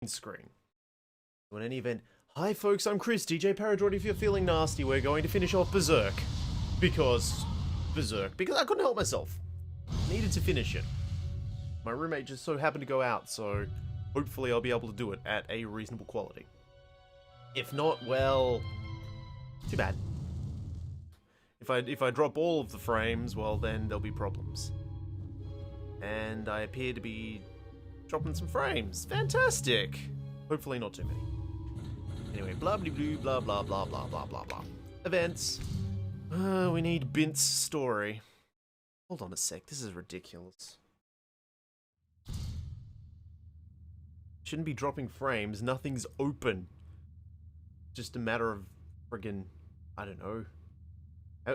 screen. So in any event, hi folks, I'm Chris, DJ Paradroid. If you're feeling nasty, we're going to finish off Berserk. Because I couldn't help myself. Needed to finish it. My roommate just so happened to go out, so hopefully I'll be able to do it at a reasonable quality. If not, well, too bad. If I drop all of the frames, well then there'll be problems. And I appear to be dropping some frames. Fantastic! Hopefully not too many. Anyway, blah blah blah blah blah blah blah blah blah. Events. We need Bint's story. Hold on a sec, this is ridiculous. Shouldn't be dropping frames, nothing's open. Just a matter of friggin', I don't know.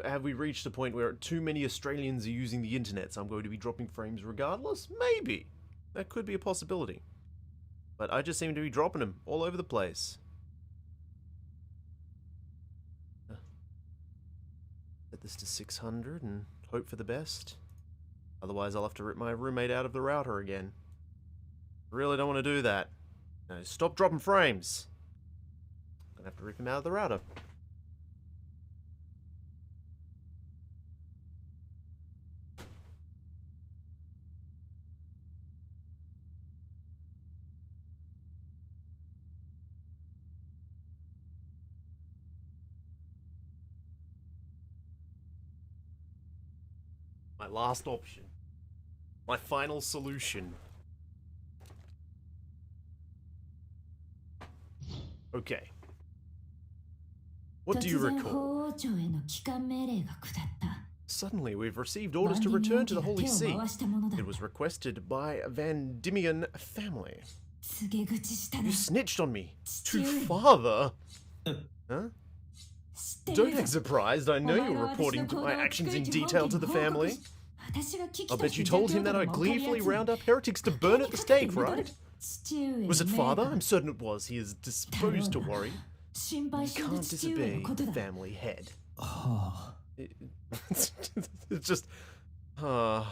Have we reached a point where too many Australians are using the internet, so I'm going to be dropping frames regardless? Maybe. That could be a possibility. But I just seem to be dropping them all over the place. Set this to 600 and hope for the best. Otherwise I'll have to rip my roommate out of the router again. Really don't want to do that. No, stop dropping frames. I'm gonna have to rip him out of the router. My last option. My final solution. Okay. What do you recall? Suddenly, we've received orders to return to the Holy See. It was requested by Van Diemen family. You snitched on me. To father? Huh? Don't act surprised. I know you're reporting my actions in detail to the family. I'll bet you told him that I'd gleefully round up heretics to burn at the stake, right? Was it father? I'm certain it was. He is disposed to worry. You can't disobey the family head. It's just... But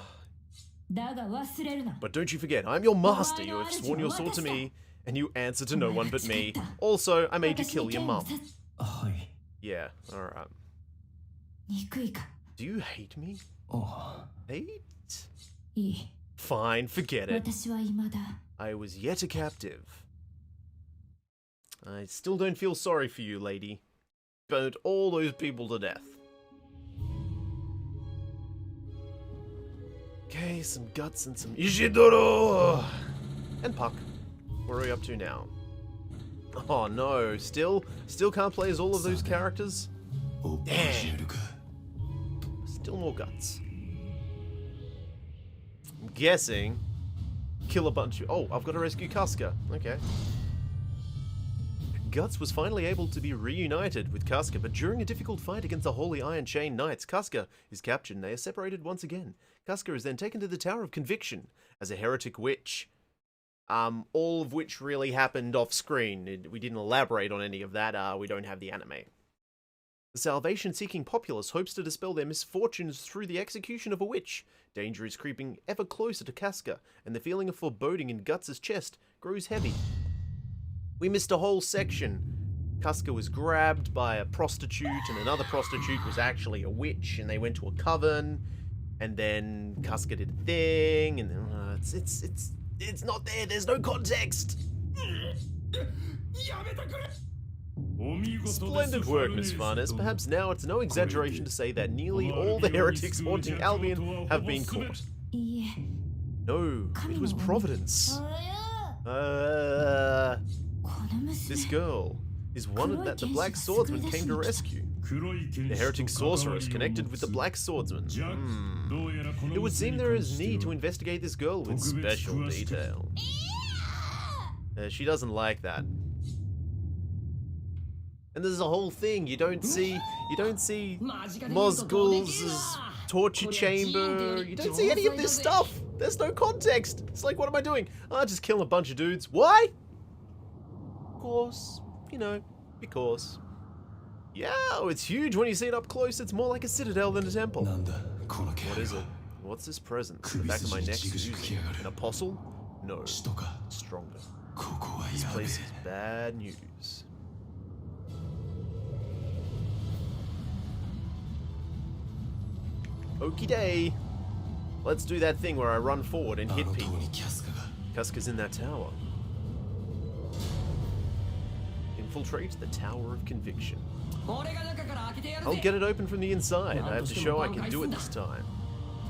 don't you forget, I'm your master. You have sworn your sword to me, and you answer to no one but me. Also, I made you kill your mum. Yeah, alright. Do you hate me? Hate? Fine, forget it. I was yet a captive. I still don't feel sorry for you, lady. Burnt all those people to death. Okay, some guts and some Ishidoro! And Puck. What are we up to now? Oh no, still can't play as all of those characters? Damn. Still more guts. I'm guessing kill a bunch of... Oh, I've got to rescue Casca. Okay. Guts was finally able to be reunited with Casca, but during a difficult fight against the Holy Iron Chain Knights, Casca is captured and they are separated once again. Casca is then taken to the Tower of Conviction as a heretic witch. All of which really happened off screen. We didn't elaborate on any of that. We don't have the anime. The salvation-seeking populace hopes to dispel their misfortunes through the execution of a witch. Danger is creeping ever closer to Casca, and the feeling of foreboding in Guts' chest grows heavy. We missed a whole section. Casca was grabbed by a prostitute, and another prostitute was actually a witch, and they went to a coven, and then Casca did a thing, and then it's not there. There's no context. Splendid work, Miss Farnes. Perhaps now it's no exaggeration to say that nearly all the heretics haunting Albion have been caught. No, it was Providence. This girl is one that the Black Swordsman came to rescue. The heretic sorceress connected with the Black Swordsman. It would seem there is need to investigate this girl with special detail. She doesn't like that. And there's a whole thing, you don't see Mozgul's torture chamber, you don't see any of this stuff. There's no context. It's like, what am I doing? Oh, just kill a bunch of dudes. Why? Of course, you know, because. Yeah, it's huge when you see it up close. It's more like a citadel than a temple. What is it? What's this present? The back of my neck is using an apostle? No. Stronger. This place is bad news. Okie day. Let's do that thing where I run forward and hit people. Casca's in that tower. Infiltrate the Tower of Conviction. I'll get it open from the inside. I have to show I can do it this time.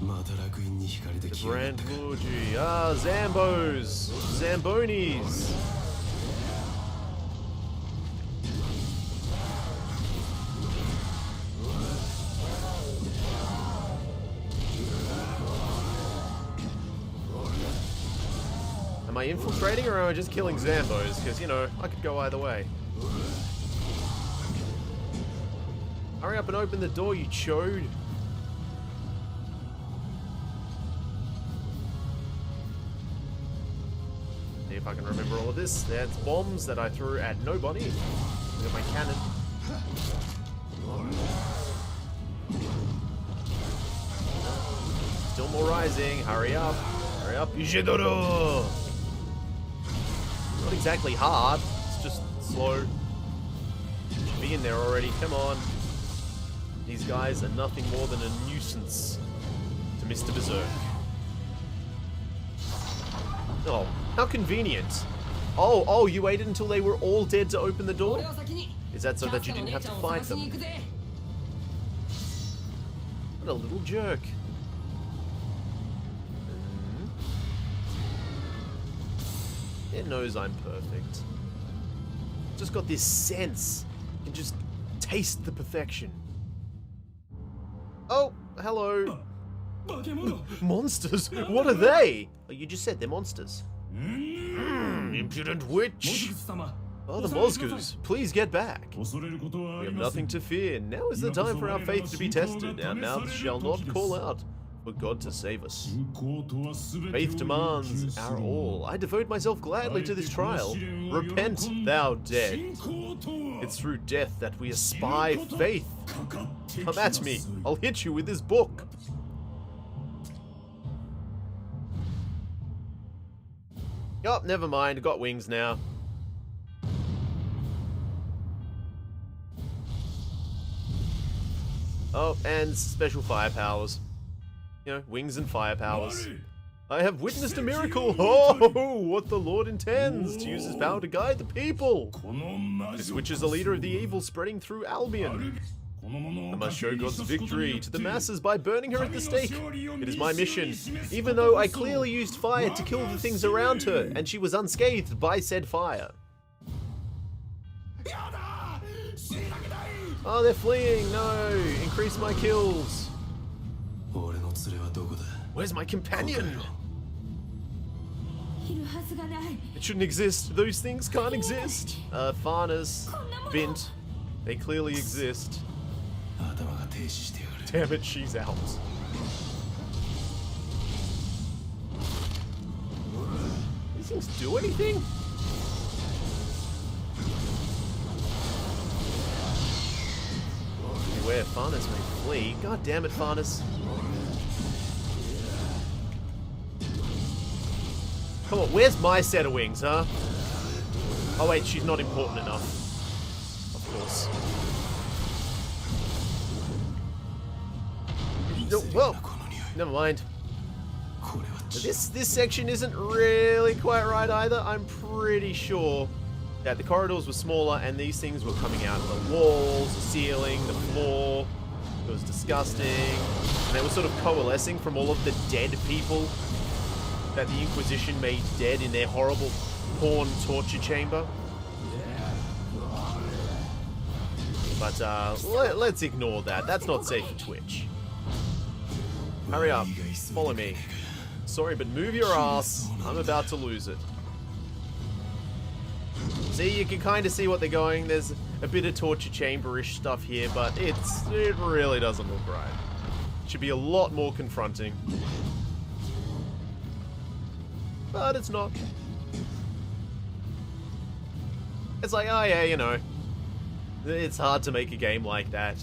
The Grand Lorgy. Ah, Zambos! Zambonis! Am I infiltrating or am I just killing Zambos? Because, you know, I could go either way. Hurry up and open the door, you chode. See if I can remember all of this. That's bombs that I threw at nobody. Look at my cannon. Still more rising. Hurry up. Hurry up. Ishidoro! Not exactly hard. It's just slow. Should be in there already. Come on. These guys are nothing more than a nuisance to Mr. Berserk. Oh, how convenient. Oh, you waited until they were all dead to open the door? Is that so that you didn't have to fight them? What a little jerk. It knows I'm perfect. Just got this sense. You can just taste the perfection. Oh, hello. Monsters? What are they? Oh, you just said they're monsters. Impudent witch. Oh, the Mozgus. Please get back. We have nothing to fear. Now is the time for our faith to be tested. Our mouths shall not call out for God to save us. Faith demands our all. I devote myself gladly to this trial. Repent, thou dead. It's through death that we espy faith. Come at me. I'll hit you with this book. Oh, never mind. Got wings now. Oh, and special fire powers. You know, wings and fire powers. I have witnessed a miracle. Oh, what the Lord intends to use his power to guide the people. This witch is the leader of the evil spreading through Albion. I must show God's victory to the masses by burning her at the stake. It is my mission, even though I clearly used fire to kill the things around her, and she was unscathed by said fire. Oh, they're fleeing. No, increase my kills. Where's my companion? It shouldn't exist. Those things can't exist. Farnas, Vint, they clearly exist. Damn it, she's out. These things do anything? Beware, Farnas may flee. God damn it, Farnas. Come on, where's my set of wings, huh? Oh wait, she's not important enough. Of course. Well, never mind. This section isn't really quite right either. I'm pretty sure that the corridors were smaller and these things were coming out of the walls, the ceiling, the floor. It was disgusting. And they were sort of coalescing from all of the dead people that the Inquisition made dead in their horrible porn torture chamber. But let's ignore that. That's not safe for Twitch. Hurry up. Follow me. Sorry, but move your ass. I'm about to lose it. See, you can kind of see what they're going. There's a bit of torture chamber-ish stuff here, but it really doesn't look right. It should be a lot more confronting. But it's not. It's like, oh yeah, you know. It's hard to make a game like that.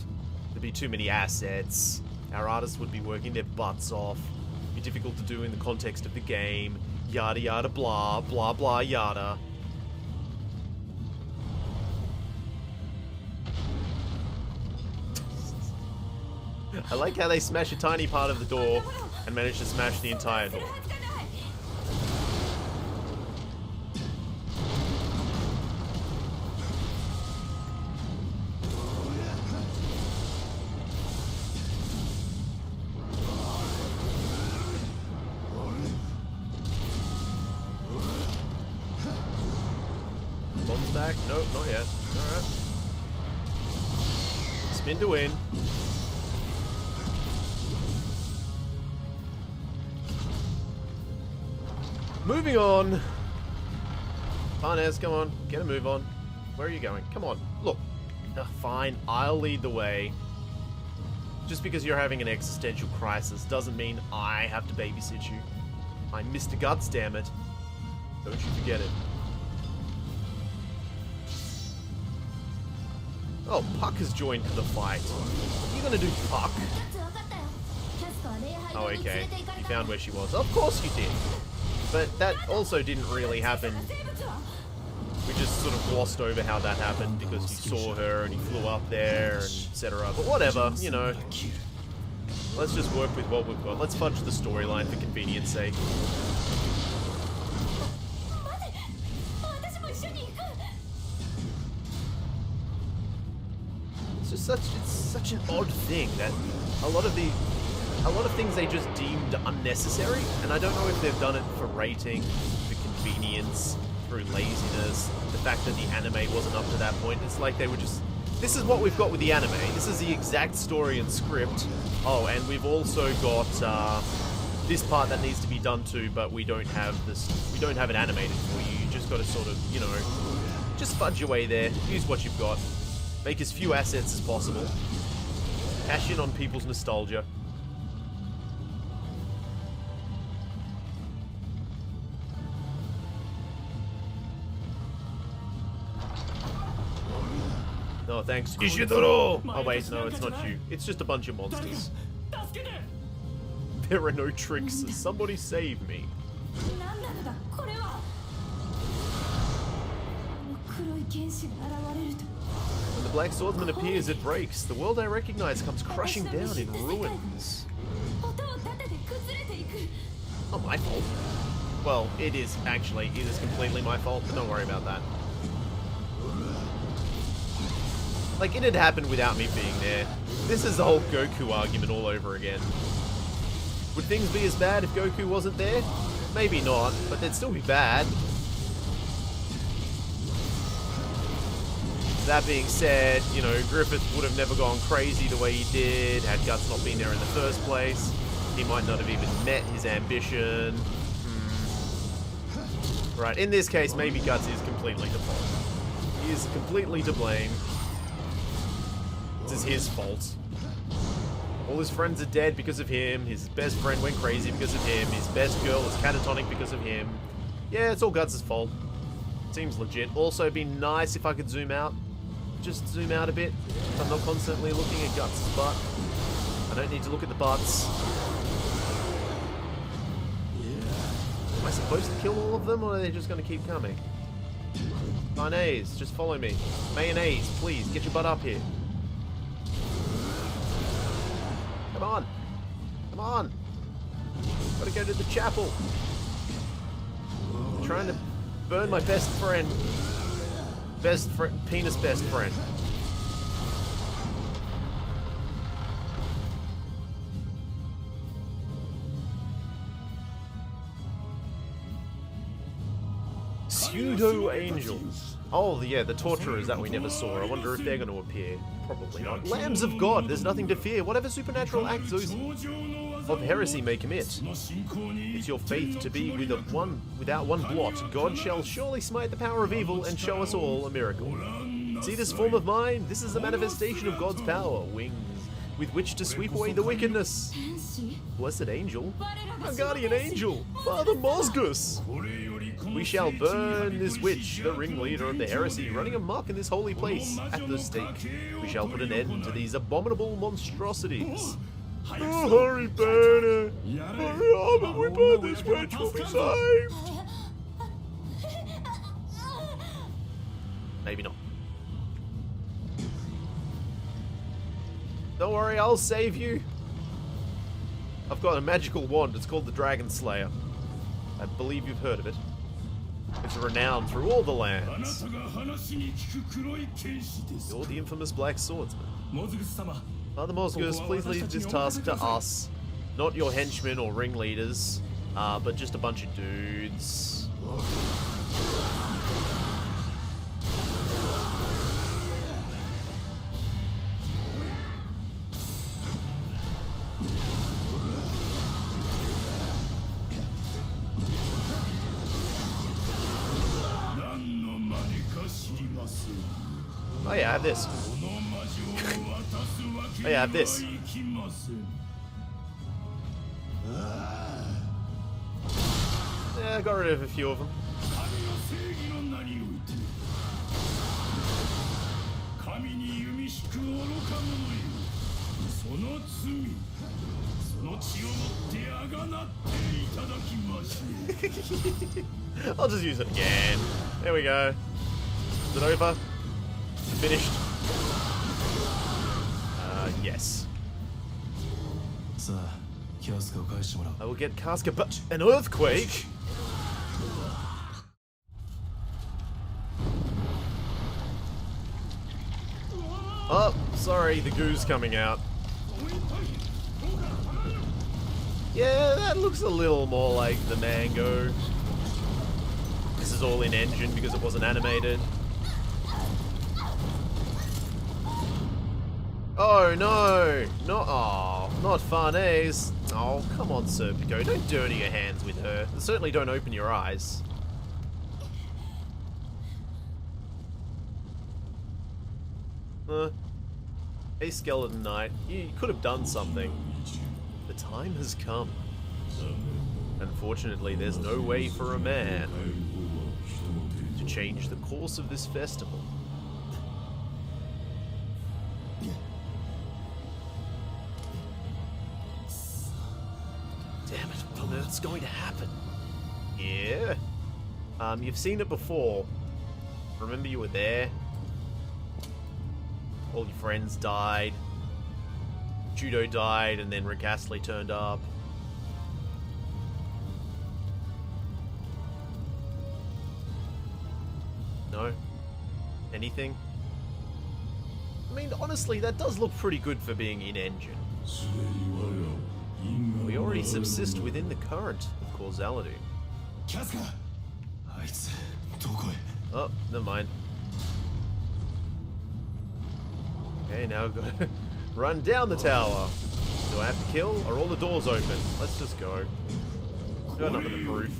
There'd be too many assets. Our artists would be working their butts off. It'd be difficult to do in the context of the game. Yada yada blah, blah blah yada. I like how they smash a tiny part of the door and manage to smash the entire door. Bombs back? Nope, not yet. Alright. Spin to win. Moving on. Farnes, come on. Get a move on. Where are you going? Come on. Look. Fine. I'll lead the way. Just because you're having an existential crisis doesn't mean I have to babysit you. I'm Mr. Guts, damn it. Don't you forget it. Oh, Puck has joined the fight. What are you gonna do, Puck? Oh, okay. You found where she was. Of course you did. But that also didn't really happen. We just sort of glossed over how that happened because you saw her and you flew up there and etc. But whatever, you know. Let's just work with what we've got. Let's fudge the storyline for convenience sake. It's such an odd thing that a lot of things they just deemed unnecessary, and I don't know if they've done it for rating, for convenience, through laziness, the fact that the anime wasn't up to that point. It's like they were just, this is what we've got with the anime. This is the exact story and script. Oh, and we've also got this part that needs to be done too, but we don't have it animated for you. You just got to sort of, you know, just fudge your way there. Use what you've got. Make as few assets as possible. Cash in on people's nostalgia. No, thanks. Ishidoro! Oh wait, no, it's not you. It's just a bunch of monsters. There are no tricks. Somebody save me. When the Black Swordsman appears, it breaks. The world I recognize comes crushing down in ruins. Not my fault. Well, it is actually. It is completely my fault, but don't worry about that. Like, it had happened without me being there. This is the whole Goku argument all over again. Would things be as bad if Goku wasn't there? Maybe not, but they'd still be bad. That being said, you know, Griffith would have never gone crazy the way he did had Guts not been there in the first place. He might not have even met his ambition. Right, in this case, maybe Guts is completely to fault. He is completely to blame. This is his fault. All his friends are dead because of him. His best friend went crazy because of him. His best girl is catatonic because of him. Yeah, it's all Guts' fault. Seems legit. Also, it'd be nice if I could zoom out. Just zoom out a bit. So I'm not constantly looking at Guts' butt. I don't need to look at the butts. Am I supposed to kill all of them, or are they just going to keep coming? Mayonnaise, just follow me. Mayonnaise, please, get your butt up here. Come on. Come on. Gotta go to the chapel. I'm trying to burn my best friend. Penis best friend. Pseudo angels. Oh, yeah, the torturers that we never saw. I wonder if they're going to appear. Probably not. Lambs of God, there's nothing to fear. Whatever supernatural acts of heresy may commit. It's your faith to be without one blot. God shall surely smite the power of evil and show us all a miracle. See this form of mine? This is the manifestation of God's power. Wings with which to sweep away the wickedness. Blessed angel. Our guardian angel. Father Mosgus. We shall burn this witch, the ringleader of the heresy, running amok in this holy place, at the stake. We shall put an end to these abominable monstrosities. Oh, hurry, burn her! Hurry up, if we burn this witch, we'll be saved! Maybe not. Don't worry, I'll save you. I've got a magical wand. It's called the Dragon Slayer. I believe you've heard of it. It's renowned through all the lands. You're the infamous Black Swordsman. Father Mozgus, please leave this task to us. Not your henchmen or ringleaders, but just a bunch of dudes. Oh yeah, I have this. Oh yeah, I have this. Yeah, I got rid of a few of them. I'll just use it again. There we go. Is it over? Finished? Yes. I will get Casca, but an earthquake? Oh, sorry, the goo's coming out. Yeah, that looks a little more like the mango. This is all in engine because it wasn't animated. Oh no! Not Farnese. Oh, come on, Serpico. Don't dirty your hands with her. Certainly don't open your eyes. Hey, Skeleton Knight. You could have done something. The time has come. Unfortunately, there's no way for a man to change the course of this festival. Damn it, what on earth's going to happen? Yeah. You've seen it before. Remember you were there? All your friends died. Judo died, and then Rick Astley turned up. No? Anything? I mean, honestly, that does look pretty good for being in-engine. We already subsist within the current of causality. Oh, never mind. Okay, now we've got to run down the tower. Do I have to kill? Are all the doors open? Let's just go. Got nothing to prove.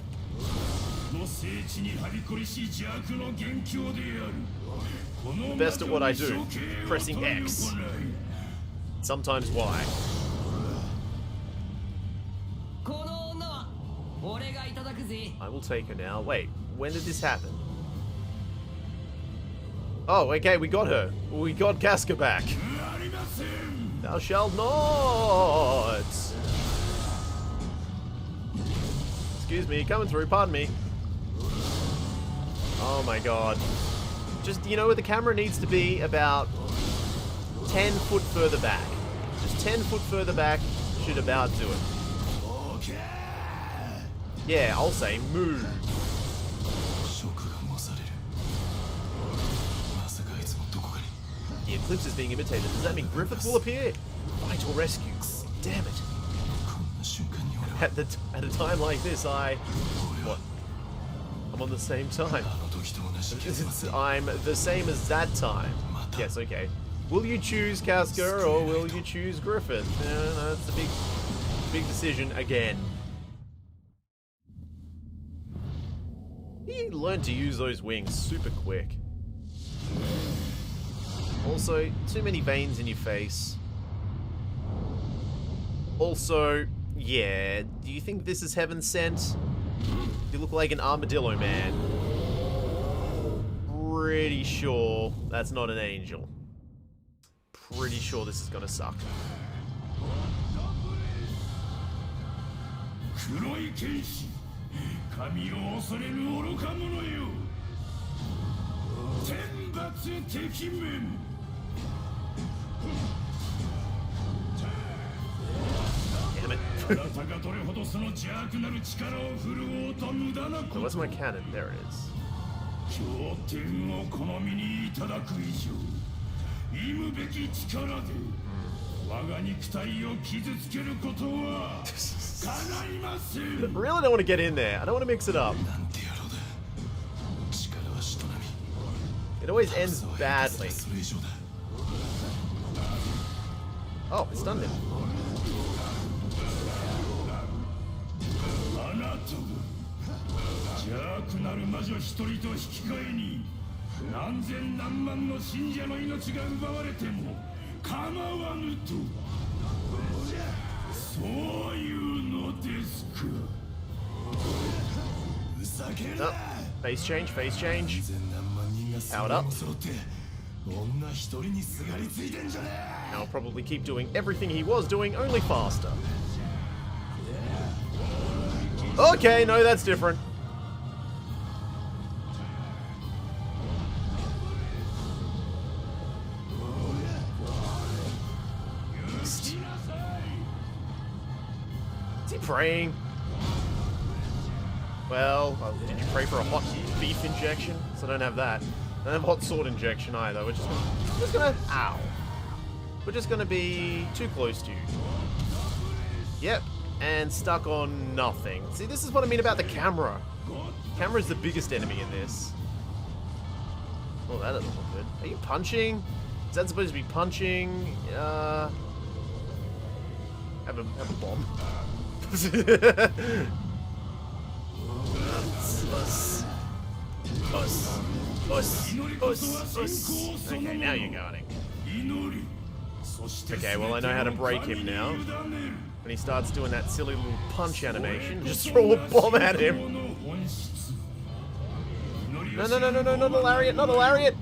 Best at what I do, pressing X. Sometimes Y. I will take her now. Wait, when did this happen? Oh, okay, we got her. We got Casca back. Thou shalt not. Excuse me, coming through, pardon me. Oh my god. Just, you know where the camera needs to be? About 10 foot further back. Just 10 foot further back should about do it. Yeah, I'll say move. The eclipse is being imitated. Does that mean Griffith will appear? Fight or rescue? Damn it. At a time like this, what? I'm on the same time. I'm the same as that time. Yes, okay. Will you choose Casca or will you choose Griffith? No, that's a big decision again. He learned to use those wings super quick. Also, too many veins in your face. Also, yeah, do you think this is heaven sent? You look like an armadillo man. Pretty sure that's not an angel. Pretty sure this is gonna suck. where's my cannon? There it is. Really don't want to get in there. I don't want to mix it up. It always ends badly. Oh, I stunned him. Oh, face change, face change. Powered up. Now I'll probably keep doing everything he was doing, only faster. Okay, no, that's different. Is he praying? Well, did you pray for a hot beef injection? So I don't have that. I don't have hot sword injection either. We're just gonna ow. We're just gonna be too close to you. Yep, and stuck on nothing. See, this is what I mean about the camera. Camera's the biggest enemy in this. Oh, that doesn't look good. Are you punching? Is that supposed to be punching? Have a bomb. Okay, now you're guarding. Okay, well I know how to break him now. When he starts doing that silly little punch animation, just throw a bomb at him. No, no, no, no, no, not a lariat, not a lariat!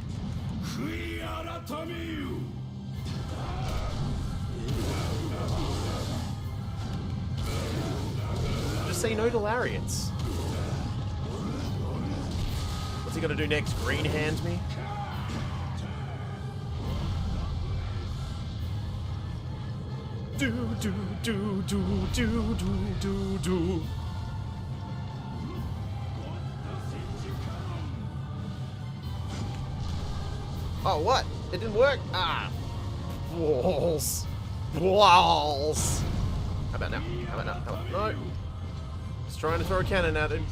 Just say no to lariats. What's he gonna do next? Green hand me? Do do do do do do do do. Oh, what? It didn't work? Ah. Walls. Walls. How about now? How about now? How about no? Just trying to throw a cannon at him.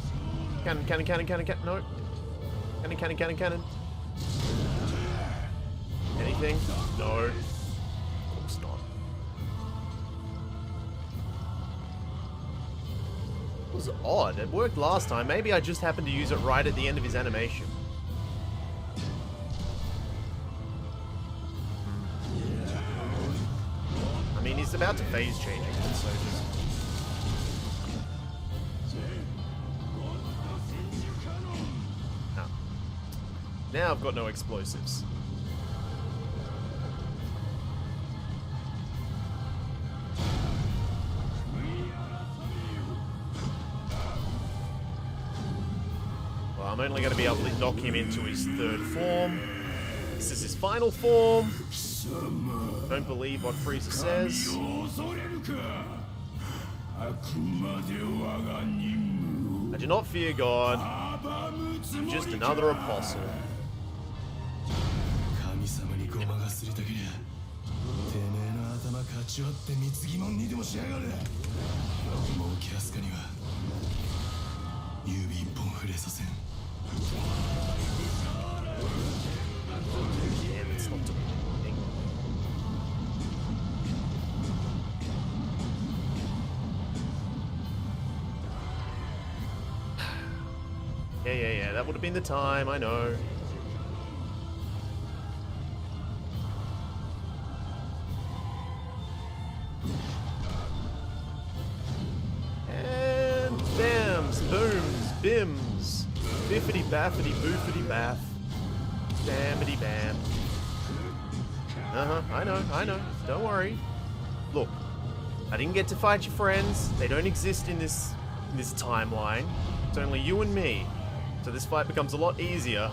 Cannon, cannon, cannon, cannon, cannon. No. Cannon, cannon, cannon, cannon. Anything? No. Of course not. It was odd. It worked last time. Maybe I just happened to use it right at the end of his animation. I mean, he's about to phase change again, so just... Now I've got no explosives. Well, I'm only going to be able to knock him into his third form. This is his final form. Don't believe what Frieza says. I do not fear God. I'm just another apostle. Damn, it's not doing anything. Yeah, that would have been the time, I know. And bams, booms, bims, biffity baffity boofity baff, bamity bam. I know, don't worry. Look, I didn't get to fight your friends. They don't exist in this timeline. It's only you and me. So this fight becomes a lot easier.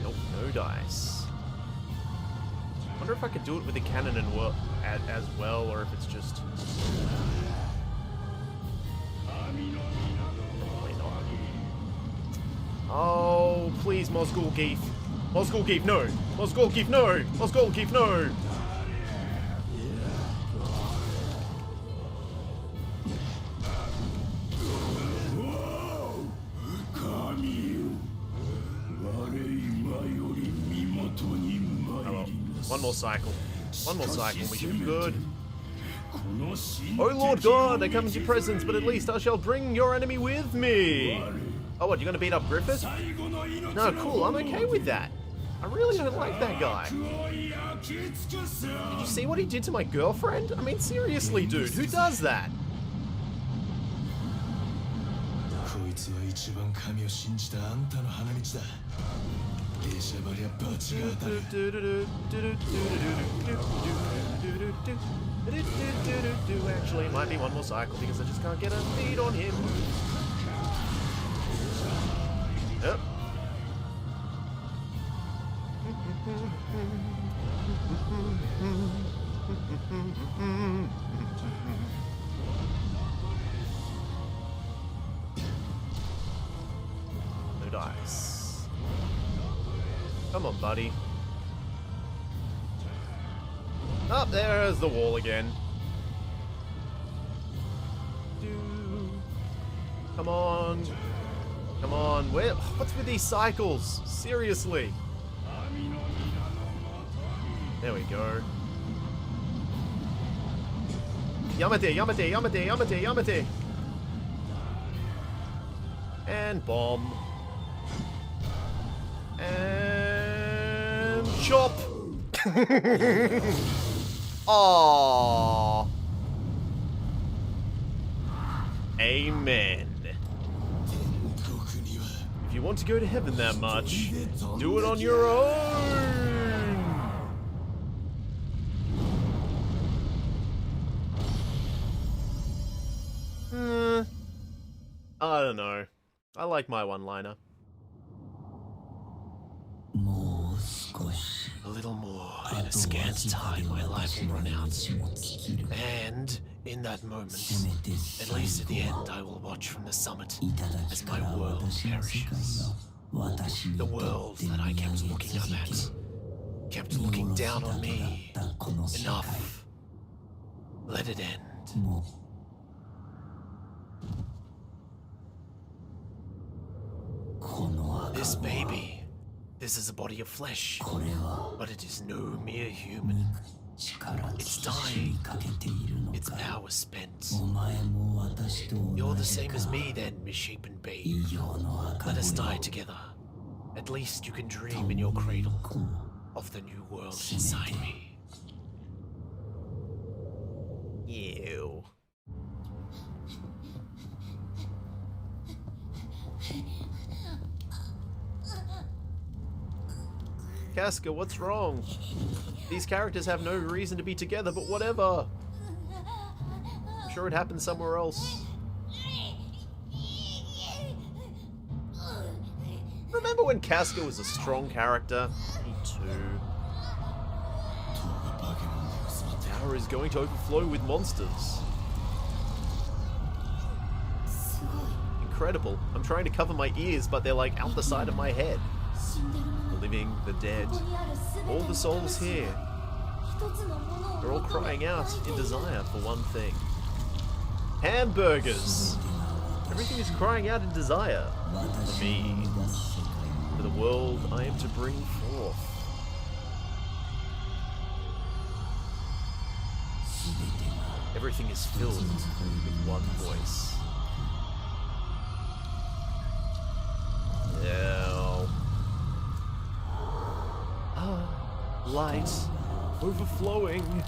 Nope, no dice. wonder if I could do it with the cannon and as well, or if it's just... Probably not. Oh, please, Mozgul Geef. Mozgul Geef, no! Mozgul Geef, no! Mozgul Geef, no! One more cycle. One more cycle, we should be good. Oh Lord God, I come into your presence, but at least I shall bring your enemy with me. Oh, what, you're gonna beat up Griffith? No, cool, I'm okay with that. I really don't like that guy. Did you see what he did to my girlfriend? I mean, seriously, dude, who does that? Actually, it might be one more cycle because I just can't get a beat on him. Yep. No dice. Come on, buddy. Up there's the wall again. Come on. Come on. What's with these cycles? Seriously. There we go. Yamate, Yamate, Yamate, Yamate, Yamate. And bomb. And chop. Aww. Amen. If you want to go to heaven that much, do it on your own. I don't know. I like my one-liner. A little more. In a scant time, my life will run out. And in that moment, at least at the end, I will watch from the summit as my world perishes. The world that I kept looking up at, kept looking down on me. Enough. Let it end. This baby, this is a body of flesh, but it is no mere human. It's dying, its power spent. You're the same as me then, misshapen babe. Let us die together. At least you can dream in your cradle of the new world inside me. Ew. Casca, what's wrong? These characters have no reason to be together, but whatever. I'm sure it happened somewhere else. Remember when Casca was a strong character? Me too. The tower is going to overflow with monsters. Incredible. I'm trying to cover my ears, but they're like out the side of my head. The living, the dead, all the souls here. They're all crying out in desire for one thing. Hamburgers! Everything is crying out in desire. For me. For the world I am to bring forth. Everything is filled with one voice. Now. Light overflowing.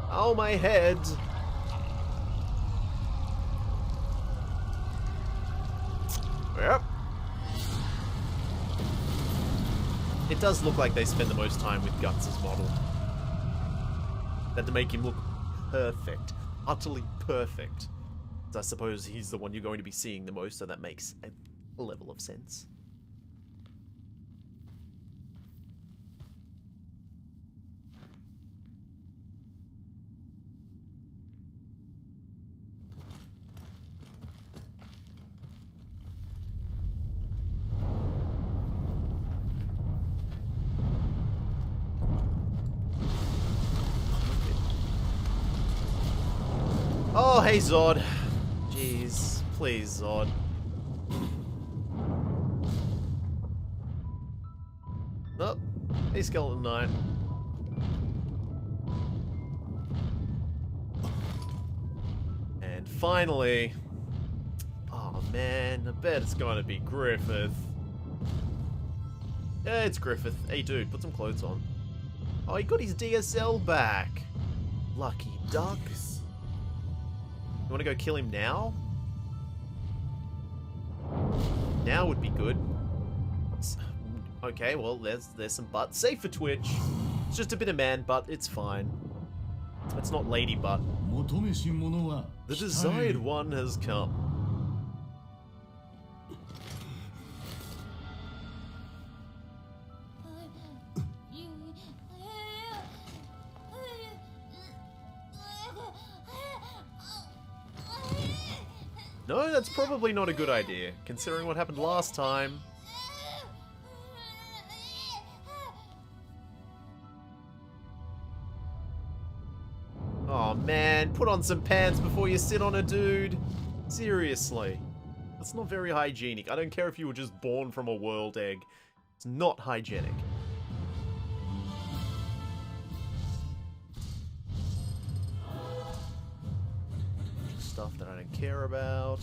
Oh, my head. Yep. It does look like they spend the most time with Guts' model. That to make him look perfect. Utterly perfect. I suppose he's the one you're going to be seeing the most, so that makes a level of sense. hey Zod. Jeez, please Zod. Oh, hey Skeleton Knight. And finally, oh man, I bet it's gonna be Griffith. Yeah, it's Griffith. Hey dude, put some clothes on. Oh, he got his DSL back. Lucky duck. You wanna go kill him now? Now would be good. Okay, well, there's some butt. Safe for Twitch. It's just a bit of man butt, it's fine. It's not lady butt. The desired one has come. No, that's probably not a good idea, considering what happened last time. Oh man, put on some pants before you sit on a dude. Seriously. That's not very hygienic. I don't care if you were just born from a world egg. It's not hygienic. Stuff that I don't care about.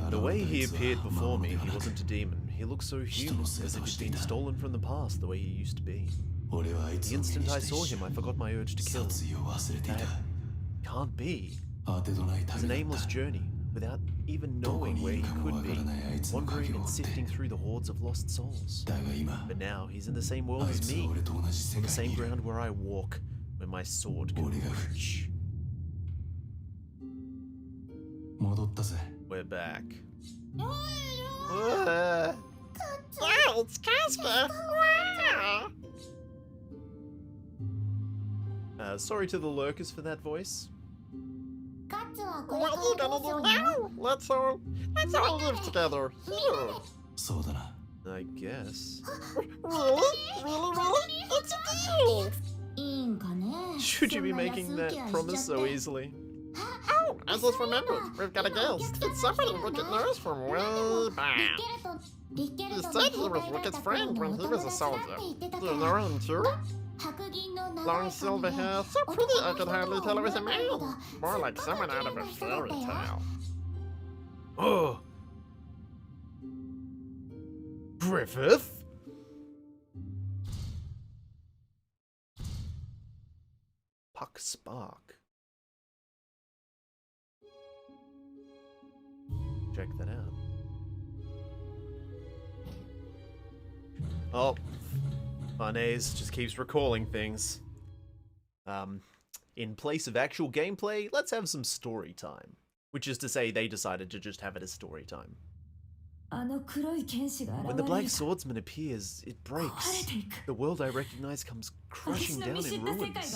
The way he appeared before me, he wasn't a demon. He looked so human, as if he'd been stolen from the past, the way he used to be. The instant I saw him, I forgot my urge to kill. That can't be. It was an aimless journey, without even knowing where he could be, wandering and sifting through the hordes of lost souls. But now, he's in the same world as me, on the same ground where I walk, where my sword can reach. We're back. Wow, it's Casper! Wow! Sorry to the lurkers for that voice. What are you gonna do now? Let's all live together. Here. I guess. Really? Really? It's a deal! Should you be making that promise so easily? Oh, I just remembered. We've got a guest. It's somebody Wicket knows from way back. He said he was Wicket's friend when he was a soldier. Do you know him too? Long silver hair, so pretty I could hardly tell it was a man. More like someone out of a fairy tale. Oh! Griffith? Puck Spark. Check that out. Oh, Farnese just keeps recalling things. In place of actual gameplay, let's have some story time. Which is to say, they decided to just have it as story time. When the Black Swordsman appears, it breaks. The world I recognize comes crashing down in ruins.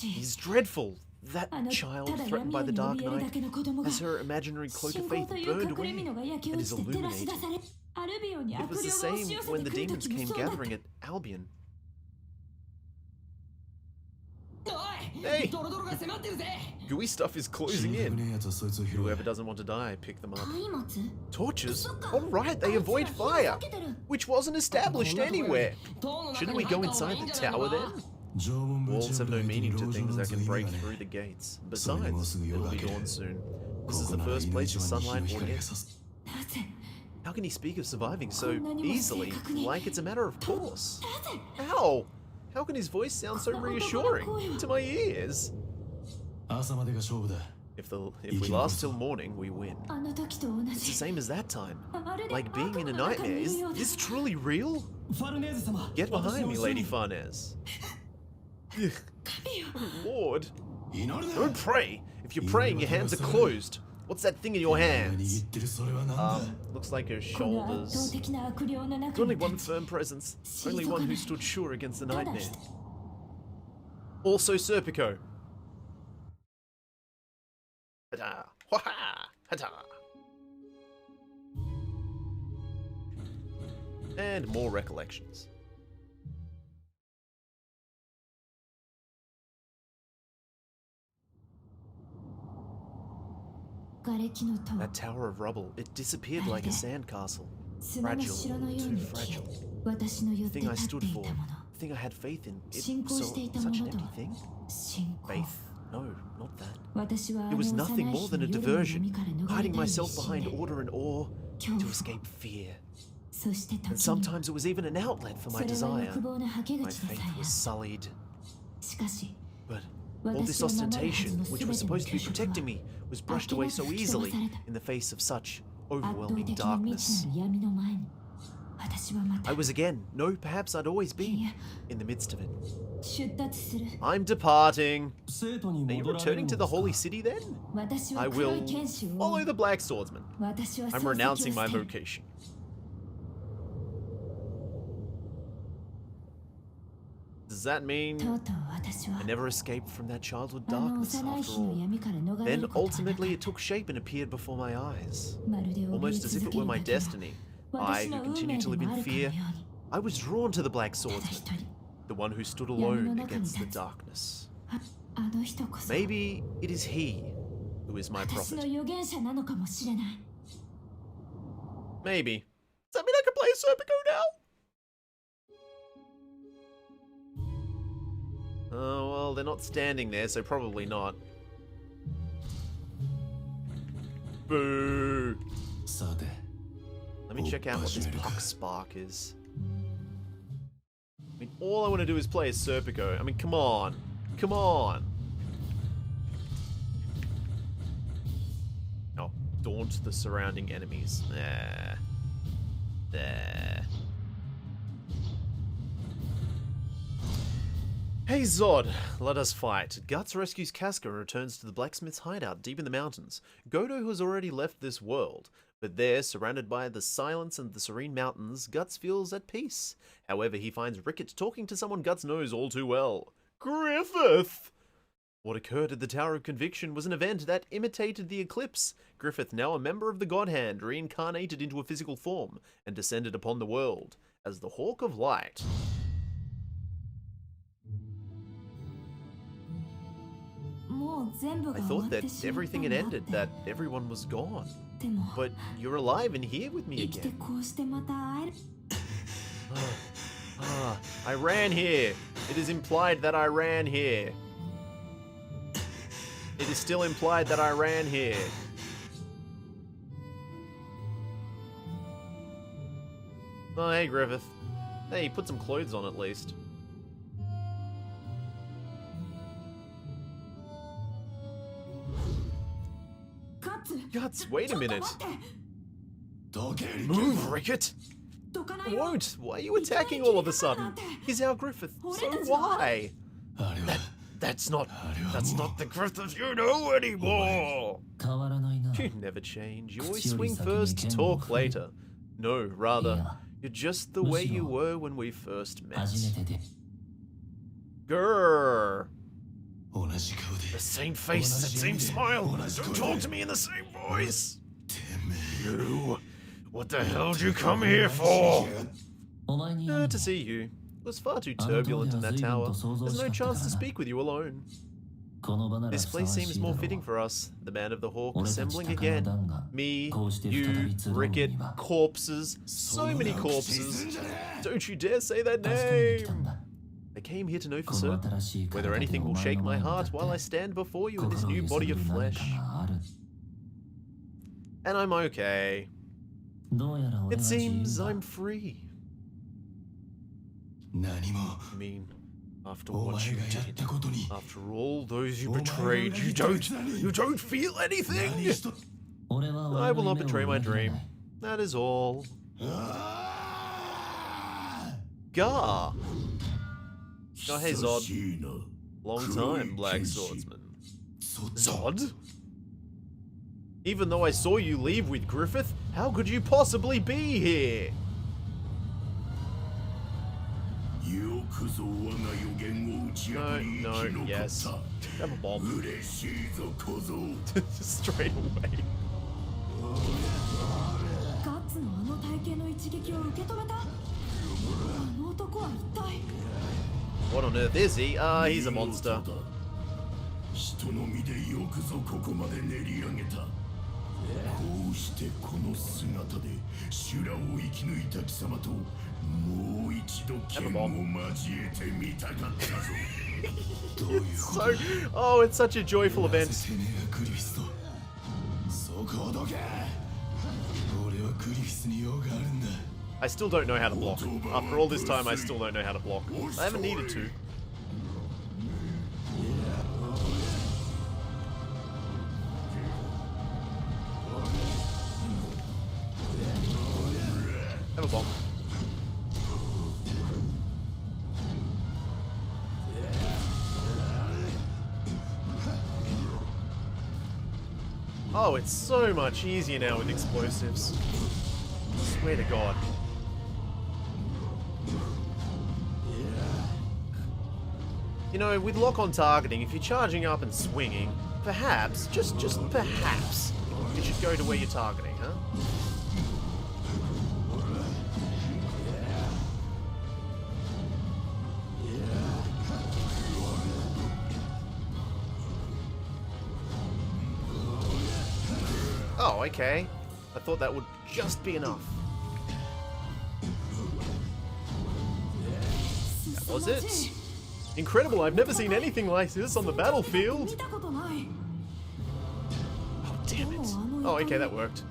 He's dreadful. That child, threatened by the Dark Knight, has her imaginary cloak of faith burned away and is illuminated. It was the same when the demons came gathering at Albion. Hey! Gooey stuff is closing in. Whoever doesn't want to die, pick them up. Torches? Alright, they avoid fire, which wasn't established anywhere. Shouldn't we go inside the tower then? Walls have no meaning to things that can break through the gates. Besides, it'll be dawn soon. This is the first place the sunlight will hit. How can he speak of surviving so easily, like it's a matter of course? How? How can his voice sound so reassuring to my ears? If we last till morning, we win. It's the same as that time. Like being in a nightmare. Is this truly real? Get behind me, Lady Farnese. Oh, Lord. Don't pray. If you're praying, your hands are closed. What's that thing in your hands? Looks like her shoulders. There's only one firm presence. Only one who stood sure against the nightmare. Also Serpico. Hada! Waha! Hada! And more recollections. That tower of rubble, it disappeared like a sandcastle. Fragile, too fragile. The thing I stood for, the thing I had faith in, it was such an empty thing. Faith? No, not that. It was nothing more than a diversion, hiding myself behind order and awe to escape fear. And sometimes it was even an outlet for my desire. My faith was sullied. But all this ostentation, which was supposed to be protecting me, was brushed away so easily in the face of such overwhelming darkness. I was again, no, perhaps I'd always been, in the midst of it. I'm departing. Are you returning to the holy city then? I will follow the Black Swordsman. I'm renouncing my vocation. Does that mean I never escaped from that childhood darkness after all? Then ultimately it took shape and appeared before my eyes. Almost as if it were my destiny. I, who continued to live in fear, I was drawn to the Black Swordsman, the one who stood alone against the darkness. Maybe it is he who is my prophet. Maybe. Does that mean I can play Serpico now? Oh, well, they're not standing there, so probably not. Boo! Let me check out what this Puck Spark is. I mean, all I want to do is play as Serpico. I mean, come on. Come on. Oh, daunt the surrounding enemies. There. There. Hey Zod, let us fight. Guts rescues Casca and returns to the blacksmith's hideout deep in the mountains. Godo has already left this world, but there, surrounded by the silence and the serene mountains, Guts feels at peace. However, he finds Rickett talking to someone Guts knows all too well. Griffith! What occurred at the Tower of Conviction was an event that imitated the eclipse. Griffith, now a member of the God Hand, reincarnated into a physical form and descended upon the world as the Hawk of Light. I thought that everything had ended, that everyone was gone. But you're alive and here with me again. I ran here. It is implied that I ran here. It is still implied that I ran here. Oh, hey, Griffith. Hey, put some clothes on at least. Guts, wait a minute. Move, Rickett! I won't. Why are you attacking all of a sudden? He's our Griffith, so why? That's not the Griffith you know anymore! You never change. You always swing first, talk later. No, rather, you're just the way you were when we first met. Grrr! The same face, that same smile. Don't talk to me in the same voice. You, what the hell did you come here for? To see you. It was far too turbulent in that tower. There's no chance to speak with you alone. This place seems more fitting for us. The Band of the Hawk assembling again. Me, you, Rickett, corpses. So many corpses. Don't you dare say that name. I came here to know for certain whether anything will shake my heart while I stand before you in this new body of flesh. And I'm okay. It seems I'm free. I mean, after what you did, after all those you betrayed, you don't feel anything? I will not betray my dream. That is all. Gar! Oh, hey, Zod. Long time, Black Swordsman. Zod? Even though I saw you leave with Griffith, how could you possibly be here? No, yes. Have a bomb. Straight away. What on earth is he? Ah, he's a monster. 人の身でよくぞここまで練り上げた。こうしてこの姿で修羅を生き抜いた貴様ともう一度剣を交えてみたかったぞ。どういうことだ。 Oh, it's such a joyful event. てめえがグリフィスと。そこをどけ。俺はグリフィスに用があるんだ。 I still don't know how to block. After all this time, I still don't know how to block. I haven't needed to. Have a bomb. Oh, it's so much easier now with explosives. Swear to God. You know, with lock-on targeting, if you're charging up and swinging, perhaps, just perhaps, it should go to where you're targeting, huh? Oh, okay. I thought that would just be enough. That was it. Incredible, I've never seen anything like this on the battlefield. Oh, damn it. Oh, okay, that worked.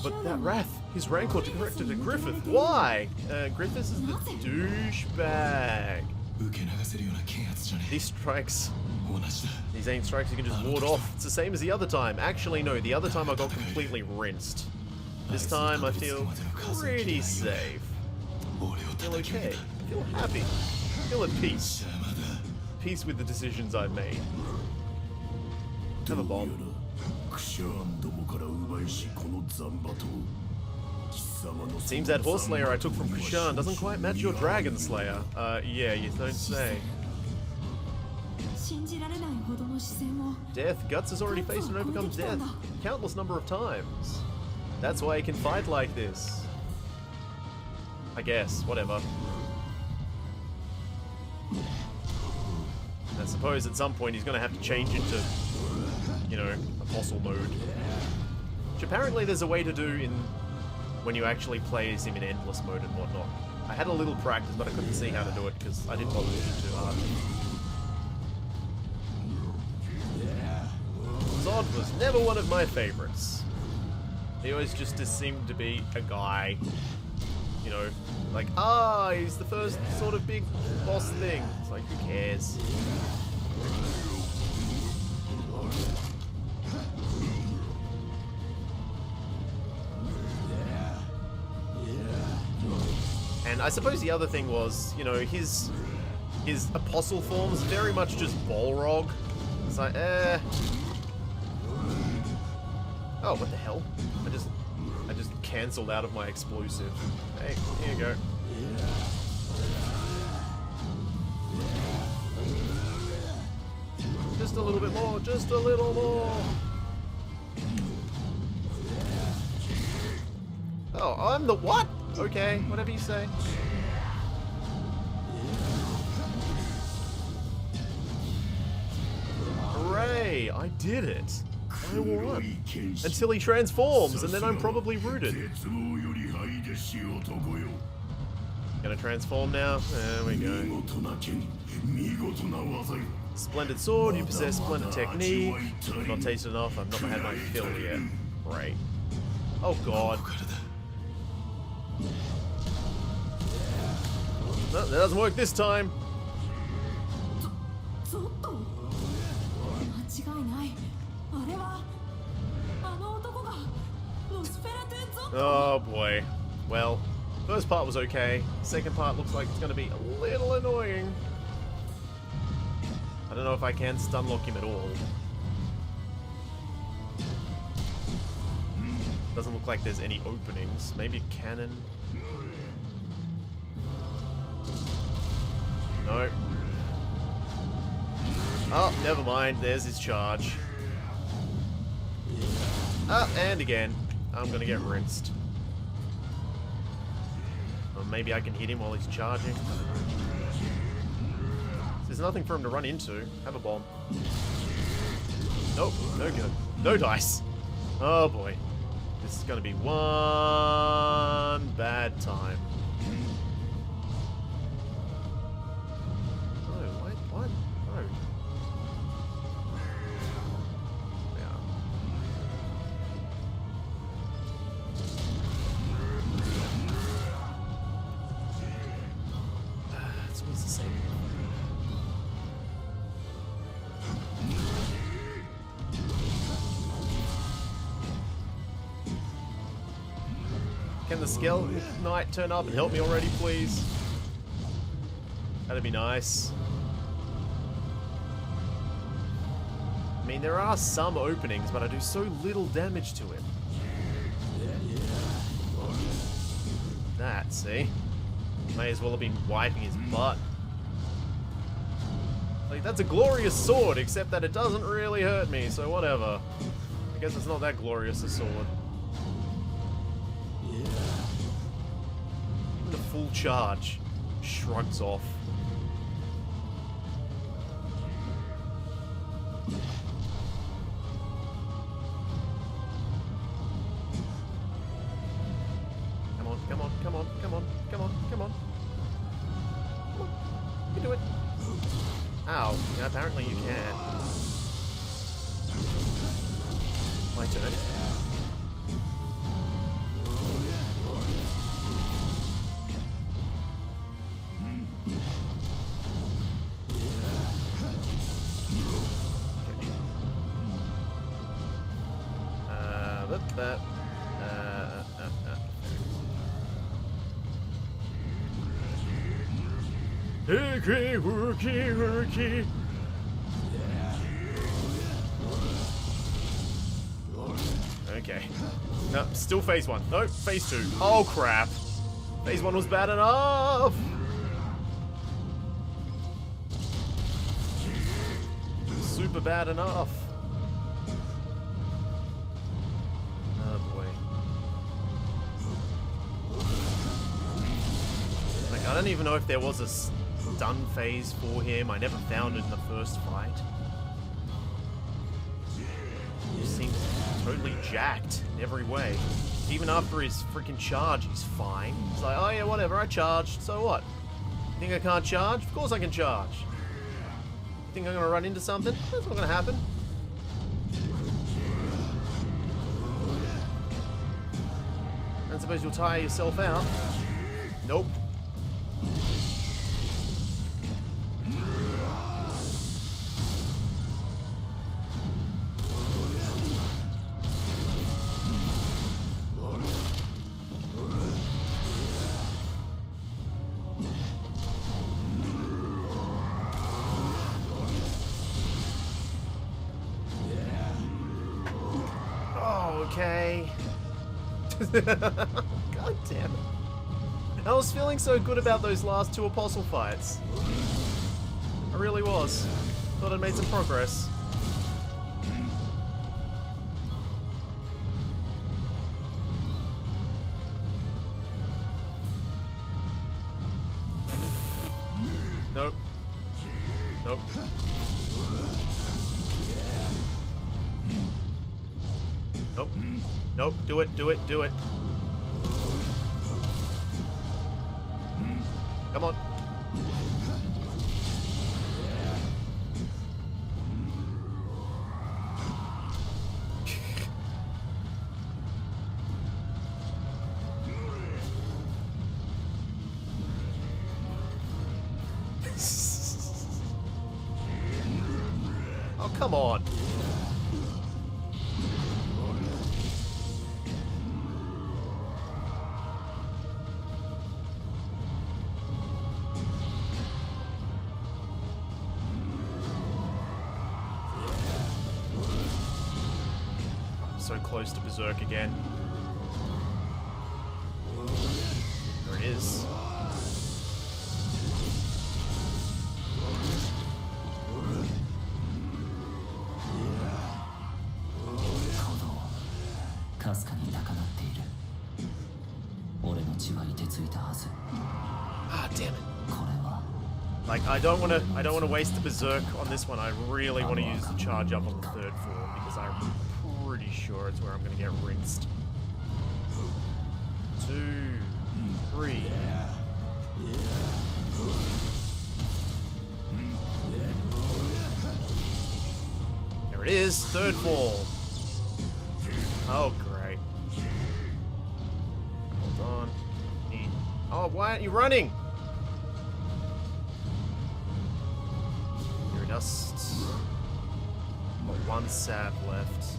But that Wrath, his rancor directed at Griffith. Why? Griffith is the douchebag. These strikes, these ain't strikes you can just ward off. It's the same as the other time. Actually, no, the other time I got completely rinsed. This time I feel pretty safe. I feel okay. I feel happy. I feel at peace. Peace with the decisions I've made. Have a bomb. Seems that Horse Slayer I took from Kushan doesn't quite match your Dragon Slayer. Yeah, you don't say. Death. Guts has already faced and overcome death countless number of times. That's why he can fight like this. I guess, whatever. I suppose at some point he's gonna have to change into, you know, apostle mode. Which apparently there's a way to do in when you actually play as him in endless mode and whatnot. I had a little practice, but I couldn't see how to do it because I didn't bother looking too hard. Zod was never one of my favorites. He always just seemed to be a guy, you know, like, he's the first sort of big boss thing. It's like, who cares? And I suppose the other thing was, you know, his apostle form's very much just Balrog. It's like, oh, what the hell? I just cancelled out of my explosive. Hey, here you go. Just a little bit more, just a little more. Oh, I'm the what? Okay, whatever you say. Hooray, I did it. I won. Until he transforms, and then I'm probably rooted. Gonna transform now? There we go. Splendid sword, you possess splendid technique. I've not tasted enough, I've not had my fill yet. Great. Oh god. No, that doesn't work this time. Oh boy. Well, first part was okay. Second part looks like it's going to be a little annoying. I don't know if I can stun lock him at all. Doesn't look like there's any openings. Maybe a cannon. No. Oh, never mind. There's his charge. Ah, and again. I'm gonna get rinsed. Or maybe I can hit him while he's charging. There's nothing for him to run into. Have a bomb. Nope, no good. No dice. Oh boy. This is gonna be one bad time. No, wait, what? No. Yeah. It's always the same. Can the Skeleton Knight turn up and help me already, please? That'd be nice. I mean, there are some openings, but I do so little damage to him. That, see? May as well have been wiping his butt. Like, that's a glorious sword, except that it doesn't really hurt me, so whatever. I guess it's not that glorious a sword. The full charge shrugs off. Come on, come on, come on, come on, come on, come on. You can do it. Ow. Yeah, apparently you can. My turn. That. Okay, worky. Okay. No, still phase 1. No, phase 2. Oh crap. Phase 1 was bad enough. Super bad enough. I don't even know if there was a stun phase for him. I never found it in the first fight. He seems totally jacked in every way. Even after his freaking charge, he's fine. He's like, oh yeah, whatever, I charged, so what? You think I can't charge? Of course I can charge. You think I'm gonna run into something? That's not gonna happen. I suppose you'll tire yourself out. Nope. Okay. God damn it. I was feeling so good about those last 2 apostle fights. I really was. Thought I'd made some progress. Nope. Nope. Nope. Nope. Do it. Do it. Do it. Come on. Oh, come on. So close to Berserk again. There it is. 俺の血は凍てついたはず。 Ah, damn it. これは Like, I don't wanna waste the Berserk on this one. I really want to use the charge up on the third floor because I'm pretty sure it's where I'm gonna get rinsed. 2, 3. There it is, third floor. Oh, great. Hold on. Oh, why aren't you running? Just one sap left.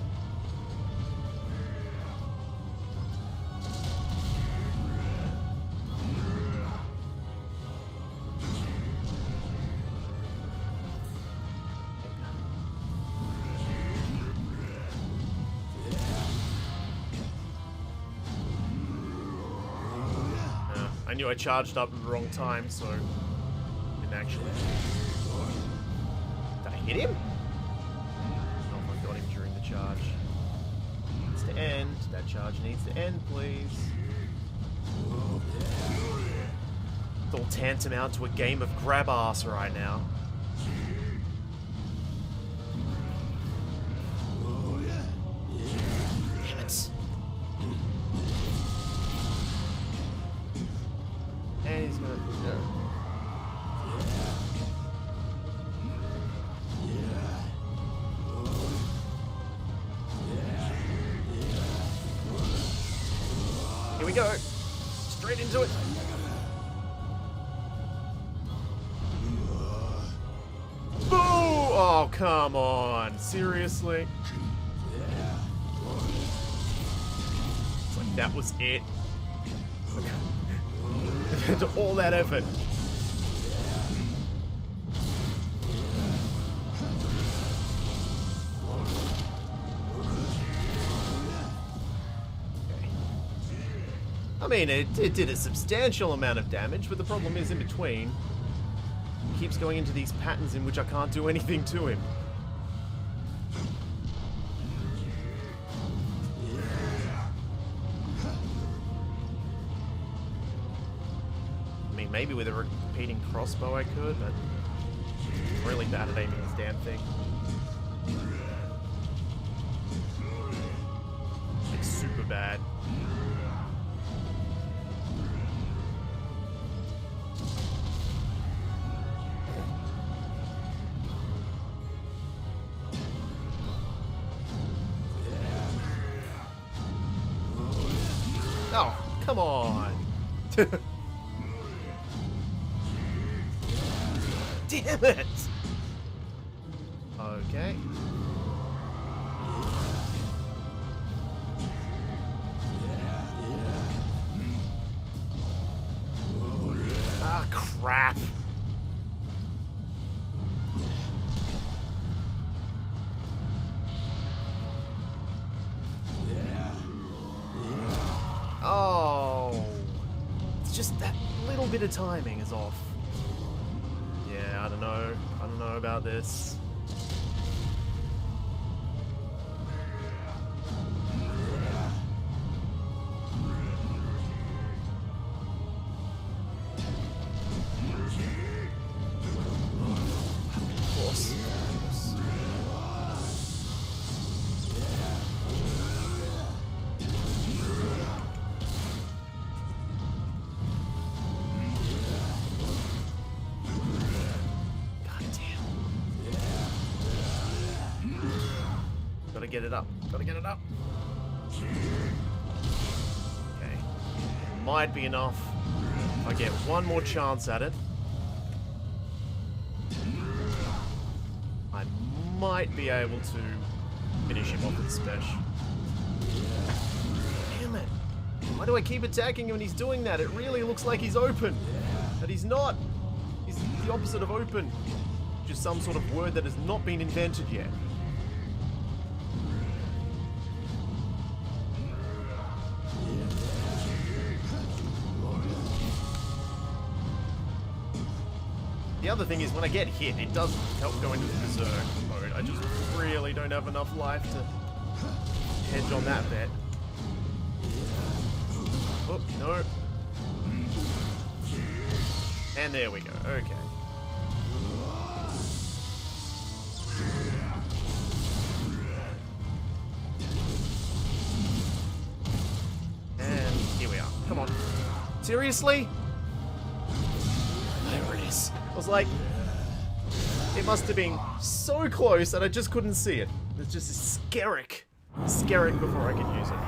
I knew I charged up at the wrong time, so didn't actually. Hit him? Oh, I got him during the charge. Needs to end. That charge needs to end, please. It's all tantamount to a game of grab ass right now. Damn it. And he's gonna. Here we go. Straight into it. Boo! Oh, come on. Seriously? It's like that was it. All that effort. I mean, it did a substantial amount of damage, but the problem is in between, he keeps going into these patterns in which I can't do anything to him. I mean, maybe with a repeating crossbow I could, but I'm really bad at aiming this damn thing. Like, super bad. Oh, come on. Damn it. Okay. Ah, crap. Oh, it's just that little bit of timing is off. Yeah, I don't know about this. Of course. Gotta get it up. Gotta get it up. Okay. Might be enough. If I get one more chance at it, I might be able to finish him off with special. Damn it. Why do I keep attacking him when he's doing that? It really looks like he's open. But he's not. He's the opposite of open. Just some sort of word that has not been invented yet. The other thing is, when I get hit, it does help go into the Berserk mode. I just really don't have enough life to hedge on that bet. Oh, no. And there we go. Okay. And here we are. Come on. Seriously? There it is. I was like, it must have been so close that I just couldn't see it. It's just a Skerrick before I could use it.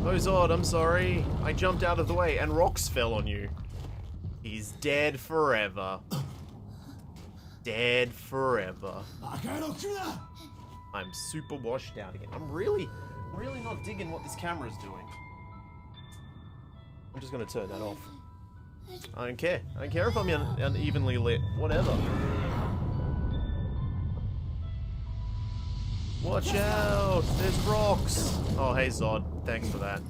Oh Zod, I'm sorry. I jumped out of the way and rocks fell on you. He's dead forever. Dead forever. I'm super washed out again. I'm really not digging what this camera's doing. I'm just gonna turn that off. I don't care. I don't care if I'm unevenly lit. Whatever. Watch out! There's rocks! Oh, hey Zod. Thanks for that.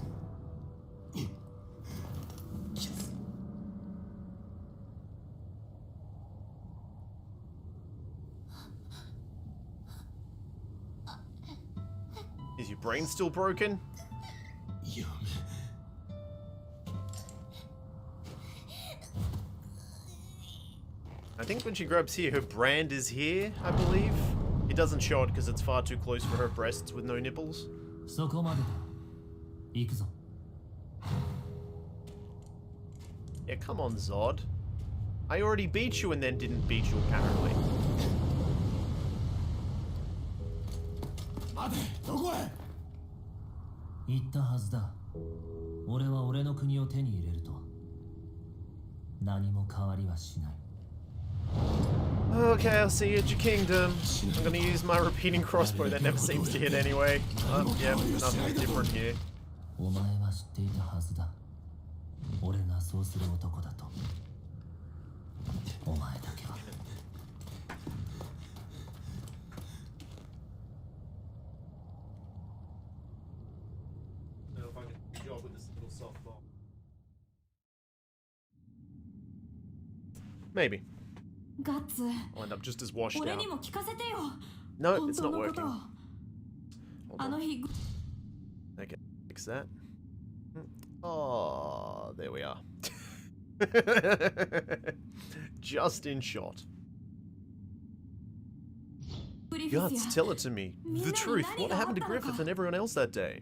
Is your brain still broken? I think when she grabs here, her brand is here, I believe. It doesn't show it because it's far too close for her breasts with no nipples. Yeah, come on, Zod. I already beat you and then didn't beat you, apparently. Okay, I'll see you at your kingdom. I'm gonna use my repeating crossbow that never seems to hit anyway. Yeah, nothing's different here. Maybe. I'll end up just as washed out. No, it's not working. Hold on. Okay, fix that. Oh, there we are. Just in shot. Guts, tell it to me. The truth. What happened to Griffith and everyone else that day?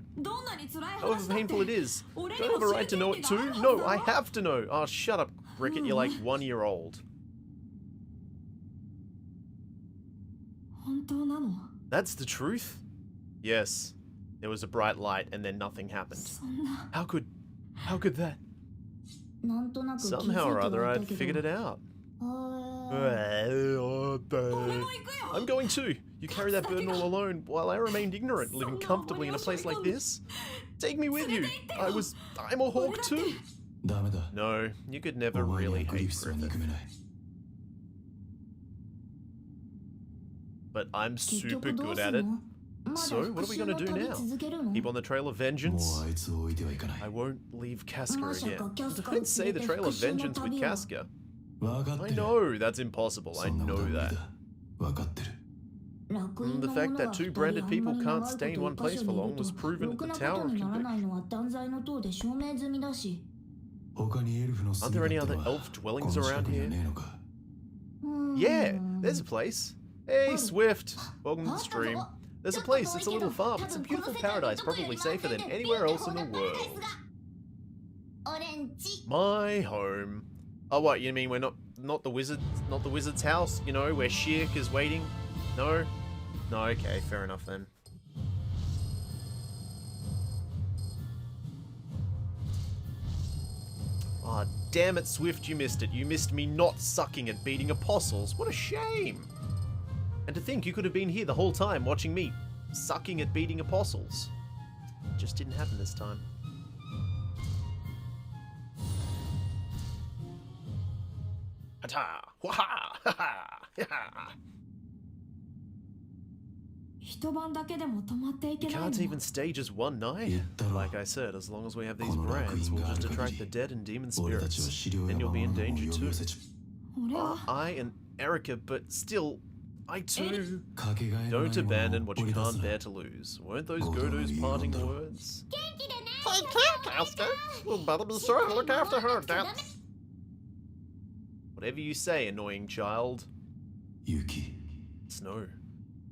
However painful it is. Don't I have a right to know it too? No, I have to know. Oh, shut up, Rickett. You're like 1 year old. That's the truth? Yes. There was a bright light and then nothing happened. How could that? Somehow or other I'd figured it out. I'm going too. You carry that burden all alone while I remained ignorant, living comfortably in a place like this. Take me with you. I'm a hawk too. No, you could never really hate Griffith. But I'm super good at it. So, what are we going to do now? Keep on the trail of vengeance? I won't leave Casca again. Don't say the trail of vengeance with Casca. I know that's impossible. I know that. The fact that two branded people can't stay in one place for long was proven at the Tower of Conviction. Aren't there any other elf dwellings around here? Yeah, there's a place. Hey, Swift. Welcome to the stream. There's a place, it's a little farm. It's a beautiful paradise, probably safer than anywhere else in the world. My home. Oh, what, you mean we're not the wizard's house, you know, where Shirk is waiting? No? No, okay, fair enough then. Aw, oh, damn it, Swift, you missed it. You missed me not sucking at beating apostles. What a shame. And to think you could have been here the whole time watching me sucking at beating apostles. It just didn't happen this time. Ha-ta! Waha! Ha-ha! Ha-ha! You can't even stay just one night. Like I said, as long as we have these brands, we'll just attract the dead and demon spirits. And you'll be in danger too. I and Erica, but still, I too. Don't abandon what you can't bear to lose. Weren't those Godo's parting words? Take care, Casca. You better be sure to look after her, Guts. Whatever you say, annoying child. ユキ Snow.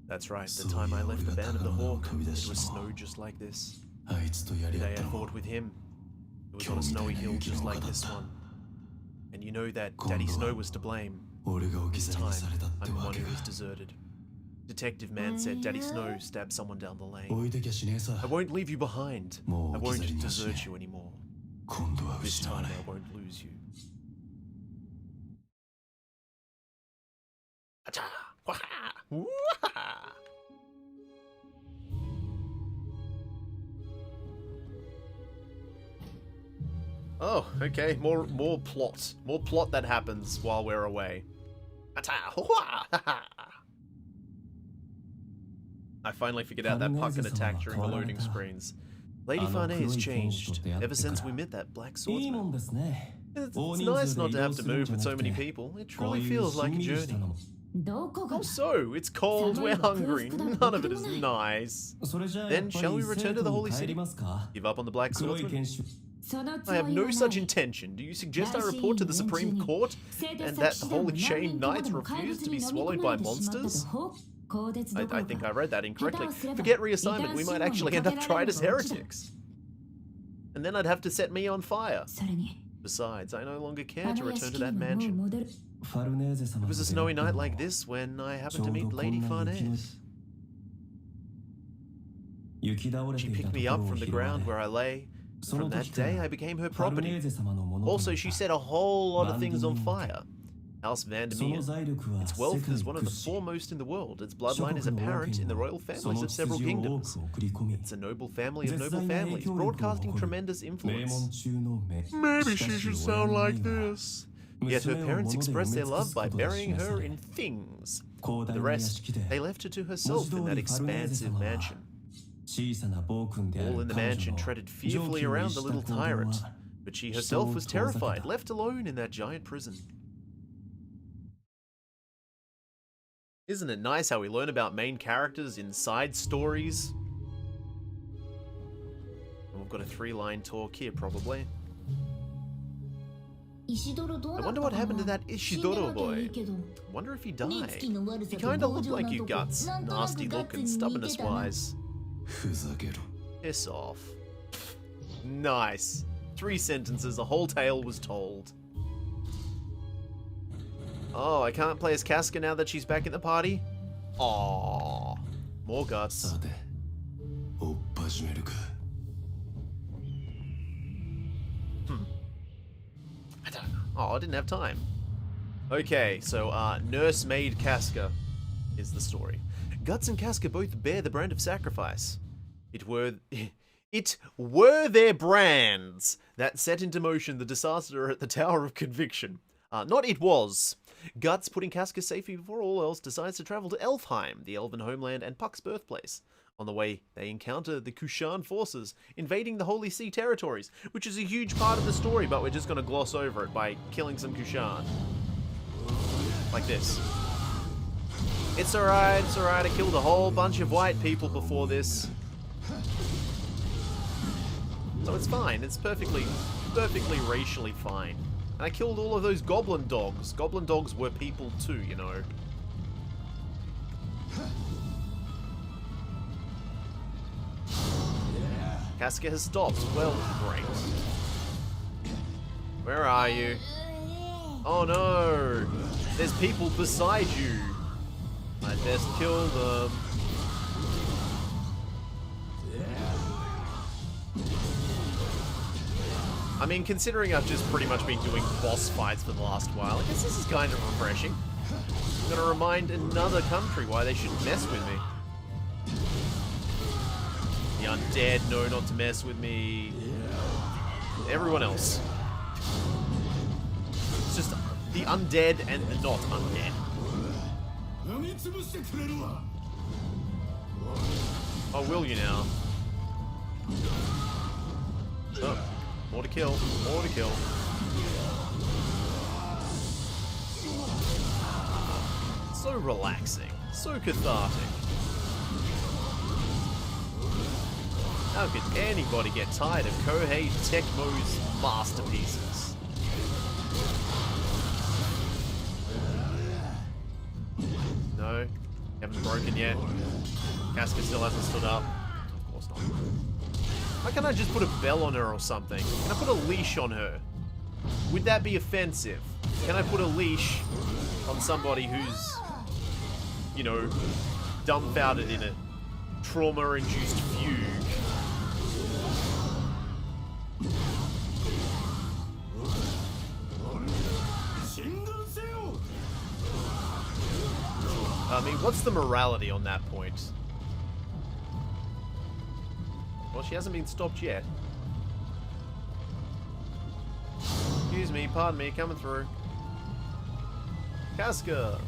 That's right, the time I left the band of the Hawk, it was snow just like this. あいつとや The り合 day っ I たの fought with him, it was on a snowy hill just like this one. And you know that Daddy Snow was to blame. 俺が置き This 去り time, にされたって I'm the わ one け who か was deserted. Detective Man said Daddy Snow stabbed someone down the lane. 置いてきゃしねえさ I won't leave you behind. も I う置き去り won't にはしね desert え you anymore. 今度は This 失わ time ない I won't lose you. Acha! Waha! Waha! Oh, okay, more plot. More plot that happens while we're away. Acha! Waha! I finally figured out that puck can attack during the loading screens. Lady Farnese changed ever since we met that black いいも swordsman. んですね It's 大 nice 人数で not 移 to 動 have す to るん move じゃ with な so く many て people. It こう truly いう feels し like ん a みりした journey. のも Oh, so it's cold, we're hungry, none of it is nice. それじゃあ Then やっぱ shall り we return 生 to the 徒 holy に帰 city? りますか Give up on the black 黒い swordsman? 研修 I have no such intention. Do you suggest I report to the Supreme Court and that the Holy Chain Knights refuse to be swallowed by monsters? I think I read that incorrectly. Forget reassignment, we might actually end up tried as heretics. And then I'd have to set me on fire. それに Besides, I no longer あ care to の屋 return to 敷 that にももう mansion. 戻る ファルネーゼ様 It was a が snowy 出会った night のは like this when I ち happened ょ to う meet どこ Lady んな雪の Farnese. 雪倒れ She ていた picked と me こ up ろを from the 拾わ ground れ where I lay. そ From の that 時から day, I became her ファルネー property. ゼ様のものとなっ Also, た she set a whole lot of things on fire. House その Vandermeer. 財力は Its 世 wealth 界 is one of the 屈指 foremost in the world. Its 諸 bloodline is 国の王 apparent in the 権 royal はそ families の of 血 several 筋を多 kingdoms. く送り込み It's a noble family of 絶 noble 大な影 families, 響力を broadcasting 誇る tremendous 名 influence. 門中の名 Maybe しか she し should 俺は sound ない like が this. Yet her 娘を parents 物で expressed 埋 their め尽く love す by ことで burying 示さ her れ in things. 広 The 大な屋 rest, 敷で they left her to 文 herself 字 in 通 that りファルネーゼ expansive 様は mansion. 小さな暴君であ All る in the 彼 mansion 女の treaded 常 fearfully 軌を逸 around し the た little 行動 tyrant, は but she 人 herself を was 遠ざけ terrified, た left alone in that giant prison. Isn't it nice how we learn about main characters in side stories? And we've got a 3-line talk here, probably. 石泥どう I なった wonder か what な happened to that 死んで Ishidoro なきゃいい boy. けど Wonder if he 目つき died. の悪 He さと kinda 強 looked 情 like な you とこ guts. なんとなく Nasty ガッ look ツ and に似 stubbornness てたな wise. ふざけろ Piss off. Nice. 3 sentences, a whole tale was told. Oh, I can't play as Casca now that she's back in the party? Aww. More guts. さて追っ始めるか I don't know. Oh, I didn't have time. Okay, so nursemaid Casca is the story. Guts and Casca both bear the brand of sacrifice. It were their brands that set into motion the disaster at the Tower of Conviction. Not it was. Guts, putting Casca safely before all else, decides to travel to Elfheim, the elven homeland and Puck's birthplace. On the way, they encounter the Kushan forces invading the Holy See territories, which is a huge part of the story, but we're just going to gloss over it by killing some Kushan. Like this. It's alright, I killed a whole bunch of white people before this. So it's fine, it's perfectly racially fine. And I killed all of those goblin dogs. Goblin dogs were people too, you know. Casca has stopped. Well, great. Where are you? Oh no! There's people beside you. I'd best kill them. I mean, considering I've just pretty much been doing boss fights for the last while, I guess this is kind of refreshing. I'm gonna remind another country why they shouldn't mess with me. The undead know not to mess with me. Everyone else. It's just the undead and the not undead. 飲み潰してくれるわ Oh, will you now? Oh, more to kill. More to kill. So relaxing. So cathartic. How could anybody get tired of Kohei Tecmo's masterpieces? No, haven't broken yet. Casca still hasn't stood up. Of course not. Why can't I just put a bell on her or something? Can I put a leash on her? Would that be offensive? Can I put a leash on somebody who's, you know, dumbfounded in a trauma-induced fugue? I mean, what's the morality on that point? Well, she hasn't been stopped yet. Excuse me, pardon me, coming through. Casca!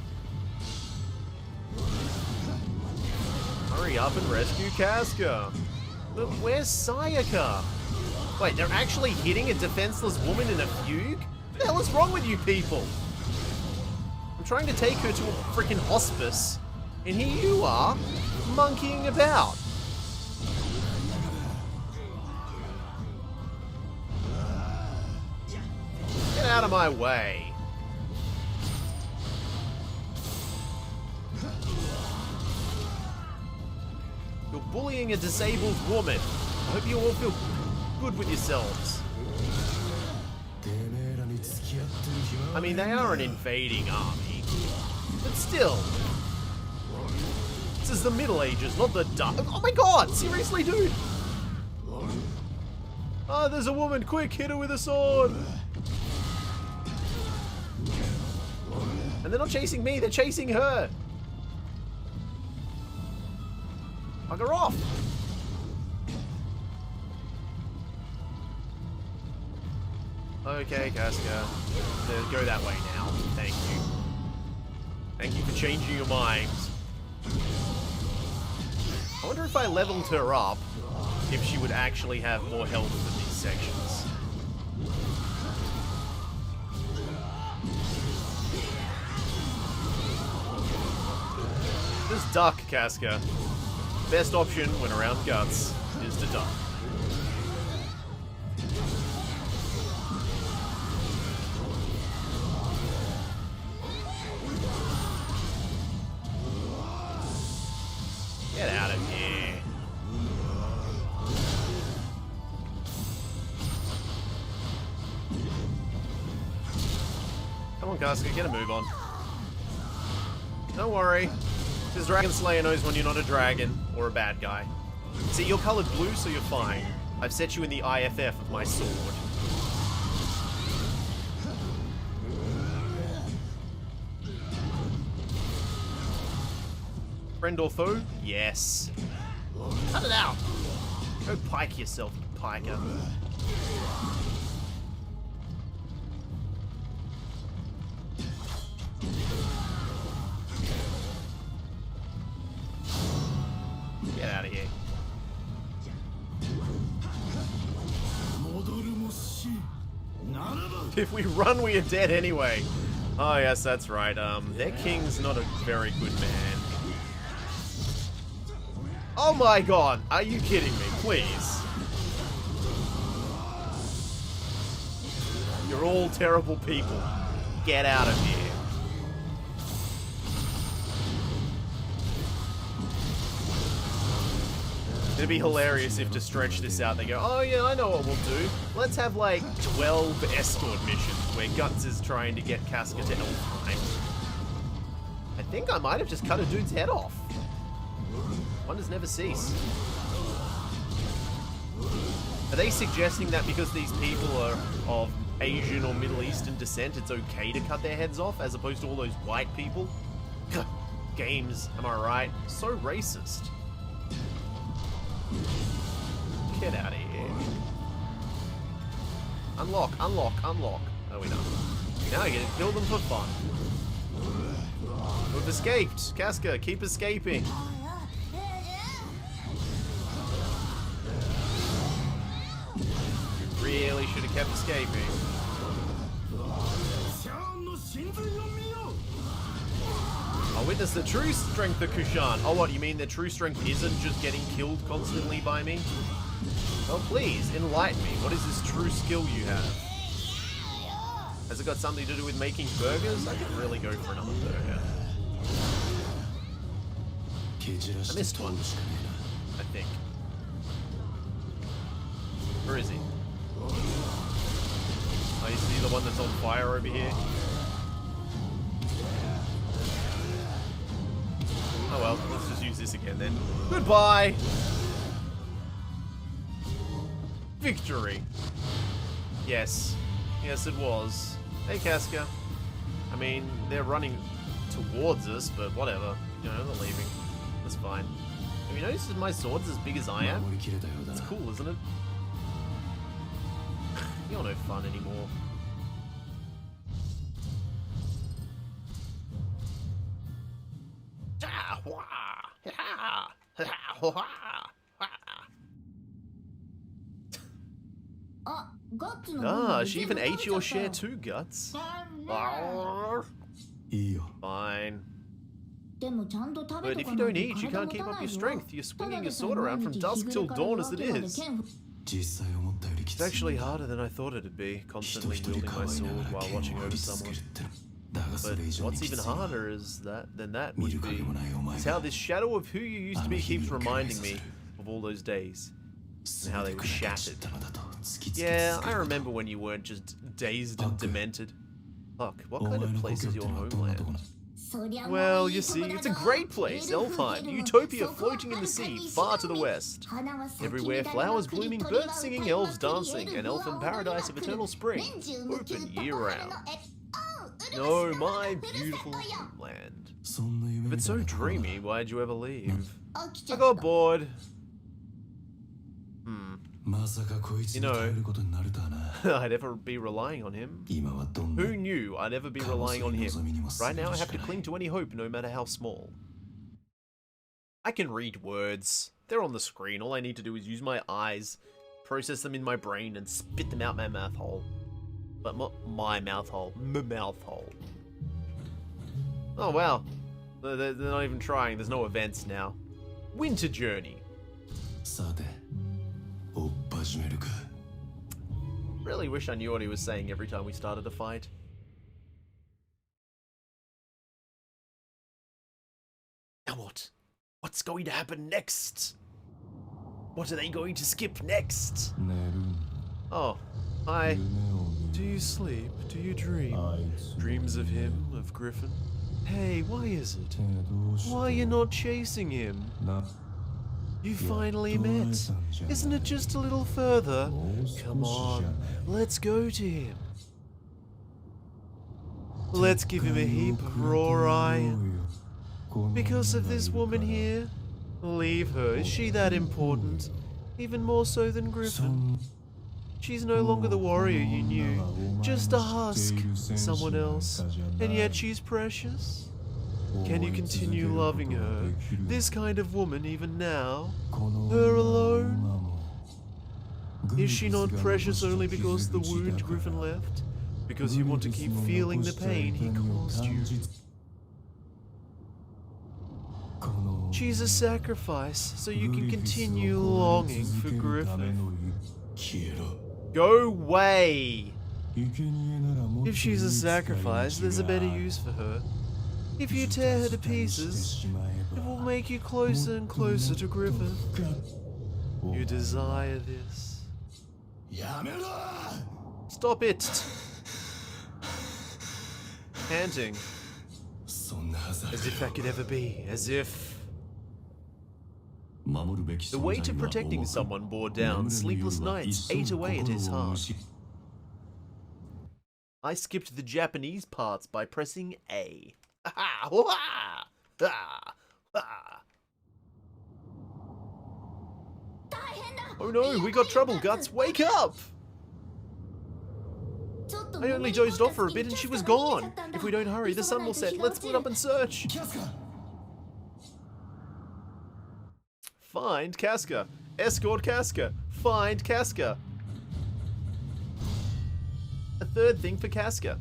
Hurry up and rescue Casca! But where's Sayaka? Wait, they're actually hitting a defenseless woman in a fugue? What the hell is wrong with you people? I'm trying to take her to a freaking hospice, and here you are, monkeying about. Get out of my way. You're bullying a disabled woman. I hope you all feel good with yourselves. I mean, they are an invading army, but still. This is the Middle Ages, not the Dark. Oh my god, seriously, dude? Oh, there's a woman, quick, hit her with a sword. And they're not chasing me, they're chasing her. Bug her off. Okay, Casca. Go that way now. Thank you. Thank you for changing your mind. I wonder if I leveled her up, if she would actually have more health in these sections. Just duck, Casca. Best option when around guts is to duck. Get out of here. Come on, Casca, get a move on. Don't worry. This Dragon Slayer knows when you're not a dragon or a bad guy. See, you're colored blue, so you're fine. I've set you in the IFF of my sword. Friend or foe? Yes. Cut it out. Go pike yourself, you piker. Get out of here. If we run, we are dead anyway. Oh yes, that's right. Their king's not a very good man. Oh my god, are you kidding me? Please. You're all terrible people. Get out of here. It'd be hilarious if to stretch this out, they go, oh yeah, I know what we'll do. Let's have like 12 escort missions where Guts is trying to get Casca to Elfheim. I think I might have just cut a dude's head off. Wonders never cease. Are they suggesting that because these people are of Asian or Middle Eastern descent, it's okay to cut their heads off as opposed to all those white people? Games, am I right? So racist. Get out of here. Unlock, unlock, unlock. Oh, we don't. Now I get to kill them for fun. We've escaped. Casca, keep escaping. You really should have kept escaping. I witness the true strength of Kushan. Oh, what, you mean the true strength isn't just getting killed constantly by me? Well, please, enlighten me. What is this true skill you have? Has it got something to do with making burgers? I could really go for another burger. I missed one, I think. Where is he? Oh, you see the one that's on fire over here? Oh well, let's just use this again then. Goodbye! Victory! Yes. Yes, it was. Hey, Casca. I mean, they're running towards us, but whatever. You know, they're leaving. That's fine. Have you noticed that my sword's as big as I am? It's cool, isn't it? You're no fun anymore. Ah, she even ate your share too, Guts. Fine. But if you don't eat, you can't keep up your strength. You're swinging your sword around from dusk till dawn as it is. It's actually harder than I thought it'd be, constantly wielding my sword while watching over someone. But what's even harder is that would be is how this shadow of who you used to be keeps reminding me of all those days and how they were shattered. Yeah, I remember when you weren't just dazed and demented. Fuck, what kind of place is your homeland? Well, you see, it's a great place, Elfheim, utopia floating in the sea, far to the west. Everywhere flowers blooming, birds singing, elves dancing, an elfin paradise of eternal spring, open year-round. No, my beautiful land. If it's so dreamy, why'd you ever leave? I got bored. You know, I'd ever be relying on him. Who knew I'd ever be relying on him? Right now I have to cling to any hope, no matter how small. I can read words. They're on the screen. All I need to do is use my eyes, process them in my brain, and spit them out my mouth hole. But my mouth hole. Mouth hole. Oh wow. They're not even trying. There's no events now. Winter Journey. Really wish I knew what he was saying every time we started a fight. Now what? What's going to happen next? What are they going to skip next? Oh, hi. Do you sleep? Do you dream? Dreams of him, of Griffin? Hey, why is it? Why are you not chasing him? You finally met. Isn't it just a little further? Come on, let's go to him. Let's give him a heap of raw iron. Because of this woman here? Leave her. Is she that important? Even more so than Griffin. She's no longer the warrior you knew. Just a husk. Someone else. And yet she's precious. Can you continue loving her? This kind of woman even now? Her alone? Is she not precious only because the wound Griffin left? Because you want to keep feeling the pain he caused you? She's a sacrifice, so you can continue longing for Griffin. Go away! If she's a sacrifice, there's a better use for her. If you tear her to pieces, it will make you closer and closer to Griffin. You desire this. Stop it! Panting. As if that could ever be. As if... The weight of protecting someone bore down, sleepless nights ate away at his heart. I skipped the Japanese parts by pressing A. Oh no, we got trouble, Guts! Wake up! I only dozed off for a bit and she was gone. If we don't hurry, the sun will set. Let's split up and search. Find Casca. Escort Casca. Find Casca. A third thing for Casca.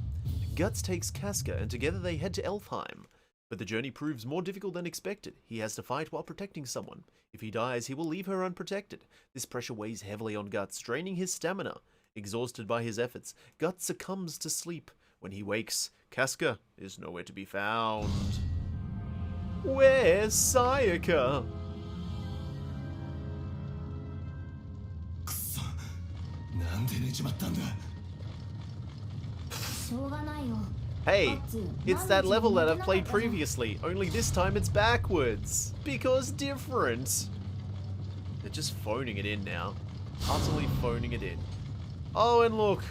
Guts takes Casca and together they head to Elfheim. But the journey proves more difficult than expected. He has to fight while protecting someone. If he dies, he will leave her unprotected. This pressure weighs heavily on Guts, draining his stamina. Exhausted by his efforts, Guts succumbs to sleep. When he wakes, Casca is nowhere to be found. Where's Sayaka? くそ、なんで寝ちまったんだ。 Hey, it's that level that I've played previously, only this time it's backwards. Because different. They're just phoning it in now. Utterly phoning it in. Oh, and look.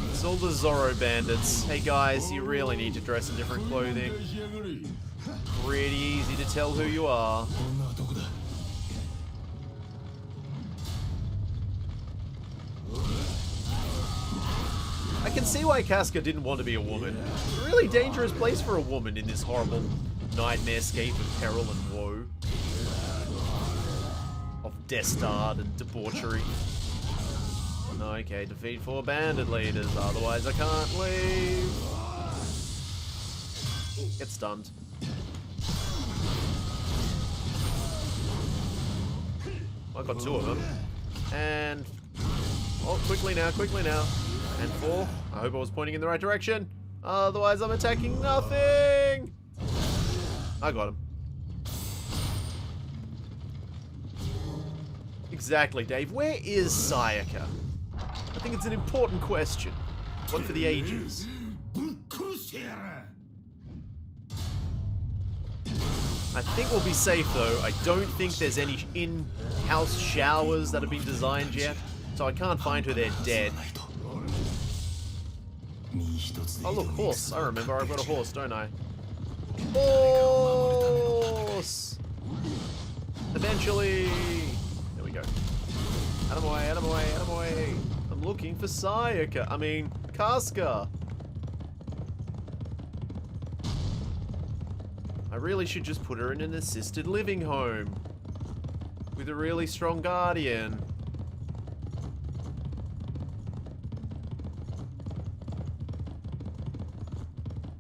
It's all the Zorro bandits. Hey guys, you really need to dress in different clothing. Pretty easy to tell who you are. 女はどこだ。 I can see why Casca didn't want to be a woman. It's a really dangerous place for a woman in this horrible nightmare-scape of peril and woe. Of dastard and debauchery. Okay, defeat 4 bandit leaders, otherwise I can't leave. Get stunned. I got 2 of them. And... oh, quickly now, quickly now. And 4. I hope I was pointing in the right direction. Otherwise, I'm attacking nothing. I got him. Exactly, Dave. Where is Sayaka? I think it's an important question. One for the ages. ぶっ殺してやる。 I think we'll be safe, though. I don't think there's any in-house showers that have been designed yet. So I can't find her there dead. Oh look, horse. I remember I've got a horse, don't I? Horse! Eventually! There we go. Out of my way, out of my way, out of my way. I'm looking for Sayaka. I mean, Casca. I really should just put her in an assisted living home. With a really strong guardian.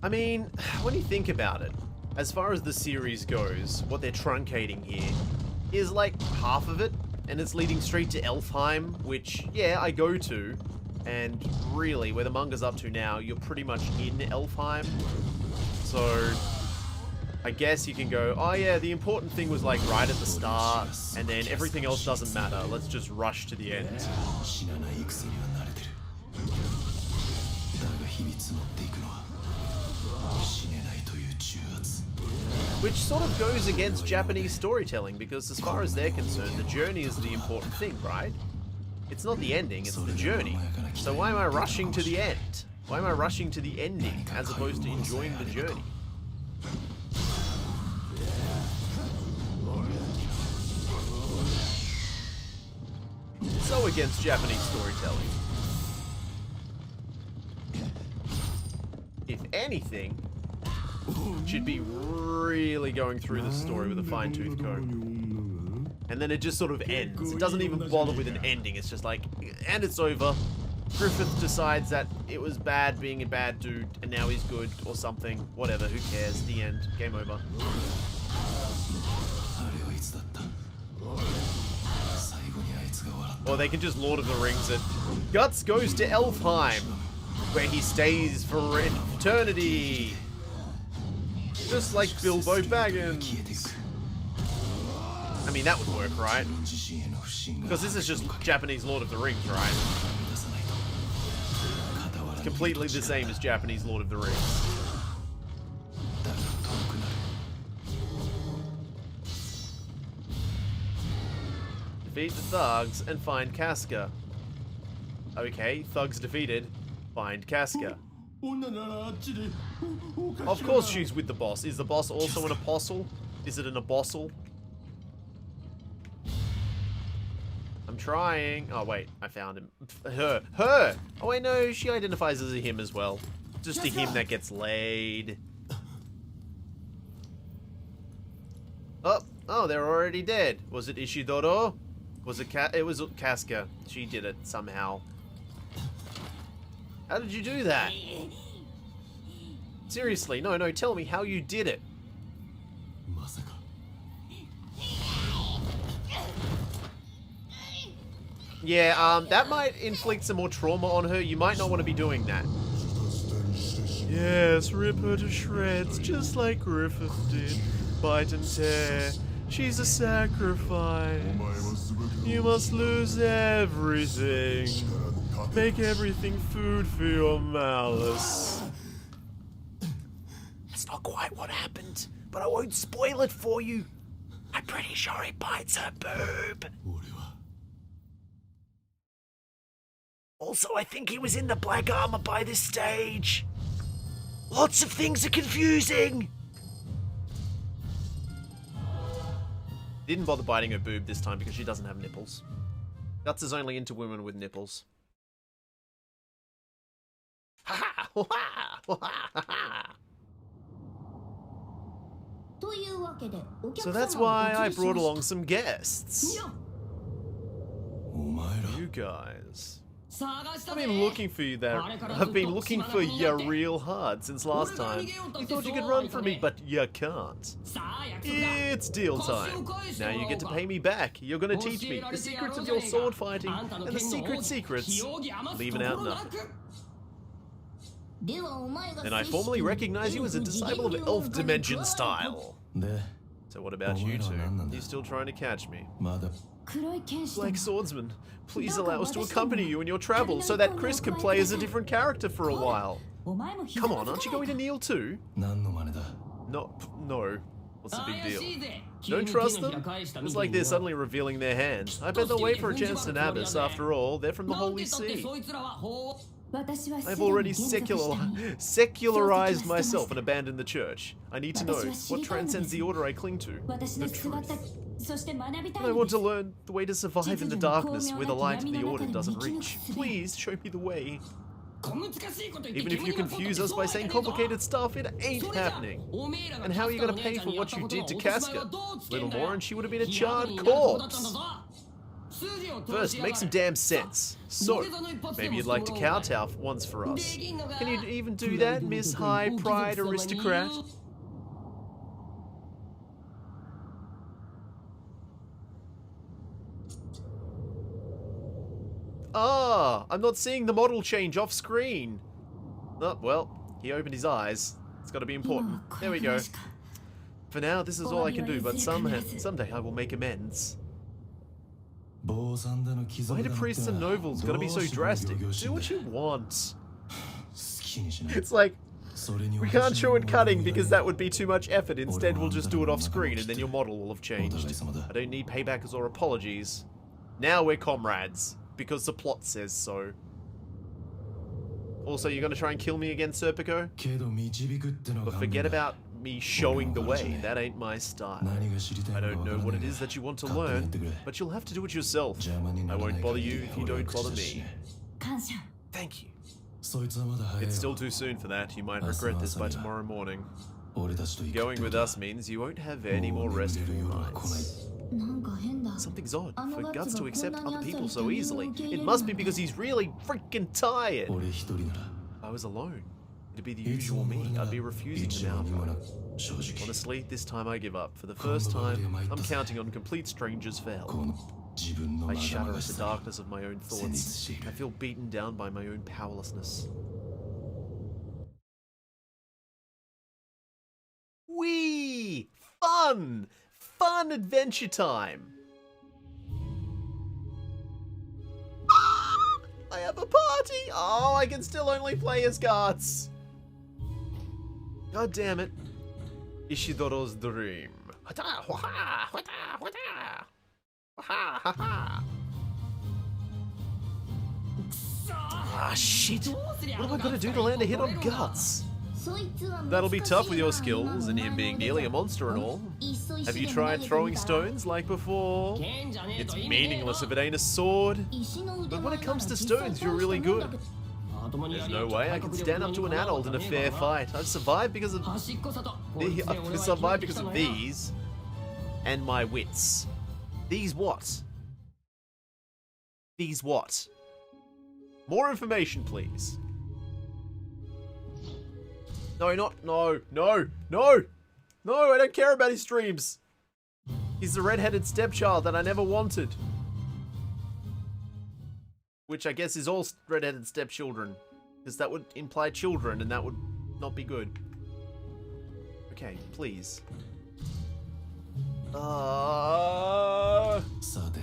I mean, when you think about it, as far as the series goes, what they're truncating here is like half of it, and it's leading straight to Elfheim, which, yeah, I go to, and really, where the manga's up to now, you're pretty much in Elfheim, so I guess you can go, oh yeah, the important thing was like right at the start, and then everything else doesn't matter, let's just rush to the end. 死なない戦には慣れてる。だが秘密持っていくのは死ねないという重圧。 Which sort of goes against Japanese storytelling, because as far as they're concerned, the journey is the important thing, right? It's not the ending, it's the journey. So why am I rushing to the end? Why am I rushing to the ending as opposed to enjoying the journey? So against Japanese storytelling. If anything, should be really going through the story with a fine-tooth comb. And then it just sort of ends. It doesn't even bother with an ending. It's just like, and it's over. Griffith decides that it was bad being a bad dude, and now he's good, or something. Whatever, who cares? The end. Game over. あれはいつだった。最後にあいつが笑った。 Or they can just Lord of the Rings it. Guts goes to Elfheim, where he stays for eternity. Just like Bilbo Baggins. I mean, that would work, right? Because this is just Japanese Lord of the Rings, right? It's completely the same as Japanese Lord of the Rings. Defeat the thugs and find Casca. Okay, thugs defeated. Find Casca. Of course she's with the boss. Is the boss also an apostle? Is it an apostle? I'm trying. Oh wait, I found him. Her! Oh wait, no, she identifies as a him as well. Just a him that gets laid. Oh, they're already dead. Was it Ishidoro? Was it it was Casca. She did it somehow. How did you do that? Seriously, no, tell me how you did it. Yeah, that might inflict some more trauma on her. You might not want to be doing that. Yes, rip her to shreds, just like Griffith did. Bite and tear. She's a sacrifice. You must lose everything. Make everything food for your malice. That's not quite what happened, but I won't spoil it for you. I'm pretty sure he bites her boob. Also, I think he was in the black armor by this stage. Lots of things are confusing. Didn't bother biting her boob this time because she doesn't have nipples. Guts is only into women with nipples. Ha ha! Ha ha! Ha ha! So that's why I brought along some guests. You guys. I've been looking for you there. I've been looking for you real hard since last time. You thought you could run from me, but you can't. It's deal time. Now you get to pay me back. You're gonna teach me the secrets of your sword fighting and the secrets, leaving out nothing. Then I formally recognize you as a disciple of Elf Dimension style. So what about you two? You still trying to catch me? Black Swordsman, please allow us to accompany you in your travels so that Chris can play as a different character for a while. Come on, aren't you going to kneel too? No. What's the big deal? Don't trust them? It's like they're suddenly revealing their hand. I bet they'll wait for a chance to nab us. After all, they're from the Holy See. I've already secularized myself and abandoned the church. I need to know what transcends the order I cling to. The truth. And I want to learn the way to survive in the darkness where the light of the order doesn't reach. Please show me the way. Even if you confuse us by saying complicated stuff, it ain't happening. And how are you going to pay for what you did to Casca? Little more and she would have been a charred corpse. First, make some damn sense. So, maybe you'd like to kowtow once for us. Can you even do that, Miss High Pride Aristocrat? Ah, I'm not seeing the model change off screen. Oh, well, he opened his eyes. It's got to be important. There we go. For now, this is all I can do, but someday I will make amends. Why do priests and nobles gotta be so drastic? Do what you want. It's like, we can't show it cutting because that would be too much effort. Instead, we'll just do it off screen and then your model will have changed. I don't need payback or apologies. Now we're comrades. Because the plot says so. Also, you're gonna try and kill me again, Serpico? But forget about me showing the way. That ain't my style. I don't know what it is that you want to learn, but you'll have to do it yourself. I won't bother you if you don't bother me. Thank you. It's still too soon for that. You might regret this by tomorrow morning. Going with us means you won't have any more restful nights. Something's odd for Guts to accept other people so easily. It must be because he's really freaking tired. If I was alone, it'd be the usual me. I'd be refusing them outright. Honestly, this time I give up. For the first time, I'm counting on complete strangers for help. I shudder at the darkness of my own thoughts. I feel beaten down by my own powerlessness. Whee! Fun! Fun adventure time! I have a party! Oh, I can still only play as Guts. God damn it. Ishidoro's dream. Ah, shit. What am I gonna do to land a hit on Guts? That'll be tough with your skills and him being nearly a monster and all. Have you tried throwing stones like before? It's meaningless if it ain't a sword. But when it comes to stones, you're really good. There's no way I can stand up to an adult in a fair fight. I've survived because of these and my wits. These what? These what? More information, please. No, I don't care about his dreams. He's the red-headed stepchild that I never wanted. which I guess is all redheaded stepchildren, because that would imply children, and that would not be good. Okay, please. さて、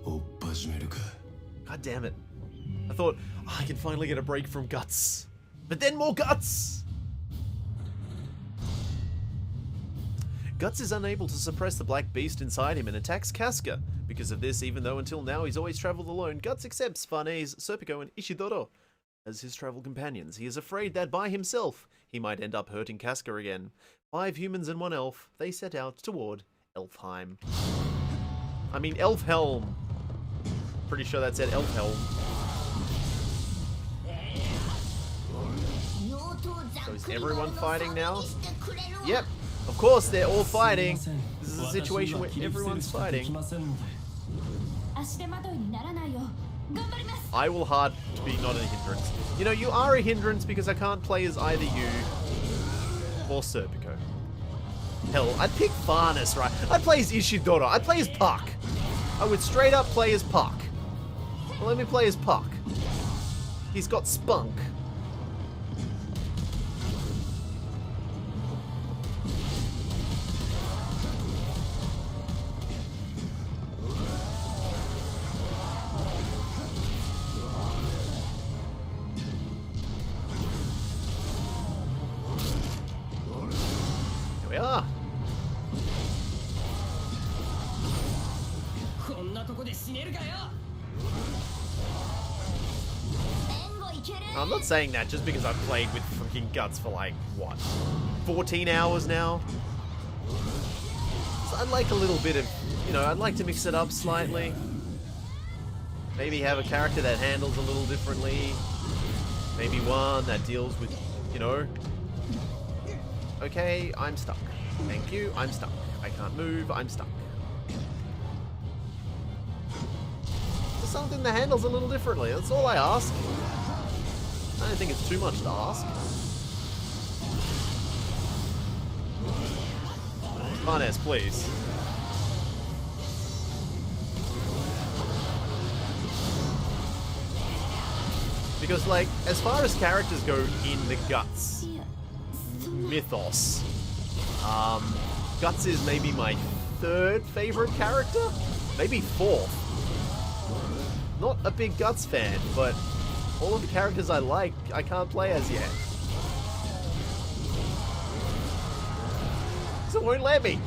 追っ始めるか。 God damn it. I thought, I can finally get a break from guts. But then more guts! Guts is unable to suppress the black beast inside him and attacks Casca. Because of this, even though until now he's always traveled alone, Guts accepts Farnese, Serpico, and Ishidoro as his travel companions. He is afraid that by himself, he might end up hurting Casca again. 5 humans and 1 elf, they set out toward Elfheim. I mean, Elfhelm. Pretty sure that said Elfhelm. So is everyone fighting now? Yep. Of course, they're all fighting. This is a situation where everyone's fighting. I will hard to be not a hindrance. You know, you are a hindrance because I can't play as either you or Serpico. Hell, I'd pick Farnes, right? I'd play as Ishidoro. I'd play as Puck. I would straight up play as Puck. Well, let me play as Puck. He's got spunk. Here we are. I'm not saying that just because I've played with freaking Guts for like, what, 14 hours now? So I'd like a little bit of, you know, I'd like to mix it up slightly. Maybe have a character that handles a little differently. Maybe one that deals with, you know... Okay, I'm stuck. Thank you, I'm stuck. I can't move, I'm stuck. Just something that handles a little differently, that's all I ask. I don't think it's too much to ask. Farnes, please. Because, like, as far as characters go in the Guts mythos, Guts is maybe my 3rd favorite character? Maybe 4th. Not a big Guts fan, but all of the characters I like, I can't play as yet. So it won't let me.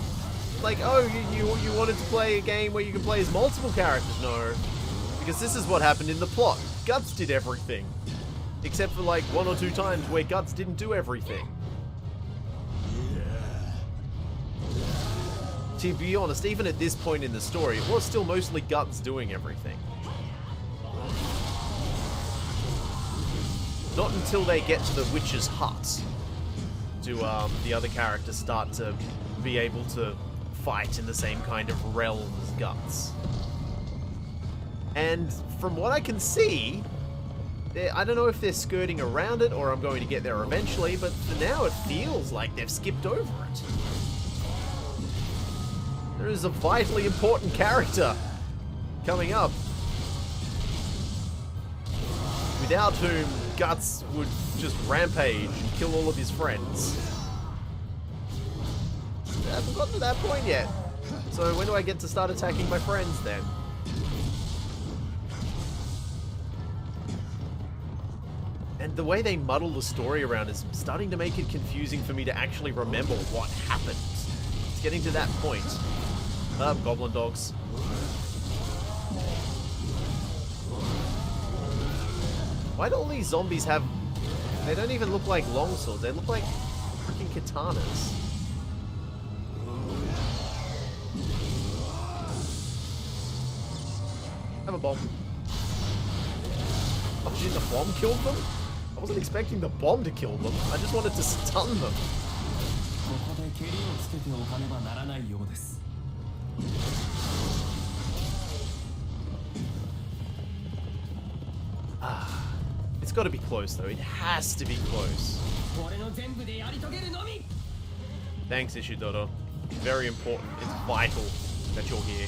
Like, oh, you wanted to play a game where you can play as multiple characters? No. Because this is what happened in the plot. Guts did everything. Except for like 1 or 2 times where Guts didn't do everything. To be honest, even at this point in the story, it was still mostly Guts doing everything. Not until they get to the witch's hut do the other characters start to be able to fight in the same kind of realm as Guts. And from what I can see, I don't know if they're skirting around it or I'm going to get there eventually, but for now it feels like they've skipped over it. There is a vitally important character coming up, without whom Guts would just rampage and kill all of his friends. I haven't gotten to that point yet. So when do I get to start attacking my friends then? And the way they muddle the story around is starting to make it confusing for me to actually remember what happened. It's getting to that point. Goblin dogs. Why do all these zombies have... They don't even look like longswords, they look like freaking katanas. Have a bomb. Oh shit, the bomb killed them? I wasn't expecting the bomb to kill them, I just wanted to stun them. It's got to be close though, it has to be close. Thanks, Ishidoro. Very important, it's vital that you're here.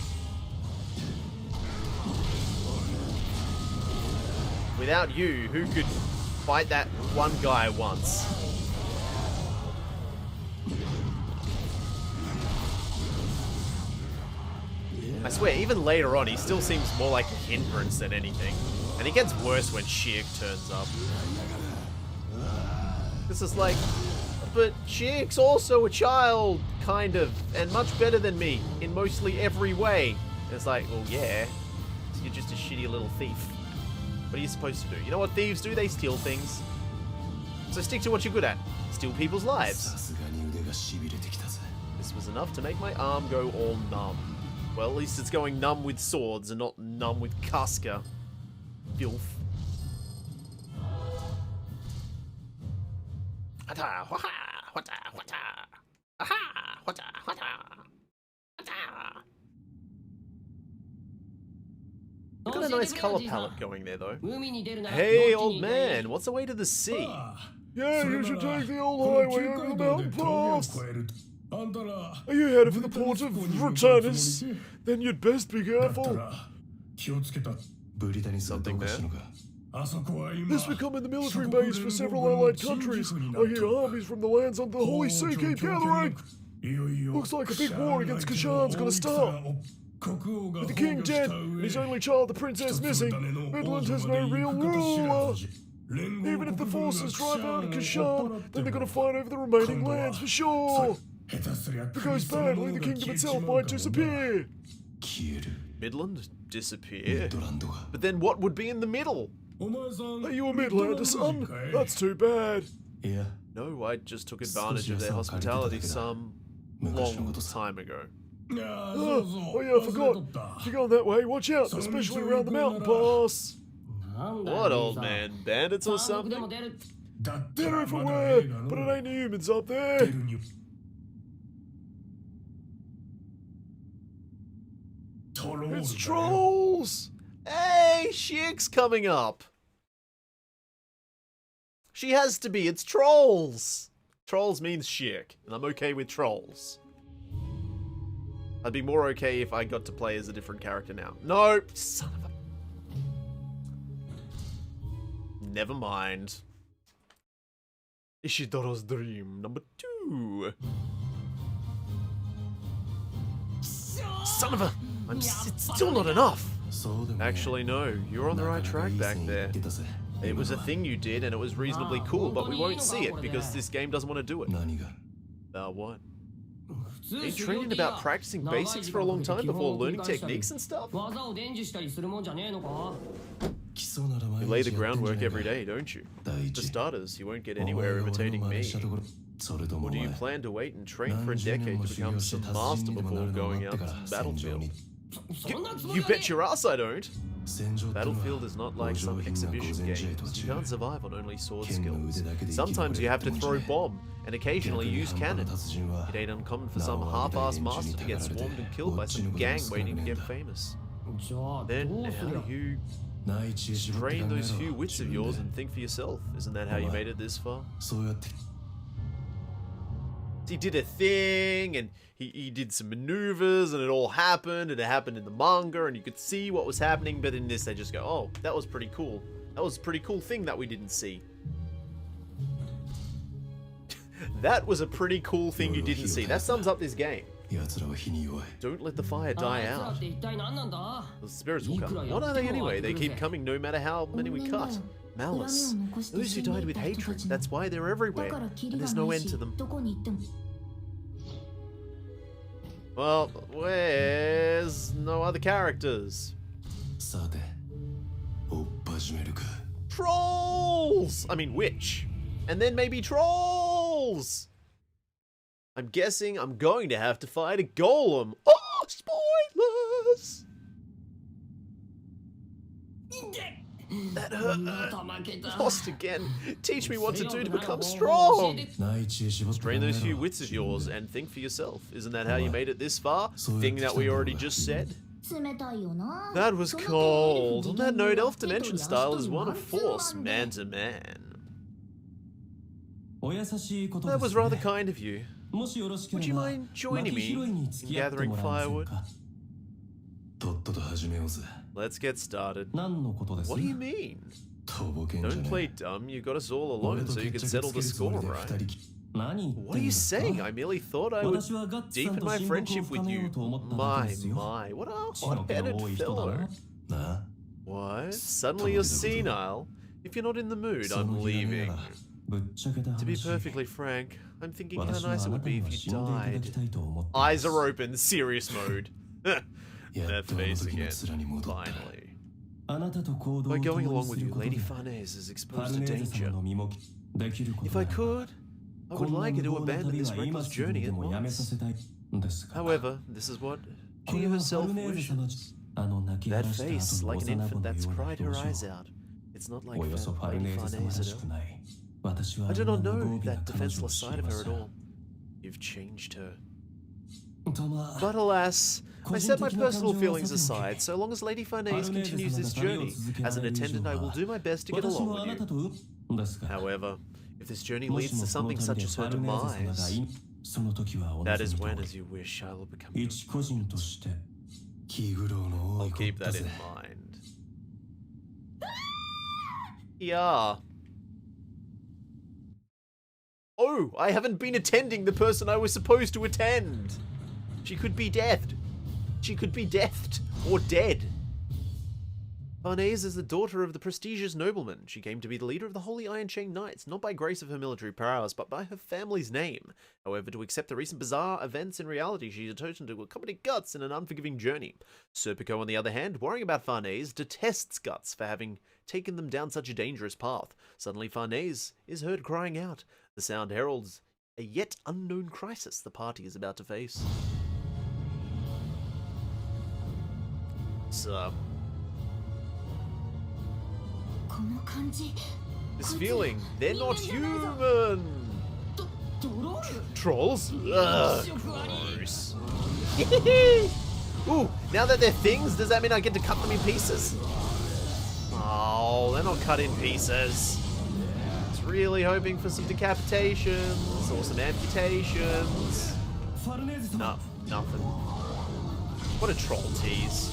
Without you, who could fight that one guy once? I swear, even later on, he still seems more like a hindrance than anything. And it gets worse when Sheik turns up. This is like, but Sheik's also a child, kind of, and much better than me in mostly every way. And it's like, well, yeah, you're just a shitty little thief. What are you supposed to do? You know what thieves do? They steal things. So stick to what you're good at. Steal people's lives. This was enough to make my arm go all numb. Well, at least it's going numb with swords and not numb with Casca. Filth. You've got a nice color palette going there, though. Hey, old man, what's the way to the sea? Yeah, you should take the old highway over the mountain pass. Are you headed for the port of Returnis? Then you'd best be careful. Something there. This becoming the military base for several allied countries. I hear armies from the lands under the Holy See keep gathering. Looks like a big war against Kashan's gonna start. With the king dead and his only child, the princess, missing, Midland has no real ruler. Even if the forces drive out of Kashan, then they're gonna fight over the remaining lands for sure. If it goes badly, the kingdom itself might disappear. Midland? Disappear? But then what would be in the middle? Are you a Midlander, son? That's too bad. Yeah. No, I just took advantage of their hospitality some long time ago. Oh yeah, I forgot. If you're going that way, watch out, especially around the mountain pass. What, old man? Bandits or something? Better if it were, but it ain't the humans up there. It's trolls! Hey, Sheik's coming up. She has to be. It's trolls. Trolls means Sheik, and I'm okay with trolls. I'd be more okay if I got to play as a different character now. No, son of a... Never mind. Ishidoro's Dream, number 2. Son of a... it's still not enough. Actually, no. You're on the right track back there. It was a thing you did, and it was reasonably cool, but we won't see it, because this game doesn't want to do it. What? Are you training about practicing basics for a long time before learning techniques and stuff? You lay the groundwork every day, don't you? For starters, you won't get anywhere imitating me. Or do you plan to wait and train for a decade to become some master before going out to the battlefield? You bet your ass I don't! Battlefield is not like some exhibition games. You can't survive on only sword skills. Sometimes you have to throw bomb, and occasionally use cannons. It ain't uncommon for some half-assed master to get swarmed and killed by some gang waiting to get famous. Then, how do you train those few wits of yours and think for yourself? Isn't that how you made it this far? He did a thing, and he did some maneuvers, and it all happened, and it happened in the manga, and you could see what was happening, but in this they just go, oh, that was pretty cool. That was a pretty cool thing that we didn't see. That was a pretty cool thing you didn't see. That sums up this game. Don't let the fire die out. The spirits will come. What are they anyway? They keep coming no matter how many we cut. Malice. Those who died with hatred. That's why they're everywhere. And there's no end to them. Well, where's no other characters? Trolls! I mean, witch. And then maybe trolls! I'm guessing I'm going to have to fight a golem. Oh, spoilers! That hurt. Lost again. Teach me what to do to become strong. Strain those few wits of yours and think for yourself. Isn't that how you made it this far? Thing that we already just said? That was cold. On that note, Elf Dimension style is one of force, man to man. That was rather kind of you. Would you mind joining me in gathering firewood? Let's get started. What do you mean? Don't play dumb, you got us all alone so you could settle the score, right? What are you saying? I merely thought I would deepen my friendship with you. My, what a hot-headed fellow. What? Suddenly you're senile? If you're not in the mood, I'm leaving. To be perfectly frank, I'm thinking how nice it would be if you died. Eyes are open, serious mode. That face again. Finally. By going along with you, Lady Farnese is exposed to danger. If I could, I would like her to abandon this reckless journey at once. However, this is what she herself wishes. That face, like an infant that's cried her eyes out. It's not like Lady Farnese at all. I do not know that defenseless side of her at all. You've changed her. But alas, I set my personal feelings aside. So long as Lady Farnese continues this journey, as an attendant I will do my best to get along with you. However, if this journey leads to something such as her demise, that is when, as you wish, I will become your friend. I'll keep that in mind. Yeah. Oh, I haven't been attending the person I was supposed to attend. She could be dead. She could be deathed or dead. Farnese is the daughter of the prestigious nobleman. She came to be the leader of the Holy Iron Chain Knights, not by grace of her military prowess, but by her family's name. However, to accept the recent bizarre events in reality, she had chosen to accompany Guts in an unforgiving journey. Serpico, on the other hand, worrying about Farnese, detests Guts for having taken them down such a dangerous path. Suddenly, Farnese is heard crying out. The sound heralds a yet unknown crisis the party is about to face. So, this feeling, they're not human! Trolls? Ugh, gross. Ooh, now that they're things, does that mean I get to cut them in pieces? Oh, they're not cut in pieces. I was really hoping for some decapitations or some amputations. No, nothing. What a troll tease.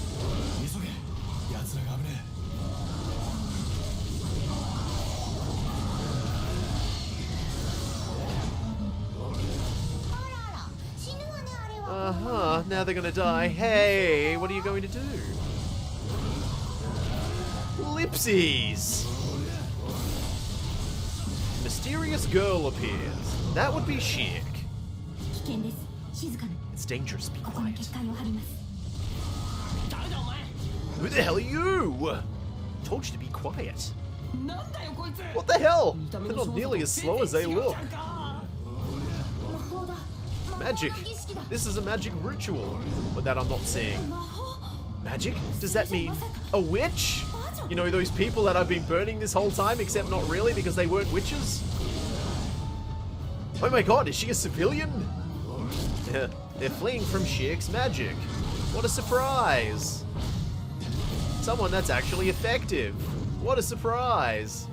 Uh-huh, now they're gonna die. Hey, what are you going to do? Ellipses! Mysterious girl appears. That would be Shirk. It's dangerous, be quiet. Who the hell are you? Told you to be quiet. What the hell? They're not nearly as slow as they look. Magic. This is a magic ritual, but that I'm not seeing. Magic? Does that mean a witch? You know, those people that I've been burning this whole time, except not really because they weren't witches? Oh my god, is she a civilian? Yeah, they're fleeing from Shirk's magic. What a surprise. Someone that's actually effective. What a surprise.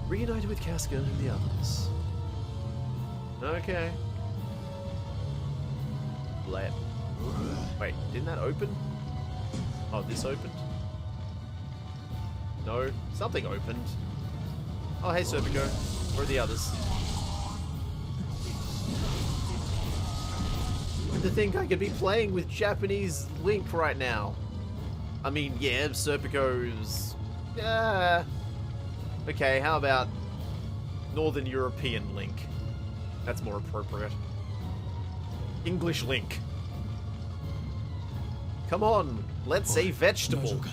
Reunited with Casca and the others. Okay. Wait, didn't that open? Oh, this opened? No, something opened. Oh, hey, Serpico. Where are the others? To think I could be playing with Japanese Link right now. I mean, yeah, Serpico's... Okay, how about Northern European Link? That's more appropriate. English Link. Come on, let's say vegetable.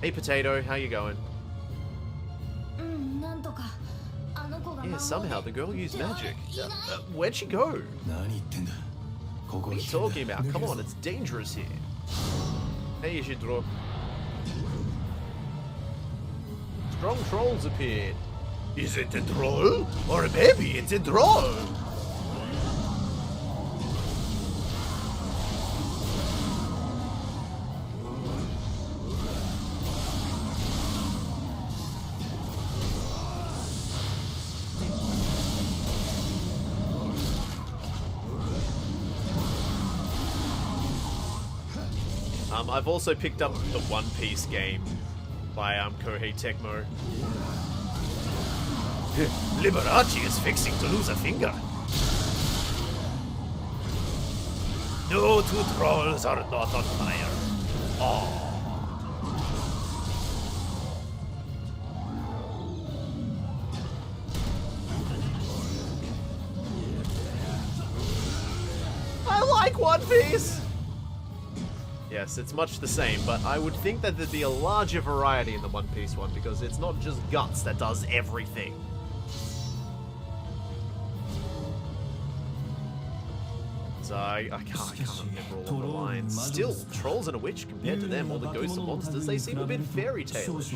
Hey Potato, how you going? Yeah, somehow the girl used magic. Where'd she go? What are you talking about? Come on, it's dangerous here. Hey Ishidro. Strong trolls appeared. Is it a troll? Or maybe it's a troll? I've also picked up the One Piece game. by Kohei Tecmo. Liberace is fixing to lose a finger. No two trolls are not on fire. Oh. I like One Piece! Yes, it's much the same, but I would think that there'd be a larger variety in the One Piece one because it's not just Guts that does everything. So I can't remember all of the lines. Still, trolls and a witch, compared to them, all the ghosts and monsters, they seem a bit fairy tale-ish.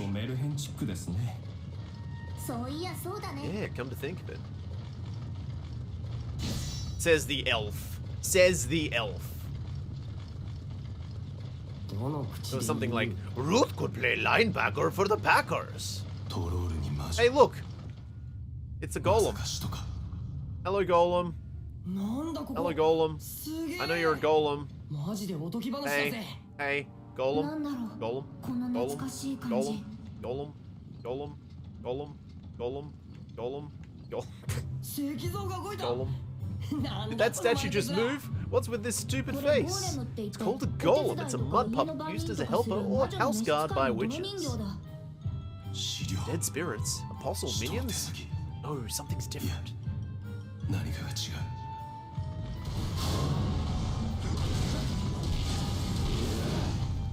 Yeah, come to think of it. Says the elf. Says the elf. It was something like, Ruth could play linebacker for the Packers. Hey, look! It's a golem. Hello, golem. Hello, golem. I know you're a golem. Hey, golem. Golem. Golem. Golem. Golem. Golem. Golem. Golem. Golem. Golem. Golem. Did that statue just move? What's with this stupid face? It's called a golem. It's a mud puppet used as a helper or house guard by witches. Dead spirits? Apostle minions? No, something's different.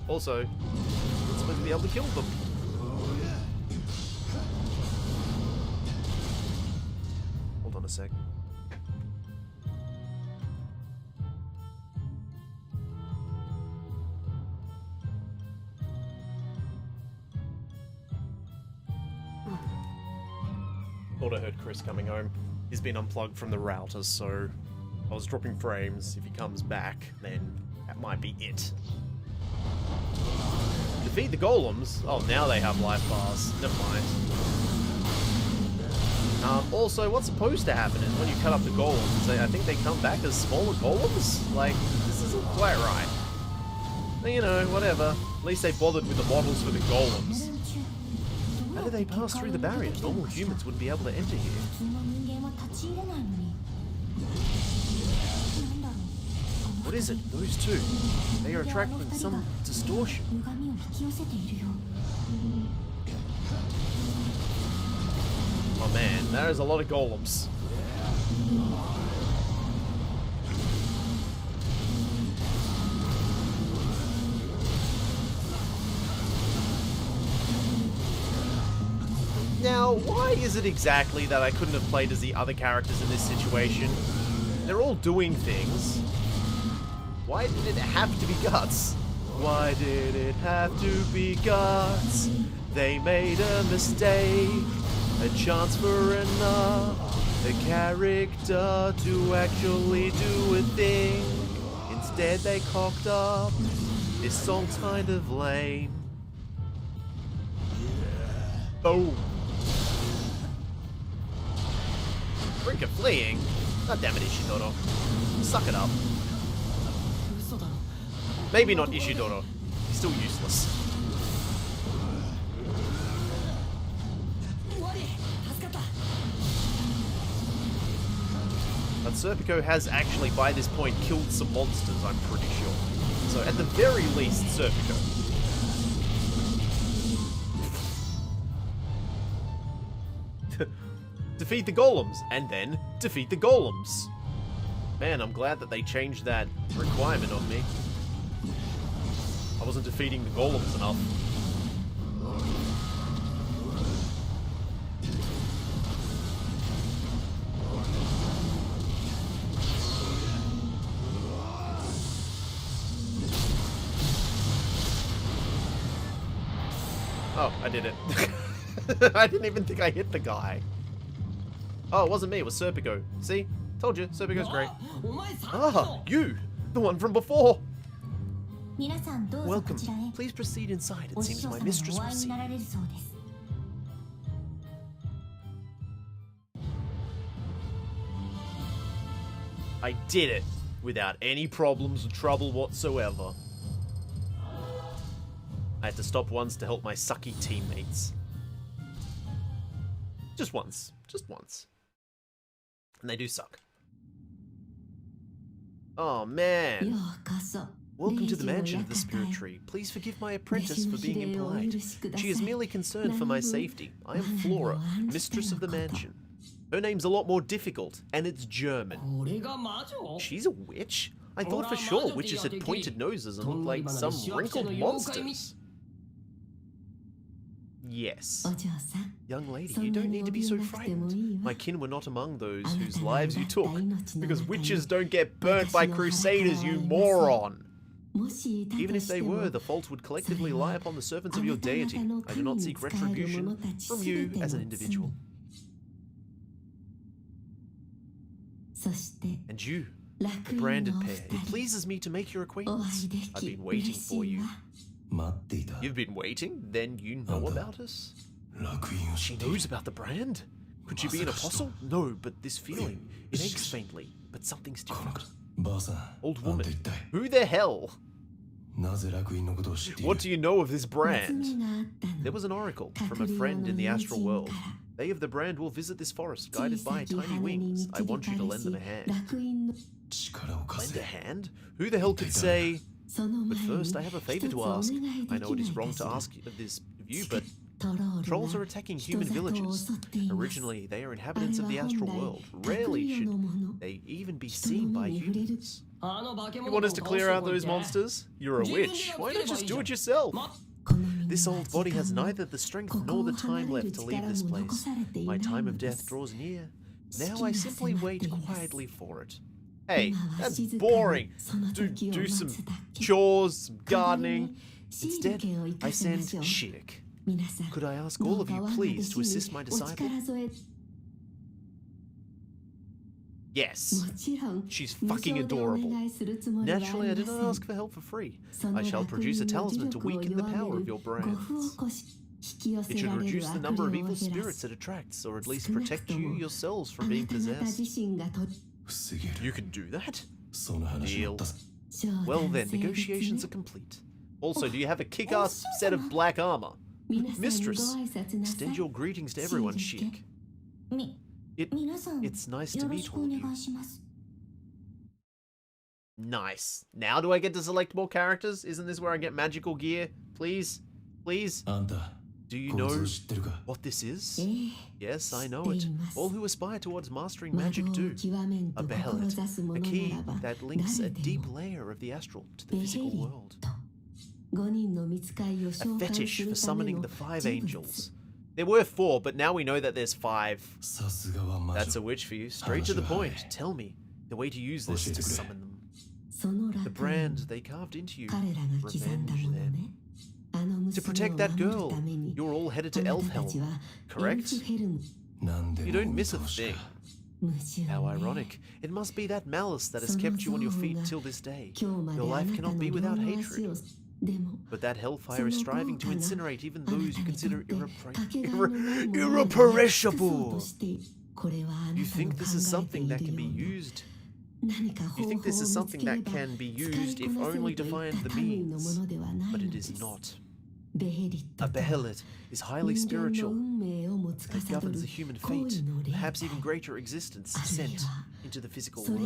Also, it's supposed to be able to kill them. Hold on a sec. Thought I heard Chris coming home. He's been unplugged from the routers, so I was dropping frames. If he comes back, then that might be it. Defeat the golems? Oh, now they have life bars. Never mind. Also, what's supposed to happen is when you cut up the golems, I think they come back as smaller golems? Like, this isn't quite right. But, you know, whatever. At least they bothered with the models for the golems. How do they pass through the barriers? Normal humans wouldn't be able to enter here. What is it? Those two. They are attracting some distortion. Oh man, there is a lot of golems. Now, why is it exactly that I couldn't have played as the other characters in this situation? They're all doing things. Why did it have to be Guts? Why did it have to be Guts? They made a mistake, a chance for another character to actually do a thing. Instead they cocked up. This song's kind of lame. Boom. Brink of fleeing? God damn it, Ishidoro. Suck it up. Maybe not Ishidoro. He's still useless. But Serpico has actually, by this point, killed some monsters, I'm pretty sure. So, at the very least, Serpico. Defeat the golems, and then defeat the golems. Man, I'm glad that they changed that requirement on me. I wasn't defeating the golems enough. Oh, I did it. I didn't even think I hit the guy. Oh, it wasn't me, it was Serpico. See? Told you, Serpico's great. Ah, you! The one from before! Welcome. Please proceed inside. It seems my mistress will see you. I did it without any problems or trouble whatsoever. I had to stop once to help my sucky teammates. Just once. Just once. And they do suck. Oh, man. Welcome to the mansion of the Spirit Tree. Please forgive my apprentice for being impolite. She is merely concerned for my safety. I am Flora, mistress of the mansion. Her name's a lot more difficult, and it's German. She's a witch? I thought for sure witches had pointed noses and looked like some wrinkled monsters. Yes. Young lady, you don't need to be so frightened. My kin were not among those whose lives you took, because witches don't get burnt by crusaders, you moron! Even if they were, the fault would collectively lie upon the servants of your deity. I do not seek retribution from you as an individual. And you, the branded pair, it pleases me to make your acquaintance. I've been waiting for you. You've been waiting? Then you know about us? She knows about the brand? Could she be an apostle? No, but this feeling, it aches faintly, but something's different. Old woman, who the hell? What do you know of this brand? There was an oracle from a friend in the astral world. They of the brand will visit this forest, guided by tiny wings. I want you to lend them a hand. Lend a hand? Who the hell could say... But first, I have a favor to ask. I know it is wrong to ask this of you, but trolls are attacking human villages. Originally, they are inhabitants of the astral world. Rarely should they even be seen by humans. You want us to clear out those monsters? You're a witch. Why not just do it yourself? This old body has neither the strength nor the time left to leave this place. My time of death draws near. Now I simply wait quietly for it. Hey, that's boring. Do some chores, some gardening. Instead, I send Shirk. Could I ask all of you, please, to assist my disciple? Yes. She's fucking adorable. Naturally, I did not ask for help for free. I shall produce a talisman to weaken the power of your brands. It should reduce the number of evil spirits it attracts, or at least protect you yourselves from being possessed. You can do that? Deal. Well then, negotiations are complete. Also, do you have a kick-ass set of black armor? Mistress, extend your greetings to everyone, Sheik. It's nice to meet all of you. Nice. Now do I get to select more characters? Isn't this where I get magical gear? Please? Please? Do you know what this is? Yes, I know it. All who aspire towards mastering magic do. A behelit, a key that links a deep layer of the astral to the physical world. A fetish for summoning the 5 angels. There were 4, but now we know that there's 5. That's a witch for you. Straight to the point. Tell me the way to use this to summon them. The brand they carved into you. Revenge them. To protect that girl, you're all headed to Elfhelm, correct? You don't miss a thing. How ironic. It must be that malice that has kept you on your feet till this day. Your life cannot be without hatred. But that hellfire is striving to incinerate even those you consider irrepressible. You think this is something that can be used? You think this is something that can be used if only to find the means, but it is not. A behelit is highly spiritual. It governs the human fate, perhaps even greater existence sent into the physical world.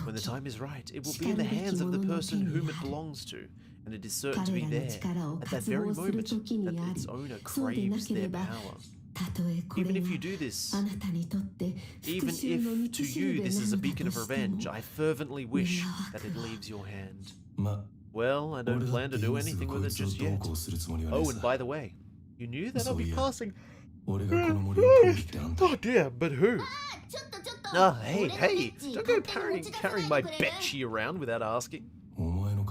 When the time is right, it will be in the hands of the person whom it belongs to, and it is certain to be there at that very moment that its owner craves their power. Even if you do this, even if to you this is a beacon of revenge, I fervently wish that it leaves your hand. Well, I don't plan to do anything with it just yet. Oh, and by the way, you knew that I'll be passing... Oh dear, but who? Hey, don't go carrying my Betchy around without asking.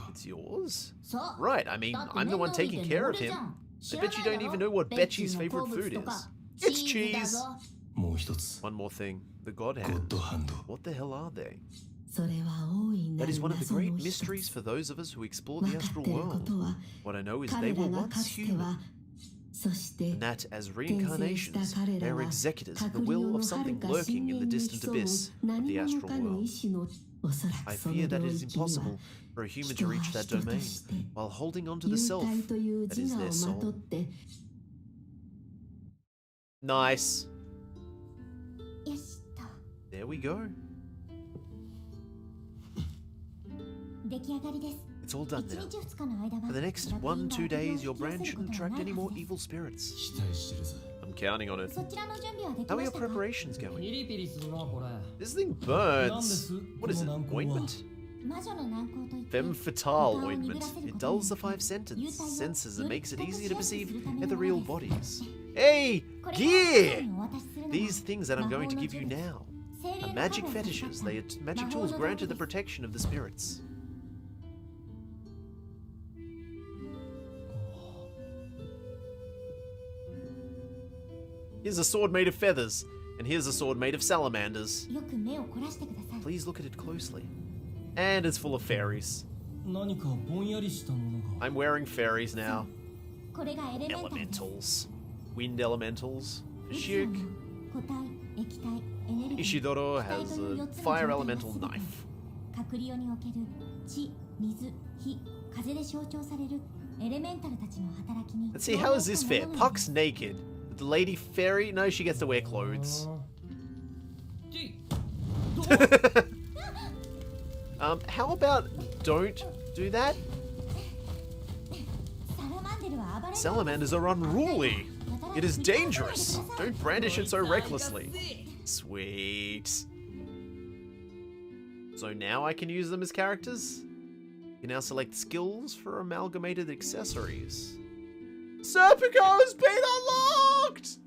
It's yours? Right, I mean, I'm the one taking care of him. I bet you don't even know what Betchy's favorite food is. It's cheese! One more thing, the God Hand. What the hell are they? That is one of the great mysteries for those of us who explore the astral world. What I know is they were once human. And that, as reincarnations, they are executors of the will of something lurking in the distant abyss of the astral world. I fear that it is impossible for a human to reach that domain while holding on to the self that is their soul. Nice. There we go. It's all done now. For the next 1-2 days, your brand shouldn't attract any more evil spirits. I'm counting on it. How are your preparations going? This thing burns. What is it? Ointment? Femme fatale ointment. It dulls the five senses and makes it easier to perceive ethereal bodies. Hey! Gear! These things that I'm going to give you now are magic fetishes. They are magic tools granted the protection of the spirits. Here's a sword made of feathers, and here's a sword made of salamanders. Please look at it closely. And it's full of fairies. I'm wearing fairies now. Elementals. Wind elementals. Shirk. Ishidoro has a fire elemental knife. Let's see, how is this fair? Puck's naked. The lady fairy? No, she gets to wear clothes. How about don't do that? Salamanders are unruly. It is dangerous. Don't brandish it so recklessly. Sweet. So now I can use them as characters? You can now select skills for amalgamated accessories. Serpico has been unlocked!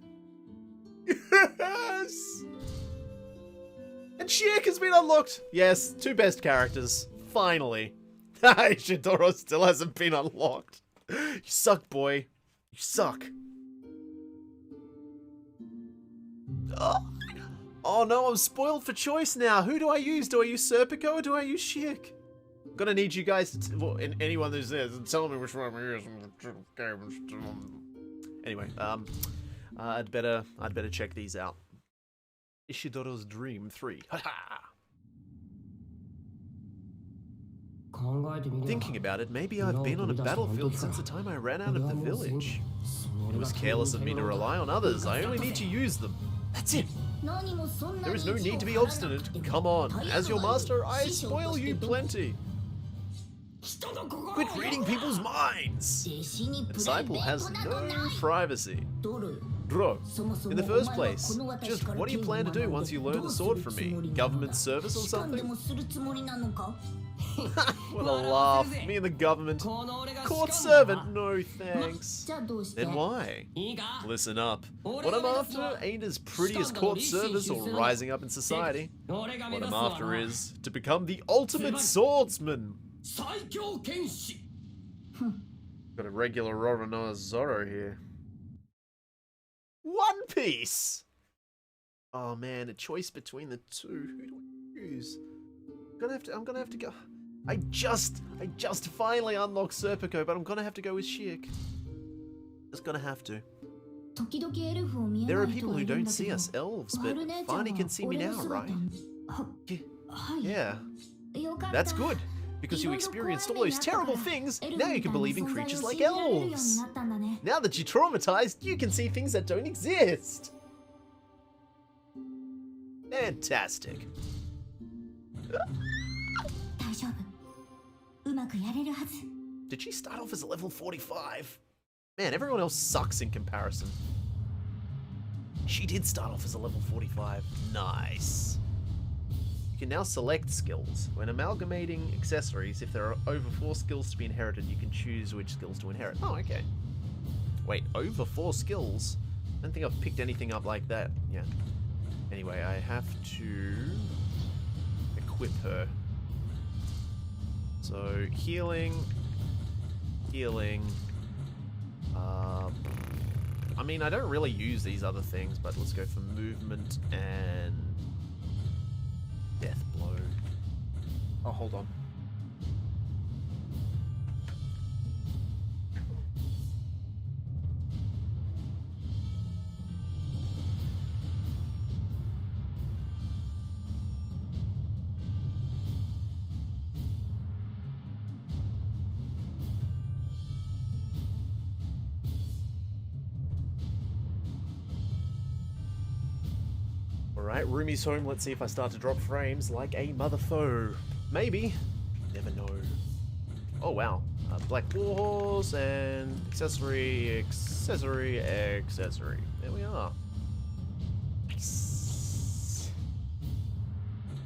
Yes! And Shirk has been unlocked! Yes, 2 best characters. Finally. Ishidoro still hasn't been unlocked. You suck, boy. You suck. Oh no, I'm spoiled for choice now. Who do I use? Do I use Serpico or do I use Shirk? I'm gonna need you guys to, well, anyone who's there, to tell me which one I use. Anyway, I'd better check these out. Ishidoro's Dream 3. Thinking about it, maybe I've been on a battlefield since the time I ran out of the village. It was careless of me to rely on others. I only need to use them. That's it. There is no need to be obstinate. Come on. As your master, I spoil you plenty. Quit reading people's minds. A disciple has no privacy. Bro, in the first place, just what do you plan to do once you learn the sword from me? Government service or something? What a laugh. Me and the government. Court servant? No thanks. Then why? Listen up. What I'm after ain't as pretty as court service or rising up in society. What I'm after is to become the ultimate swordsman. Got a regular Roronoa Zoro here. One Piece! Oh man, a choice between the two. Who do I use? I'm gonna have to go. I just finally unlocked Serpico, but I'm gonna have to go with Shirk. Just gonna have to. There are people who don't see us elves, but Farney can see me now, right? Yeah. That's good. Because you experienced all those terrible things, now you can believe in creatures like elves. Now that you're traumatized, you can see things that don't exist. Fantastic. Did she start off as a level 45? Man, everyone else sucks in comparison. She did start off as a level 45. Nice. You can now select skills. When amalgamating accessories, if there are over 4 skills to be inherited, you can choose which skills to inherit. Oh, okay. Wait, over 4 skills? I don't think I've picked anything up like that. Yeah. Anyway, I have to equip her. So, healing. I mean, I don't really use these other things, but let's go for movement and death blow. Oh, hold on. Alright, Rumi's home. Let's see if I start to drop frames like a mother foe. Maybe. Never know. Oh wow. Black Warhorse and accessory. There we are. Nice.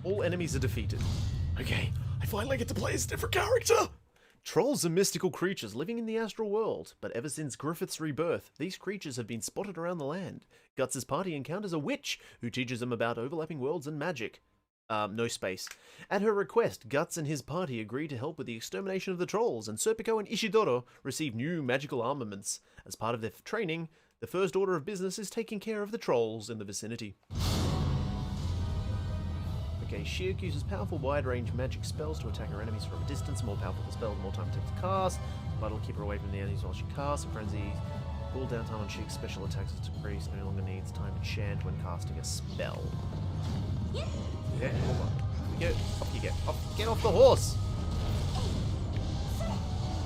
All enemies are defeated. Okay, I finally get to play as a different character! Trolls are mystical creatures living in the astral world, but ever since Griffith's rebirth, these creatures have been spotted around the land. Guts' party encounters a witch, who teaches them about overlapping worlds and magic. No space. At her request, Guts and his party agree to help with the extermination of the trolls, and Serpico and Ishidoro receive new magical armaments. As part of their training, the first order of business is taking care of the trolls in the vicinity. Okay, Shirk uses powerful wide-range magic spells to attack her enemies from a distance. The more powerful the spell, the more time it takes to cast. But it'll keep her away from the enemies while she casts. A frenzy. Cooldown time on Shirk's special attacks is decreased. No longer needs time to chant when casting a spell. Yeah, hold on. Off you get. Get off the horse!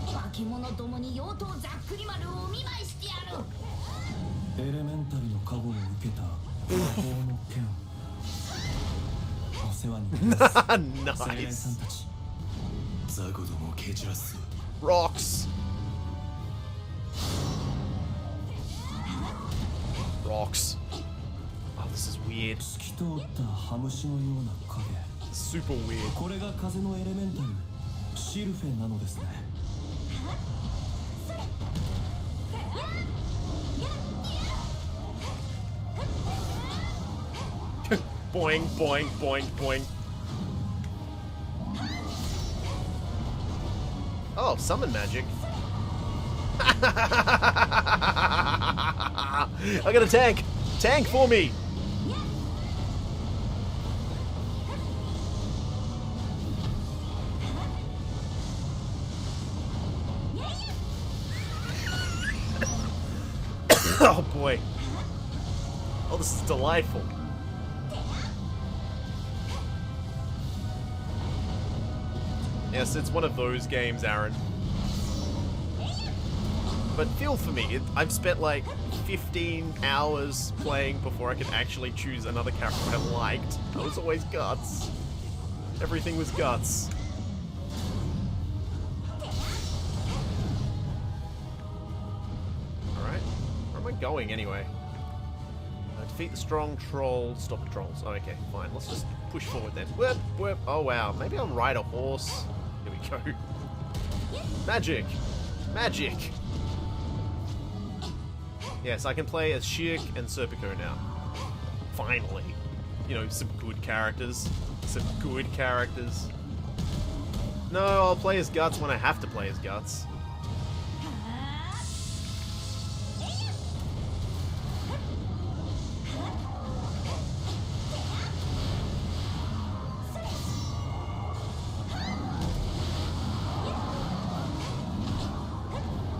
化け物どもに妖刀ざっくり丸をお見舞いしてやる。エレメンタルの加護を受けた魔法の剣。お世話になります。精霊さん Nice. たち。ザコども蹴散らす。 Rocks. Rocks. Oh, this is weird. 透き通ったハムシのような影。 Super weird. これが風のエレメンタル、シルフェなのですね。 Boing, boing, boing, boing. Oh, summon magic. I got a tank. Tank for me. Oh boy. Oh, this is delightful. Yes, it's one of those games, Aaron. But feel for me, I've spent like 15 hours playing before I could actually choose another character I liked. I was always Guts. Everything was Guts. Alright, where am I going anyway? Defeat the strong troll, stop the trolls. Oh, okay, fine. Let's just push forward then. Whip, whip. Oh wow, maybe I'll ride a horse. Here we go. Magic! Magic! Yes, I can play as Shirk and Serpico now. Finally. You know, some good characters. Some good characters. No, I'll play as Guts when I have to play as Guts.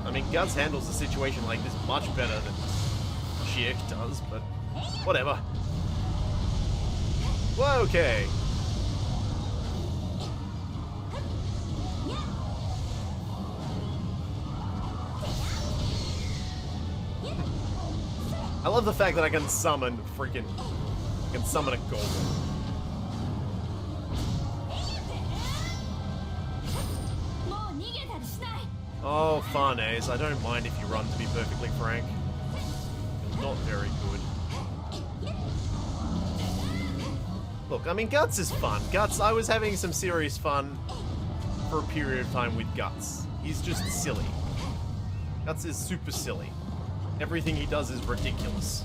I mean, Guts handles a situation like this much better than Shirk does, but whatever. Well, okay. I love the fact that I can summon freaking... I can summon a goblin. Oh, Farnes, I don't mind if you run, to be perfectly frank. You're not very good. Look, I mean, Guts is fun. Guts, I was having some serious fun for a period of time with Guts. He's just silly. Guts is super silly. Everything he does is ridiculous.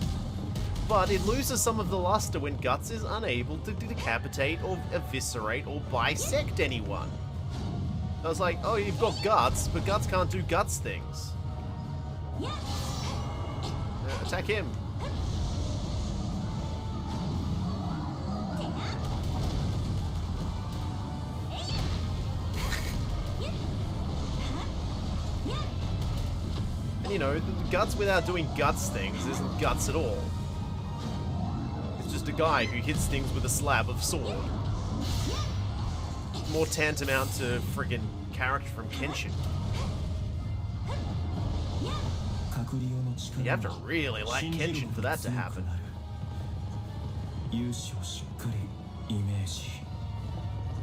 But it loses some of the luster when Guts is unable to decapitate or eviscerate or bisect anyone. I was like, oh, you've got Guts, but Guts can't do Guts things. Attack him. And you know, Guts without doing Guts things isn't Guts at all. It's just a guy who hits things with a slab of sword. More tantamount to friggin' character from Kenshin. You have to really like Kenshin for that to happen. 勇姿をしっかりイメージ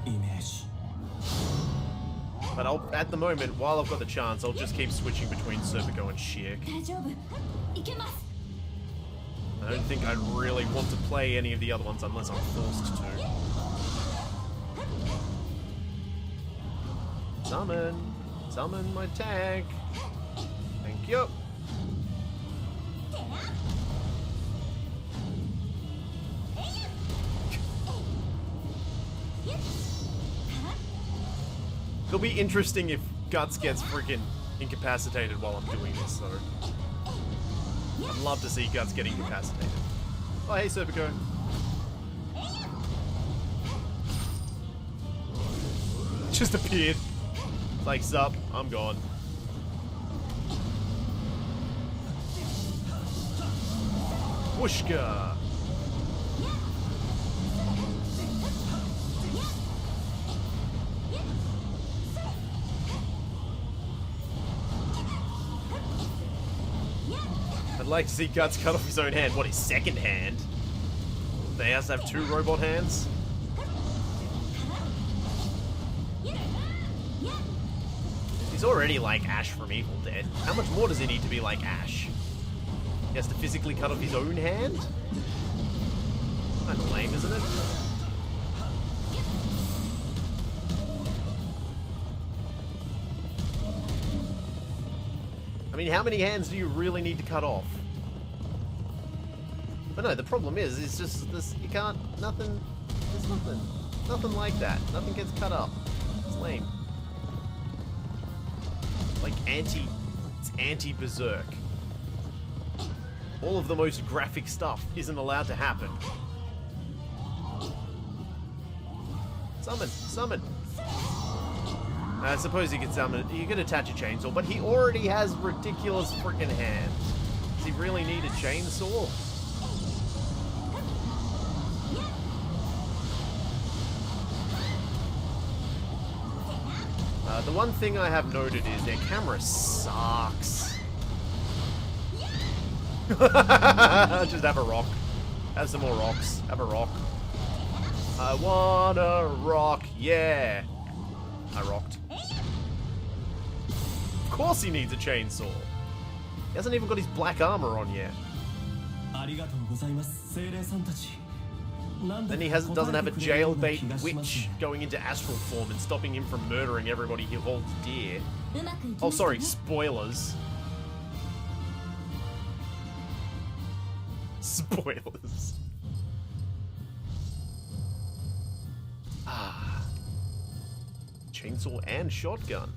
イメージ But at the moment, while I've got the chance, I'll just keep switching between Serpico and Sheik. 大丈夫いけます I don't think I'd really want to play any of the other ones unless I'm forced to. Summon! Summon my tank! Thank you! It'll be interesting if Guts gets freaking incapacitated while I'm doing this, though. I'd love to see Guts get incapacitated. Oh, hey, Serpico. Just appeared. Like, sup, I'm gone. Whooshka! I'd like to see Guts cut off his own hand. What, his second hand? They has to have two robot hands? He's already like Ash from Evil Dead. How much more does he need to be like Ash? He has to physically cut off his own hand? Kinda lame, isn't it? I mean, how many hands do you really need to cut off? But no, the problem is, it's just this, you can't, nothing, there's nothing like that. Nothing gets cut up. It's lame. Like it's anti-Berserk. All of the most graphic stuff isn't allowed to happen. Summon, summon. I suppose he could summon, you could attach a chainsaw, but he already has ridiculous freaking hands. Does he really need a chainsaw? The one thing I have noted is their camera sucks. Just have a rock. Have some more rocks. Have a rock. I wanna rock, yeah. I rocked. Of course he needs a chainsaw. He hasn't even got his black armor on yet. Then he doesn't have a jailbait witch going into astral form and stopping him from murdering everybody he holds dear. Oh, sorry, spoilers. Spoilers. Ah. Chainsaw and shotgun.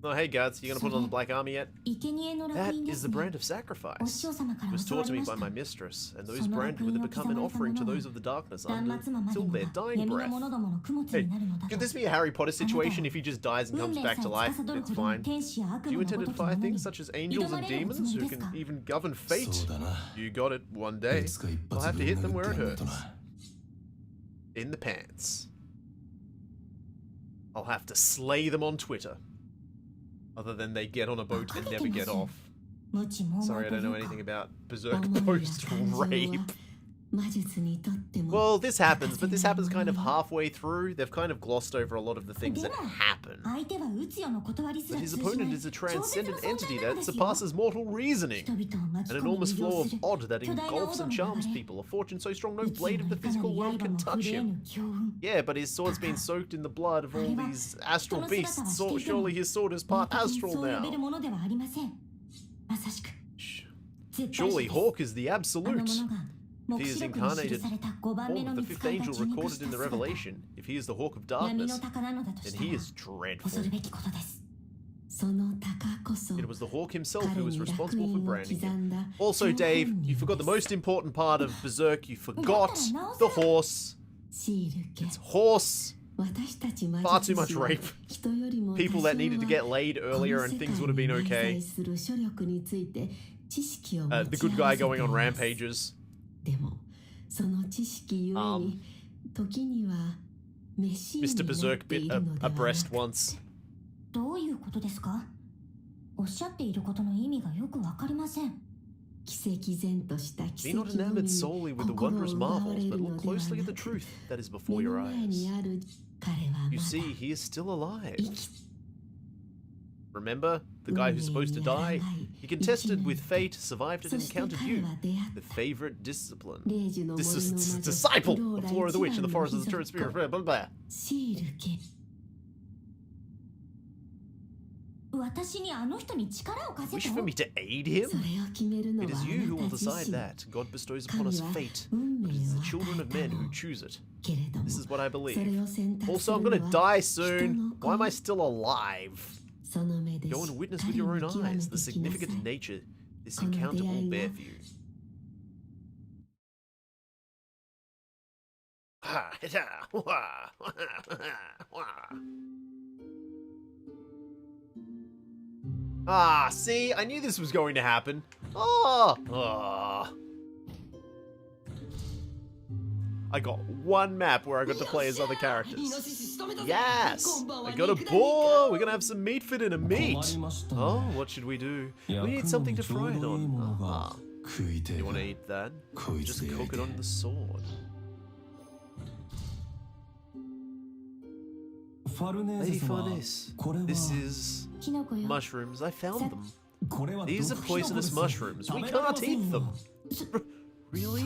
Oh, hey, Guts, you gonna put on the black armor yet? That is the brand of sacrifice. It was taught to me by my mistress, and those branded with it become an offering to those of the darkness until their dying breath. Hey, could this be a Harry Potter situation if he just dies and comes back to life? It's fine. Do you intend to defy things such as angels and demons who can even govern fate? You got it one day. I'll have to hit them where it hurts. In the pants. I'll have to slay them on Twitter. Other than they get on a boat and never get off. Sorry, I don't know anything about Berserk post-rape. Well, this happens, but this happens kind of halfway through. They've kind of glossed over a lot of the things that happen. But his opponent is a transcendent entity that surpasses mortal reasoning. An enormous flow of odd that engulfs and charms people. A fortune so strong no blade of the physical world can touch him. Yeah, but his sword's been soaked in the blood of all these astral beasts, so surely his sword is part astral now. Surely Hawk is the absolute. If he is incarnated, form of the fifth angel recorded in the Revelation, if he is the Hawk of Darkness, then he is dreadful. It was the Hawk himself who was responsible for branding him. Also, Dave, you forgot the most important part of Berserk. You forgot the horse. It's horse. Far too much rape. People that needed to get laid earlier and things would have been okay. The good guy going on rampages. Mr. Berserk bit a breast once. おっしゃっていることの意味がよくわかりません。 Be not enamored solely with the wondrous marvels, but look closely at the truth that is before your eyes. You see, he is still alive. Remember, the guy who's supposed to die? He contested with fate, survived it, and encountered you, the favorite discipline. Disciple of Flora the Witch in the forest of the Turret Spirit, blah blah blah. Wish for me to aid him? It is you who will decide that. God bestows upon us fate, but it is the children of men who choose it. This is what I believe. Also, I'm gonna die soon. Why am I still alive? Go and witness with your own eyes the significant nature this encounter will bear for you. Ah, see, I knew this was going to happen. I got one map where I got to play as other characters. Yes! I got a boar! We're gonna have some meat for dinner. Meat! Oh, what should we do? We need something to fry it on. Ah. You wanna eat that? Just cook it on the sword. Lady Farnese, this is mushrooms. I found them. These are poisonous mushrooms. We can't eat them. Really?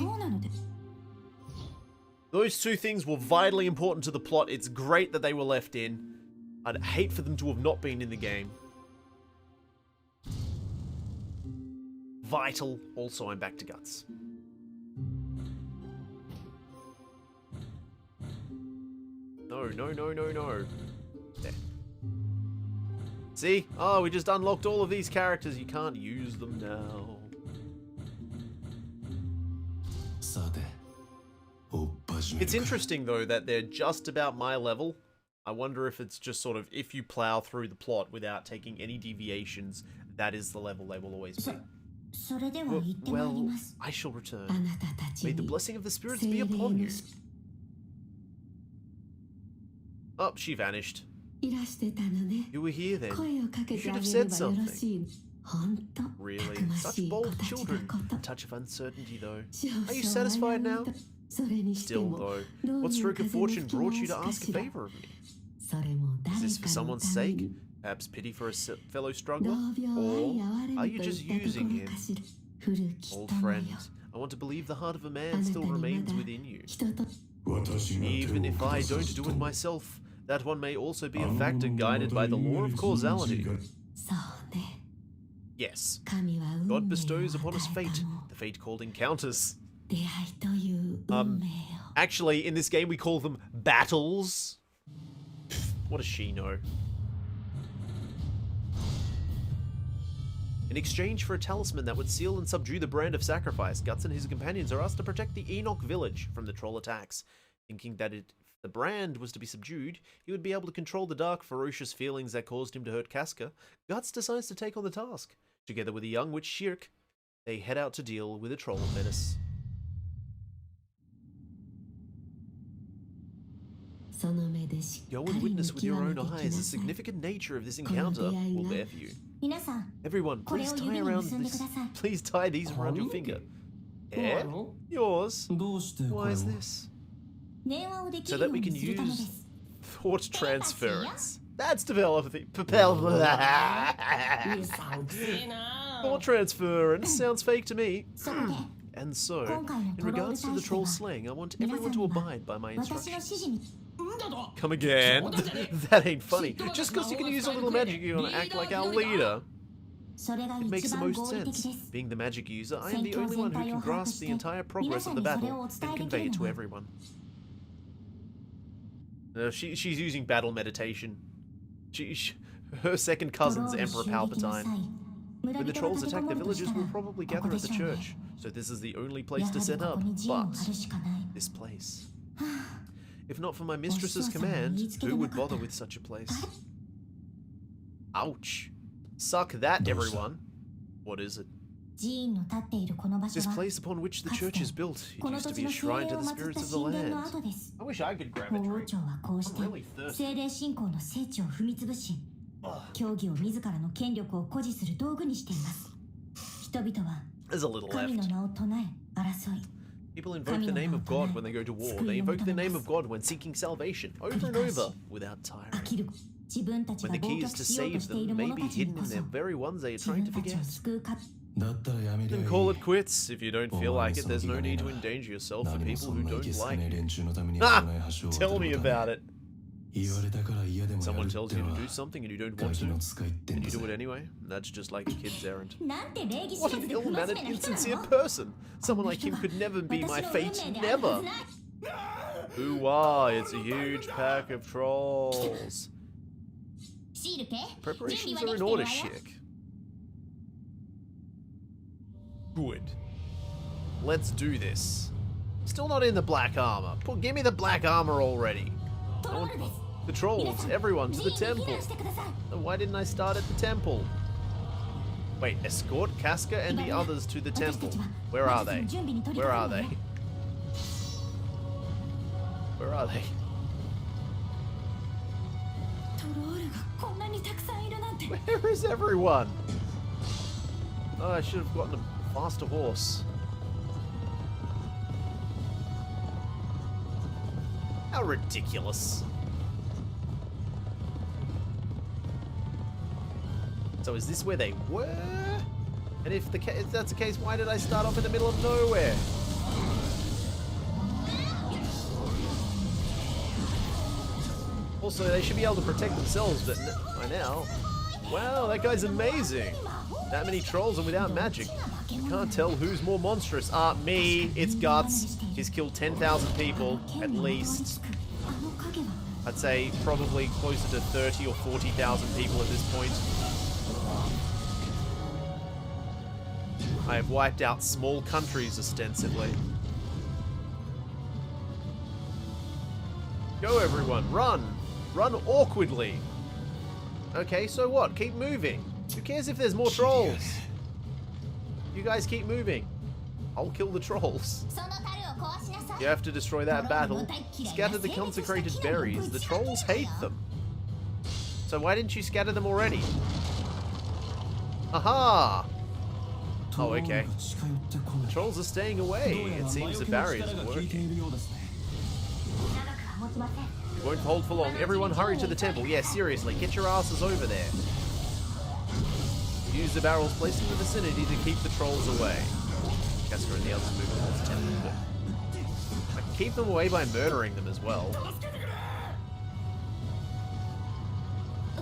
Those two things were vitally important to the plot. It's great that they were left in. I'd hate for them to have not been in the game. Vital. Also, I'm back to guts. No, no, no, no, no. There. See? Oh, we just unlocked all of these characters. You can't use them now. It's interesting, though, that they're just about my level. I wonder if it's just sort of, if you plow through the plot without taking any deviations, that is the level they will always be. Well, I shall return. May the blessing of the spirits be upon you. Oh, she vanished. You were here then. You should have said something. Really? Such bold children. A touch of uncertainty, though. Are you satisfied now? Still, though, what stroke of fortune brought you to ask a favor of me? Is this for someone's sake? Perhaps pity for a fellow struggler? Or are you just using him? Old friend, I want to believe the heart of a man still remains within you. Even if I don't do it myself, that one may also be a factor guided by the law of causality. Yes. God bestows upon us fate, the fate called encounters. Actually, in this game we call them battles. What does she know? In exchange for a talisman that would seal and subdue the brand of sacrifice, Guts and his companions are asked to protect the Enoch village from the troll attacks. Thinking that if the brand was to be subdued, he would be able to control the dark, ferocious feelings that caused him to hurt Casca, Guts decides to take on the task. Together with a young witch Shirk, they head out to deal with a troll menace. Go and witness with your own eyes the significant nature of this encounter will bear for you. Everyone, please tie these around your finger. Eh? Yours? Why is this? So that we can use thought transference. That's developing. Thought transference sounds fake to me. And so, in regards to the troll slaying, I want everyone to abide by my instructions. Come again? That ain't funny. Just because you can use a little magic, you're gonna act like our leader. It makes the most sense. Being the magic user, I am the only one who can grasp the entire progress of the battle and convey it to everyone. She's using battle meditation. Her second cousin's Emperor Palpatine. When the trolls attack the villagers, we'll probably gather at the church. So this is the only place to set up. But this place. If not for my mistress's command, who would bother with such a place? Ouch. Suck that, everyone. What is it? This place upon which the church is built. It used to be a shrine to the spirits of the land. I wish I could grab a drink. I'm really thirsty. 競技を自らの権力を誇示する道具にしています。人々は There's a little 神の left. 名を唱え争い。 People invoke the name of God when they go to war. They invoke the name of God when seeking salvation, over and over, without 飽 tiring. きる。自分たち When が the 暴 key 虐 is to しようと save してい them る may 者 be たちに hidden こ in そ the very ones they are 自 trying 分 to たちを forget. 救うか。だったらやめりゃい You い can call it quits if you don't feel like it. There's no need to endanger yourself for 何も people そ who んな don't いけすか like ねえ you. 連中のために Ah! 危ない橋を渡 Tell る me ことは about it. 言われたから嫌でもやる Someone って tells you の to は do something and you don't ガ want キの to, 使いって ん and だ you do ぜ it anyway. That's just like a kid's errand. なんて礼儀知 What ら an ずで不真 ill-mannered, 面な人な insincere の。 person! Someone like him could never be my 私の運 fate. 命であるは Never! ずない。 Ooh-wah, it's a huge pack of trolls. シール家、準 Preparations 備は are で in きてるわ order, よ。 Shik. Good. Let's do this. Still not in the black armor. Give me the black armor already. トロールです。 The trolls, everyone to the 寺院に避 temple. 難してください。 Then why didn't I start at the temple? Wait, escort Casca and the others to the temple. Where are they? Where are they? Where are they? トロールがこんなにたくさんいるなんて。 Where is everyone? Oh, I should have gotten a faster horse. How ridiculous. So is this where they were? And if that's the case, why did I start off in the middle of nowhere? Also, they should be able to protect themselves, but by now... Wow, that guy's amazing! That many trolls and without magic. I can't tell who's more monstrous. Me, it's Guts. He's killed 10,000 people, at least. I'd say probably closer to 30 or 40,000 people at this point. I have wiped out small countries, ostensibly. Go everyone, run! Run awkwardly! Okay, so what? Keep moving. Who cares if there's more trolls? You guys keep moving. I'll kill the trolls. その樽を壊しなさい。 You have to destroy that battle. Scatter the consecrated berries. The trolls hate them. So why didn't you scatter them already? Aha! Oh, okay. The trolls are staying away. It seems the barrier's working. 長くは持ちません。 It won't hold for long. Everyone hurry to the temple. Yeah, seriously, get your asses over there. Use the barrels placed in the vicinity to keep the trolls away. Casca and the others move towards the temple, but I can keep them away by murdering them as well.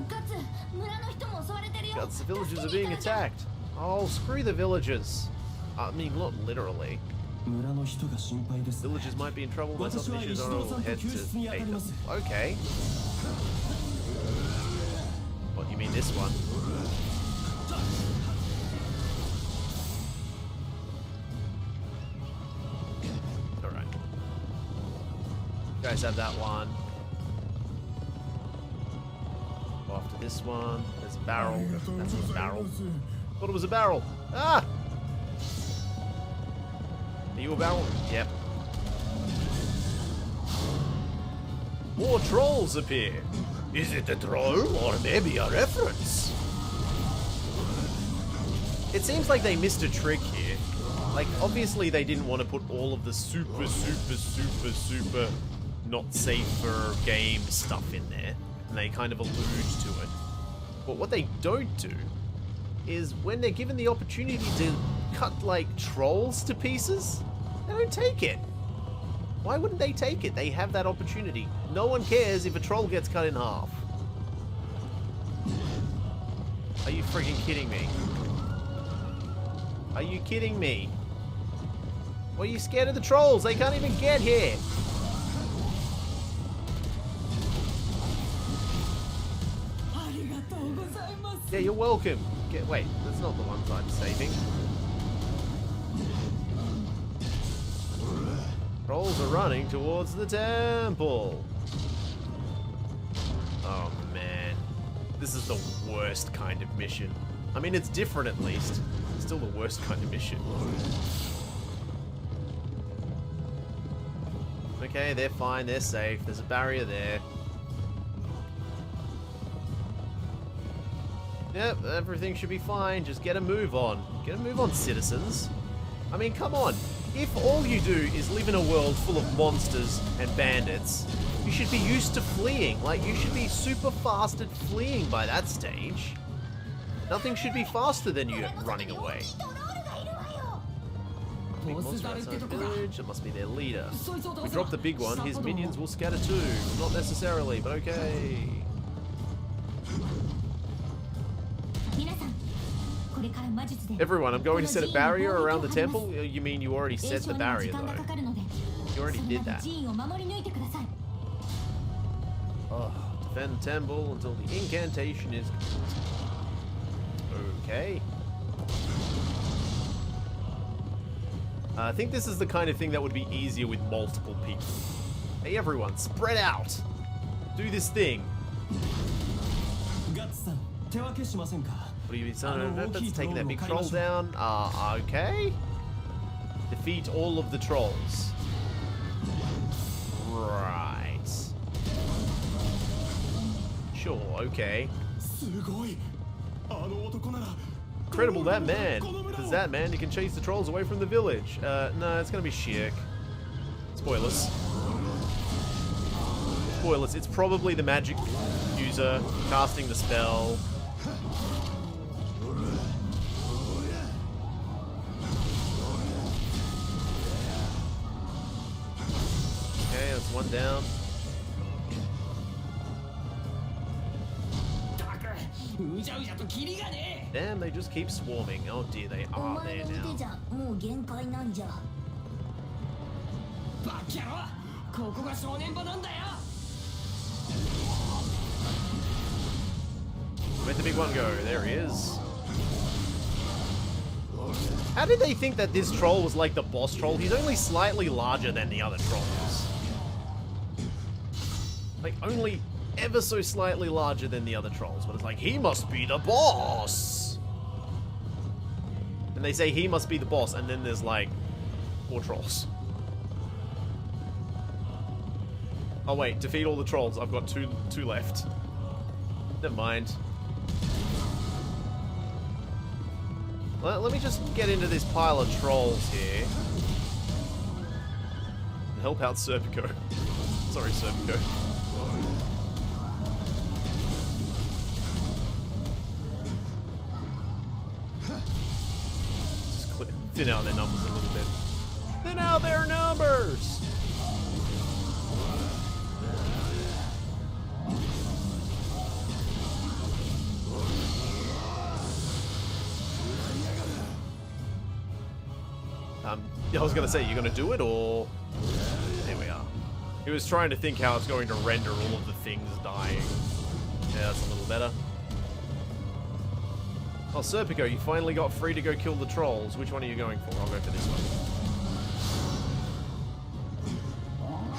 ガッツ、村の人も襲われてるよ。 Guts, the villagers are being attacked. Oh, screw the villagers. I mean, not literally. 村の人が心配ですね Villagers might be in trouble. My some issues on all head to hate them. Okay. What, you mean this one? Alright. You guys have that one. Go after this one. There's a barrel. That's not a barrel. Thought it was a barrel. Ah! Are you a barrel? Yep. More trolls appear. Is it a troll or maybe a reference? It seems like they missed a trick here. Like, obviously they didn't want to put all of the super not safe for game stuff in there. And they kind of allude to it. But what they don't do is when they're given the opportunity to cut, like, trolls to pieces, they don't take it. Why wouldn't they take it? They have that opportunity. No one cares if a troll gets cut in half. Are you freaking kidding me? Are you kidding me? Why are you scared of the trolls? They can't even get here. Yeah, you're welcome. Wait, that's not the ones I'm saving. Trolls are running towards the temple. Oh man. This is the worst kind of mission. I mean, it's different at least. It's still the worst kind of mission. Okay, they're fine, they're safe. There's a barrier there. Yep, everything should be fine. Just get a move on. Get a move on, citizens. I mean, come on. If all you do is live in a world full of monsters and bandits, you should be used to fleeing. Like, you should be super fast at fleeing by that stage. Nothing should be faster than you running away. Big monster outside the village. It must be their leader. If we drop the big one, his minions will scatter too. Not necessarily, but okay. Everyone, I'm going to set a barrier around the temple. You mean you already set the barrier, though? You already did that. Oh, defend the temple until the incantation is complete. Okay. I think this is the kind of thing that would be easier with multiple people. Hey everyone, spread out! Do this thing! What are you son? That's taking that big troll down. Okay. Defeat all of the trolls. Right. Sure, okay. Incredible, that man. If it's that man, he can chase the trolls away from the village. No, it's gonna be Shirk. Spoilers. Spoilers, it's probably the magic user casting the spell. Okay, that's one down. Damn, they just keep swarming. Oh dear, they are there now. Where'd the big one go? There he is. How did they think that this troll was like the boss troll? He's only slightly larger than the other trolls. Like, only ever so slightly larger than the other trolls. But it's like, he must be the boss! And they say he must be the boss, and then there's like 4 trolls. Oh wait, defeat all the trolls. I've got two left. Never mind. Let me just get into this pile of trolls here. And help out Serpico. Sorry, Serpico. Just thin out their numbers a little bit. Thin out their numbers! I was gonna say, you gonna do it, or... There we are. He was trying to think how it's going to render all of the things dying. Yeah, that's a little better. Oh, Serpico, you finally got free to go kill the trolls. Which one are you going for? I'll go for this one.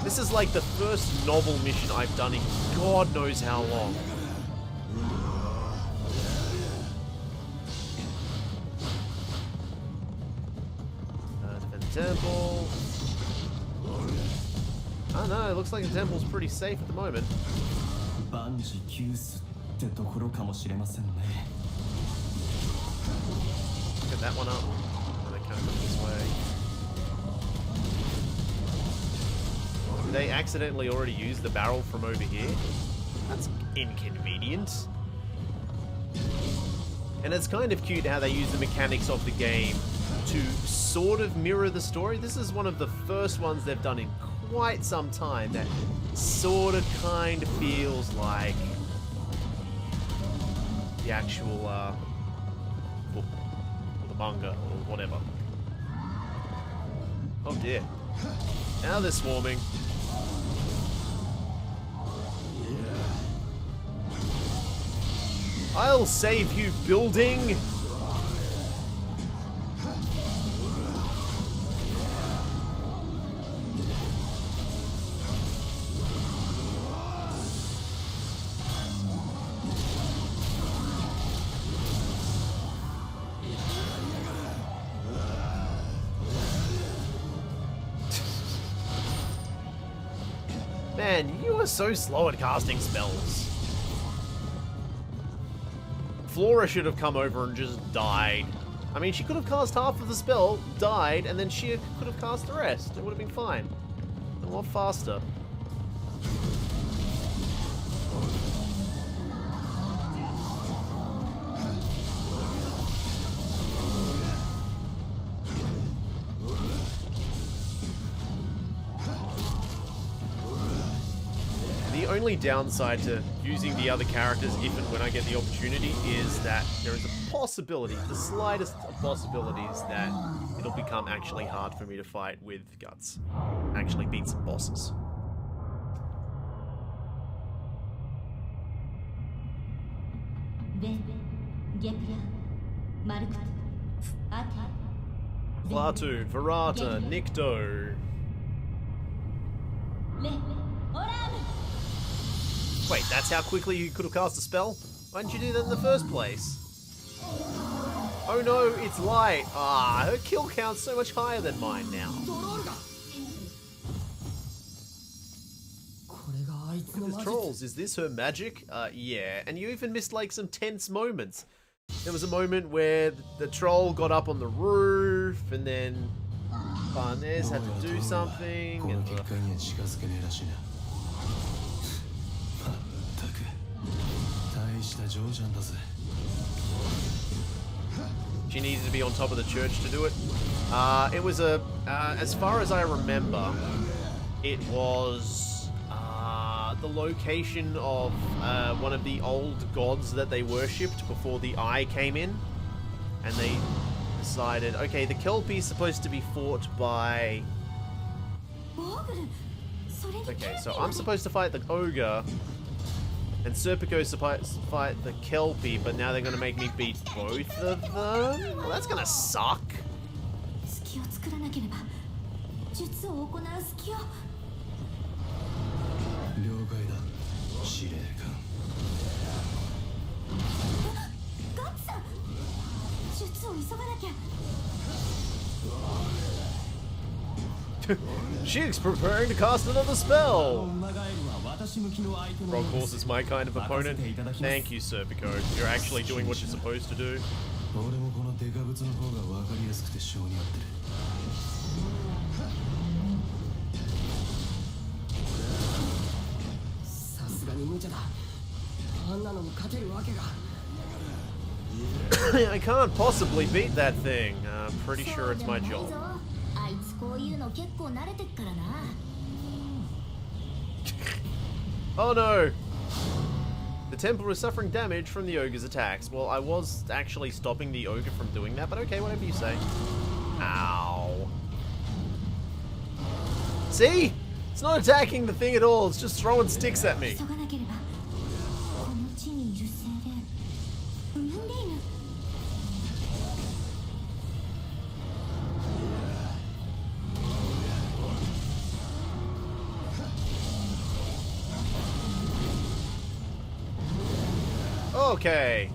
This is like the first novel mission I've done in God knows how long. Temple. Oh no, it looks like the temple's pretty safe at the moment. Get that one up. Oh, they can't go this way. Did they accidentally already use the barrel from over here? That's inconvenient. And it's kind of cute how they use the mechanics of the game to sort of mirror the story. This is one of the first ones they've done in quite some time that sort of kind of feels like the actual book or the manga or whatever. Oh dear. Now they're swarming. I'll save you, building! Man, you are so slow at casting spells. Flora should have come over and just died. I mean, she could have cast half of the spell, died, and then she could have cast the rest. It would have been fine. A lot faster. The only downside to using the other characters, if and when I get the opportunity, is that there is a possibility, the slightest of possibilities, that it'll become actually hard for me to fight with Guts. Actually beat some bosses. Klaatu, Verata, Nikto. Wait, that's how quickly you could have cast a spell? Why didn't you do that in the first place? Oh no, it's light. Ah, her kill count's so much higher than mine now. With trolls, is this her magic? Yeah, and you even missed like some tense moments. There was a moment where the troll got up on the roof, and then Barnes had to do something, and she needed to be on top of the church to do it. It was a, as far as I remember, it was the location of one of the old gods that they worshipped before the Eye came in, and they decided, okay, the Kelpie is supposed to be fought by. Okay, so I'm supposed to fight the ogre. And Serpico's supposed to fight the Kelpie, but now they're gonna make me beat both of them? Well, that's gonna suck. Sheik's preparing to cast another spell. Frog Horse is my kind of opponent. Thank you, Serpico. You're actually doing what you're supposed to do. I can't possibly beat that thing. Pretty sure it's my job. Oh no! The temple is suffering damage from the ogre's attacks. Well, I was actually stopping the ogre from doing that, but okay, whatever you say. Ow. See? It's not attacking the thing at all, it's just throwing sticks at me. Okay.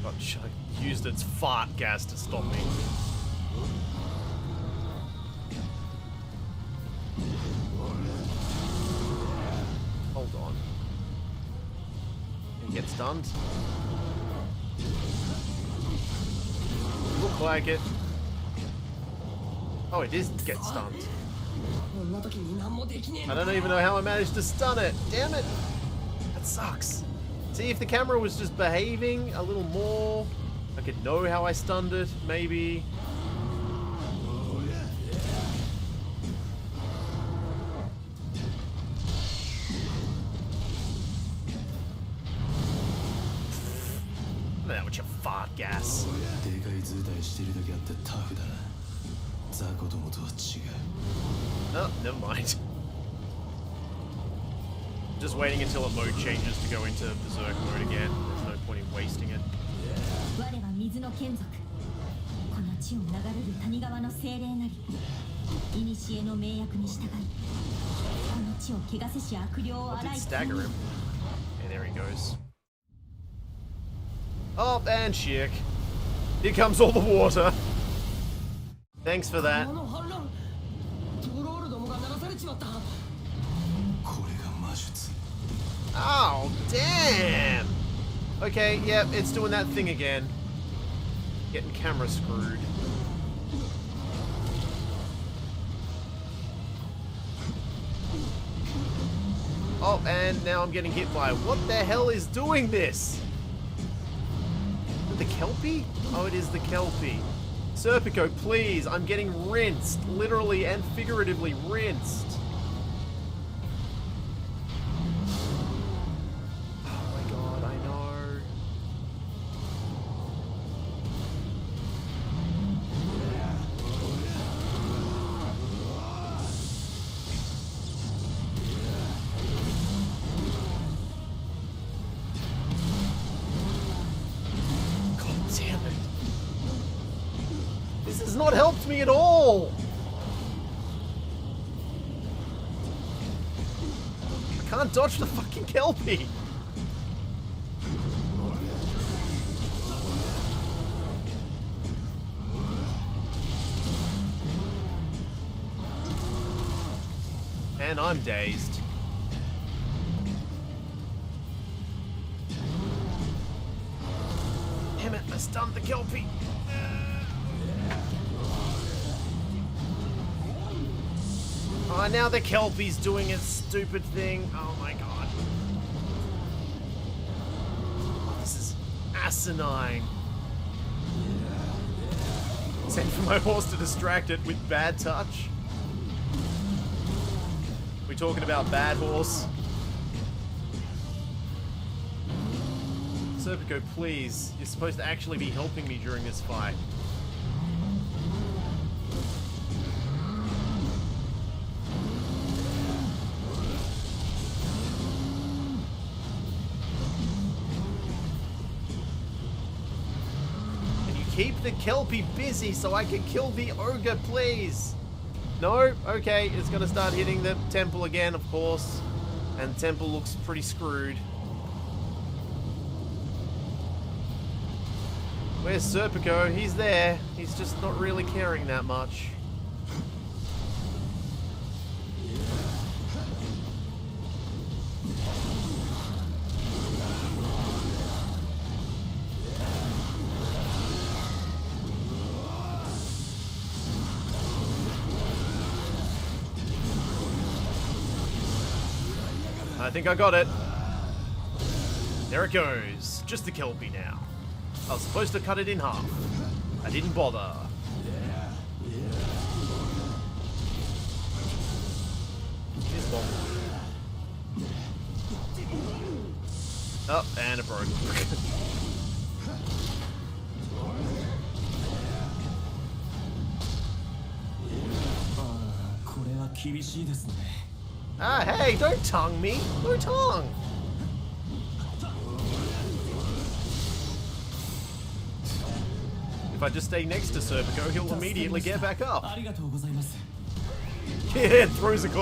Gosh, I used its fart gas to stop me. Hold on. He gets stunned. Look like it. Oh, it is get stunned. I don't even know how I managed to stun it. Damn it. That sucks. See, if the camera was just behaving a little more, I could know how I stunned it, maybe. Look at that with your fart gas. Oh, never mind. Just waiting until a mode changes to go into Berserk mode again. There's no point in wasting it. I did stagger him. Okay, there he goes. Oh, and Sheik. Here comes all the water. Thanks for that. Oh, damn! Okay, yep, it's doing that thing again. Getting camera screwed. Oh, and now I'm getting hit by... What the hell is doing this? Is it the Kelpie? Oh, it is the Kelpie. Serpico, please. I'm getting rinsed. Literally and figuratively rinsed. Oh my god, I know. God damn it. This has not helped me at all! I can't dodge the fucking Kelpie! And I'm dazed. Damn it, I stunned the Kelpie! Oh, now the Kelpie's doing its stupid thing. Oh my god. This is asinine. Send for my horse to distract it with bad touch. We talking about bad horse? Serpico, please. You're supposed to actually be helping me during this fight. Keep the Kelpie busy so I can kill the ogre, please. No? Okay, it's gonna start hitting the temple again, of course. And the temple looks pretty screwed. Where's Serpico? He's there. He's just not really caring that much. I think I got it. There it goes. Just the Kelpie now. I was supposed to cut it in half. I didn't bother. Here's one. Oh, and it broke. これは厳しいですね。 Ah, hey, don't tongue me. No tongue. If I just stay next to Serpico, he'll immediately get back up. ありがとうございます。 Yeah, throws it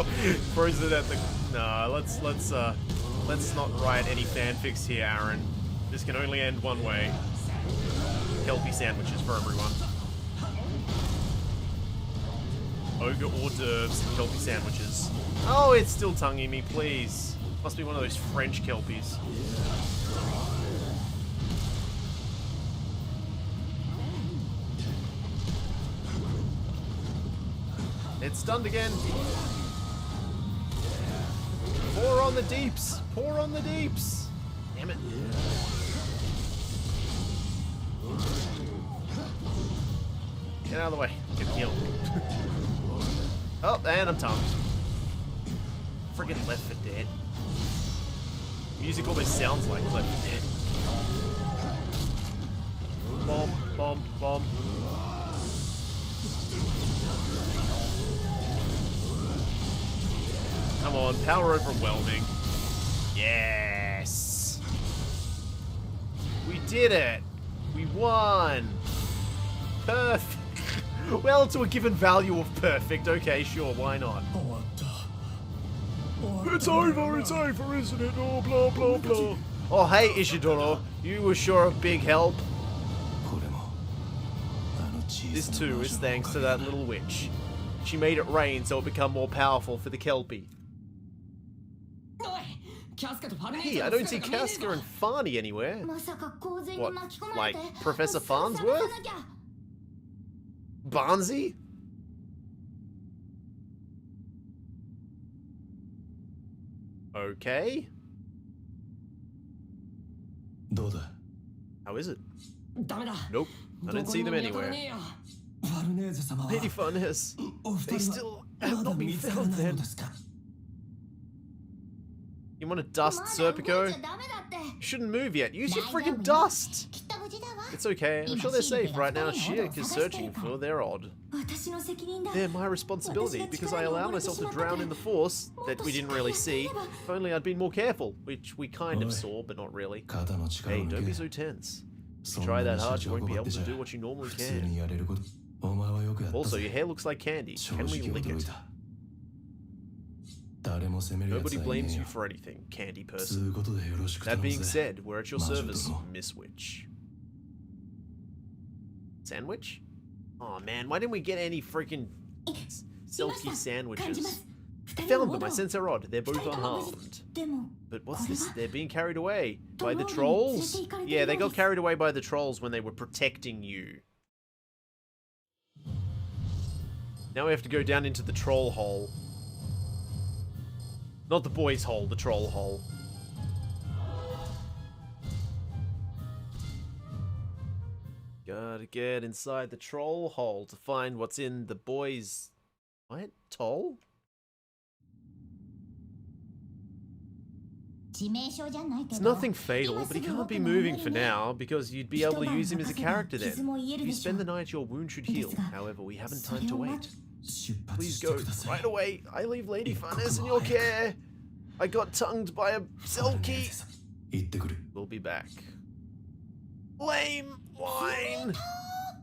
at the... Nah, let's not write any fanfics here, Aaron. This can only end one way. Kelpie sandwiches for everyone. Ogre hors d'oeuvres and Kelpie sandwiches. Oh, it's still tonguing me, please. Must be one of those French Kelpies. It's stunned again. Pour on the deeps. Pour on the deeps. Damn it. Get out of the way. Get healed. Oh, and I'm tongued. Friggin' Left 4 Dead. Music almost sounds like Left 4 Dead. Bomb, bomb, bomb. Come on, power overwhelming. Yes! We did it! We won! Perfect! Well, to a given value of perfect, okay, sure, why not? It's over, isn't it? Oh, blah, blah, blah. Oh, hey, Ishidoro, you were sure a big help. This too is thanks to that little witch. She made it rain so it become more powerful for the Kelpie. おい Hey, I don't see Casca and Farney anywhere. What, like Professor Farnsworth? Barnsey? Okay. どうだ How is it? ダメだ Nope. I don't see them どこにも見当たら anywhere. ねえよファルネーゼ様は Lady Farnes. お二 They 人 still は have まだ not been 見つから found ないの then. ですか You want to dust Serpico? You shouldn't move yet. Use your freaking dust! It's okay. I'm sure they're safe right now. Shirk is searching for their odd. They're my responsibility because I allowed myself to drown in the force that we didn't really see. If only I'd been more careful, which we kind of saw, but not really. 肩の力 Hey, を don't 抜 be け so tense. If そ you んな try に that し hard, ち you ゃ won't be ご able って to じゃ do what you normally 普通 can. にやれることお前はよくやった Also, ぜ your hair looks like candy. 正 Can 直 we lick 驚い it? た誰も責めるやつ Nobody はいね blames え you よ for anything, candy つ person. うことでよろしく That 頼む being ぜ said, we're at your 魔女 service, ども Miss Witch. Sandwich? Oh man, why didn't we get any freaking silky sandwiches? I found them, I sense they're odd. They're both unharmed. But what's this? They're being carried away by the trolls? Yeah, they got carried away by the trolls when they were protecting you. Now we have to go down into the troll hole. Not the boys' hole, the troll hole. Gotta get inside the troll hole to find what's in the boys'... What? Toll? It's nothing fatal, but he can't be moving for now, because you'd be able to use him as a character then. If you spend the night, your wound should heal. However, we haven't time to wait. 出発 Please して go ください right away. I leave Lady Farnes in your care. I got tongued by a ファルネー selkie. ゼ様行ってくる We'll be back. Lame wine.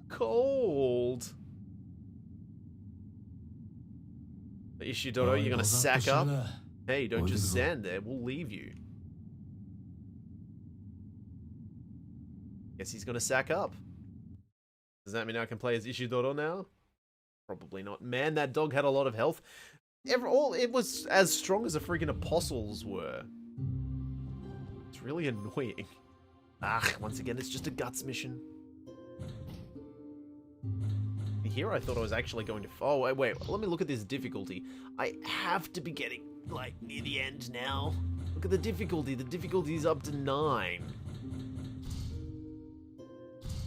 Cold. Ishidoro, you're gonna sack up? Hey, don't just stand there. We'll leave you. Guess he's gonna sack up. Does that mean I can play as Ishidoro now? Probably not. Man, that dog had a lot of health. It was as strong as the freaking apostles were. It's really annoying. Ah, once again, it's just a guts mission. Here I thought I was actually going to... Oh, wait, let me look at this difficulty. I have to be getting, like, near the end now. Look at the difficulty. The difficulty's up to 9.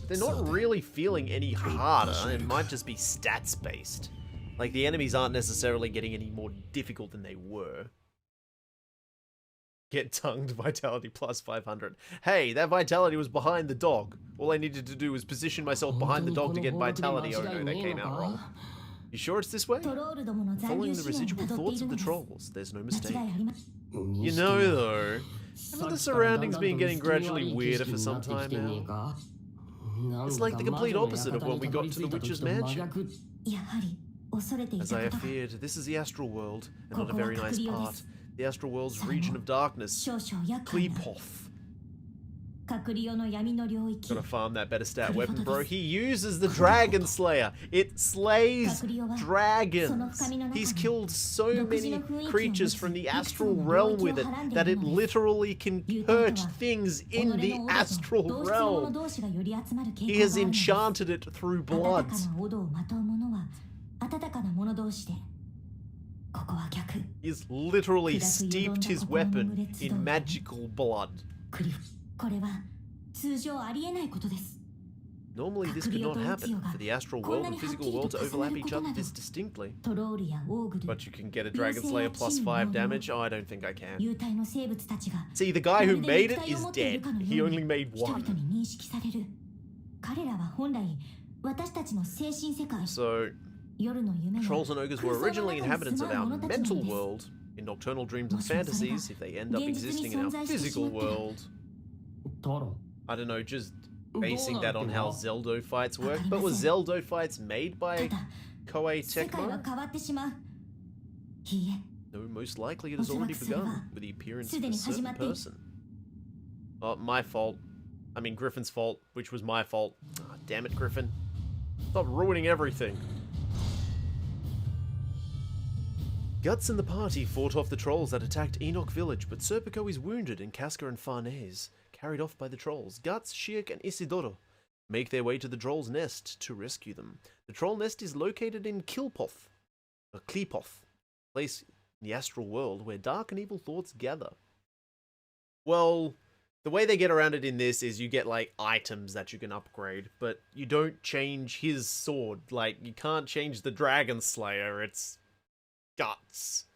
They're not really feeling any harder. It might just be stats-based. Like, the enemies aren't necessarily getting any more difficult than they were. Get tongued, vitality plus 500. Hey, that vitality was behind the dog. All I needed to do was position myself behind the dog to get vitality. Oh no, that came out wrong. You sure it's this way? Following the residual thoughts of the trolls, there's no mistake. You know, though, haven't the surroundings been getting gradually weirder for some time now? It's like the complete opposite of when we got to the witch's mansion. As I have feared, this is the astral world, and not a very nice part. The astral world's region of darkness. Kleepoth. Gotta farm that better stat weapon, bro. He uses the Dragon Slayer. It slays dragons. He's killed so many creatures from the astral realm with it that it literally can hurt things in the astral realm. He has enchanted it through blood. He's literally steeped his weapon in magical blood. Normally this could not happen, for the astral world and physical world to overlap each other this distinctly. But you can get a Dragon Slayer plus 5 damage? Oh, I don't think I can. See, the guy who made it is dead. He only made 1. So, trolls and ogres were originally inhabitants of our mental world, in nocturnal dreams and fantasies, if they end up existing in our physical world. I don't know, just basing that on how Zeldo fights work. But were Zeldo fights made by Koei Tecmo? No, most likely it has already begun with the appearance of a certain person. Oh, my fault. I mean, Griffin's fault, which was my fault. Oh, damn it, Griffin. Stop ruining everything. Guts and the party fought off the trolls that attacked Enoch village, but Serpico is wounded and Casca and Farnese carried off by the trolls. Guts, Shirk, and Isidoro make their way to the troll's nest to rescue them. The troll nest is located in Kilpoth, or Kleepoth, a place in the astral world where dark and evil thoughts gather. Well, the way they get around it in this is you get, like, items that you can upgrade, but you don't change his sword. Like, you can't change the Dragon Slayer, it's Guts.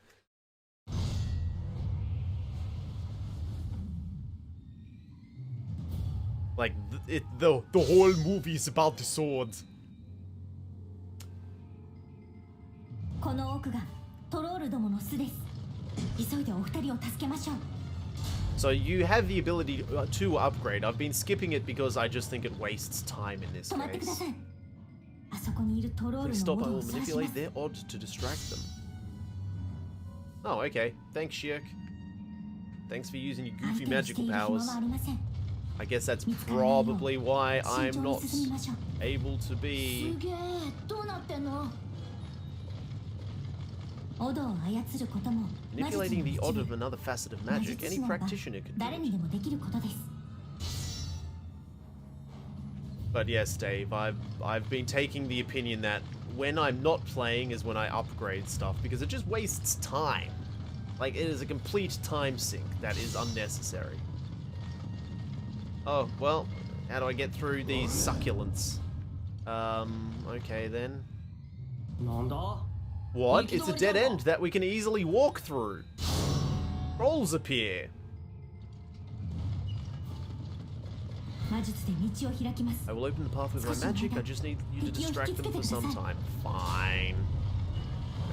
Like, the whole movie is about the sword. この奥がトロールどもの巣です。急いでお二人を助けましょう。 So you have the ability to upgrade. I've been skipping it because I just think it wastes time in this 止まってくだ case. さい。あそこにいるトロール Please の stop, I オド will を探しま manipulate す。 their odd to distract them. Oh, okay. Thanks, Shirk. Thanks for using your 相 goofy 手をしてい magical る暇 powers. はありません。 I guess that's 見つからないよう probably why 慎 I'm 重に not 進みましょう。 able to す be... げえ、どうなってんの？オドを操ることも魔術の Manipulating the 一 odd 部 of another facet of 魔 magic, 術 any 師ならば practitioner could do 誰に it. でもできることです。 But yes, Dave, I've been taking the opinion that when I'm not playing is when I upgrade stuff, because it just wastes time. Like, it is a complete time sink that is unnecessary. Oh, well, how do I get through these succulents? Okay then. なんだ What? It's a dead end that we can easily walk through. Trolls appear. 魔術で道を開きます。 I will open the path with my magic. I just need you to distract them for some time. Fine. I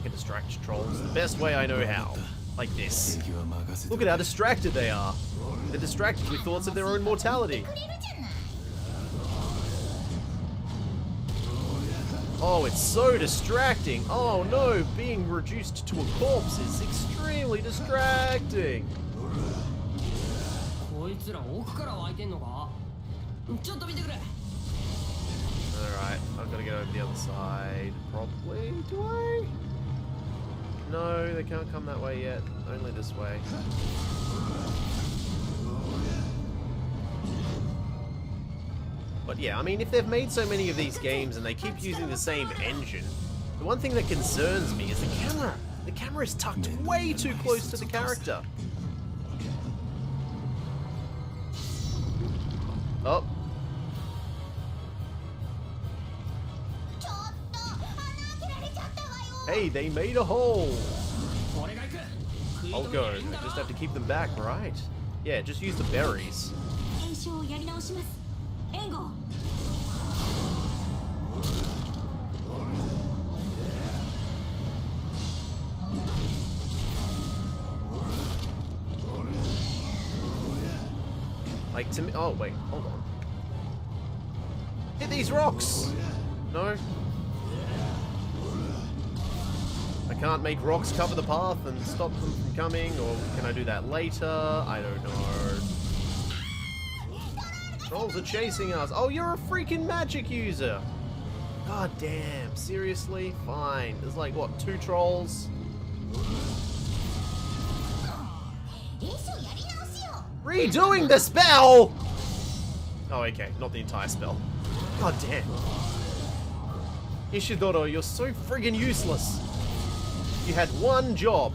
can distract trolls the best way I know how. Like this. Look at how distracted they are. They're distracted with thoughts of their own mortality. Oh, it's so distracting. Oh no, being reduced to a corpse is extremely distracting. こいつら奥から湧いてんのかちょっと見てくれ Alright, I've got to get over the other side. Probably. Do I? No, they can't come that way yet. Only this way. But yeah, I mean, if they've made so many of these games and they keep using the same engine, the one thing that concerns me is the camera. The camera is tucked way too close to the character. Oh. Hey, they made a hole. 俺が行く食い I'll 止め go. りゃいいん I だろ just have to keep them back, right? Yeah, just use the berries. 炎症をやり直します。援護。 Like, to me. Oh, wait, hold on. Hit these rocks! No? I can't make rocks cover the path and stop them from coming, or can I do that later? I don't know. Trolls are chasing us. Oh, you're a freaking magic user! God damn, seriously? Fine. There's like, what, 2 trolls? Redoing the spell! Oh, okay, not the entire spell. God damn. Ishidoro, you're so friggin' useless. You had one job.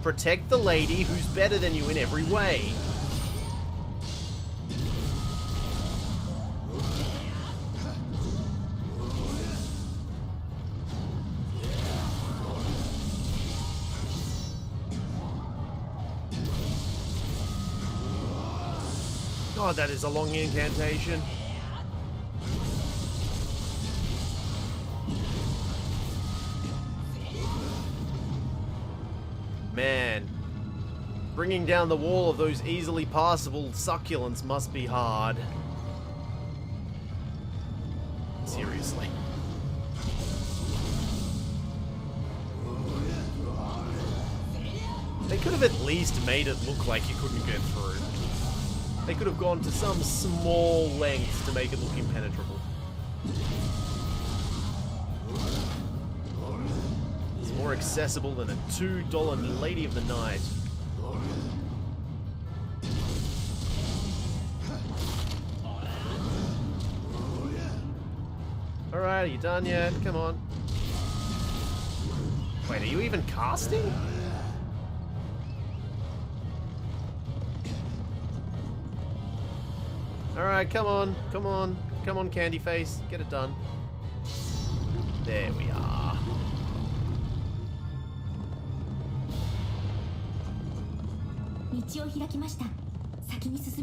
Protect the lady who's better than you in every way. God, that is a long incantation. Man, bringing down the wall of those easily passable succulents must be hard. Seriously. They could have at least made it look like you couldn't get through. They could have gone to some small lengths to make it look impenetrable. It's more more accessible than a $2 Lady of the Night. Alright, are you done yet? Come on. Wait, are you even casting? Alright, come on, come on. Come on, Candy Face. Get it done. There we are.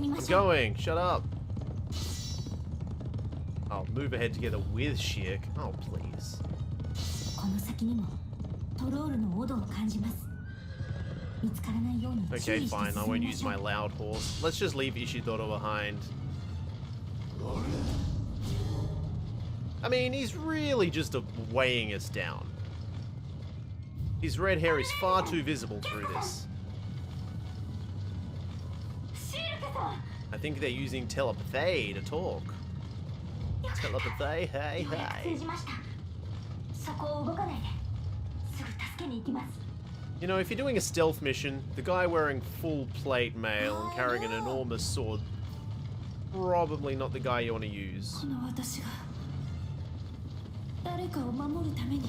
I'm going. Shut up. I'll move ahead together with Shirk. Oh, please. Okay, fine. I won't use my loud horse. Let's just leave Ishidoro behind. I mean, he's really just weighing us down. His red hair is far too visible through this. I think they're using telepathy to talk. Telepathy, hey, hey. You know, if you're doing a stealth mission, the guy wearing full plate mail and carrying an enormous sword, probably not the guy you want to use.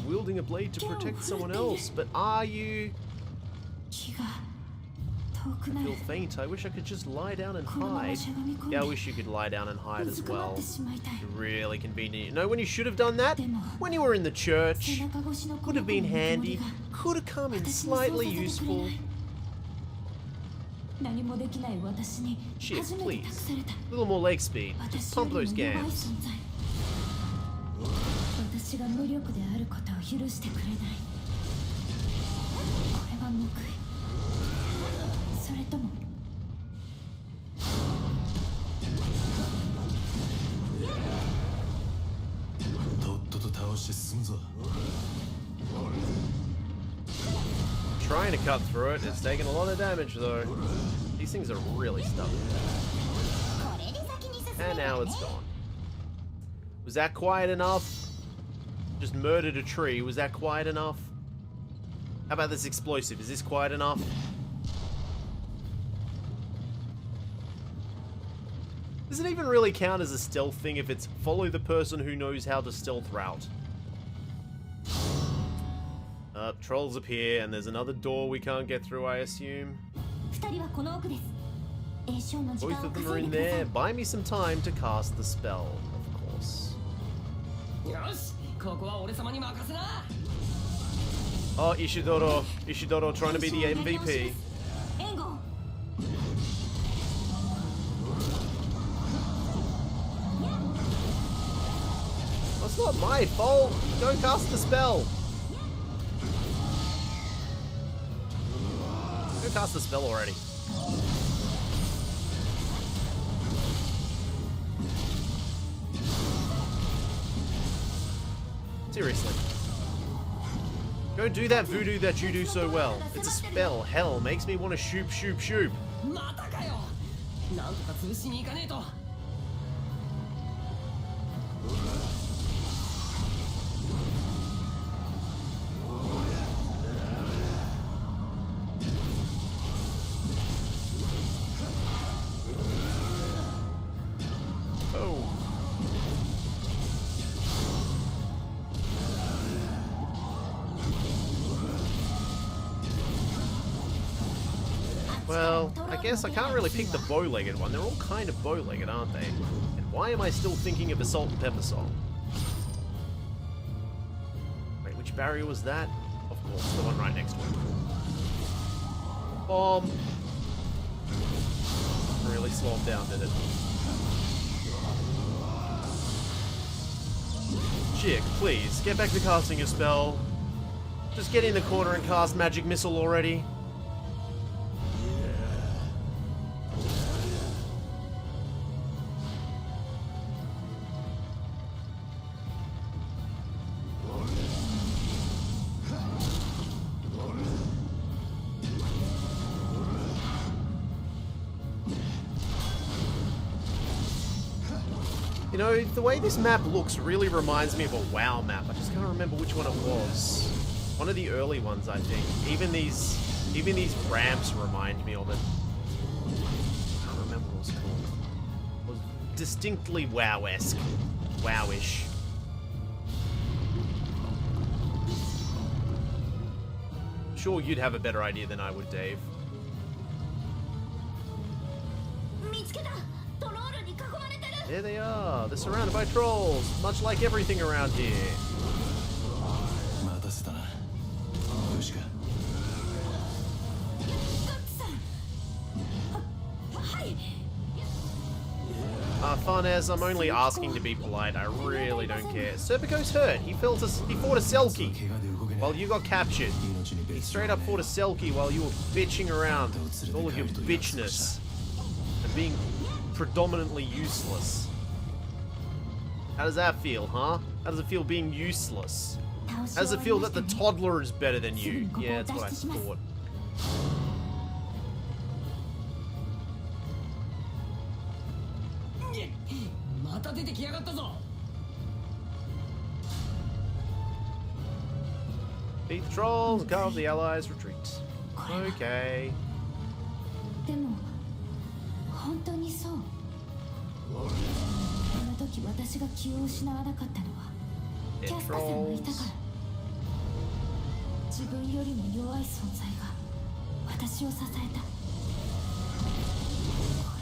Wielding a blade to protect someone else, but are you? I feel faint. I wish I could just lie down and hide. Yeah, I wish you could lie down and hide as well. Really convenient. You know when you should have done that? When you were in the church. Would have been handy. Could have come in slightly useful. Shit, please. A little more leg speed. Just pump those gams. Trying to cut through it, it's taking a lot of damage though. These things are really stubborn. And now it's gone. Was that quiet enough? Just murdered a tree, was that quiet enough? How about this explosive, is this quiet enough? Does it even really count as a stealth thing if it's follow the person who knows how to stealth route? Trolls appear, and there's another door we can't get through, I assume. Both of them are in there. Buy me some time to cast the spell, of course. Oh, Ishidoro. Ishidoro trying to be the MVP. That's not my fault. Don't cast the spell. Go cast the spell already. Seriously. Go do that voodoo that you do so well. It's a spell. Hell, makes me want to shoop, shoop, shoop. Well, I guess I can't really pick the bow-legged one. They're all kind of bow-legged, aren't they? And why am I still thinking of a salt and pepper song? Wait, which barrier was that? Of course, the one right next to it. Bomb! Really slowed down, did it? Chick, please, get back to casting your spell. Just get in the corner and cast Magic Missile already. You know, the way this map looks really reminds me of a WoW map. I just can't remember which one it was. One of the early ones, I think. Even these ramps remind me of it. I can't remember what it was called. It was distinctly WoW-esque. WoW-ish. Sure, you'd have a better idea than I would, Dave. There they are. They're surrounded by trolls, much like everything around here. Farnez, I'm only asking to be polite. I really don't care. Serpico's hurt. He fought a Selkie while you got captured. He straight up fought a Selkie while you were bitching around with all of your bitchness and being predominantly useless. How does that feel, huh? How does it feel being useless? How does it feel that the toddler is better than you? Yeah, that's what I thought. Beat the trolls, carve the allies, retreat. Okay. でも本当にそう。あの時私が気を失わなかったのはキャスカさんがいたから。自分よりも弱い存在が私を支えた。こ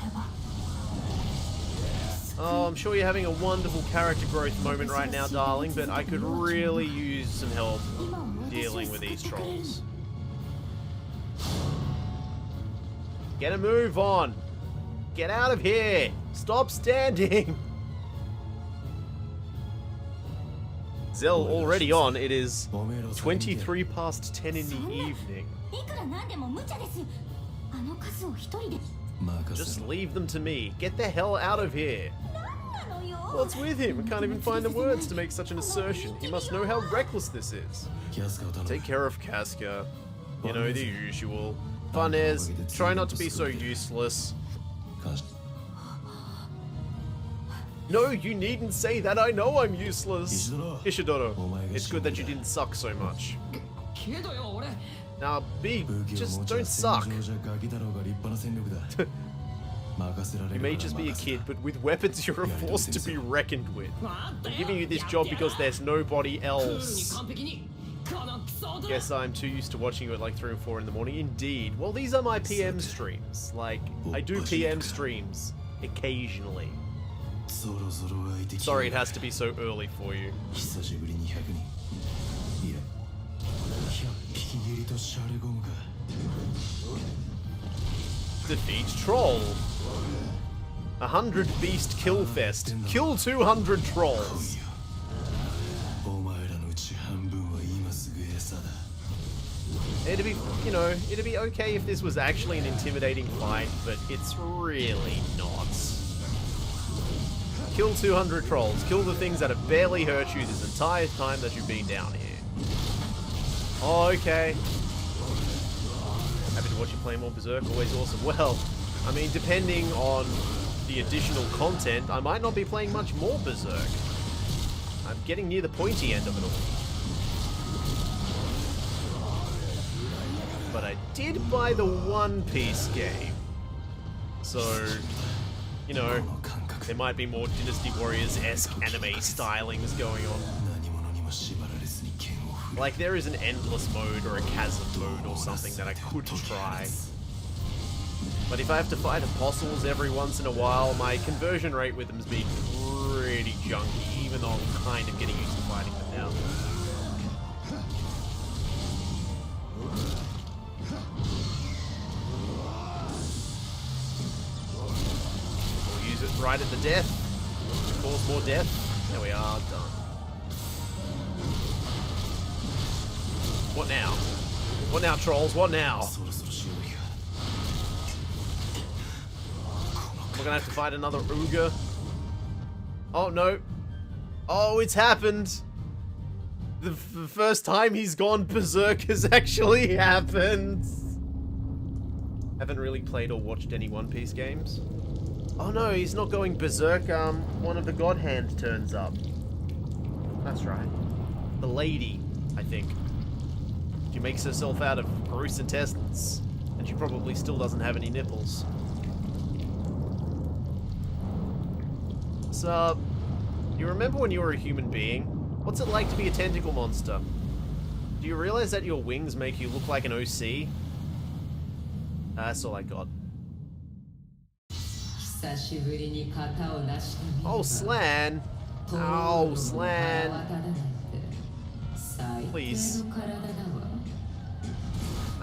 れは。Oh, I'm sure you're having a wonderful character growth moment right now, darling, but I could really use some help dealing with these trolls. Get a move on. Get out of here. Stop standing. Zell already on. It is 23 past 10 in the evening. Just leave them to me. Get the hell out of here. What's with him? I can't even find the words to make such an assertion. He must know how reckless this is. Take care of Casca. You know, the usual. Farnez, try not to be so useless. No, you needn't say that. I know I'm useless. Ishidoro, it's good that you didn't suck so much. Now, just don't suck. You may just be a kid, but with weapons you're a force to be reckoned with. I'm giving you this job because there's nobody else. Guess I'm too used to watching you at like 3 or 4 in the morning. Indeed. Well, these are my PM streams. Like, I do PM streams occasionally. Sorry it has to be so early for you. Defeat troll. 100 beast kill fest. Kill 200 trolls. It'd be, you know, it'd be okay if this was actually an intimidating fight, but it's really not. Kill 200 trolls. Kill the things that have barely hurt you this entire time that you've been down here. Oh, okay. Happy to watch you play more Berserk. Always awesome. Well, I mean, depending on the additional content, I might not be playing much more Berserk. I'm getting near the pointy end of it all. But I did buy the One Piece game. So, you know, there might be more Dynasty Warriors-esque anime stylings going on. Like, there is an endless mode or a chasm mode or something that I could try. But if I have to fight apostles every once in a while, my conversion rate with them has been pretty junky, even though I'm kind of getting used to fighting them now. We'll use it right at the death to cause more death. There we are, done. What now? What now, trolls? What now? We're gonna have to fight another Uga. Oh, no. Oh, it's happened. The first time he's gone berserk has actually happened. Haven't really played or watched any One Piece games. Oh no, he's not going berserk. One of the God Hand turns up. That's right. The lady, I think. She makes herself out of gross intestines. And she probably still doesn't have any nipples. So, you remember when you were a human being? What's it like to be a tentacle monster? Do you realize that your wings make you look like an OC? That's all I got. Oh, Slan! Oh, Slan! Please.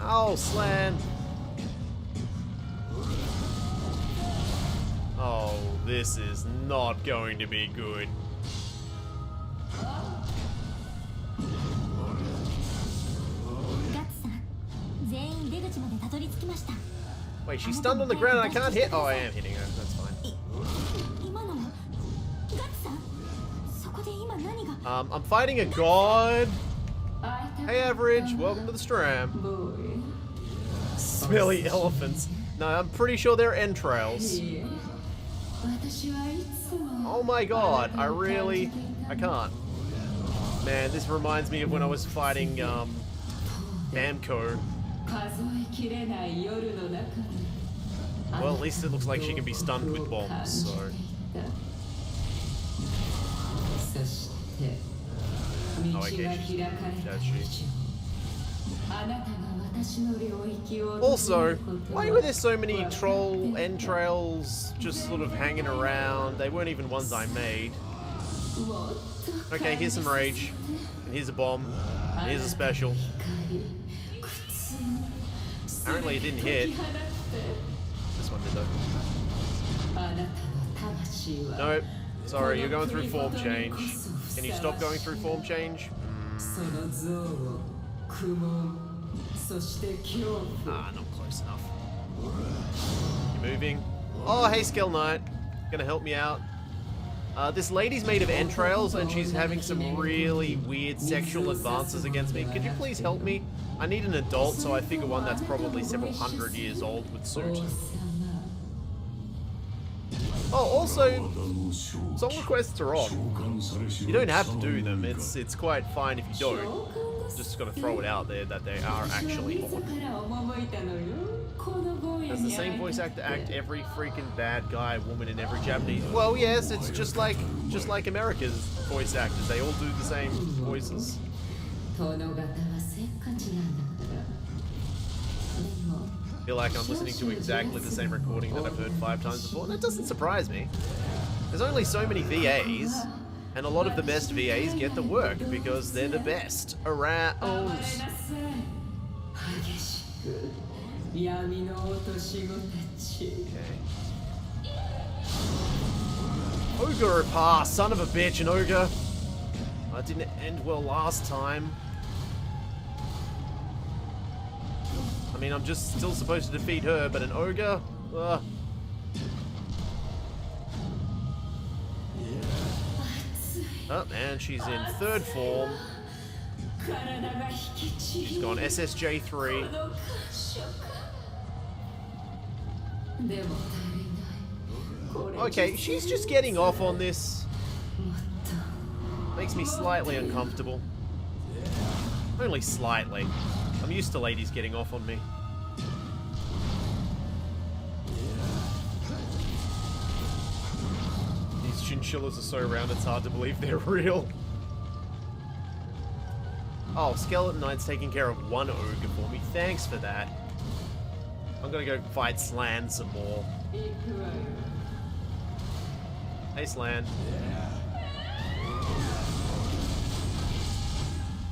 Oh, Slan! Oh, this is not going to be good. Wait, she's stunned on the ground and I can't hit? Oh, I am hitting her. That's fine. I'm fighting a god. Hey, Average. Welcome to the stream. Smelly elephants. No, I'm pretty sure they're entrails. Oh my god. I can't. Man, this reminds me of when I was fighting, Bamco. Well, at least it looks like she can be stunned with bombs, so... Oh, okay, that's she. Also, why were there so many troll entrails just sort of hanging around? They weren't even ones I made. Okay, here's some rage. And here's a bomb. And here's a special. Apparently it didn't hit. This one did though. Nope. Sorry, you're going through form change. Can you stop going through form change? Ah, not close enough. You're moving. Oh, hey, Skell Knight. Gonna help me out. This lady's made of entrails and she's having some really weird sexual advances against me. Could you please help me? I need an adult, so I figure one that's probably several hundred years old would suit. Oh, also, song requests are on. You don't have to do them. It's quite fine if you don't. Just gotta throw it out there that they are actually on. Does the same voice actor act every freaking bad guy, woman in every Japanese? Well, yes, it's just like America's voice actors. They all do the same voices. I feel like I'm listening to exactly the same recording that I've heard 5 times before. That doesn't surprise me. There's only so many VAs, and a lot of the best VAs get the work because they're the best around. Okay. Ogre pass, son of a bitch, an ogre. That didn't end well last time. I mean, I'm just still supposed to defeat her, but an ogre? Ugh. Oh, and she's in 3rd form. She's gone SSJ3. Okay, she's just getting off on this. Makes me slightly uncomfortable. Only slightly. I'm used to ladies getting off on me. These chinchillas are so round it's hard to believe they're real. Oh, Skeleton Knight's taking care of one ogre for me. Thanks for that. I'm gonna go fight Slan some more. Hey, Slan.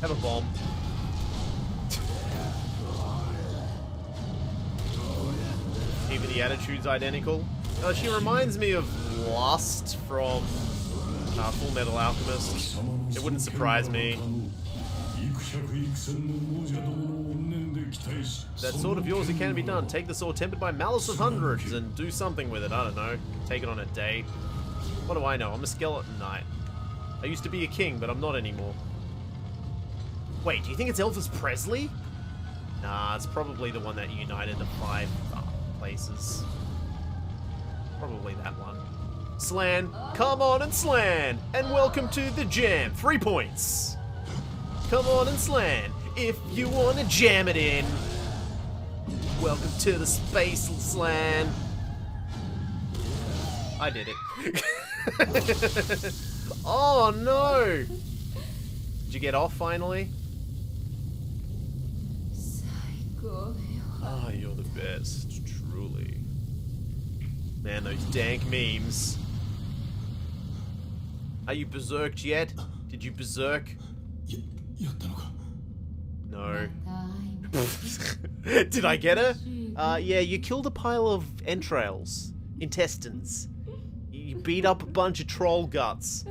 Have a bomb. Even the attitude's identical. She reminds me of Lust from Full Metal Alchemist. It wouldn't surprise me. That sword of yours, it can be done. Take the sword tempered by malice of hundreds and do something with it. I don't know. Take it on a date. What do I know? I'm a skeleton knight. I used to be a king, but I'm not anymore. Wait, do you think it's Elvis Presley? Nah, it's probably the one that united the 5 places. Probably that one. Slan, come on and Slan! And welcome to the jam. 3 points. Come on and Slan. if you wanna jam it in. Welcome to the Space Slam. I did it. Oh no! Did you get off finally? Oh, you're the best, truly. Man, those dank memes. Are you berserked yet? Did you berserk? やったのか No. Did I get her? Yeah, you killed a pile of entrails. Intestines. You beat up a bunch of troll guts.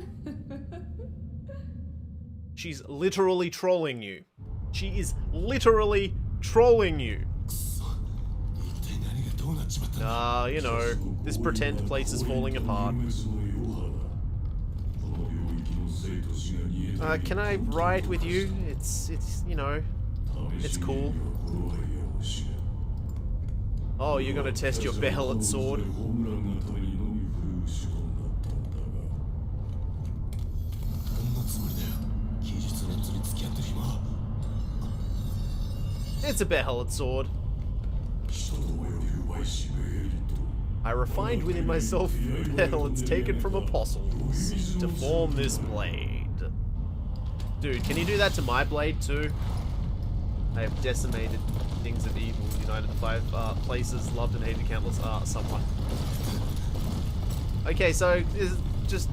She's literally trolling you. She is literally trolling you. 一体何がどうなっちまったんだ You know, this pretend place is falling apart. Can I ride with you? It's, you know, it's cool. Oh, you're gonna test your behelit sword? It's a behelit sword. I refined within myself behelits taken from apostles to form this blade. Dude, can you do that to my blade too? I have decimated things of evil, united the five places, loved and hated countless someone. Okay, so this is,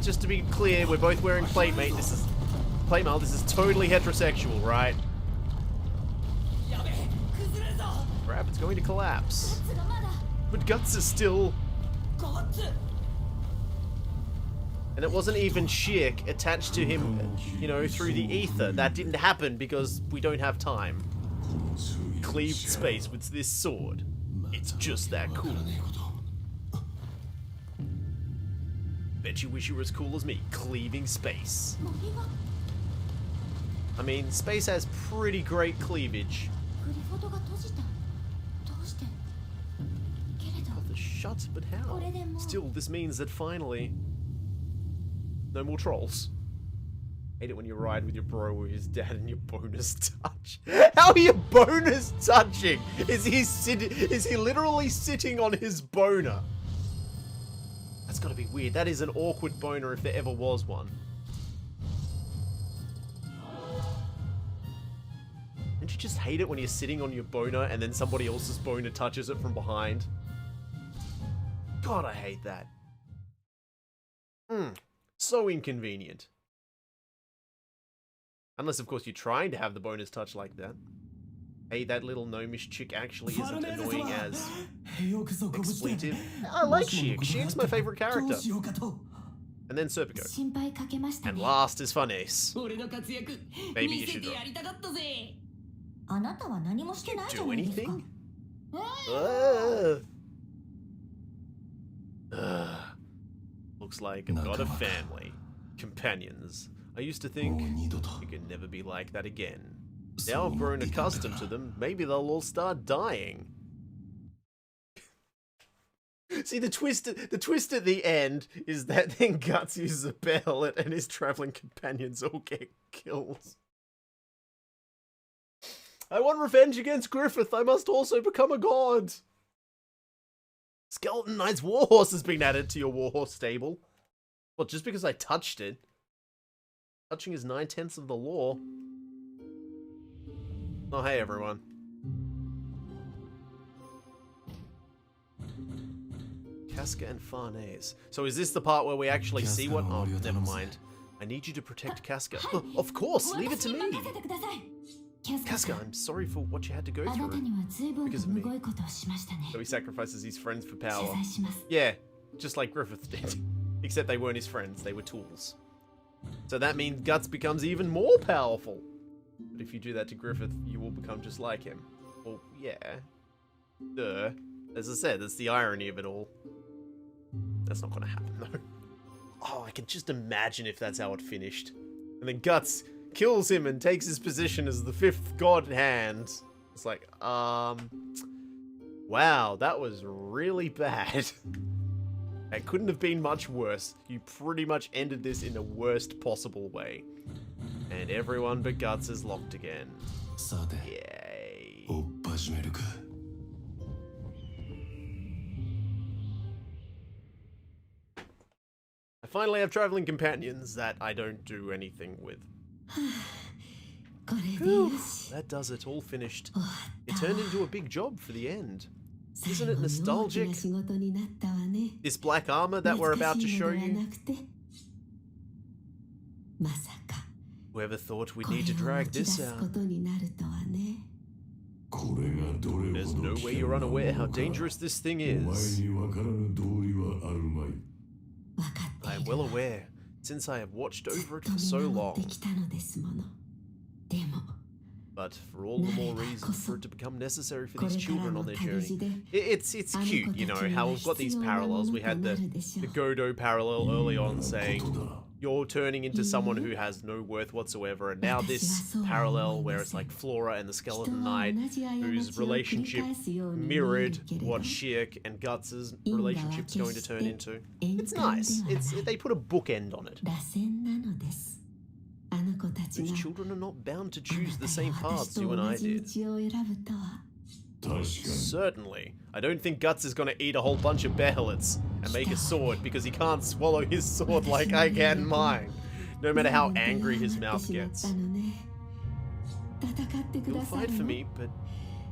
just to be clear, we're both wearing platemate. This is platemail. This is totally heterosexual, right? Crap, it's going to collapse. But Guts is still. And it wasn't even Shirk attached to him, you know, through the ether. That didn't happen because we don't have time. Cleaved space with this sword. It's just that cool. Bet you wish you were as cool as me, cleaving space. I mean, space has pretty great cleavage. Oh, the shut, but how? Still, this means that finally, no more trolls. Hate it when you ride with your bro or his dad and your bonus touch. How are you bonus touching? Is he literally sitting on his boner? That's gotta be weird. That is an awkward boner if there ever was one. Don't you just hate it when you're sitting on your boner and then somebody else's boner touches it from behind? God, I hate that. So inconvenient. Unless, of course, you're trying to have the bonus touch like that. Hey, that little gnomish chick actually isn't annoying as expletive. I like Shirk. Shirk's my favorite character. And then Serpico. And last is Funace. Maybe you should do anything? Looks like I've got a family. Companions. I used to think you could never be like that again. Now I've grown accustomed to them, maybe they'll all start dying. See, the twist at the end is that then Guts uses a behelit and his traveling companions all get killed. I want revenge against Griffith, I must also become a god. Skeleton Knight's warhorse has been added to your warhorse stable. Well, just because I touched it. Touching is 9/10 of the law. Oh, hey everyone. Casca and Farnese. So is this the part where we actually see what? Oh, never mind. I need you to protect Casca. Oh, of course, leave it to me. Casca, I'm sorry for what you had to go through because of me. So he sacrifices his friends for power. Yeah, just like Griffith did. Except they weren't his friends, they were tools. So that means Guts becomes even more powerful. But if you do that to Griffith, you will become just like him. Well, yeah. Duh. As I said, that's the irony of it all. That's not gonna happen, though. Oh, I can just imagine if that's how it finished. And then Guts kills him and takes his position as the fifth god hand. It's like, wow, that was really bad. It couldn't have been much worse. You pretty much ended this in the worst possible way. And everyone but Guts is locked again. さて Yay. 追っ始めるか I finally have traveling companions that I don't do anything with. これでよし That does it, all finished. 終わっ It たわ turned into a big job for the end. 最 Isn't 後 it に大き nostalgic? な仕事になったわね This black armor that we're 懐 about か to しいの show では you. なくてまさか Whoever thought こ we'd れを need to 持 drag ち出 this すこ out. とになるとはね これがどれ There's ほど no 危 way 険 you're なも unaware の how か dangerous this thing お前 is. にわからぬ道理はあるまい。分かって I い am る well わ aware, since I have watched ずっ over it と for 見 so 守 long. ってきたのですものでも But for all the more reason for it to become necessary for こ these れから children の on their 旅 journey. 路で It's あの子 cute, you た know, ちに how は we've got 必 these 要なも parallels. の We と had な the るでしょ the う Godo parallel early on saying ことだ。 you're turning into someone who has no worth whatsoever, and now this parallel where it's like Flora and the 人 Skeleton は Knight, 同じ過ち whose を繰り relationship 返すように見える mirrored けれど what Shirk and Guts' 因果は relationship's 決 going to し turn て into. 円 It's 環 nice. では It's ない they put a bookend on it. 螺旋なのですあの子たち Those が children are not bound to あ choose な the たや same 私 paths と you and 同 I じ did. 道を選ぶとは 確かに。 Certainly. I don't think Guts is gonna eat a whole bunch of behelets and make a sword because he can't swallow his sword like I can mine. No matter how angry his mouth gets. 戦ってく You'll ださ fight る for の me, but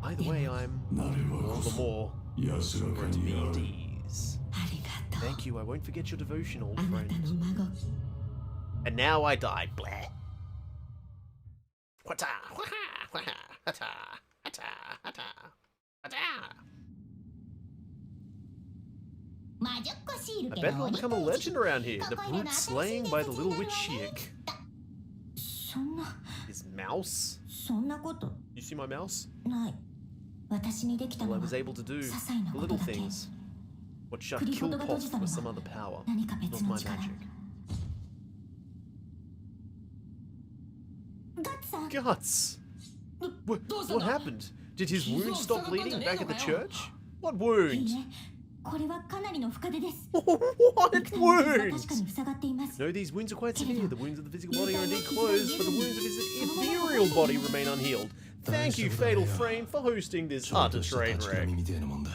either way, I'm なれば all こ the そ more 安らか for it to に be ある。 D's. ありがとう Thank you, I won't forget your devotion, old あなた friend. の孫 And now I die. Bleh. Wata, waha, waha, hata, hata, hata, hata. I bet I'll become a legend around here. The brute slaying by the little witch Shirk. そんな His mouse? そんなこと You see my mouse? ない私にできた All の I は was able to do, 些細な the こと little だけ things. What shut 繰り Kill 言が閉じ Poth たの was some は other power, 何か別 not の my 力 magic. ガッツさん Guts! What, どうしたん what だ happened? Did his 傷を wound 塞 stop がったん bleeding じゃね back え at の the かよ church? What いい wound? えこれはかなりの深手です What 肉体の傷は確 wound? かに塞がっています No, these wounds are quite severe. The wounds of the physical body are indeed closed, but the wounds of his ethereal body remain unhealed. Thank you, Fatal Frame, for hosting this ちょっ Art と of した Train 立ちくら wreck. みみてえなもんだ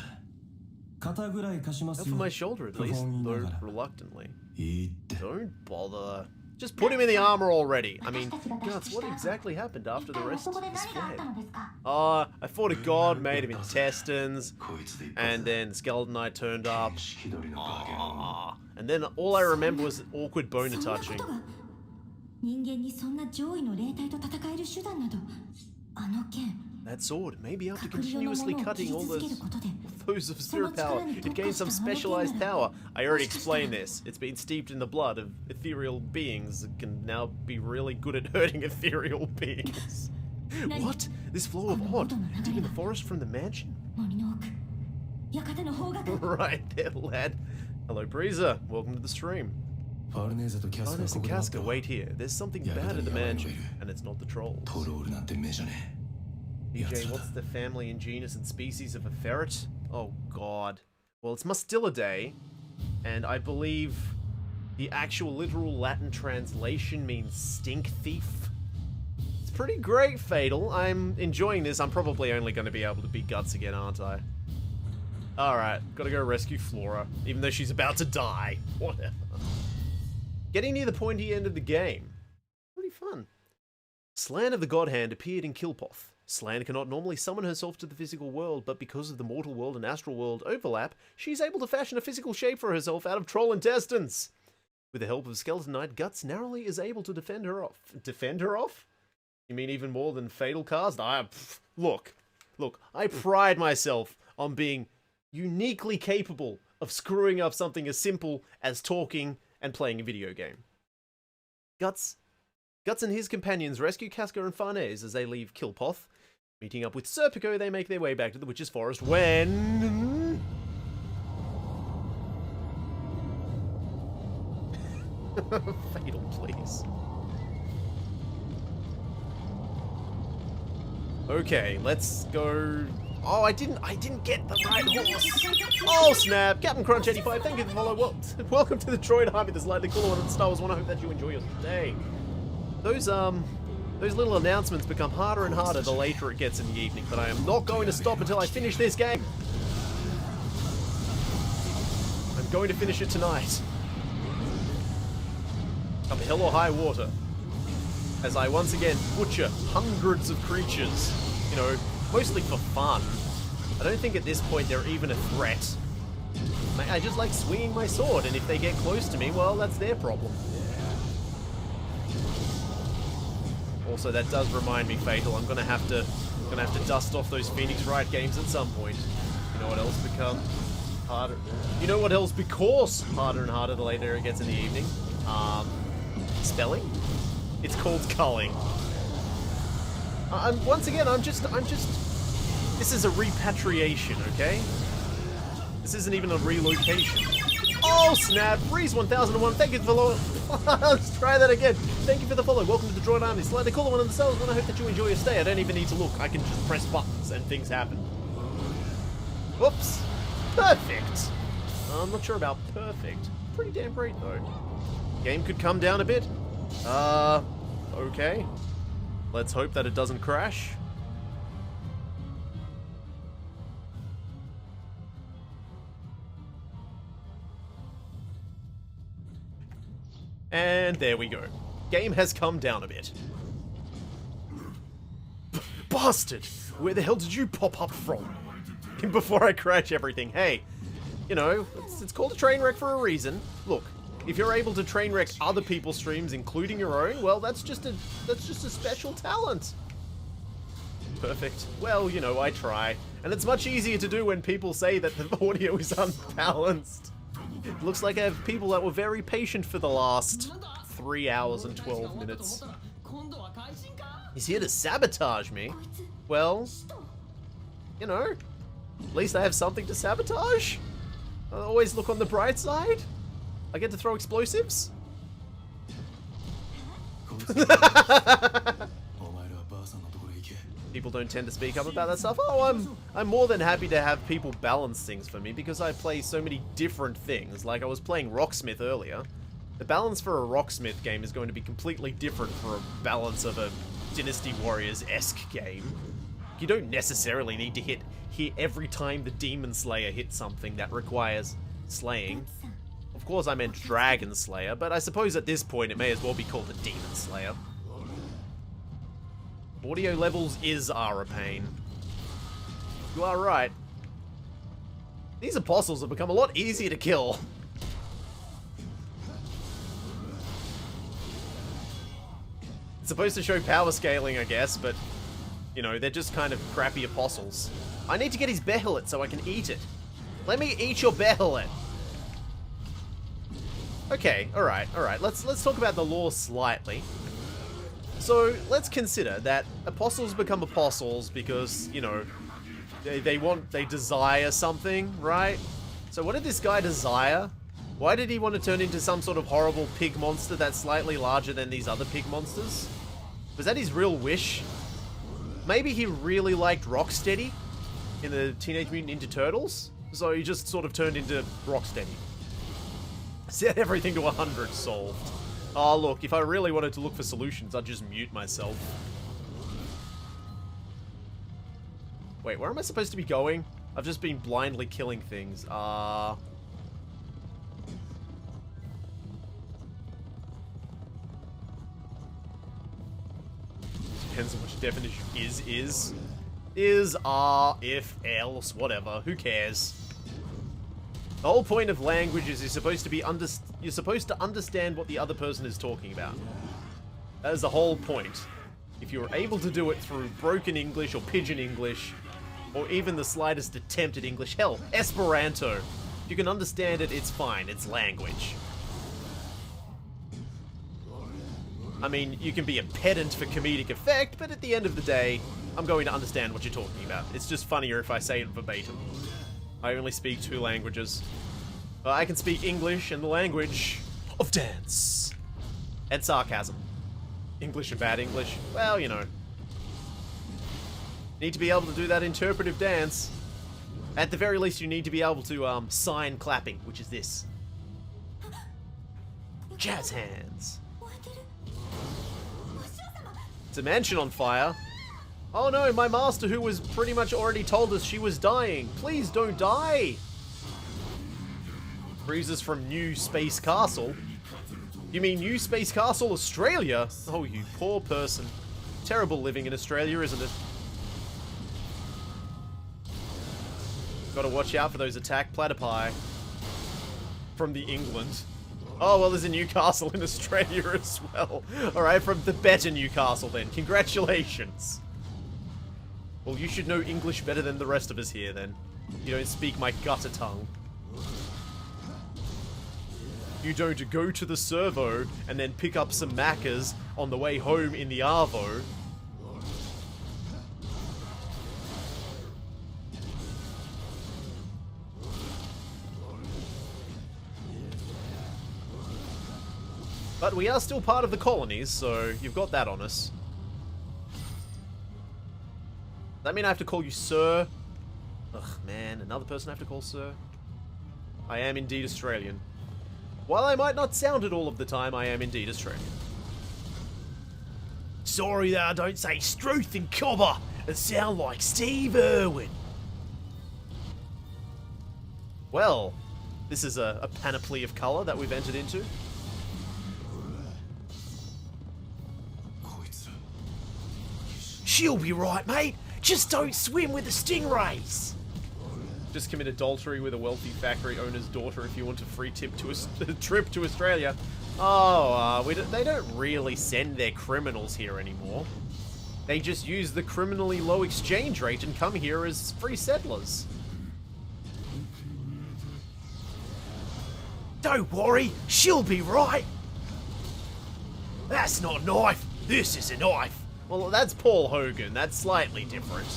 肩ぐらい貸します Not よ for my shoulder, at 不 least, 本意な though がら reluctantly. いいって Don't bother. Just put him in the armor already. I mean, Guts, what exactly happened 一 after the 体あ rest そこで is 何があっ fled? たのですか I fought a god made of intestines, こいつで一 and 発 then Skeleton Knight turned up. 引き取りの加減を And then all I remember was awkward boner そんなこ touching. とが人間にそんな上位の霊体と戦える手段などあの剣 That sword, maybe after 隠れ世のも continuously のを切 cutting り all 続ける those ことで those of spirit power, it gains some specialized power. I already explained this. It's been steeped in the blood of ethereal beings that can now be really good at hurting ethereal beings. What? This flow of odd, deep in the forest from the mansion? 森の奥館の方角 Right there, lad. Hello, Breezer. Welcome to the stream. ファルネーゼとキャスカ Arnis こ and こで待った Casca, わ wait here. There's something Yeah, bad but in the then yeah, mansion, wait. and it's not the trolls. トロールなんて目じゃねえ DJ, what's the family and genus and species of a ferret? Oh god. Well, it's Mustilidae, and I believe the actual literal Latin translation means stink thief. It's pretty great, Fatal. I'm enjoying this. I'm probably only going to be able to beat Guts again, aren't I? Alright, gotta go rescue Flora, even though she's about to die. Whatever. Getting near the pointy end of the game. Pretty fun. Slan of the God Hand appeared in Kilpoth. Slan cannot normally summon herself to the physical world, but because of the mortal world and astral world overlap, she's able to fashion a physical shape for herself out of troll intestines. With the help of Skeleton Knight, Guts narrowly is able to defend her off. Defend her off? You mean even more than Fatal Cast? Look, I pride myself on being uniquely capable of screwing up something as simple as talking and playing a video game. Guts and his companions rescue Casca and Farnese as they leave Kilpoth. Meeting up with Serpico, they make their way back to the Witch's Forest when... Fatal, please. Okay, let's go... Oh, I didn't get the right horse. Oh, snap. Captain Crunch 85, thank you for the follow. Welcome to the Droid Army, the slightly cooler one of the Star Wars one. I hope that you enjoy your day. Those Those little announcements become harder and harder the later it gets in the evening, but I am not going to stop until I finish this game. I'm going to finish it tonight. Come hell or high water. As I once again butcher hundreds of creatures, you know, mostly for fun. I don't think at this point they're even a threat. I just like swinging my sword, and if they get close to me, well, that's their problem. Also, that does remind me, Fatal, I'm gonna have to dust off those Phoenix Wright games at some point. You know what else becomes harder? You know what else becomes harder and harder the later it gets in the evening? Spelling? It's called culling. Once again, I'm just. This is a repatriation, okay? This isn't even a relocation. Oh snap! Breeze 1001. Thank you for the follow. Let's try that again. Thank you for the follow. Welcome to the Droid Army. Slightly cooler one of the cells, and I hope that you enjoy your stay. I don't even need to look. I can just press buttons and things happen. Whoops. Perfect. I'm not sure about perfect. Pretty damn great though. Game could come down a bit. Okay. Let's hope that it doesn't crash. And there we go. Game has come down a bit. Bastard! Where the hell did you pop up from? Before I crash everything. Hey, you know, it's called a train wreck for a reason. Look, if you're able to train wreck other people's streams, including your own, well, that's just a special talent. Perfect. Well, you know, I try. And it's much easier to do when people say that the audio is unbalanced. It looks like I have people that were very patient for the last 3 hours and 12 minutes. He's here to sabotage me. Well, you know, at least I have something to sabotage. I always look on the bright side. I get to throw explosives. People don't tend to speak up about that stuff. Oh, I'm more than happy to have people balance things for me because I play so many different things. Like I was playing Rocksmith earlier. The balance for a Rocksmith game is going to be completely different for a balance of a Dynasty Warriors-esque game. You don't necessarily need to hit every time the Demon Slayer hits something that requires slaying. Of course I meant Dragon Slayer, but I suppose at this point it may as well be called a Demon Slayer. Audio levels are a pain. You are right. These apostles have become a lot easier to kill. It's supposed to show power scaling, I guess, but, you know, they're just kind of crappy apostles. I need to get his Behelit so I can eat it. Let me eat your Behelit. Okay, alright. Let's talk about the lore slightly. So, let's consider that apostles become apostles because, you know, they desire something, right? So what did this guy desire? Why did he want to turn into some sort of horrible pig monster that's slightly larger than these other pig monsters? Was that his real wish? Maybe he really liked Rocksteady in the Teenage Mutant Ninja Turtles? So he just sort of turned into Rocksteady. Set everything to 100, solved. Oh, look, if I really wanted to look for solutions, I'd just mute myself. Wait, where am I supposed to be going? I've just been blindly killing things. Depends on which definition is. Is, if, else, whatever. Who cares? The whole point of language is you're supposed to understand what the other person is talking about. That is the whole point. If you're able to do it through broken English or pidgin English, or even the slightest attempt at English, hell, Esperanto. If you can understand it, it's fine. It's language. I mean, you can be a pedant for comedic effect, but at the end of the day, I'm going to understand what you're talking about. It's just funnier if I say it verbatim. I only speak 2 languages. I can speak English and the language of dance. And sarcasm. English and bad English. Well, you know. Need to be able to do that interpretive dance. At the very least, you need to be able to sign clapping, which is this. Jazz hands. It's a mansion on fire. Oh no, my master who was pretty much already told us she was dying. Please don't die. Freezes from New Space Castle. You mean New Space Castle, Australia? Oh, you poor person. Terrible living in Australia, isn't it? Gotta watch out for those attack platypi. From the England. Oh, well, there's a Newcastle in Australia as well. Alright, from the better Newcastle then. Congratulations. Well, you should know English better than the rest of us here then. You don't speak my gutter tongue. You don't go to the servo and then pick up some macas on the way home in the Arvo. But we are still part of the colonies, so you've got that on us. Does that mean I have to call you sir? Ugh, man, another person I have to call sir? I am indeed Australian. While I might not sound it all of the time, I am indeed Australian. Sorry that I don't say Struth and Cobber and sound like Steve Irwin. Well, this is a panoply of colour that we've entered into. She'll be right, mate. Just don't swim with the stingrays. Just commit adultery with a wealthy factory owner's daughter if you want a free trip to Australia. Oh, they don't really send their criminals here anymore. They just use the criminally low exchange rate and come here as free settlers. Don't worry, she'll be right. That's not a knife. This is a knife. Well, that's Paul Hogan. That's slightly different.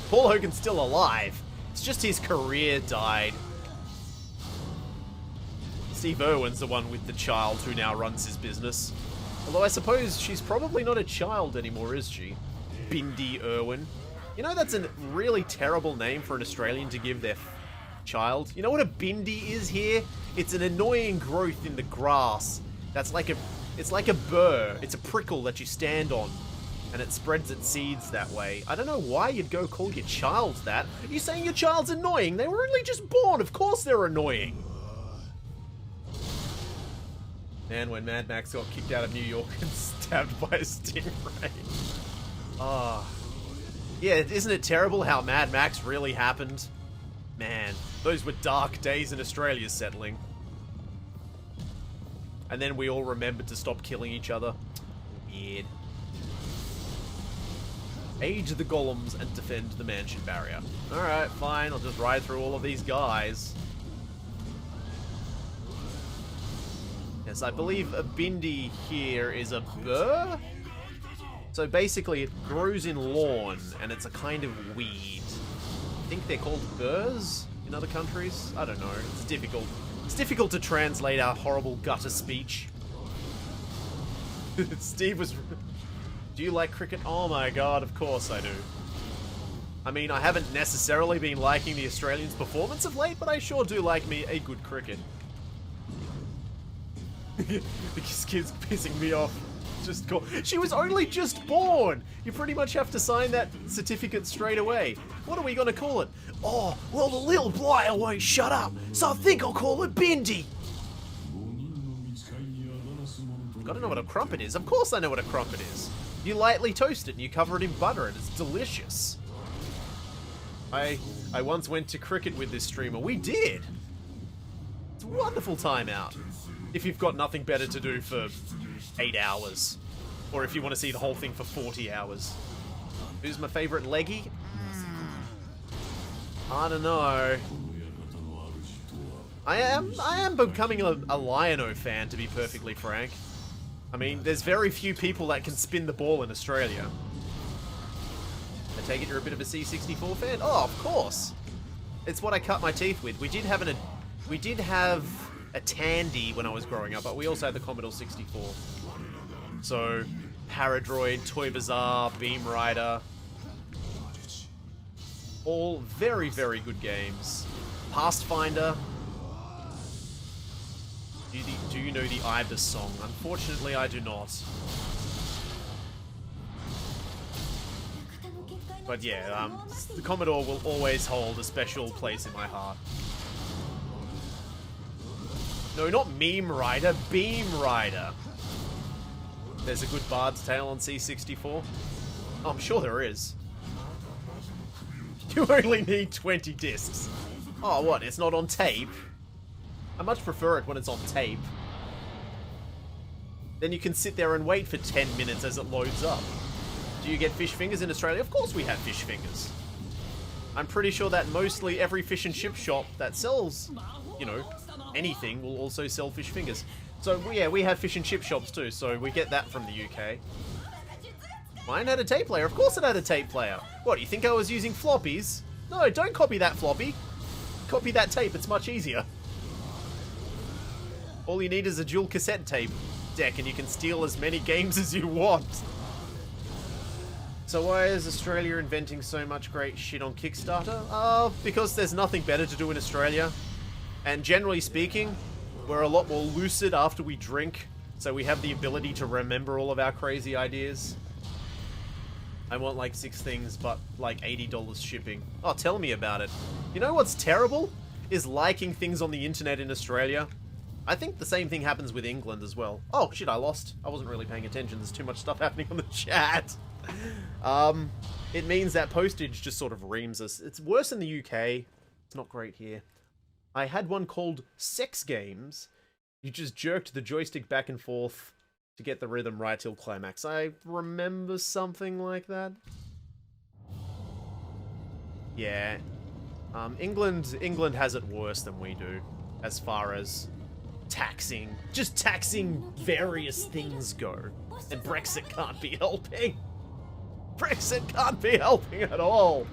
Paul Hogan's still alive. It's just his career died. Steve Irwin's the one with the child who now runs his business. Although I suppose she's probably not a child anymore, is she? Bindi Irwin. You know, that's a really terrible name for an Australian to give their child. You know what a bindi is here? It's an annoying growth in the grass. That's like it's like a burr. It's a prickle that you stand on. And it spreads its seeds that way. I don't know why you'd go call your child that. Are you saying your child's annoying? They were only just born. Of course they're annoying. Man, when Mad Max got kicked out of New York and stabbed by a stingray. Ah. Yeah, isn't it terrible how Mad Max really happened? Man, those were dark days in Australia settling. And then we all remembered to stop killing each other. Weird. Age the golems and defend the mansion barrier. Alright, fine, I'll just ride through all of these guys. Yes, I believe a bindi here is a burr? So basically it grows in lawn, and it's a kind of weed. I think they're called burrs in other countries? I don't know, it's difficult. It's difficult to translate our horrible gutter speech. Steve was... Do you like cricket? Oh my god, of course I do. I mean, I haven't necessarily been liking the Australians' performance of late, but I sure do like me a good cricket. This kid's pissing me off. Just call. She was only just born! You pretty much have to sign that certificate straight away. What are we gonna call it? Oh, well the little blighter won't shut up, so I think I'll call it Bindi. Gotta know what a crumpet is. Of course I know what a crumpet is. You lightly toast it and you cover it in butter and it's delicious. I once went to cricket with this streamer. We did! It's a wonderful time out. If you've got nothing better to do for 8 hours. Or if you want to see the whole thing for 40 hours. Who's my favourite leggy? I don't know. I am becoming a Lion-O fan, to be perfectly frank. I mean, there's very few people that can spin the ball in Australia. I take it you're a bit of a C64 fan? Oh, of course. It's what I cut my teeth with. We did have a Tandy when I was growing up, but we also had the Commodore 64. So, Paradroid, Toy Bazaar, Beam Rider. All very, very good games. Pastfinder. Do you know the Ibis song? Unfortunately, I do not. But yeah, the Commodore will always hold a special place in my heart. No, not Meme Rider, Beam Rider. There's a good Bard's Tale on C64. Oh, I'm sure there is. You only need 20 discs. Oh, what? It's not on tape? I much prefer it when it's on tape. Then you can sit there and wait for 10 minutes as it loads up. Do you get fish fingers in Australia? Of course we have fish fingers. I'm pretty sure that mostly every fish and chip shop that sells, you know, anything will also sell fish fingers. So yeah, we have fish and chip shops too, so we get that from the UK. Mine had a tape player. Of course it had a tape player. What, you think I was using floppies? No, don't copy that floppy. Copy that tape, it's much easier. All you need is a dual cassette tape deck and you can steal as many games as you want. So why is Australia inventing so much great shit on Kickstarter? Because there's nothing better to do in Australia. And generally speaking, we're a lot more lucid after we drink, so we have the ability to remember all of our crazy ideas. I want like 6 things, but like $80 shipping. Oh, tell me about it. You know what's terrible? Is liking things on the internet in Australia. I think the same thing happens with England as well. Oh, shit, I lost. I wasn't really paying attention. There's too much stuff happening on the chat. It means that postage just sort of reams us. It's worse in the UK. It's not great here. I had one called Sex Games. You just jerked the joystick back and forth to get the rhythm right till climax. I remember something like that. Yeah. England has it worse than we do, as far as just taxing various things go. And Brexit can't be helping. Brexit can't be helping at all.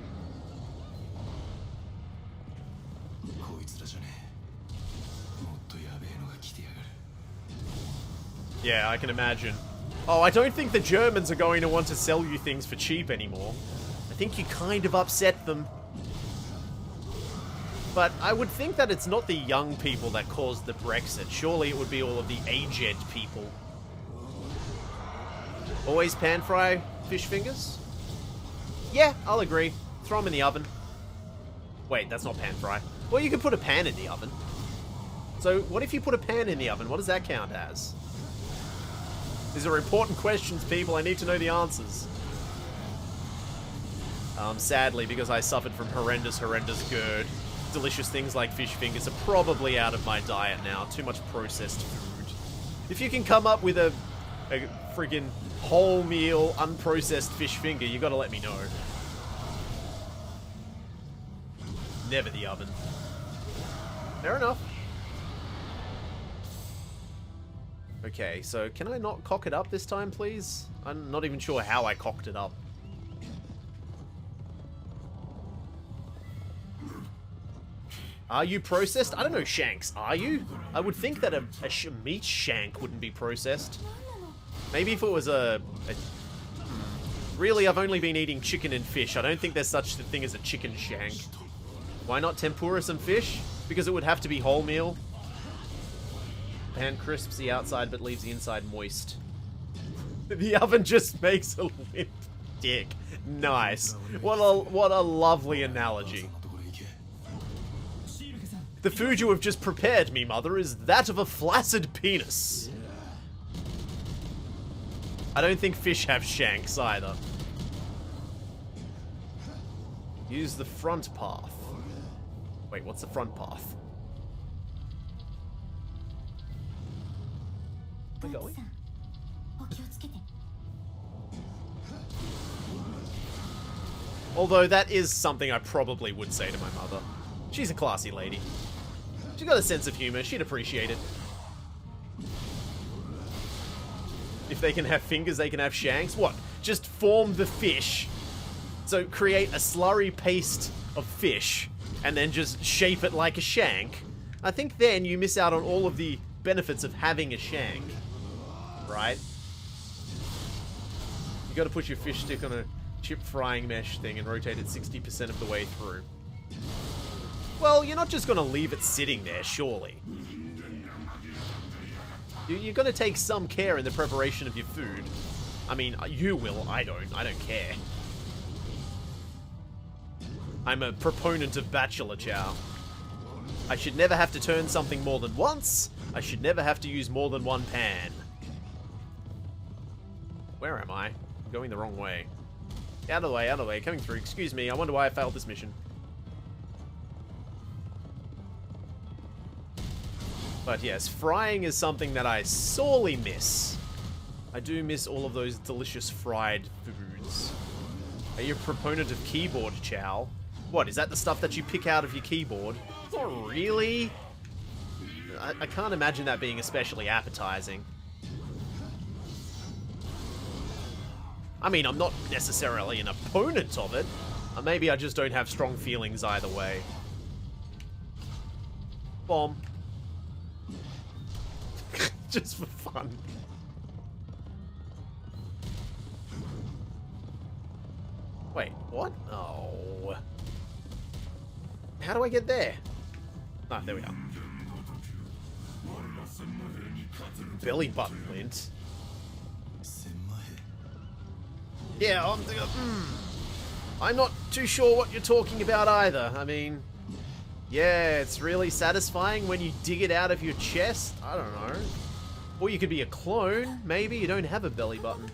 Yeah, I can imagine. Oh, I don't think the Germans are going to want to sell you things for cheap anymore. I think you kind of upset them. But I would think that it's not the young people that caused the Brexit. Surely it would be all of the aged people. Always pan fry fish fingers? Yeah, I'll agree. Throw them in the oven. Wait, that's not pan fry. Well, you can put a pan in the oven. So, what if you put a pan in the oven? What does that count as? These are important questions, people. I need to know the answers. Sadly, because I suffered from horrendous GERD, delicious things like fish fingers are probably out of my diet now. Too much processed food. If you can come up with a friggin' whole meal, unprocessed fish finger, you gotta let me know. Never the oven. Fair enough. Okay, so can I not cock it up this time, please? I'm not even sure how I cocked it up. Are you processed? I don't know, shanks. Are you? I would think that a meat shank wouldn't be processed. Maybe if it was Really, I've only been eating chicken and fish. I don't think there's such a thing as a chicken shank. Why not tempura some fish? Because it would have to be wholemeal. Pan crisps the outside but leaves the inside moist. The oven just makes a limp dick. Nice. What a lovely analogy. The food you have just prepared me, mother, is that of a flaccid penis. I don't think fish have shanks either. Use the front path. Wait, what's the front path? Am I going? Although that is something I probably would say to my mother. She's a classy lady. She's got a sense of humor. She'd appreciate it. If they can have fingers, they can have shanks. What? Just form the fish. So create a slurry paste of fish and then just shape it like a shank. I think then you miss out on all of the benefits of having a shank. Right? You gotta put your fish stick on a chip frying mesh thing and rotate it 60% of the way through. Well, you're not just gonna leave it sitting there, surely. You're gonna take some care in the preparation of your food. I mean, you will, I don't care. I'm a proponent of Bachelor Chow. I should never have to turn something more than once. I should never have to use more than one pan. Where am I? I'm going the wrong way. Out of the way, out of the way. Coming through. Excuse me, I wonder why I failed this mission. But yes, frying is something that I sorely miss. I do miss all of those delicious fried foods. Are you a proponent of keyboard chow? What, is that the stuff that you pick out of your keyboard? Not really. I can't imagine that being especially appetizing. I mean, I'm not necessarily an opponent of it. Maybe I just don't have strong feelings either way. Bomb. Just for fun. Wait, what? Oh. How do I get there? Ah, there we are. Belly button lint. Yeah, I'm not too sure what you're talking about either. I mean, yeah, it's really satisfying when you dig it out of your chest. I don't know. Or you could be a clone. Maybe you don't have a belly button.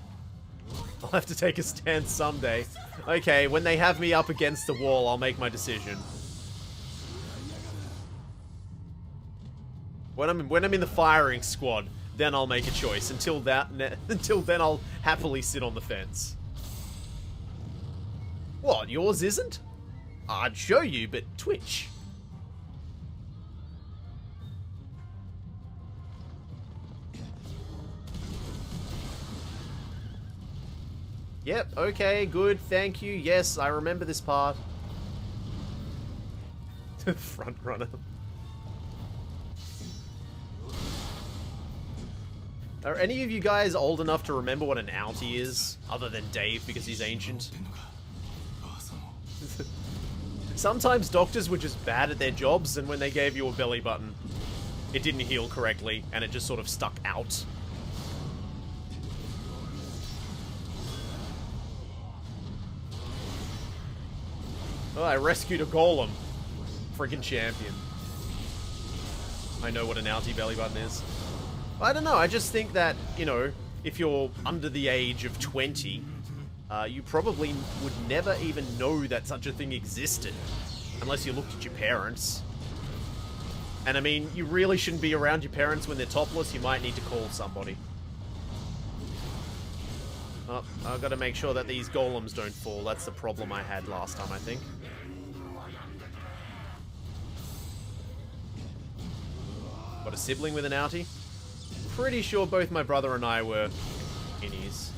I'll have to take a stand someday. Okay, when they have me up against the wall, I'll make my decision. When I'm in the firing squad, then I'll make a choice. Until then, I'll happily sit on the fence. What, yours isn't? I'd show you, but Twitch. Yep, okay, good, thank you. Yes, I remember this part. Front runner. Are any of you guys old enough to remember what an outie is? Other than Dave, because he's ancient. Sometimes doctors were just bad at their jobs, and when they gave you a belly button, it didn't heal correctly, and it just sort of stuck out. Oh, I rescued a golem. Freaking champion. I know what an outie belly button is. I don't know, I just think that, you know, if you're under the age of 20, you probably would never even know that such a thing existed. Unless you looked at your parents. And I mean, you really shouldn't be around your parents when they're topless, you might need to call somebody. Oh, I've got to make sure that these golems don't fall. That's the problem I had last time, I think. Got a sibling with an outie? Pretty sure both my brother and I were innies.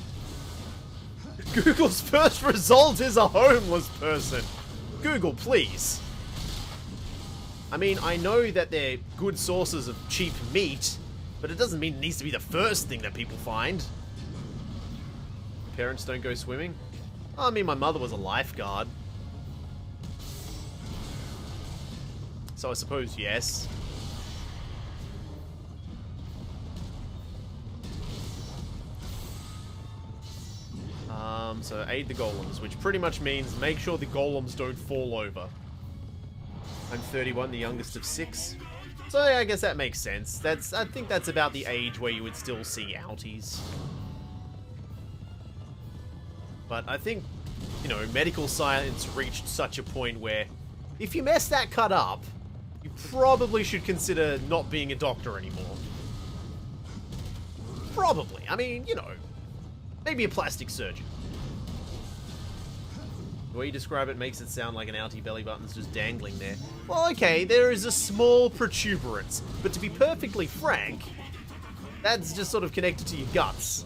Google's first result is a homeless person. Google, please. I mean, I know that they're good sources of cheap meat, but it doesn't mean it needs to be the first thing that people find. Parents don't go swimming? I mean, my mother was a lifeguard. So I suppose yes. So aid the golems, which pretty much means make sure the golems don't fall over. I'm 31, the youngest of 6. So yeah, I guess that makes sense. I think that's about the age where you would still see outies. But I think, you know, medical science reached such a point where if you mess that cut up, you probably should consider not being a doctor anymore. Probably. I mean, you know, maybe a plastic surgeon. The way you describe it makes it sound like an outie belly button's just dangling there. Well, okay, there is a small protuberance, but to be perfectly frank, that's just sort of connected to your guts.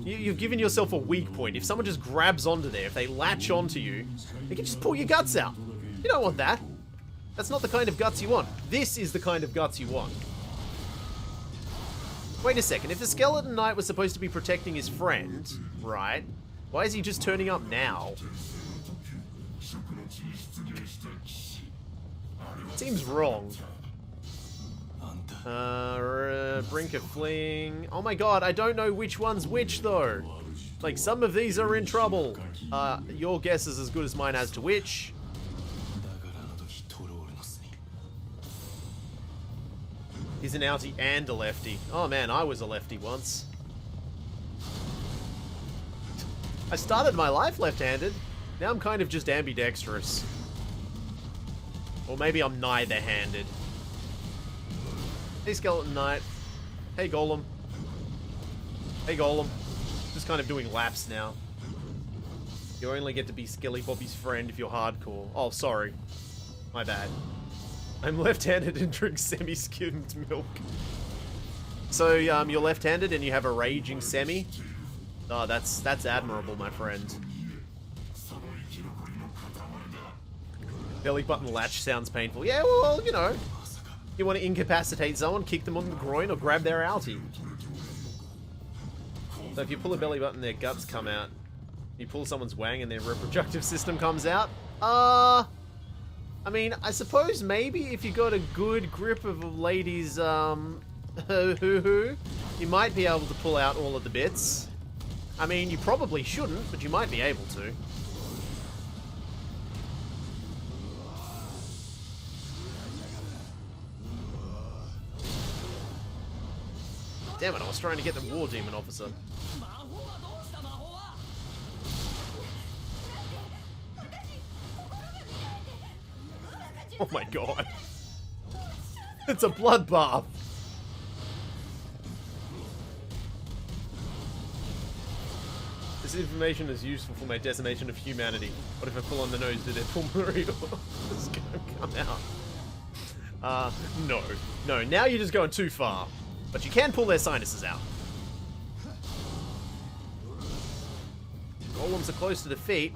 You've given yourself a weak point. If someone just grabs onto there, if they latch onto you, they can just pull your guts out. You don't want that. That's not the kind of guts you want. This is the kind of guts you want. Wait a second, if the Skeleton Knight was supposed to be protecting his friend, right, why is he just turning up now? Seems wrong. Brink of Fleeing. Oh my god, I don't know which one's which though. Like, some of these are in trouble. Your guess is as good as mine as to which. He's an outie and a lefty. Oh man, I was a lefty once. I started my life left-handed. Now I'm kind of just ambidextrous. Or maybe I'm neither-handed. Hey, Skeleton Knight. Hey, Golem. Hey, Golem. Just kind of doing laps now. You only get to be Skelly Bobby's friend if you're hardcore. Oh, sorry. My bad. I'm left-handed and drink semi-skimmed milk. So, you're left-handed and you have a raging semi? Oh, that's admirable, my friend. Belly button latch sounds painful. Yeah, well, you know. You want to incapacitate someone, kick them on the groin, or grab their outie. So if you pull a belly button, their guts come out. You pull someone's wang and their reproductive system comes out. I mean, I suppose maybe if you got a good grip of a lady's, you might be able to pull out all of the bits. I mean, you probably shouldn't, but you might be able to. Damn it, I was trying to get the War Demon Officer. Oh my god. It's a bloodbath. This information is useful for my decimation of humanity. What if I pull on the nose to their pulmonary or it's gonna come out? No. No, now you're just going too far. But you can pull their sinuses out. Golems are close to defeat.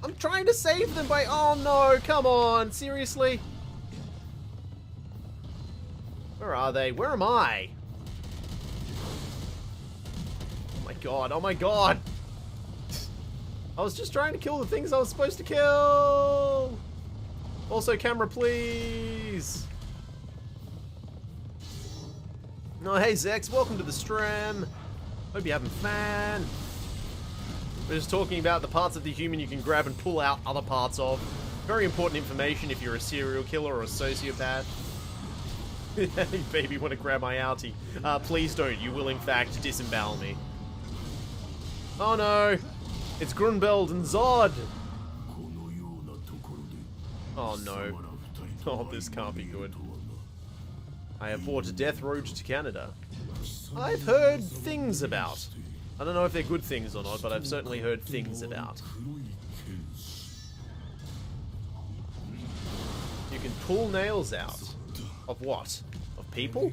I'm trying to save them by... Oh no, come on, seriously? Where are they? Where am I? Oh my god, oh my god! I was just trying to kill the things I was supposed to kill! Also, camera, please! Oh, hey Zex, welcome to the stream. Hope you're having fun. We're just talking about the parts of the human you can grab and pull out other parts of. Very important information if you're a serial killer or a sociopath. Hey baby, want to grab my outie? Please don't, you will in fact disembowel me. Oh no! It's Grunbeld and Zod! Oh no. Oh, this can't be good. I have bought a death road to Canada. I've heard things about. I don't know if they're good things or not, but I've certainly heard things about. You can pull nails out. Of what? Of people?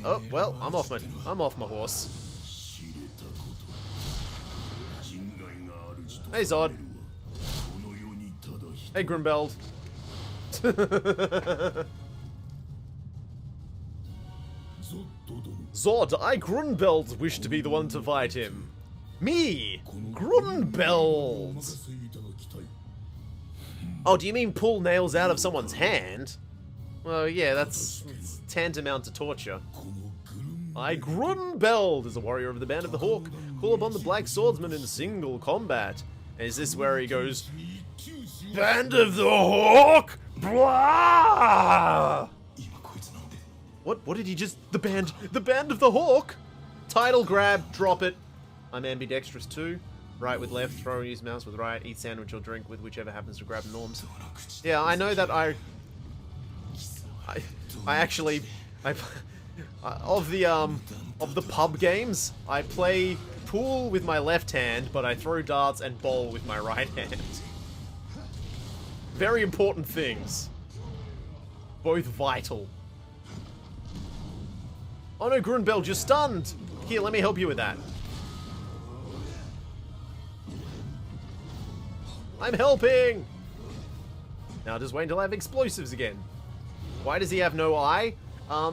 Oh, well, I'm off my horse. Hey Zod. Hey Grimbeld. Zod, I Grunbeld wish to be the one to fight him. Me, Grunbeld. Oh, do you mean pull nails out of someone's hand? Well, yeah, that's tantamount to torture. I Grunbeld is a warrior of the Band of the Hawk. Call upon the Black Swordsman in single combat. And is this where he goes, Band of the Hawk? Blah! What did he just... The Band of the Hawk? Title grab, drop it. I'm ambidextrous too. Right with left, throw, use mouse with right, eat sandwich or drink with whichever happens to grab norms. Yeah, I know that I actually... of the pub games, I play pool with my left hand, but I throw darts and bowl with my right hand. Very important things. Both vital. Oh no, Grunbeld, you're stunned! Here, let me help you with that. I'm helping! Now just wait until I have explosives again. Why does he have no eye?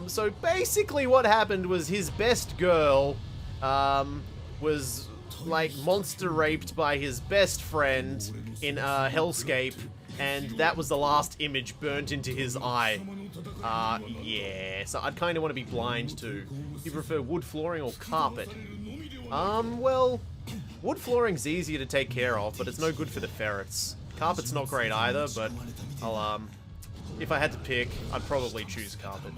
So basically what happened was his best girl, was, like, monster raped by his best friend in a hellscape, and that was the last image burnt into his eye. Yeah, so I'd kind of want to be blind too. Do you prefer wood flooring or carpet? Well, wood flooring's easier to take care of, but it's no good for the ferrets. Carpet's not great either, but I'll If I had to pick, I'd probably choose carpet.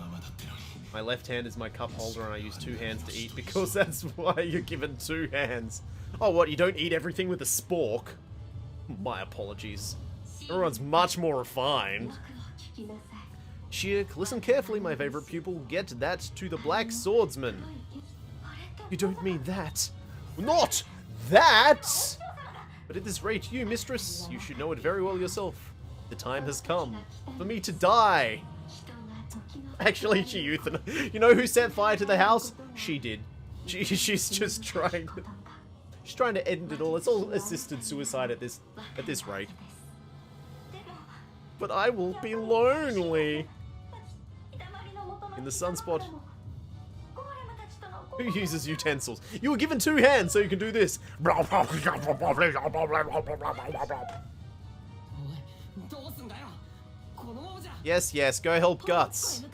My left hand is my cup holder and I use 2 hands to eat because that's why you're given 2 hands. Oh, what? You don't eat everything with a spork? My apologies. Everyone's much more refined. Shirk, listen carefully, my favorite pupil. Get that to the Black Swordsman. You don't mean that. Not that! But at this rate, you, mistress, you should know it very well yourself. The time has come for me to die. Actually, she euthanized. You know who set fire to the house? She did. She's just trying. She's trying to end it all. It's all assisted suicide at this rate. But I will be lonely. In the sunspot. Who uses utensils? You were given 2 hands, so you can do this. Yes, yes, go help Guts.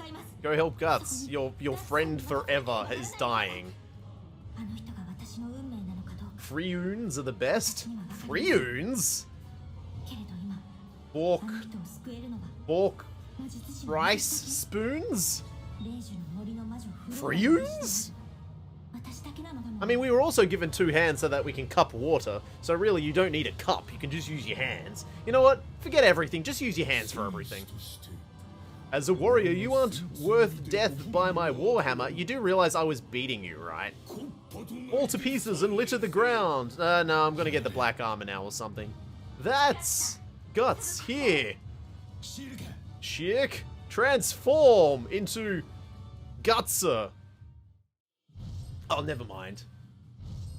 Go help Guts. Your friend forever is dying. Freeoons are the best? Freeoons? Fork? Rice spoons? Freeoons? I mean, we were also given 2 hands so that we can cup water, so really you don't need a cup, you can just use your hands. You know what? Forget everything, just use your hands for everything. As a warrior, you aren't worth death by my warhammer. You do realize I was beating you, right? Fall to pieces and litter the ground. No, I'm gonna get the black armor now or something. That's Guts here. Shirk, transform into Gutser. Oh, never mind.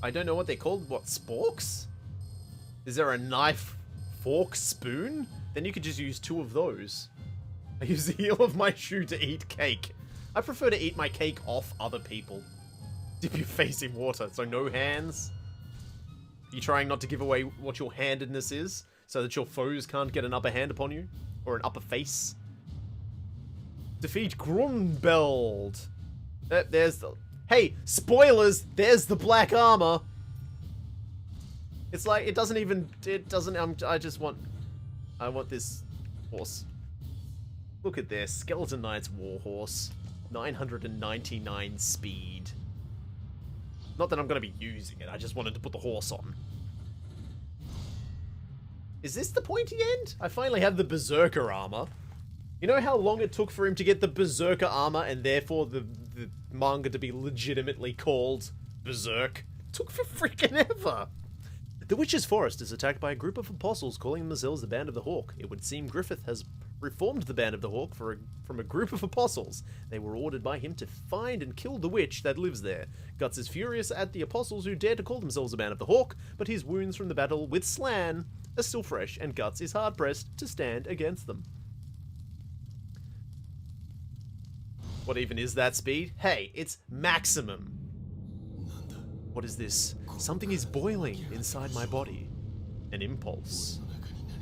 I don't know what they're called. What, sporks? Is there a knife, fork, spoon? Then you could just use 2 of those. I use the heel of my shoe to eat cake. I prefer to eat my cake off other people. Dip your face in water, so no hands. You trying not to give away what your handedness is, so that your foes can't get an upper hand upon you? Or an upper face? Defeat Grumbeld. There's the... Hey, spoilers! There's the black armor! It's like, it doesn't even... It doesn't... I want this horse. Look at this. Skeleton Knight's Warhorse. 999 speed. Not that I'm going to be using it, I just wanted to put the horse on. Is this the pointy end? I finally have the Berserker armor. You know how long it took for him to get the Berserker armor and therefore the manga to be legitimately called Berserk? It took for freaking ever! The Witch's Forest is attacked by a group of apostles calling themselves the Band of the Hawk. It would seem Griffith has reformed the Band of the Hawk from a group of apostles. They were ordered by him to find and kill the witch that lives there. Guts is furious at the apostles who dare to call themselves the Band of the Hawk, but his wounds from the battle with Slan are still fresh, and Guts is hard-pressed to stand against them. What even is that speed? Hey, it's maximum. What is this? Something is boiling inside my body. An impulse.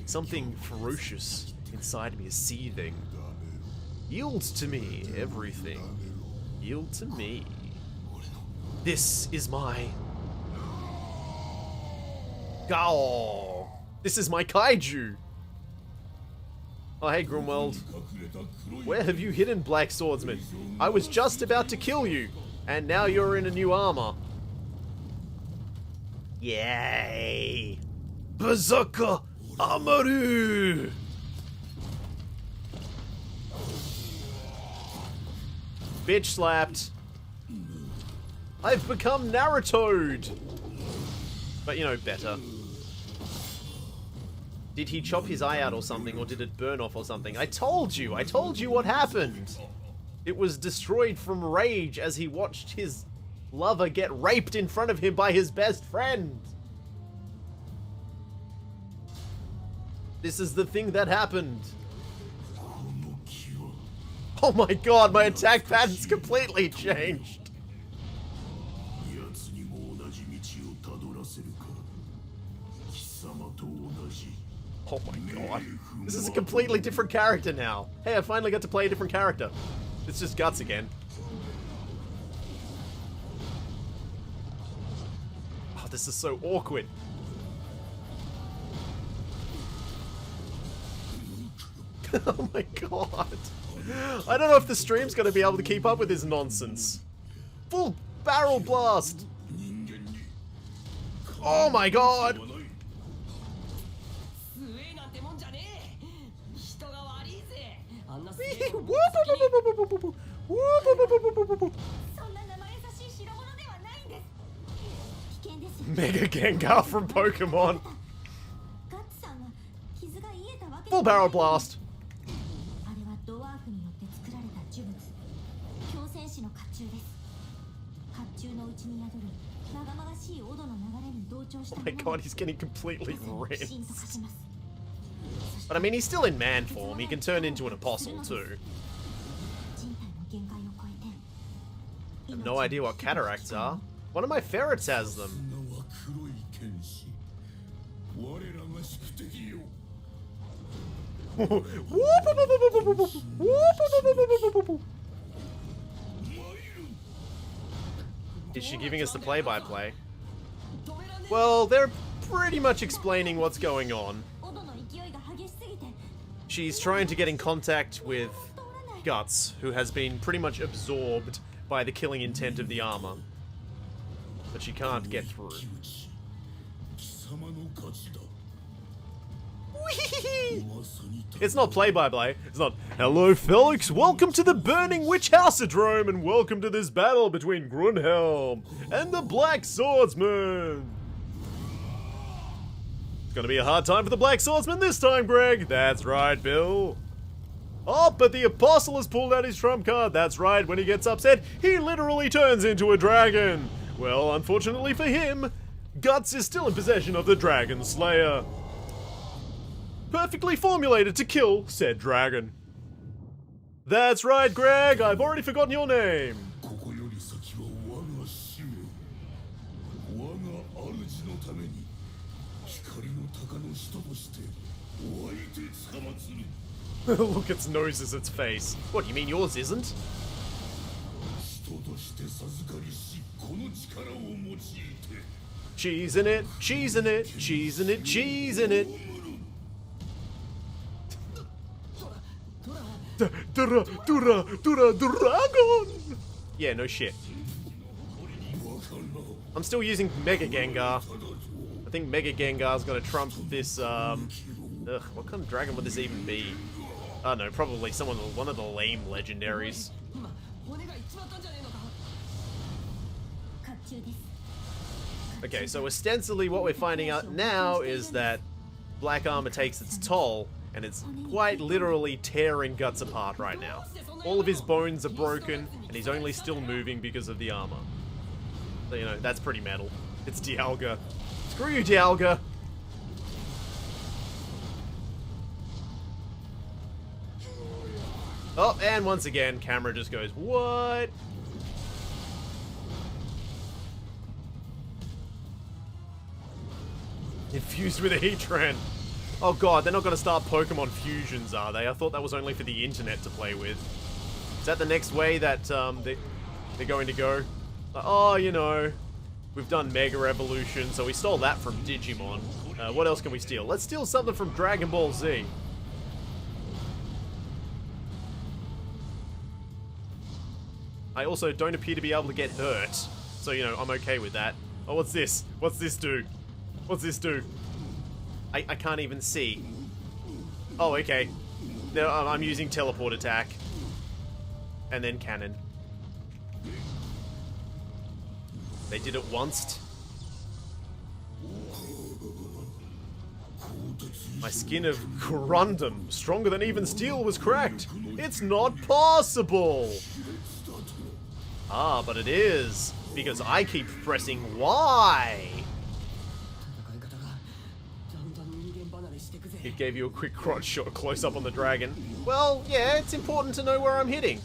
Something ferocious inside me is seething. Yield to me, everything. Yield to me. This is my... Gao! This is my kaiju! Oh, hey, Grumweld. Where have you hidden, Black Swordsman? I was just about to kill you, and now you're in a new armor. Yay! Berserker Amaru! Bitch slapped. I've become Naruto'd! But, you know, better. Did he chop his eye out or something, or did it burn off or something? I told you what happened! It was destroyed from rage as he watched his lover get raped in front of him by his best friend! This is the thing that happened. Oh my god, my attack pattern's completely changed! Oh my god. This is a completely different character now. Hey, I finally got to play a different character. It's just Guts again. Oh, this is so awkward. Oh my god. I don't know if the stream's going to be able to keep up with this nonsense. Full barrel blast! Oh my god! 強えなんてもんじゃねえ。人が悪いぜ。あんなすげえ Whoop, の whoop, whoop, whoop, whoop, whoop, whoop, whoop. そんな生優しい代物ではないんです危険です Mega Gengar from Pokemon. ガッツさんは傷が癒えたわけ Full barrel blast. あれはドワーフによって作られた呪物強戦士の甲冑です甲冑の内に宿るまがまがしいオドの流れに同調した Oh も my の god, he's getting completely 不審と化 rinsed. します But I mean, he's still in man form. He can turn into an apostle too. 人体の限界を超えて I have no idea what cataracts are. One of my ferrets has them. 砂は黒い剣士我らが宿敵よ Whoop, whoop, whoop, whoop, whoop, whoop, whoop. Is she giving us the play-by-play? Well, they're pretty much explaining what's going on. オドの勢いが激しすぎて She's trying to get in contact with Guts, who has been pretty much absorbed by the killing intent of the armor. But she can't get through. 貴様の勝ちだ Whee! まさに It's not play-by-play. It's not, hello, Felix, welcome to the Burning Witch Houseodrome, and welcome to this battle between Grunhelm and the Black Swordsman. It's gonna be a hard time for the Black Swordsman this time, Greg. That's right, Bill. Oh, but the Apostle has pulled out his trump card. That's right, when he gets upset, he literally turns into a dragon. Well, unfortunately for him, Guts is still in possession of the Dragon Slayer. Perfectly formulated to kill said dragon. That's right, Greg, I've already forgotten your name. ここより先は我が使命我が主のために光の鷹の使徒として湧いてつかまつる Look, its nose is its face. What, you mean yours isn't? 使徒として授かりしこの力を用いて Cheese in it, cheese in it, cheese in it, cheese in it. Dura, dura, dura, dragon! Yeah, no shit. I'm still using Mega Gengar. I think Mega Gengar's gonna trump this, ugh, what kind of dragon would this even be? I don't know, probably one of the lame legendaries. 今骨がいっちまったんじゃねえのか。甲冑です Okay, so ostensibly what we're finding out now is that Black Armor takes its toll, and it's quite literally tearing Guts apart right now. All of his bones are broken, and he's only still moving because of the armor. So, you know, that's pretty metal. It's Dialga. Screw you, Dialga! Oh, and once again, camera just goes, what? Infused with a Heatran. Oh god, they're not going to start Pokemon fusions, are they? I thought that was only for the internet to play with. Is that the next way that they're going to go? Like, oh, you know, we've done Mega Evolution, so we stole that from Digimon. What else can we steal? Let's steal something from Dragon Ball Z. I also don't appear to be able to get hurt, so, you know, I'm okay with that. Oh, what's this? What's this do? What's this do? I can't even see. Oh, okay. No, I'm using teleport attack. And then cannon. They did it once. My skin of Corundum, stronger than even steel, was cracked. It's not possible. Ah, but it is. Because I keep pressing Y. 戦い方がだんだん人間離れしてくぜ。 It gave you a quick crotch shot close up on the dragon. Well, yeah, it's important to know where I'm hitting.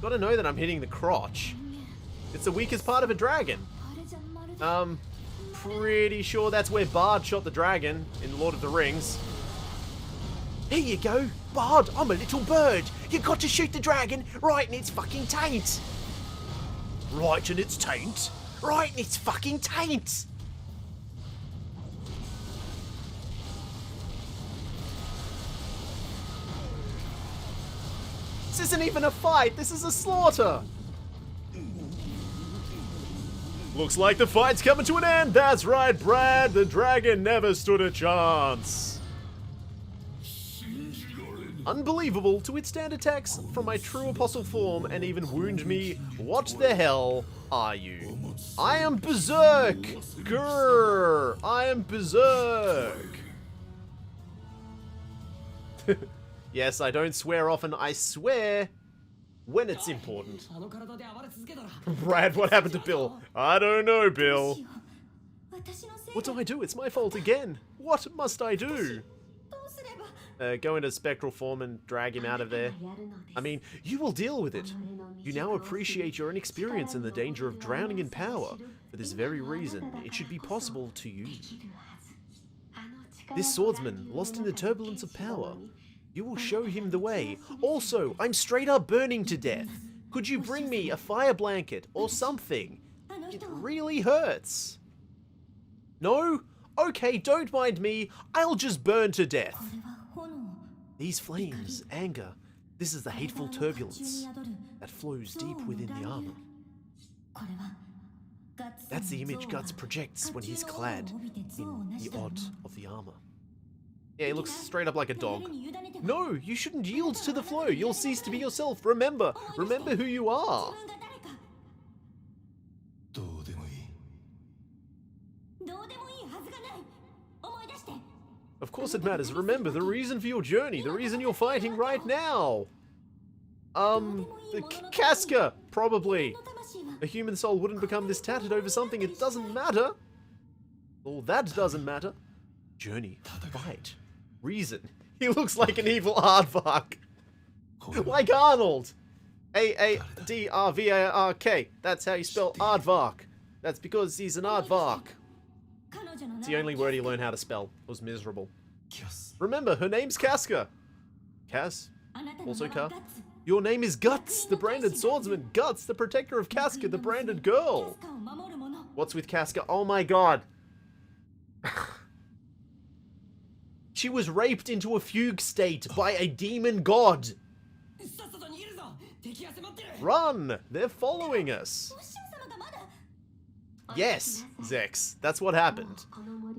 Gotta know that I'm hitting the crotch. It's the weakest part of a dragon. あれじゃまるで Pretty sure that's where Bard shot the dragon in Lord of the Rings. Here you go, Bard, I'm a little bird. You got to shoot the dragon right in its fucking taint. Right in its taint? Right in its fucking taint! This isn't even a fight, this is a slaughter! Looks like the fight's coming to an end! That's right, Brad! The dragon never stood a chance! Unbelievable to withstand attacks from my true apostle form and even wound me. What the hell are you? I am Berserk! Grrr! I am Berserk! Yes, I don't swear often, I swear when it's important. Brad, what happened to Bill? I don't know, Bill. What do? It's my fault again. What must I do? Go into spectral form and drag him out of there. I mean, you will deal with it. You now appreciate your inexperience and the danger of drowning in power. For this very reason, it should be possible to you. This swordsman, lost in the turbulence of power. You will show him the way. Also, I'm straight up burning to death. Could you bring me a fire blanket or something? It really hurts. No? Okay, don't mind me. I'll just burn to death. These flames, anger, this is the hateful turbulence that flows deep within the armor. That's the image Guts projects when he's clad in the odd of the armor. Yeah, he looks straight up like a dog. No, you shouldn't yield to the flow. You'll cease to be yourself. Remember who you are. Of course it matters. Remember the reason for your journey, the reason you're fighting right now. The Casca, probably. A human soul wouldn't become this tattered over something. It doesn't matter. Well, that doesn't matter. Journey, fight, reason. He looks like an evil aardvark. Like Arnold. A-A-D-R-V-A-R-K. That's how you spell aardvark. That's because he's an aardvark. It's the only word he learned how to spell. It was miserable. Remember, her name's Casca. Cass? Also Ka? Your name is Guts, the branded swordsman. Guts, the protector of Casca, the branded girl. What's with Casca? Oh my god. She was raped into a fugue state by a demon god. Run! They're following us. Yes, Zex, that's what happened.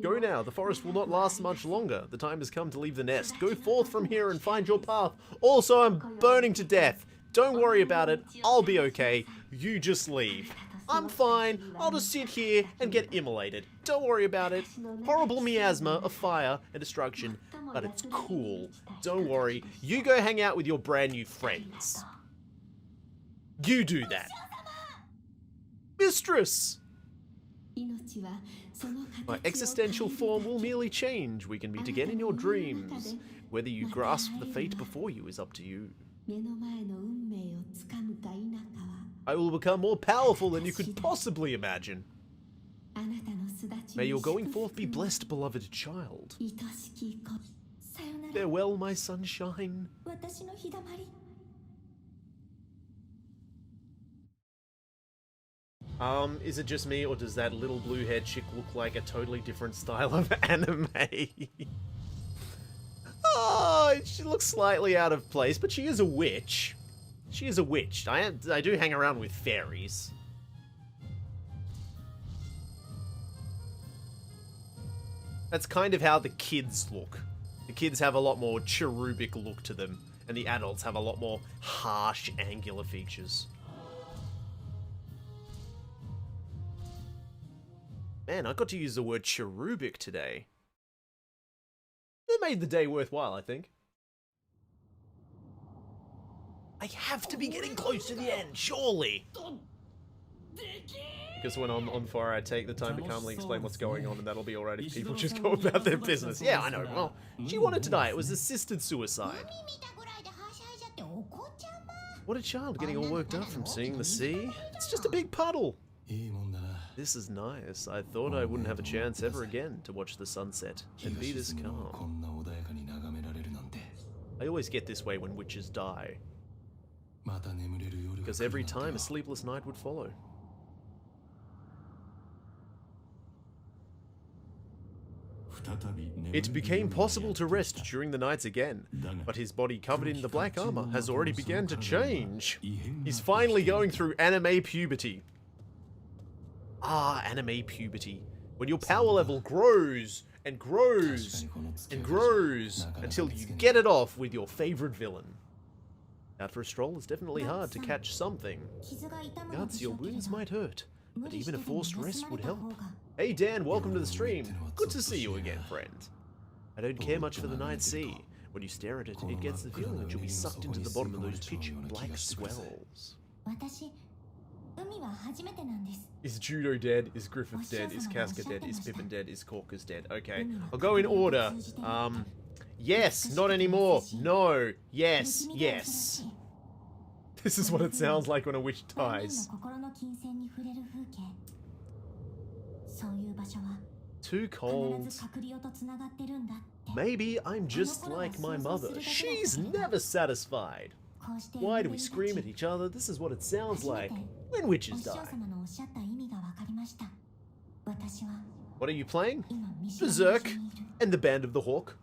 Go now, the forest will not last much longer. The time has come to leave the nest. Go forth from here and find your path. Also, I'm burning to death. Don't worry about it, I'll be okay. You just leave. I'm fine, I'll just sit here and get immolated. Don't worry about it. Horrible miasma of fire and destruction, but it's cool. Don't worry, you go hang out with your brand new friends. You do that. Mistress! My existential form will merely change. We can meet again in your dreams. Whether you grasp the fate before you is up to you. I will become more powerful than you could possibly imagine. May your going forth be blessed, beloved child. Farewell, my sunshine. Is it just me, or does that little blue-haired chick look like a totally different style of anime? Oh, she looks slightly out of place, but she is a witch. She is a witch. I do hang around with fairies. That's kind of how the kids look. The kids have a lot more cherubic look to them, and the adults have a lot more harsh, angular features. Man, I got to use the word cherubic today. It made the day worthwhile, I think. I have to be getting close to the end, surely! Because when I'm on fire, I take the time to calmly explain what's going on, and that'll be alright if people just go about their business. Yeah, I know. Well, she wanted to die. It was assisted suicide. What a child, getting all worked up from seeing the sea. It's just a big puddle. This is nice. I thought I wouldn't have a chance ever again to watch the sunset and be this calm. I always get this way when witches die. Because every time a sleepless night would follow. It became possible to rest during the nights again, but his body covered in the black armor has already begun to change. He's finally going through anime puberty. Ah, anime puberty. When your power level grows and grows and grows until you get it off with your favorite villain. Out for a stroll, it's definitely hard to catch something. Guts, your wounds might hurt, but even a forced rest would help. Hey Dan, welcome to the stream. Good to see you again, friend. I don't care much for the night sea. When you stare at it, it gets the feeling that you'll be sucked into the bottom of those pitch black swells. Is Judo dead? Is Griffith dead? Is Casca dead? Is Pippin dead? Is Corcus dead? Okay, I'll go in order. Yes, not anymore. No, yes, yes. This is what it sounds like when a witch dies. Too cold. Maybe I'm just like my mother. She's never satisfied. Why do we scream at each other? This is what it sounds like when witches die. What are you playing? Berserk and the Band of the Hawk.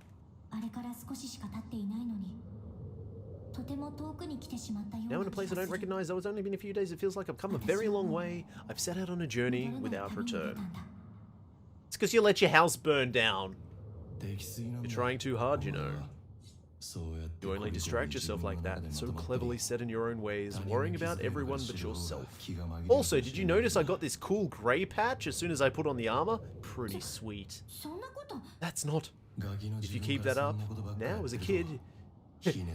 Now in a place I don't recognize, though it's only been a few days, it feels like I've come a very long way. I've set out on a journey without return. It's because you let your house burn down. You're trying too hard, you know. You only distract yourself like that, so cleverly set in your own ways, worrying about everyone but yourself. Also, did you notice I got this cool grey patch as soon as I put on the armor? Pretty sweet. That's not... If you keep that up, now as a kid,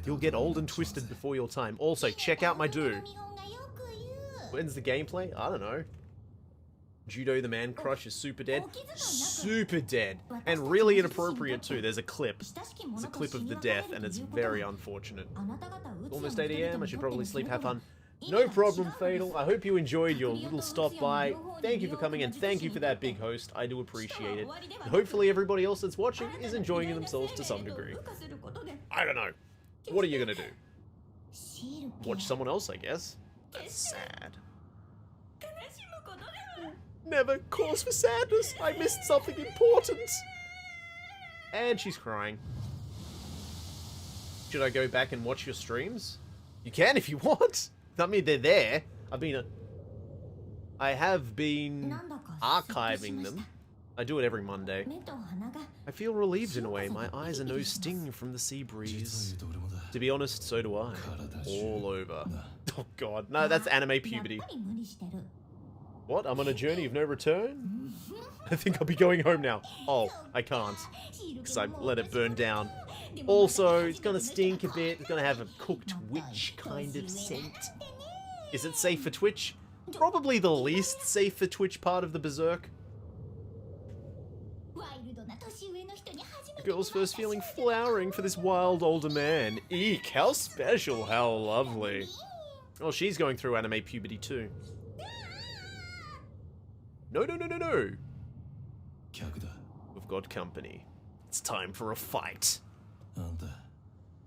you'll get old and twisted before your time. Also, check out my do. When's the gameplay? I don't know. Judo the Man Crush is super dead. Super dead. And really inappropriate too. There's a clip. There's a clip of the death and it's very unfortunate. Almost 8 AM. I should probably sleep. Have fun. No problem, Fatal. I hope you enjoyed your little stop by. Thank you for coming and thank you for that big host. I do appreciate it. And hopefully everybody else that's watching is enjoying themselves to some degree. I don't know. What are you gonna do? Watch someone else, I guess. That's sad. Never cause for sadness. I missed something important. And she's crying. Should I go back and watch your streams? You can if you want. I mean, they're there. I have been archiving them. I do it every Monday. I feel relieved in a way. My eyes are no sting from the sea breeze. To be honest, so do I. All over. Oh god. No, that's anime puberty. What? I'm on a journey of no return? I think I'll be going home now. Oh, I can't. Because I let it burn down. Also, it's gonna stink a bit. It's gonna have a cooked witch kind of scent. Is it safe for Twitch? Probably the least safe for Twitch part of the Berserk. The girl's first feeling flowering for this wild older man. Eek, how special, how lovely. Oh, she's going through anime puberty too. No, no, no, no, no. We've got company. It's time for a fight.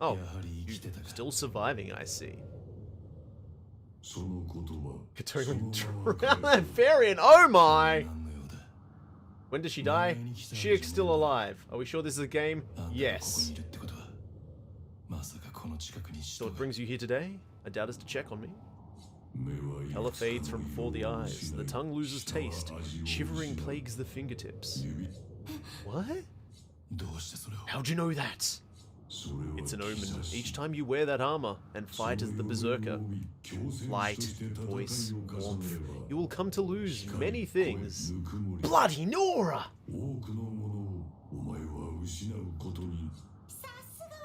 Oh, you're still surviving, I see. That variant, oh my! When does she die? Shiak's still alive. Are we sure this is a game? Yes. So what brings you here today? I doubt it's to check on me. Color fades from before the eyes. The tongue loses taste. Shivering plagues the fingertips. What? How'd you know that? It's an omen. Each time you wear that armor and fight as the Berserker, light, voice, warmth, you will come to lose many things. Bloody Nora!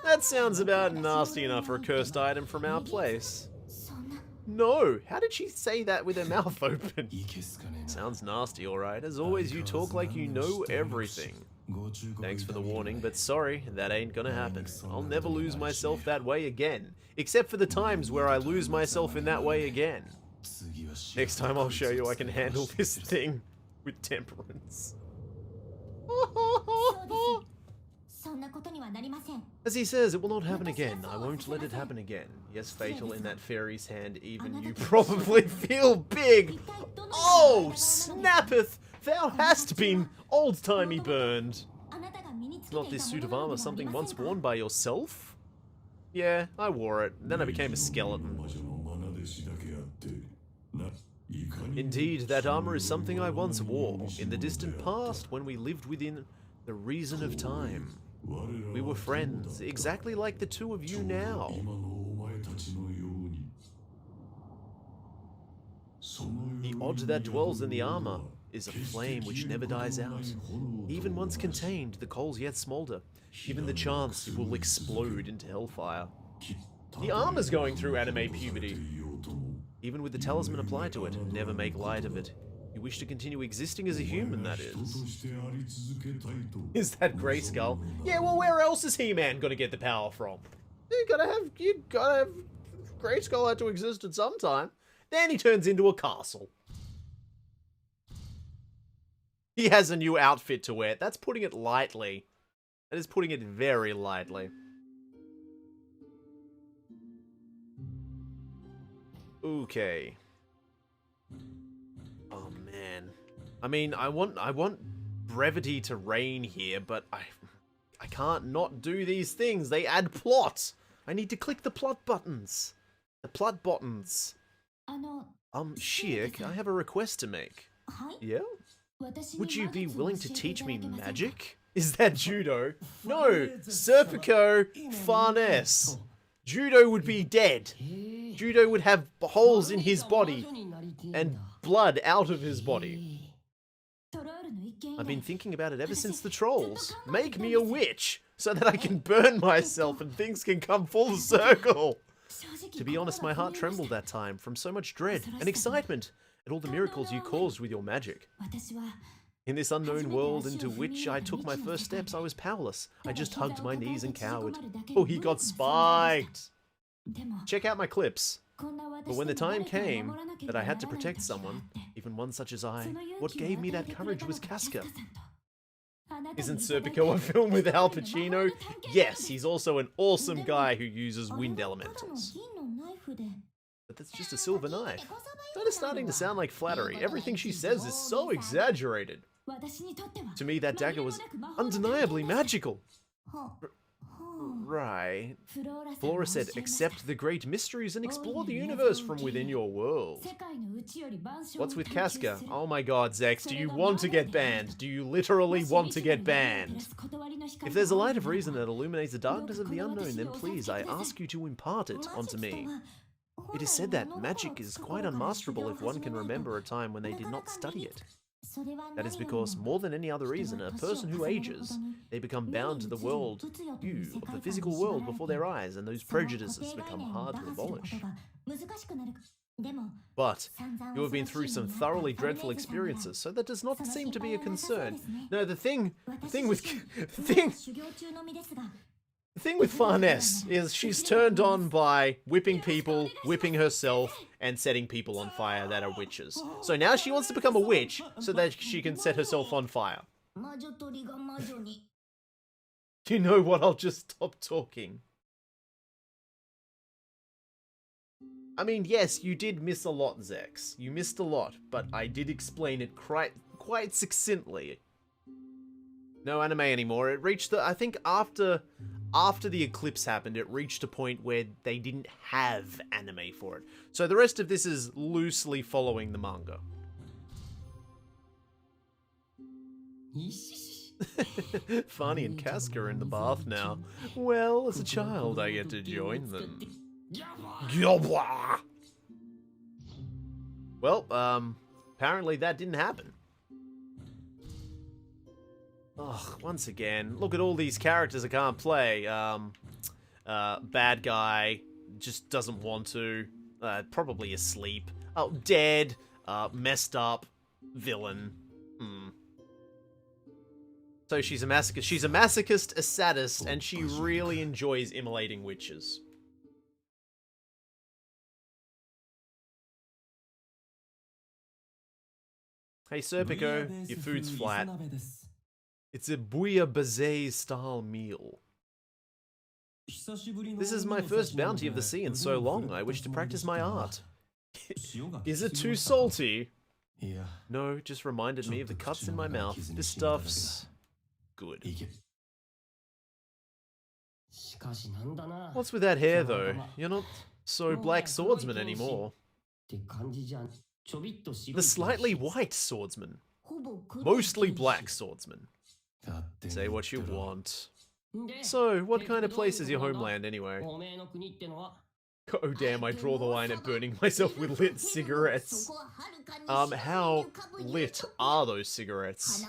That sounds about nasty enough for a cursed item from our place. No, how did she say that with her mouth open? Sounds nasty, alright. As always, you talk like you know everything. Thanks for the warning, but sorry, that ain't gonna happen. I'll never lose myself that way again. Except for the times where I lose myself in that way again. Next time I'll show you I can handle this thing with temperance. As he says, it will not happen again. I won't let it happen again. Yes, Fatal, in that fairy's hand, even you probably feel big. Oh, snappeth! Thou hast been old-timey burned. It's not this suit of armor something once worn by yourself? Yeah, I wore it. Then I became a skeleton. Indeed, that armor is something I once wore, in the distant past when we lived within the reason of time. We were friends, exactly like the two of you now. The odd that dwells in the armor is a flame which never dies out. Even once contained, the coals yet smolder, given the chance it will explode into hellfire. The armor's going through anime puberty. Even with the talisman applied to it, never make light of it. You wish to continue existing as a human, that is. Is that Grayskull? Yeah, well, where else is He-Man gonna get the power from? You gotta have Grayskull had to exist at some time. Then he turns into a castle. He has a new outfit to wear. That's putting it lightly. That is putting it very lightly. Okay. Oh man. I mean, I want brevity to reign here, but I can't not do these things. They add plot. I need to click the plot buttons. The plot buttons. Shirk, I have a request to make. Yeah? Would you be willing to teach me magic? Is that judo? No, Serpico Farnes. Judo would be dead. Judo would have holes in his body and blood out of his body. I've been thinking about it ever since the trolls. Make me a witch so that I can burn myself and things can come full circle. To be honest, my heart trembled that time from so much dread and excitement at all the miracles you caused with your magic. In this unknown world into which I took my first steps, I was powerless. I just hugged my knees and cowered. Oh, he got spiked! Check out my clips. But when the time came that I had to protect someone, even one such as I, what gave me that courage was Casca. Isn't Serpico a film with Al Pacino? Yes, he's also an awesome guy who uses wind elementals. But that's just a silver knife. That is starting to sound like flattery. Everything she says is so exaggerated. To me, that dagger was undeniably magical. Right. Flora said, accept the great mysteries and explore the universe from within your world. What's with Casca? Oh my god, Zex, do you want to get banned? Do you literally want to get banned? If there's a light of reason that illuminates the darkness of the unknown, then please, I ask you to impart it onto me. It is said that magic is quite unmasterable if one can remember a time when they did not study it. That is because, more than any other reason, a person who ages, they become bound to the world view of the physical world before their eyes, and those prejudices become hard to abolish. But you have been through some thoroughly dreadful experiences, so that does not seem to be a concern. No, the thing with Farnes is she's turned on by whipping people, whipping herself, and setting people on fire that are witches. So now she wants to become a witch so that she can set herself on fire. You know what? I'll just stop talking. I mean, yes, you did miss a lot, Zex. You missed a lot, but I did explain it quite succinctly. No anime anymore. It reached the, I think after the eclipse happened, it reached a point where they didn't have anime for it. So the rest of this is loosely following the manga. Farney and Casca are in the bath now. Well, as a child, I get to join them. Well, apparently that didn't happen. Ugh, once again, look at all these characters I can't play. Bad guy, just doesn't want to. Probably asleep. Oh, dead. Messed up. Villain. So she's a masochist. She's a masochist, a sadist, and she really enjoys immolating witches. Hey Serpico, your food's flat. It's a bouillabaisse style meal. This is my first bounty of the sea in so long. I wish to practice my art. Is it too salty? No, just reminded me of the cuts in my mouth. This stuff's good. しかしなんだな。 What's with that hair, though? You're not so black swordsman anymore. って感じじゃん。ちょびっと白い The slightly white swordsman. ほぼ黒い Mostly 剣士 black swordsman. 勝手に Say 言 what って you ろ want. で So, what 結 kind 局 of どういう place is your ことなんだ？ homeland anyway? おめえの国ってのは Oh damn, I draw the line at burning myself with lit cigarettes. How lit are those cigarettes?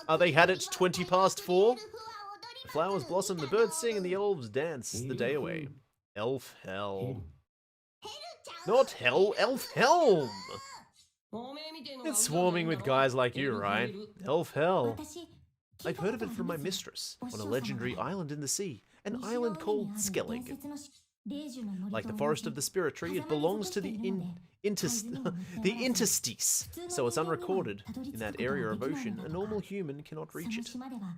Are they had it 20 past 4? The flowers blossom, the birds sing, and the elves dance the day away. Elf hell. Not hell, elf helm! おめえみてえのが It's swarming with guys like you, エルフ right? いる？ Elf hell. 私 I've heard of it from my mistress, on a legendary island in the sea, an island called Skellig. Like the forest of the spirit tree, it belongs to the interstice, so it's unrecorded. In that area of ocean, a normal human cannot reach it.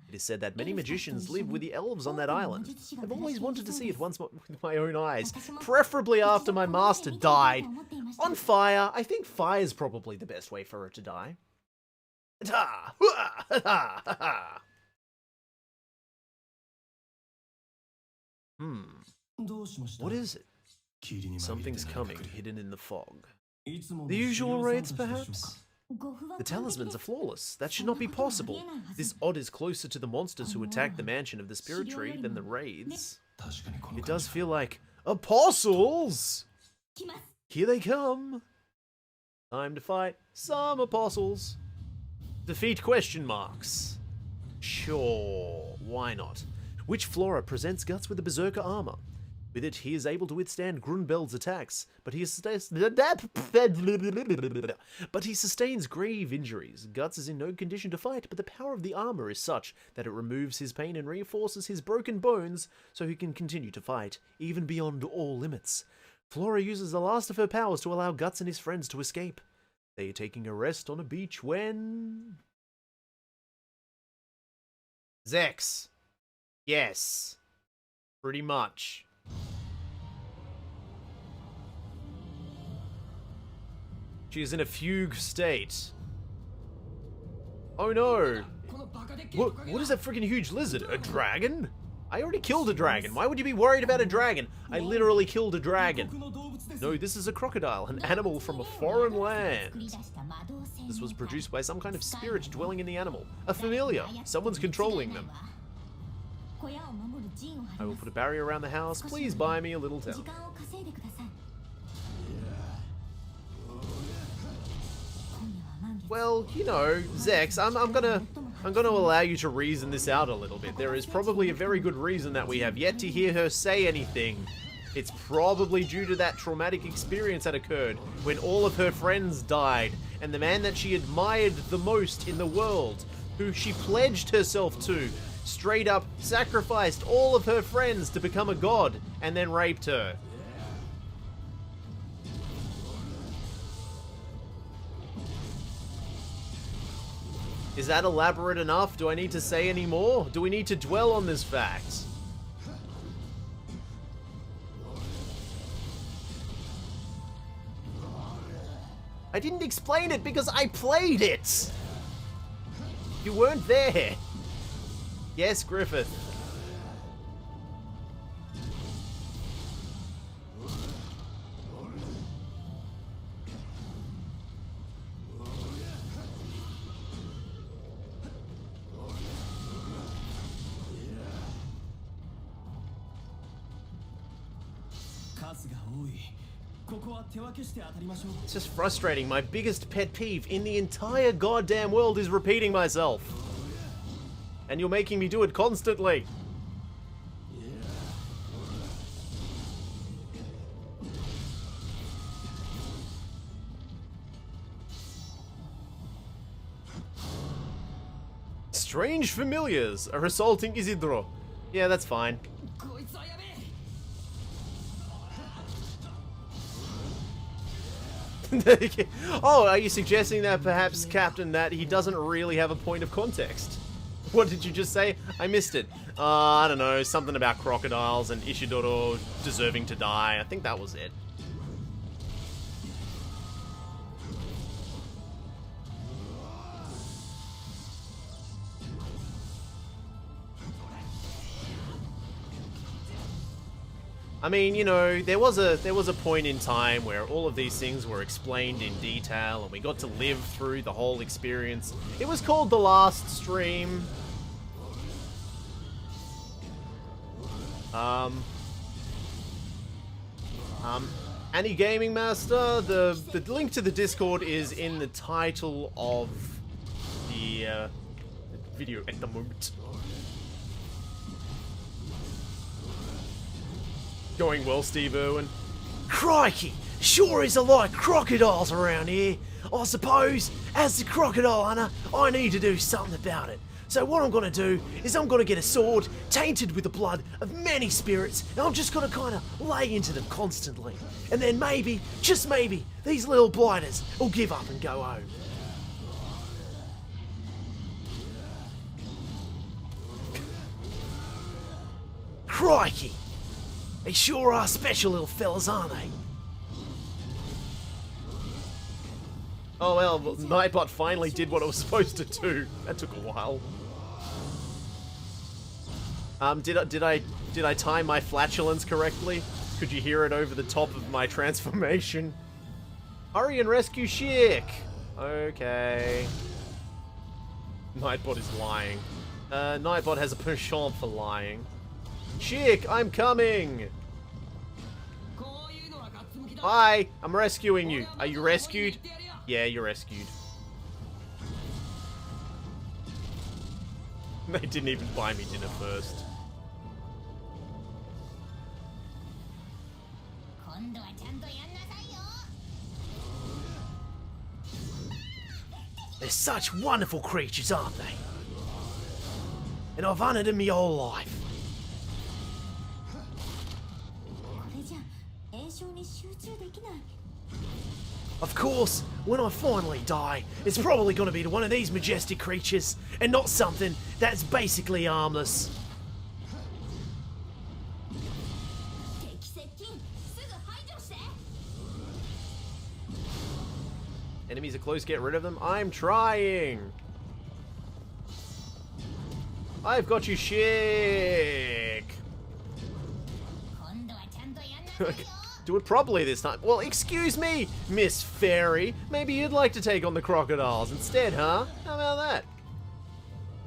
It is said that many magicians live with the elves on that island. I've always wanted to see it once with my own eyes, preferably after my master died. On fire. I think fire's probably the best way for her to die. Ta! Ha! Ha! Ha! What is it? 霧に紛れて Something's 何か coming, 来る hidden in the fog. いつもの The 修 usual 行さん raids, たちでしょうか perhaps? The talismans are flawless. That should not be possible. This odd is closer to the monsters who attacked the mansion of the spirit tree than the raids. 確かにこの It 感 does じ feel like apostles! 来ます Here they come! Time to fight some apostles. Defeat question marks. Sure, why not? Which Flora presents Guts with a berserker armor. With it, he is able to withstand Grunbeld's attacks, but he sustains grave injuries. Guts is in no condition to fight, but the power of the armor is such that it removes his pain and reinforces his broken bones, so he can continue to fight, even beyond all limits. Flora uses the last of her powers to allow Guts and his friends to escape. They are taking a rest on a beach when... Zex. Yes. Pretty much. She is in a fugue state. Oh no! このバカでっけえトカゲ What が is that freaking huge lizard? A dragon? I already killed a dragon. Why would you be worried about a dragon? I literally killed a 僕 dragon. の動物です No, this is a crocodile, an animal from a foreign 作り land. 出した魔導戦 This was の produced by some kind of spirit dwelling in the animal. A familiar. Someone's controlling them. 小屋を守る陣を張 I り will ます put a barrier around the house. Please buy me a little 時 town. 間を稼いでください今夜は満月 Well, you know, Zex, I'm gonna allow you to reason this out a little bit. There is probably a very good reason that we have yet to hear her say anything. It's probably due to that traumatic experience that occurred when all of her friends died, and the man that she admired the most in the world, who she pledged herself to, straight up sacrificed all of her friends to become a god, and then raped her. Is that elaborate enough? Do I need to say any more? Do we need to dwell on this fact? I didn't explain it because I played it! You weren't there! Yes, Griffith. It's just frustrating. My biggest pet peeve in the entire goddamn world is repeating myself. And you're making me do it constantly. Strange familiars are assaulting Isidro. Yeah, that's fine. こいつはやべえ Oh, are you suggesting that perhaps, Captain, that he doesn't really have a point of context? What did you just say? I missed it. I don't know, something about crocodiles and Ishidoro deserving to die. I think that was it. I mean, you know, there was a point in time where all of these things were explained in detail and we got to live through the whole experience. It was called The Last Stream. Annie Gaming Master, the link to the Discord is in the title of the video at the moment. Going well, Steve Irwin. Crikey! Sure is a lot of crocodiles around here. I suppose, as the crocodile hunter, I need to do something about it. So what I'm gonna do is I'm gonna get a sword tainted with the blood of many spirits, and I'm just gonna kinda lay into them constantly. And then maybe, just maybe, these little blighters will give up and go home. Crikey! They sure are special little fellas, aren't they? Oh well, Nightbot finally did what it was supposed to do. That took a while. Did I time my flatulence correctly? Could you hear it over the top of my transformation? Hurry and rescue Sheik! Okay. Nightbot is lying. Nightbot has a penchant for lying. Sheik, I'm coming! Hi, I'm rescuing you. Are you rescued? Yeah, you're rescued. They didn't even buy me dinner first. They're such wonderful creatures, aren't they? And I've hunted them my whole life. Of course, when I finally die, it's probably going to be to one of these majestic creatures, and not something that's basically harmless. Enemies are close, get rid of them. I'm trying. I've got you, Sheik. Do it properly this time. Well, excuse me, Miss Fairy. Maybe you'd like to take on the crocodiles instead, huh? How about that?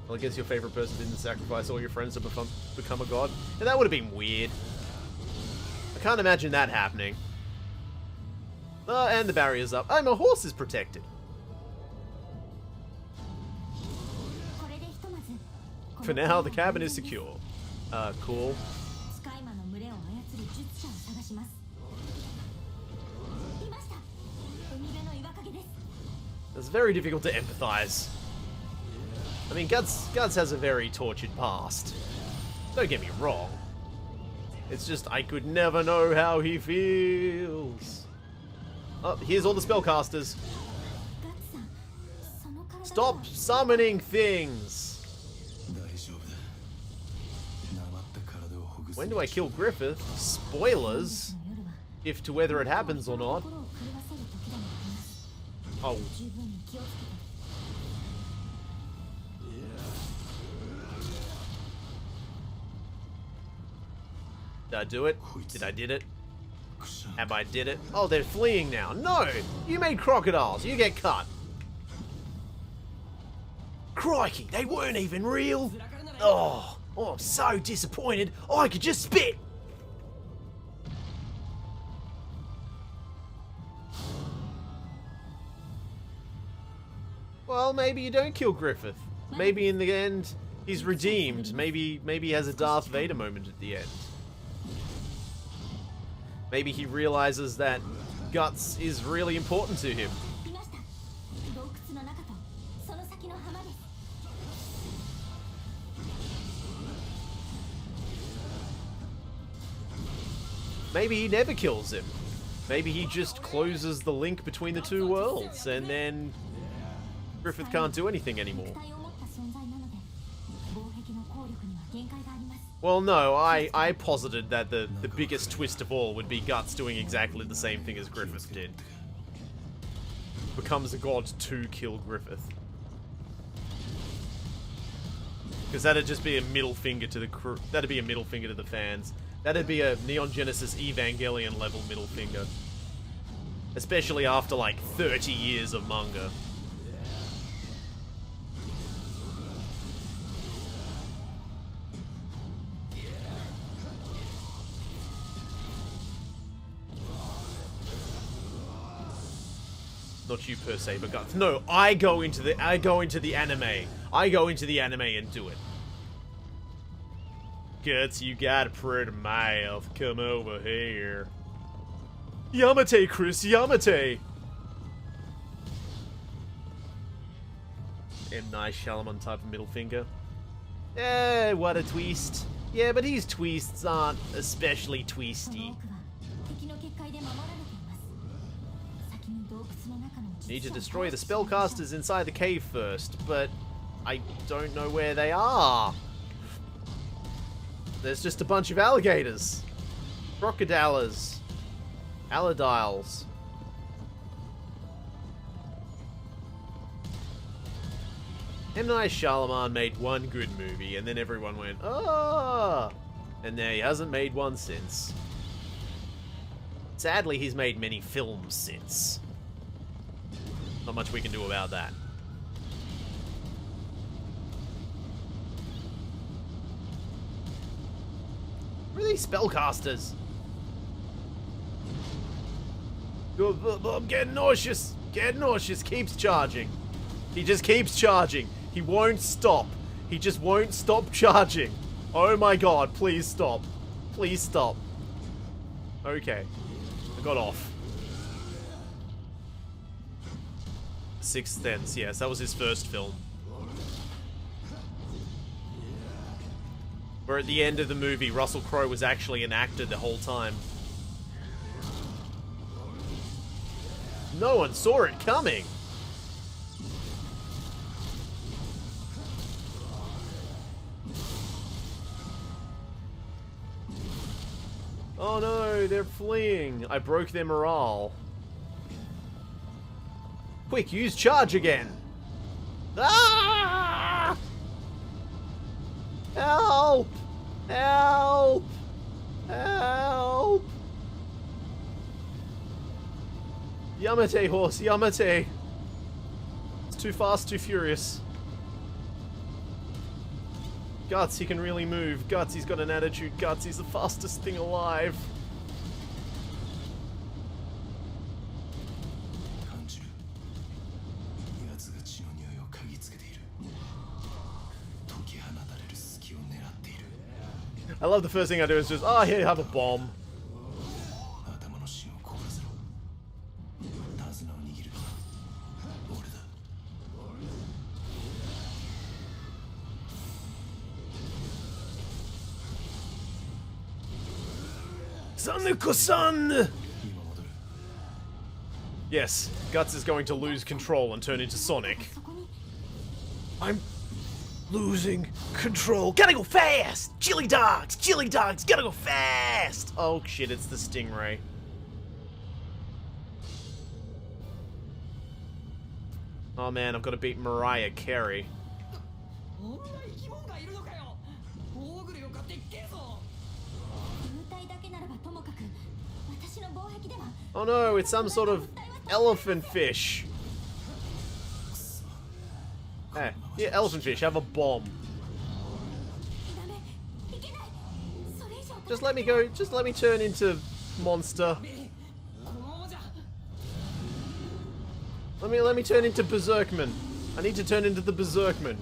Well, I guess your favorite person didn't sacrifice all your friends to become a god. And that would have been weird. I can't imagine that happening. And the barrier's up. Oh, my horse is protected. For now, the cabin is secure. Cool. It's very difficult to empathize. I mean, Guts has a very tortured past. Don't get me wrong. It's just I could never know how he feels. Oh, here's all the spellcasters. Stop summoning things. When do I kill Griffith? Spoilers. If to whether it happens or not. Oh. Did I do it? Did it? Have I did it? Oh, they're fleeing now. No! You made crocodiles. You get cut. Crikey, they weren't even real. Oh, I'm so disappointed. I could just spit. Well, maybe you don't kill Griffith. Maybe in the end, he's redeemed. Maybe he has a Darth Vader moment at the end. Maybe he realizes that Guts is really important to him. Maybe he never kills him. Maybe he just closes the link between the two worlds, and then Griffith can't do anything anymore. Well, no, I posited that the biggest twist of all would be Guts doing exactly the same thing as Griffith did. Becomes a god to kill Griffith. Because that'd just be a middle finger to the crew. That'd be a middle finger to the fans. That'd be a Neon Genesis Evangelion level middle finger. Especially after like 30 years of manga. Not you per se, but Guts. No, I go into the anime. I go into the anime and do it. Guts, you got a pretty mouth. Come over here. Yamate, Chris, Yamate! M. Night Shyamalan type of middle finger. Eh, what a twist. Yeah, but his twists aren't especially twisty. Need to destroy the spellcasters inside the cave first, but I don't know where they are. There's just a bunch of alligators. Crocodiles. Aladiles. M. Night Shyamalan made one good movie, and then everyone went, "Ah!" And then he hasn't made one since. Sadly, he's made many films since. Not much we can do about that. Where are these spellcasters? I'm getting nauseous. Getting nauseous. Keeps charging. He just keeps charging. He won't stop. He just won't stop charging. Oh my god, please stop. Please stop. Okay. I got off. Sixth Sense, yes, that was his first film. Where at the end of the movie, Russell Crowe was actually an actor the whole time. No one saw it coming! Oh no, they're fleeing. I broke their morale. Quick, use charge again! Ah! Help! Help! Help! Yamate, horse, Yamate! It's too fast, too furious. Guts, he can really move. Guts, he's got an attitude. Guts, he's the fastest thing alive. I love the first thing I do is just, oh, here you have a bomb. Sanuko-san! Yes, Guts is going to lose control and turn into Sonic. I'm losing control. Gotta go fast! Chili dogs! Chili dogs! Gotta go fast! Oh shit, it's the Stingray. Oh man, I've got to beat Mariah Carey. Oh no, it's some sort of elephant fish. Hey, yeah, elephant fish, have a bomb. Just let me go, just let me turn into monster. Let me turn into Berserkman. I need to turn into the Berserkman.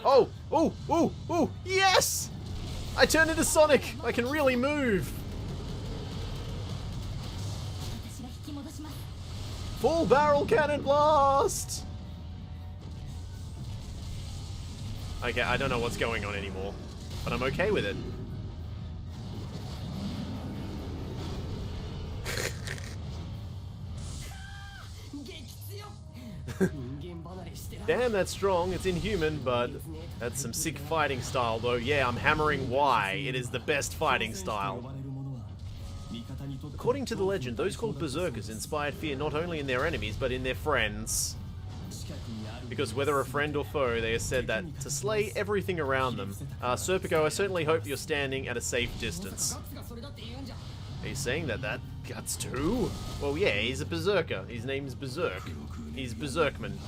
Oh, ooh, ooh, ooh, yes! I turned into Sonic. I can really move. Full barrel cannon blast! Okay, I don't know what's going on anymore, but I'm okay with it. Damn, that's strong. It's inhuman, but that's some sick fighting style, though. Yeah, I'm hammering Y. It is the best fighting style. According to the legend, those called Berserkers inspired fear not only in their enemies, but in their friends. Because whether a friend or foe, they have said that to slay everything around them. Serpico, I certainly hope you're standing at a safe distance. Are you saying that Guts too? Well, yeah, he's a berserker. His name's Berserk. He's Berserkman.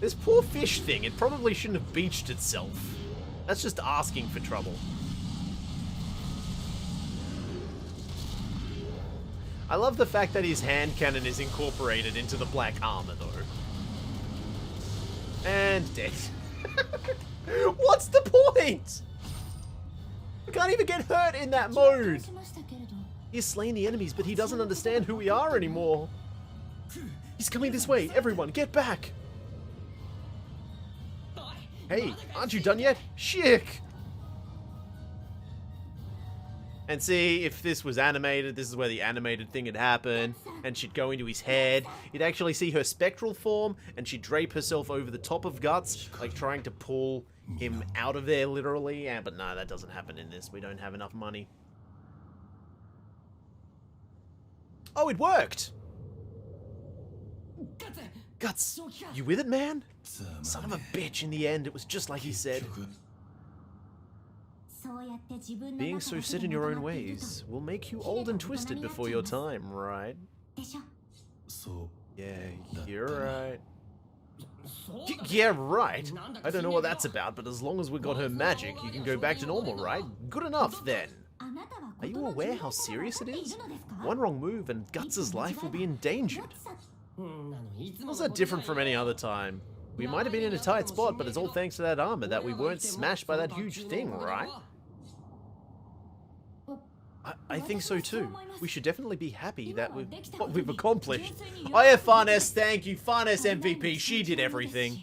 This poor fish thing, it probably shouldn't have beached itself. That's just asking for trouble. I love the fact that his hand cannon is incorporated into the black armor, though. And dead. What's the point? You can't even get hurt in that mode. He's slain the enemies, but he doesn't understand who we are anymore. He's coming this way. Everyone, get back. Hey, aren't you done yet? Shick! And see, if this was animated, this is where the animated thing had happened, and she'd go into his head. You'd actually see her spectral form, and she'd drape herself over the top of Guts, like trying to pull him out of there, literally. Yeah, but no, that doesn't happen in this. We don't have enough money. Oh, it worked! Guts, you with it, man? Son of a bitch, in the end, it was just like he said. Being so set in your own ways will make you old and twisted before your time, right? Yeah, you're right. Yeah, right. I don't know what that's about, but as long as we got her magic, you can go back to normal, right? Good enough, then. Are you aware how serious it is? One wrong move and Guts' life will be endangered. How's that different from any other time? We might have been in a tight spot, but it's all thanks to that armor that we weren't smashed by that huge thing, right? I think so too. We should definitely be happy that with what we've accomplished. Oh yeah, Farnes, thank you. Farnes MVP, she did everything.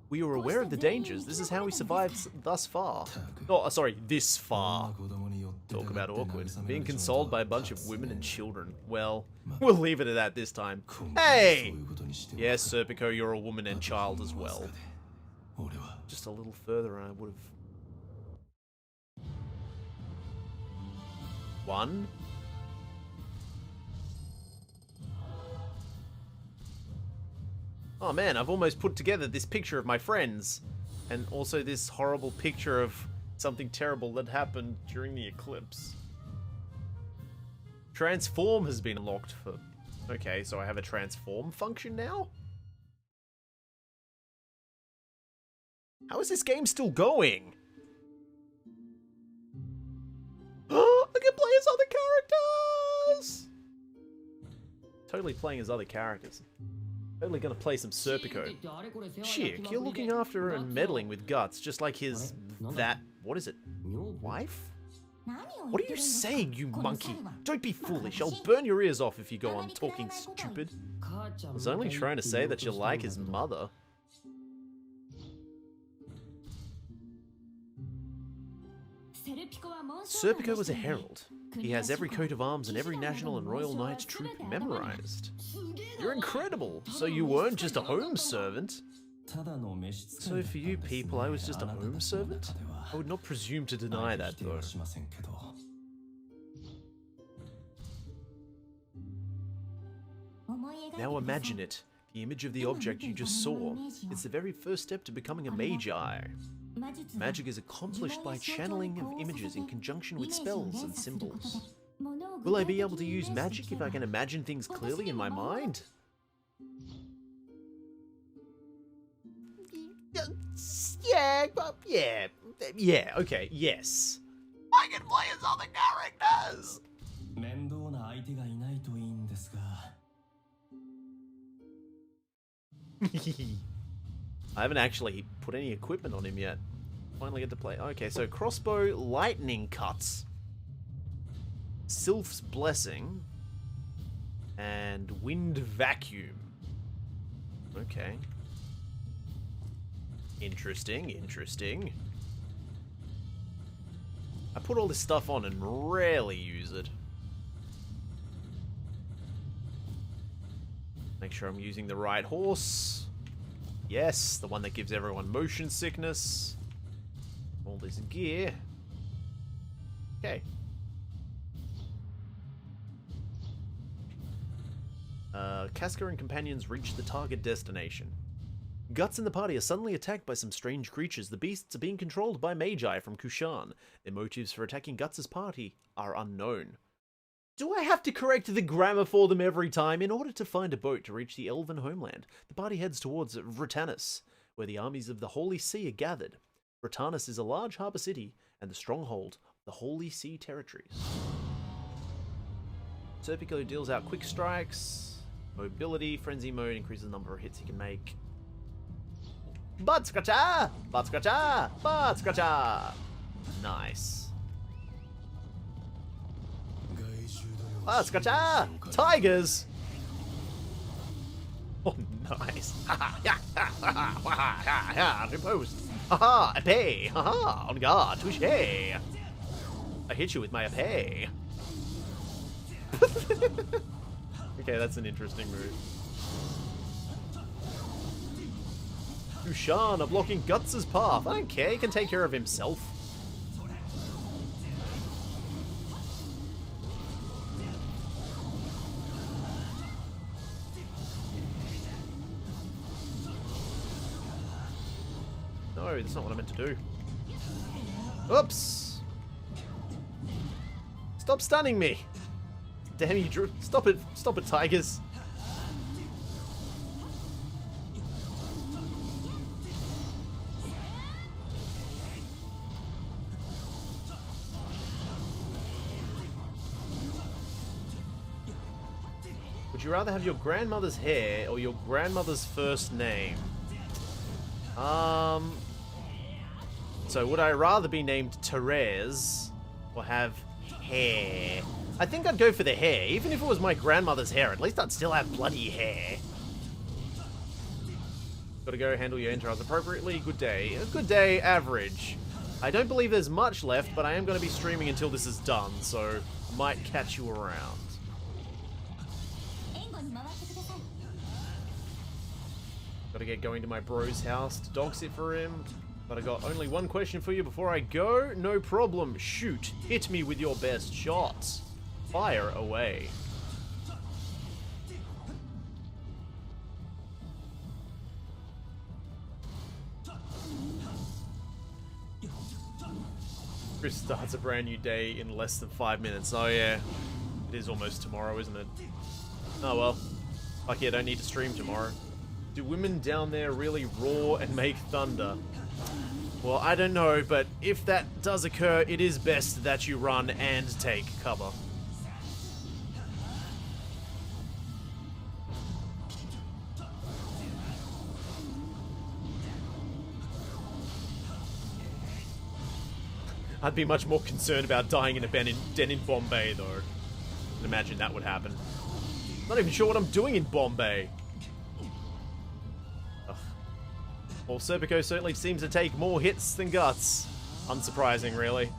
We were aware of the dangers. This is how we survived thus far. Oh, sorry, this far. Talk about awkward. Being consoled by a bunch of women and children. Well, we'll leave it at that this time. Hey! Yes, Serpico, you're a woman and child as well. Just a little further and I would have... One. Oh man, I've almost put together this picture of my friends. And also this horrible picture of something terrible that happened during the eclipse. Transform has been unlocked for... Okay, so I have a transform function now? How is this game still going? I can play as other characters! Totally playing as other characters. Totally gonna play some Serpico. Chick, you're looking after and meddling with Guts, just like his... what is it? Wife? What are you saying, you monkey? Don't be foolish, I'll burn your ears off if you go on talking stupid. I was only trying to say that you like his mother. Serpico was a herald. He has every coat of arms and every national and royal knight's troop memorized. You're incredible! So you weren't just a home servant? So for you people, I was just a home servant? I would not presume to deny that, though. Now imagine it. The image of the object you just saw. It's the very first step to becoming a magi. Magic is accomplished by channeling of images in conjunction with spells and symbols. Will I be able to use magic if I can imagine things clearly in my mind? Yeah, okay, yes. I can play as other characters! I haven't actually put any equipment on him yet. Finally get to play. Okay, so crossbow, lightning cuts, Sylph's blessing, and wind vacuum. Okay. Interesting, interesting. I put all this stuff on and rarely use it. Make sure I'm using the right horse. Yes, the one that gives everyone motion sickness. All this gear. Okay. Casca and companions reach the target destination. Guts and the party are suddenly attacked by some strange creatures. The beasts are being controlled by Magi from Kushan. Their motives for attacking Guts' party are unknown. Do I have to correct the grammar for them every time? In order to find a boat to reach the Elven homeland, the party heads towards Vratanus, where the armies of the Holy See are gathered. Vratanus is a large harbour city and the stronghold of the Holy See territories. Serpico deals out quick strikes. Mobility, frenzy mode increases the number of hits he can make. Butt scratcher! Butt scratcher! Butt scratcher! Nice. Butt scratcher! Tigers! Oh, nice. Repose. Haha, epee. Haha, on guard. Touche. I hit you with my epee. Okay, that's an interesting move. Kushan are blocking Guts' path. I don't care, he can take care of himself. No, that's not what I meant to do. Oops! Stop stunning me! Damn you, Drew. Stop it, tigers. Would you rather have your grandmother's hair or your grandmother's first name? So would I rather be named Therese or have hair? I think I'd go for the hair. Even if it was my grandmother's hair, at least I'd still have bloody hair. Gotta go handle your entrails appropriately. Good day. A good day, average. I don't believe there's much left, but I am going to be streaming until this is done, so I might catch you around. Gotta get going to my bro's house to dog sit for him. But I got only one question for you before I go. No problem. Shoot. Hit me with your best shots. Fire away. Chris starts a brand new day in less than 5 minutes. Oh yeah. It is almost tomorrow, isn't it? Oh well. Lucky I don't need to stream tomorrow. Do women down there really roar and make thunder? Well, I don't know, but if that does occur, it is best that you run and take cover. I'd be much more concerned about dying in a den in Bombay, though. I can imagine that would happen. Not even sure what I'm doing in Bombay. Ugh. Well, Serpico certainly seems to take more hits than Guts. Unsurprising, really.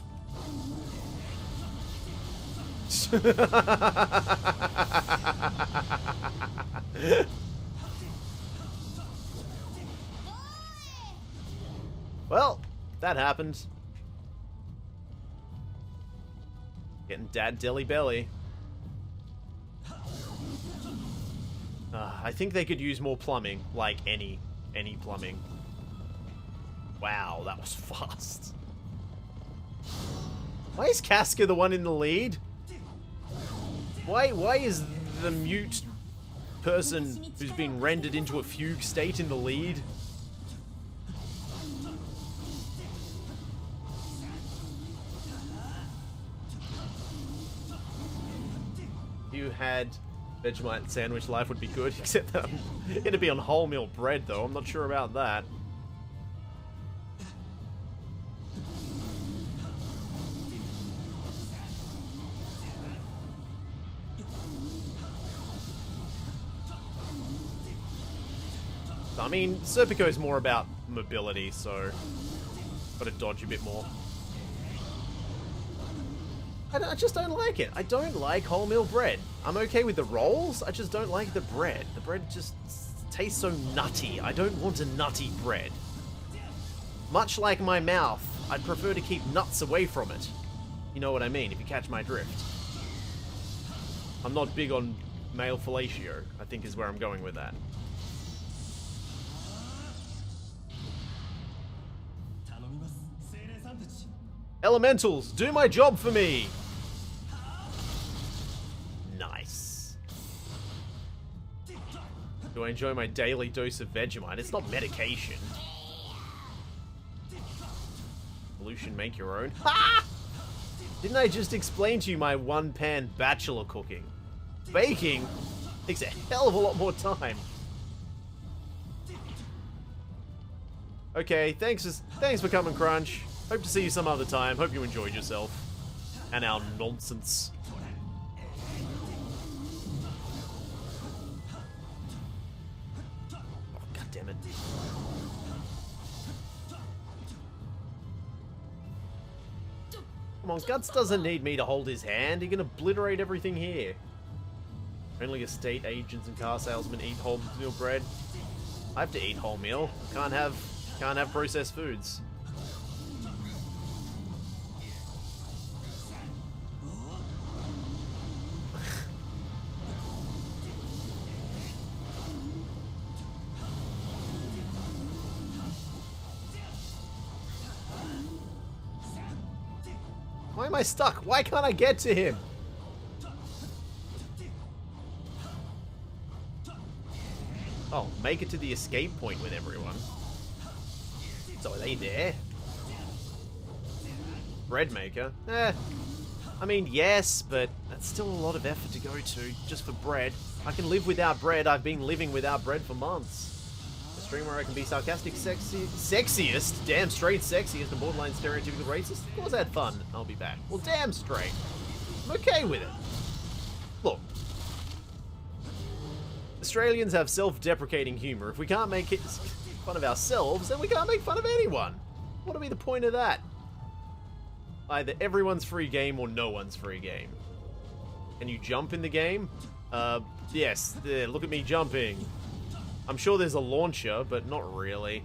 Well, that happened. Getting dad dilly belly. I think they could use more plumbing, like any plumbing. Wow, that was fast. Why is Casca the one in the lead? Why is the mute person who's been rendered into a fugue state in the lead? If you had Vegemite sandwich, life would be good, except that it'd be on wholemeal bread, though. I'm not sure about that. I mean, Serpico's more about mobility, so gotta dodge a bit more. I just don't like it. I don't like wholemeal bread. I'm okay with the rolls, I just don't like the bread. The bread just tastes so nutty. I don't want a nutty bread. Much like my mouth, I'd prefer to keep nuts away from it. You know what I mean, if you catch my drift. I'm not big on male fellatio, I think is where I'm going with that. Elementals, do my job for me! Nice. Do I enjoy my daily dose of Vegemite? It's not medication. Solution, make your own. Ha! Didn't I just explain to you my one-pan bachelor cooking? Baking takes a hell of a lot more time. Okay, thanks for coming, Crunch. Hope to see you some other time. Hope you enjoyed yourself. And our nonsense. Oh, God damn it. Come on, Guts doesn't need me to hold his hand. He can obliterate everything here. Only estate agents and car salesmen eat wholemeal bread. I have to eat wholemeal. Can't have processed foods. Why am I stuck? Why can't I get to him? Oh, make it to the escape point with everyone. So are they there? Bread maker? I mean, yes, but that's still a lot of effort to go to just for bread. I can live without bread. I've been living without bread for months. A stream where I can be sarcastic, sexiest, damn straight sexiest, and borderline stereotypical racist. Of course I had fun. I'll be back. Well, damn straight. I'm okay with it. Look. Australians have self-deprecating humor. If we can't make fun of ourselves, then we can't make fun of anyone. What'll be the point of that? Either everyone's free game or no one's free game. Can you jump in the game? Yes. There, look at me jumping. I'm sure there's a launcher, but not really.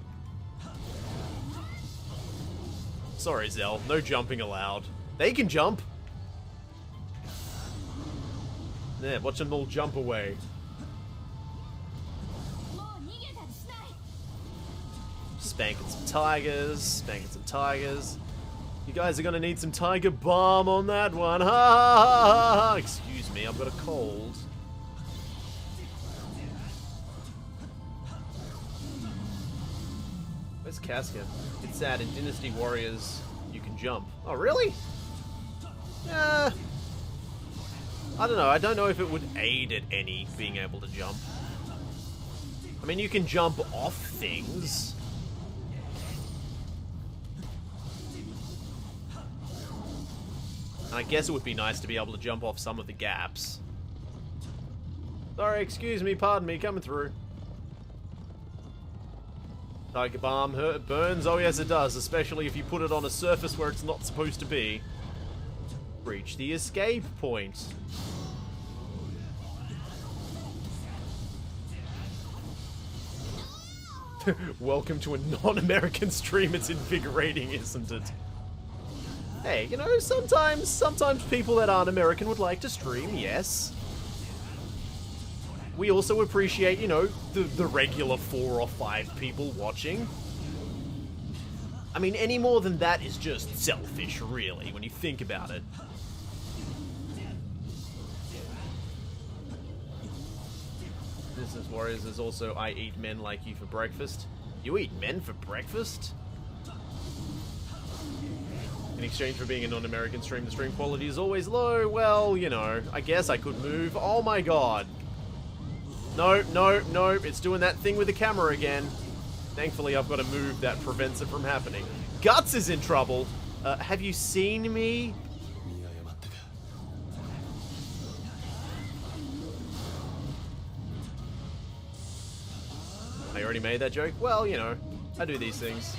Sorry, Zell. No jumping allowed. They can jump. There, watch them all jump away. Spanking some tigers. Spanking some tigers. You guys are gonna need some tiger balm on that one. Ha ha ha ha! Excuse me, I've got a cold. Where's Casca? It's sad, in Dynasty Warriors, you can jump. Oh, really? Yeah. I don't know. I don't know if it would aid at any being able to jump. I mean, you can jump off things. And I guess it would be nice to be able to jump off some of the gaps. Sorry, excuse me, pardon me, coming through. Tiger Balm burns? Oh yes it does, especially if you put it on a surface where it's not supposed to be. Reach the escape point. Welcome to a non-American stream, it's invigorating, isn't it? Hey, you know, sometimes people that aren't American would like to stream, yes. We also appreciate, you know, the regular 4 or 5 people watching. I mean, any more than that is just selfish, really, when you think about it. Business Warriors is also I eat men like you for breakfast. You eat men for breakfast? In exchange for being a non-American stream, the stream quality is always low. Well, you know, I guess I could move. Oh my god. No, no, no, it's doing that thing with the camera again. Thankfully, I've got a move that prevents it from happening. Guts is in trouble. Have you seen me? I already made that joke? Well, you know, I do these things.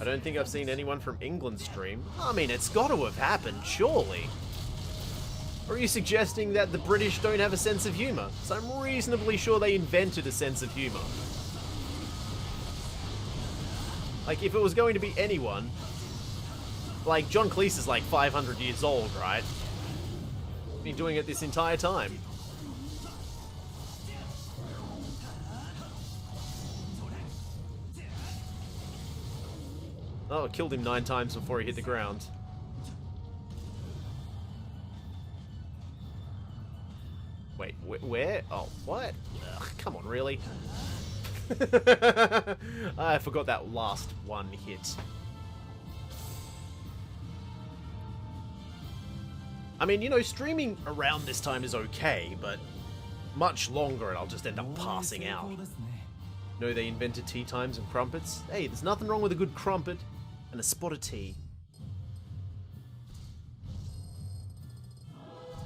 I don't think I've seen anyone from England stream. I mean, it's got to have happened, surely. Or are you suggesting that the British don't have a sense of humor? So I'm reasonably sure they invented a sense of humor. Like, if it was going to be anyone... Like, John Cleese is like 500 years old, right? Been doing it this entire time. Oh, it killed him 9 times before he hit the ground. Wait, where? Oh, what? Ugh, come on, really? I forgot that last one hit. I mean, you know, streaming around this time is okay, but much longer and I'll just end up passing out. No, they invented tea times and crumpets. Hey, there's nothing wrong with a good crumpet and a spot of tea.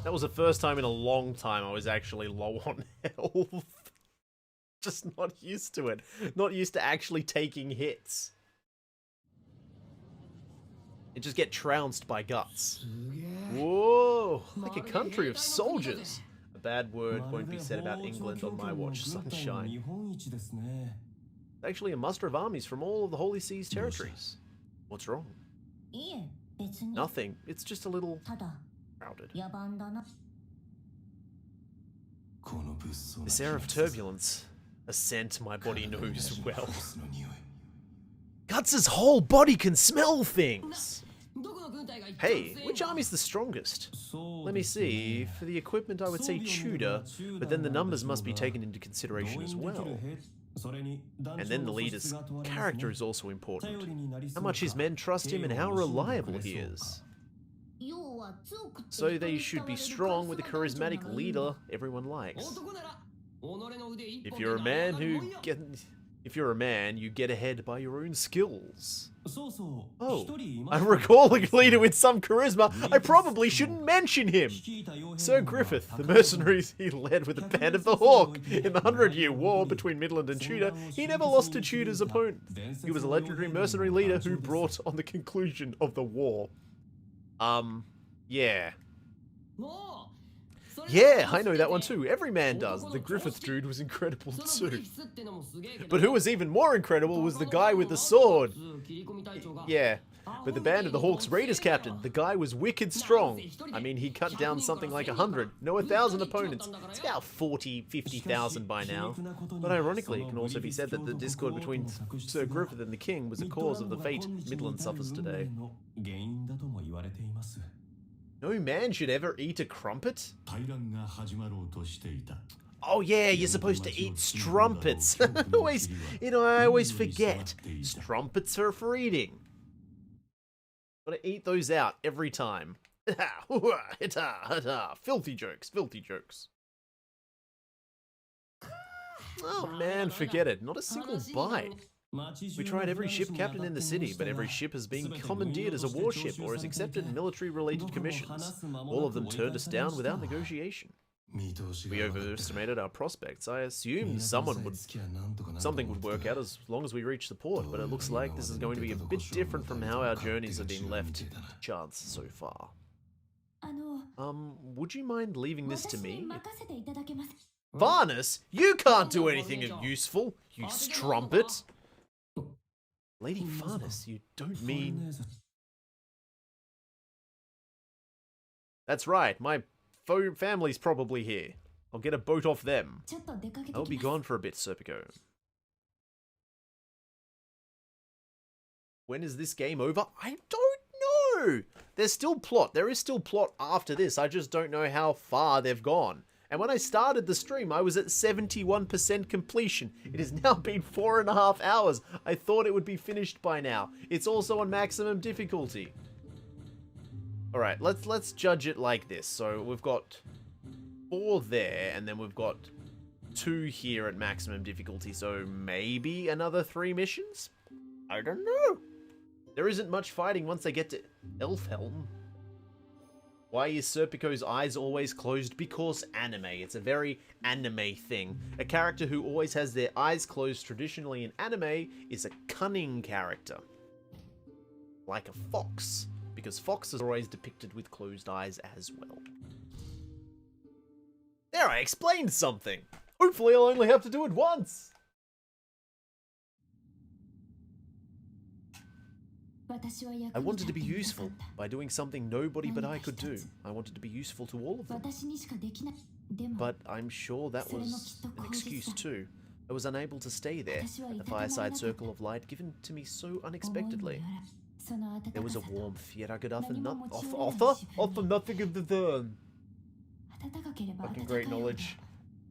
That was the first time in a long time I was actually low on health. Just not used to it. Not used to actually taking hits. And just get trounced by guts. Whoa, like a country of soldiers. A bad word won't be said about England on my watch, sunshine. Actually a muster of armies from all of the Holy Sea's territories. What's wrong? Nothing. It's just a little crowded. This air of turbulence. A scent my body knows well. Guts' whole body can smell things! Hey, which army's the strongest? Let me see. For the equipment I would say Tudor, but then the numbers must be taken into consideration as well. And then the leader's character is also important. How much his men trust him and how reliable he is. So they should be strong with a charismatic leader everyone likes. If you're a man, you get ahead by your own skills. Oh, I recall a leader with some charisma. I probably shouldn't mention him. Sir Griffith, the mercenaries he led with the Band of the Hawk. In the 100-Year War between Midland and Tudor, he never lost to Tudor's opponent. He was a legendary mercenary leader who brought on the conclusion of the war. Yeah. Yeah, I know that one too. Every man does. The Griffith dude was incredible too. But who was even more incredible was the guy with the sword. Yeah, but the Band of the Hawk's Raiders captain, the guy was wicked strong. I mean, he cut down something like 100, no 1,000 opponents. It's about 40, 50,000 by now. But ironically, it can also be said that the discord between Sir Griffith and the king was the cause of the fate Midland suffers today. No man should ever eat a crumpet? Oh yeah, you're supposed to eat strumpets. I always forget. Strumpets are for eating. Gotta eat those out every time. Filthy jokes, filthy jokes. Oh man, forget it. Not a single bite. We tried every ship captain in the city, but every ship has been commandeered as a warship or has accepted military-related commissions. All of them turned us down without negotiation. We overestimated our prospects. I assumed something would work out as long as we reached the port, but it looks like this is going to be a bit different from how our journeys have been left to chance so far. Would you mind leaving this to me? Varnus, you can't do anything useful, you strumpet! Lady Varnus, you don't mean... That's right, my family's probably here. I'll get a boat off them. I'll be gone for a bit, Serpico. When is this game over? I don't know! There's still plot. There is still plot after this. I just don't know how far they've gone. And when I started the stream, I was at 71% completion. It has now been 4.5 hours. I thought it would be finished by now. It's also on maximum difficulty. Alright, let's judge it like this. So we've got 4 there, and then we've got 2 here at maximum difficulty. So maybe another 3 missions? I don't know. There isn't much fighting once they get to Elfhelm. Why is Serpico's eyes always closed? Because anime. It's a very anime thing. A character who always has their eyes closed traditionally in anime is a cunning character. Like a fox. Because foxes are always depicted with closed eyes as well. There, I explained something! Hopefully I'll only have to do it once! I wanted to be useful by doing something nobody but I could do. I wanted to be useful to all of them. But I'm sure that was an excuse too. I was unable to stay there at the fireside circle of light given to me so unexpectedly. There was a warmth, yet I could offer nothing of the firm. Fucking great knowledge.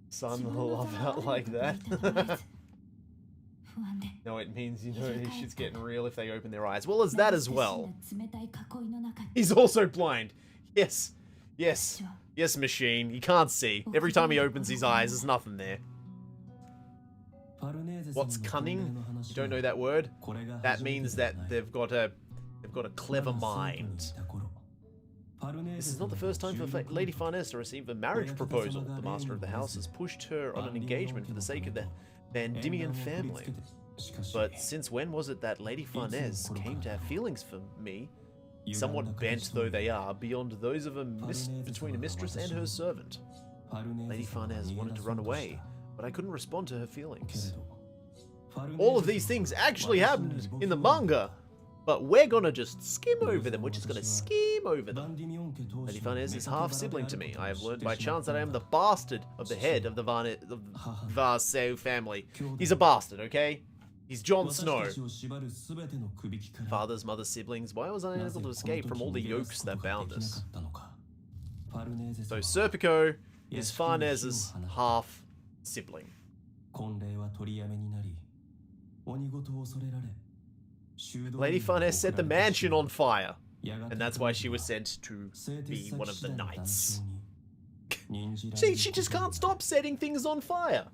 Son, a love out like that. No, it means, you know, this shit's getting real if they open their eyes. Well, as that as well. He's also blind. Yes. Yes. Yes, machine. He can't see. Every time he opens his eyes, there's nothing there. What's cunning? You don't know that word? That means that they've got a clever mind. This is not the first time for Lady Farnese to receive a marriage proposal. The master of the house has pushed her on an engagement for the sake of the Vandimian family. But since when was it that Lady Farnese came to have feelings for me, somewhat bent though they are, beyond those of between a mistress and her servant? Lady Farnese wanted to run away, but I couldn't respond to her feelings. All of these things actually happened in the manga, but we're gonna just skim over them. We're just gonna skim over them. Lady Farnese is half-sibling to me. I have learned by chance that I am the bastard of the head of the Varseu family. He's a bastard, okay? He's Jon Snow. Father's, mother's, siblings. Why was I unable to escape from all the yokes that bound us? So Serpico is Farnese's half-sibling. Lady Farnese set the mansion on fire, and that's why she was sent to be one of the knights. See, she just can't stop setting things on fire.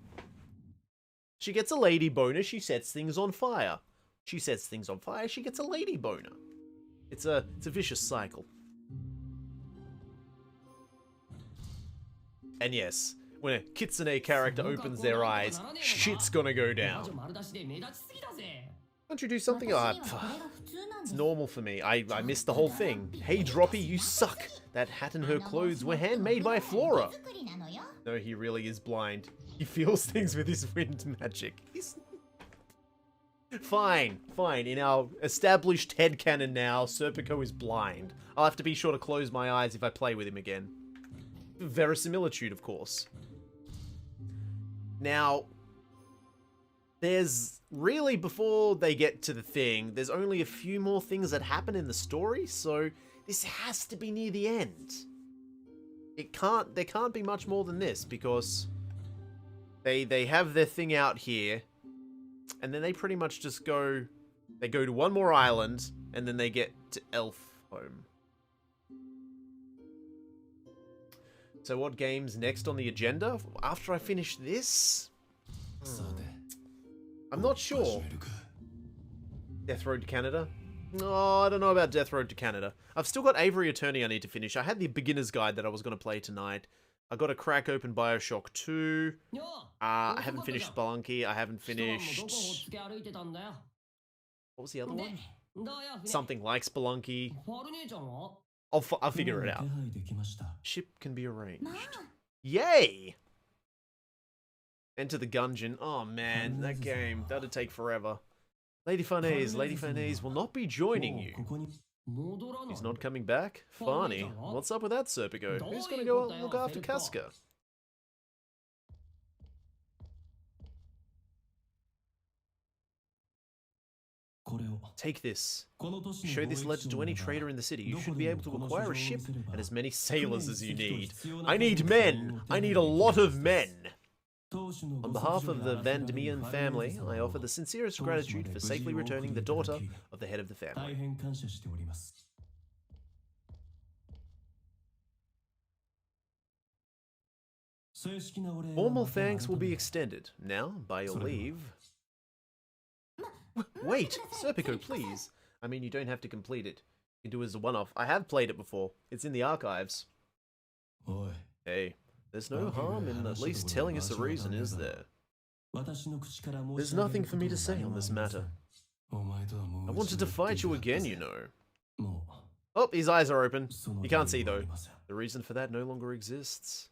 She gets a lady boner, she sets things on fire. She sets things on fire, she gets a lady boner. It's a vicious cycle. And yes, when a Kitsune character opens their eyes, shit's gonna go down. Don't you do something? It's normal for me. I missed the whole thing. Hey, Droppy, you suck. That hat and her clothes were handmade by Flora. No, he really is blind. He feels things with his wind magic. He's... Fine. In our established headcanon now, Serpico is blind. I'll have to be sure to close my eyes if I play with him again. Verisimilitude, of course. Now, there's really, before they get to the thing, there's only a few more things that happen in the story, so this has to be near the end. There can't be much more than this, because they have their thing out here, and then they pretty much just go to one more island, and then they get to Elf Home. So what game's next on the agenda after I finish this? I'm not sure. Death Road to Canada? No, I don't know about Death Road to Canada. I've still got Avery Attorney I need to finish. I had the beginner's guide that I was going to play tonight. I got to crack open Bioshock 2. I haven't finished Spelunky. I haven't finished... What was the other one? Something like Spelunky. I'll figure it out. Ship can be arranged. Yay! Enter the Gungeon. Oh man, that game. That'd take forever. Lady Farnese will not be joining you. He's not coming back? Farney, what's up with that, Serpico? Who's gonna go out and look after Casca? Take this. Show this letter to any trader in the city. You should be able to acquire a ship and as many sailors as you need. I need men! I need a lot of men! On behalf of the Vandimian family, I offer the sincerest gratitude for safely returning the daughter of the head of the family. Formal thanks will be extended. Now, by your leave... Wait! Serpico, please! I mean, you don't have to complete it. You can do it as a one-off. I have played it before. It's in the archives. Hey. There's no harm in at least telling us the reason, is there? There's nothing for me to say on this matter. I wanted to fight you again, you know. Oh, his eyes are open. You can't see, though. The reason for that no longer exists.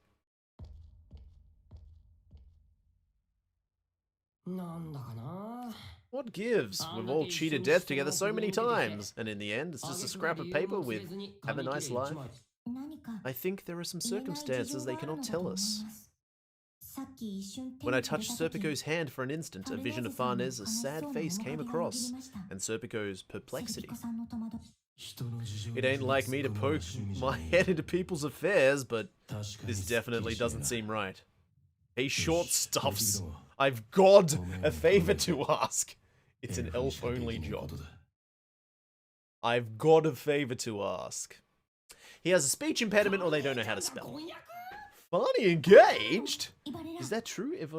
What gives? We've all cheated death together so many times, and in the end, it's just a scrap of paper with "Have a nice life." 何か I think there are some 言えない事情 circumstances が they あるの cannot だと tell 思いま us. す。さっき一瞬手 When に I 触れ touched た時 Serpico's hand for an instant, a vision of Farnez's sad face came across, and Serpico's セル perplexity. ピコさんの戸惑い It ain't like me to poke my head into people's affairs, but this definitely doesn't seem right. Hey, short stuffs. I've got a favor to ask. It's an elf-only job. I've got a favor to ask. He has a speech impediment or they don't know how to spell. Funny engaged? Is that true? If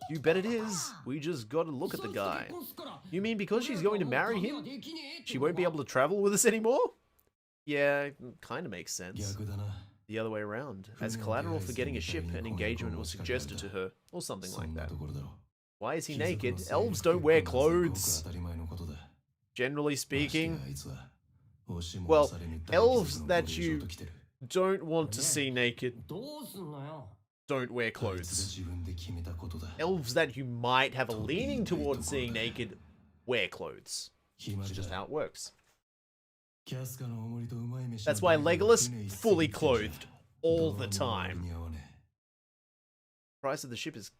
you bet it is. We just gotta look at the guy. You mean because she's going to marry him, she won't be able to travel with us anymore? Yeah, kinda makes sense. The other way around. As collateral for getting a ship, an engagement was suggested to her, or something like that. Why is he naked? Elves don't wear clothes. Generally speaking. Well, elves that you don't want to see naked どうすんのよ don't wear clothes. Elves that you might have a leaning towards seeing naked wear clothes. It's just how it works. That's why Legolas, fully clothed, all the time. Price of the ship is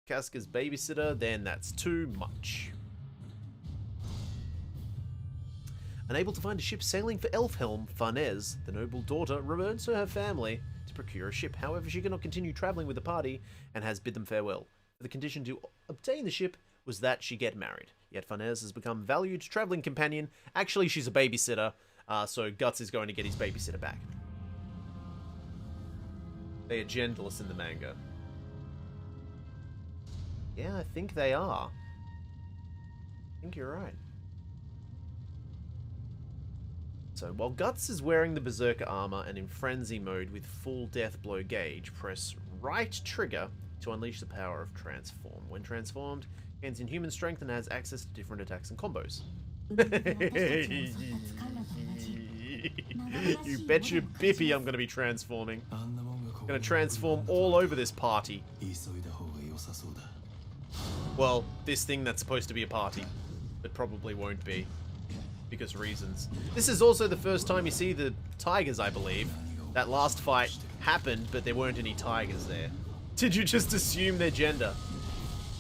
Casca's babysitter, then that's too much. Unable to find a ship sailing for Elfhelm, Farnez, the noble daughter, returns to her family to procure a ship. However, she cannot continue traveling with the party and has bid them farewell. The condition to obtain the ship was that she get married. Yet Farnez has become valued traveling companion. Actually, she's a babysitter, so Guts is going to get his babysitter back. They are genderless in the manga. Yeah, I think they are. I think you're right. So, while Guts is wearing the Berserker armor and in frenzy mode with full death blow gauge, press right trigger to unleash the power of transform. When transformed, gains inhuman strength and has access to different attacks and combos. You bet your bippy I'm going to be transforming. I'm going to transform all over this party. Well, this thing that's supposed to be a party, but probably won't be. Because reasons. This is also the first time you see the tigers, I believe. That last fight happened, but there weren't any tigers there. Did you just assume their gender?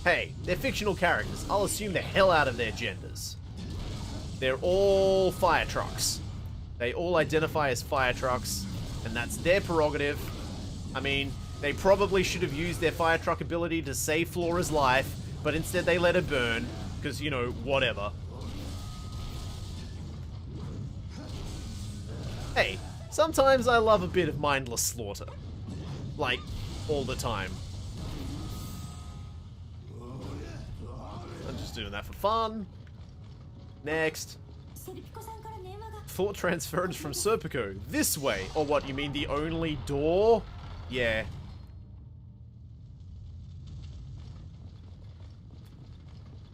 Hey, they're fictional characters. I'll assume the hell out of their genders. They're all fire trucks. They all identify as fire trucks, and that's their prerogative. I mean, they probably should have used their fire truck ability to save Flora's life, but instead they let her burn, because, you know, whatever. Hey, sometimes I love a bit of mindless slaughter. Like, all the time. I'm just doing that for fun. Next. セルピコさんから電話が Thought transference from Serpico. This way. Or what, you mean the only door? Yeah.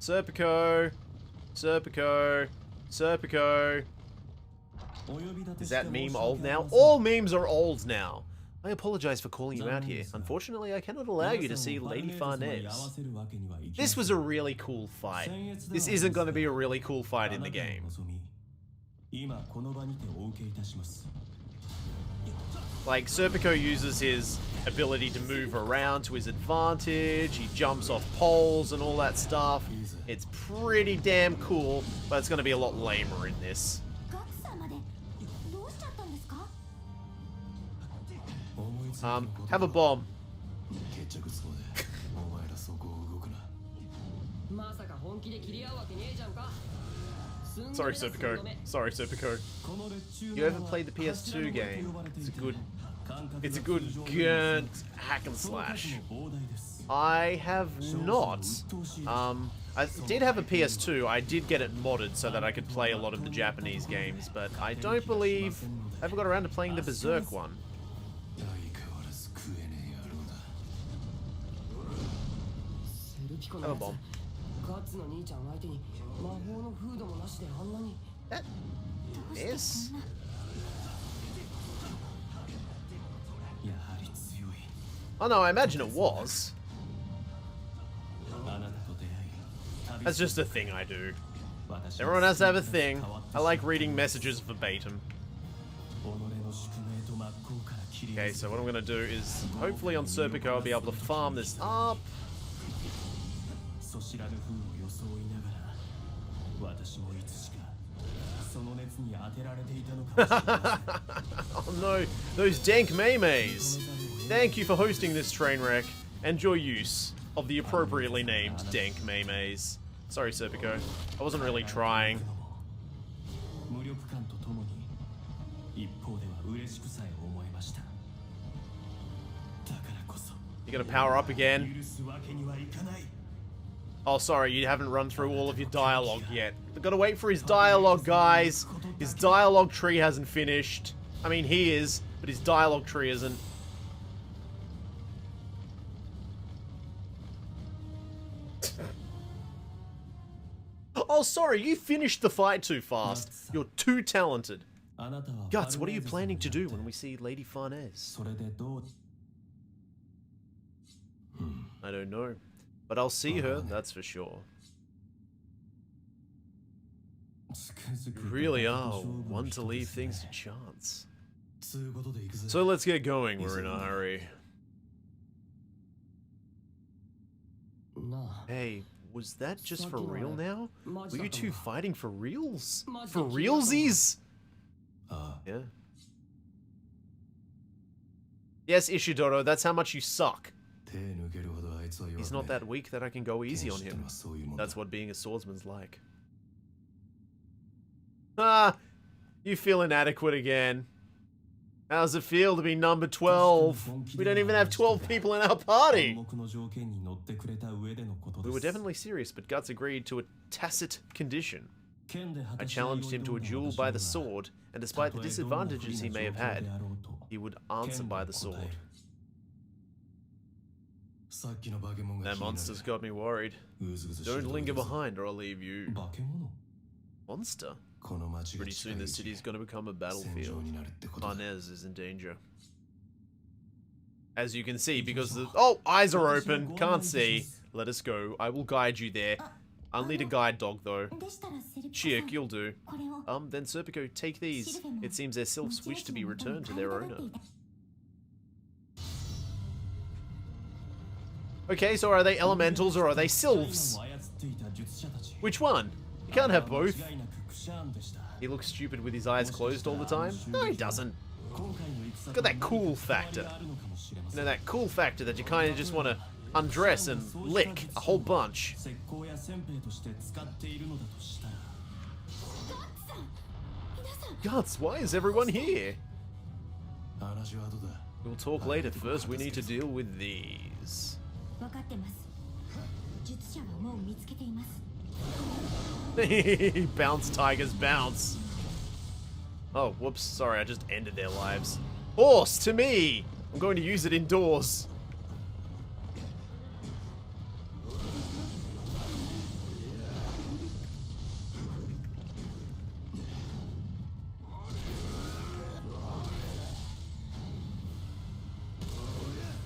Serpico. Serpico. Serpico. Is that meme old now? All memes are old now. I apologize for calling you out here. Unfortunately, I cannot allow you to see Lady Farnez. This was a really cool fight. This isn't going to be a really cool fight in the game. Like, Serpico uses his ability to move around to his advantage, he jumps off poles and all that stuff. It's pretty damn cool, but it's going to be a lot lamer in this. ガクさんまでどうしちゃったんですか Have a bomb. まさか本気で切り合うわけねえじゃんか Sorry, Serpico. Sorry, Serpico. You ever played the PS2 game? It's a good hack and slash. I have not. I did have a PS2. I did get it modded so that I could play a lot of the Japanese games, but I don't believe I ever got around to playing the Berserk one. Have a bomb. ガッツの兄ちゃん相手に魔法のフードもなしであんなに That is. Oh no, I imagine it was. That's just a thing I do. Everyone has to have a thing. I like reading messages verbatim. Okay, so what I'm gonna do is, hopefully on Serpico I'll be able to farm this up. Oh no, those dank maymays! Thank you for hosting this train wreck, and your use of the appropriately named dank maymays. Sorry, Serpico. I wasn't really trying. You gonna power up again? Oh, sorry, you haven't run through all of your dialogue yet. We've got to wait for his dialogue, guys. His dialogue tree hasn't finished. I mean, he is, but his dialogue tree isn't. Oh, sorry, you finished the fight too fast. You're too talented. Guts, what are you planning to do when we see Lady Farnese? I don't know. But I'll see her, that's for sure. You really are one to leave things to chance. So let's get going, we're in a hurry. Hey, was that just for real now? Were you two fighting for reals? For realsies? Yeah. Yes, Ishidoro, that's how much you suck. He's not that weak that I can go easy on him. That's what being a swordsman's like. Ah, you feel inadequate again. How's it feel to be number 12? We don't even have 12 people in our party. We were definitely serious, but Guts agreed to a tacit condition. I challenged him to a duel by the sword, and despite the disadvantages he may have had, he would answer by the sword. That monster's got me worried. Don't linger behind or I'll leave you. Monster? Pretty soon this city's gonna become a battlefield. Farnese is in danger. As you can see, because the— oh, eyes are open, can't see. Let us go, I will guide you there. I'll need a guide dog though. Chick, you'll do. Then Serpico, take these. It seems their sylphs wish to be returned to their owner. Okay, so are they elementals or are they sylphs? Which one? You can't have both. He looks stupid with his eyes closed all the time? No, he doesn't. He's got that cool factor. You know, that cool factor that you kind of just want to undress and lick a whole bunch. Guts, why is everyone here? We'll talk later. First, we need to deal with these. Bounce, tigers, bounce. Oh, whoops. Sorry, I just ended their lives. Horse, to me! I'm going to use it indoors.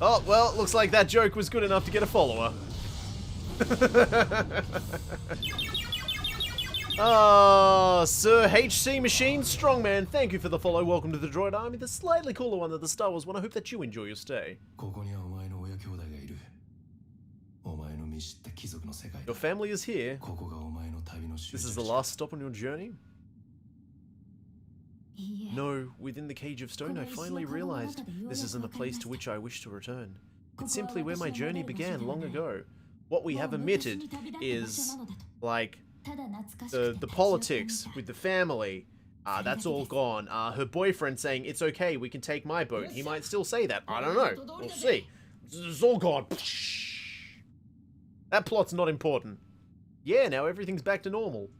Oh, well, looks like that joke was good enough to get a follower. Ah, Sir HC Machine Strongman, thank you for the follow. Welcome to the Droid Army, the slightly cooler one than the Star Wars one. I hope that you enjoy your stay. Your family is here. This is the last stop on your journey? No, within the Cage of Stone I finally realized this isn't the place to which I wish to return. It's simply where my journey began long ago. What we have omitted is, like, the politics with the family. That's all gone. Her boyfriend saying, it's okay, we can take my boat. He might still say that. I don't know. We'll see. It's all gone. That plot's not important. Yeah, now everything's back to normal.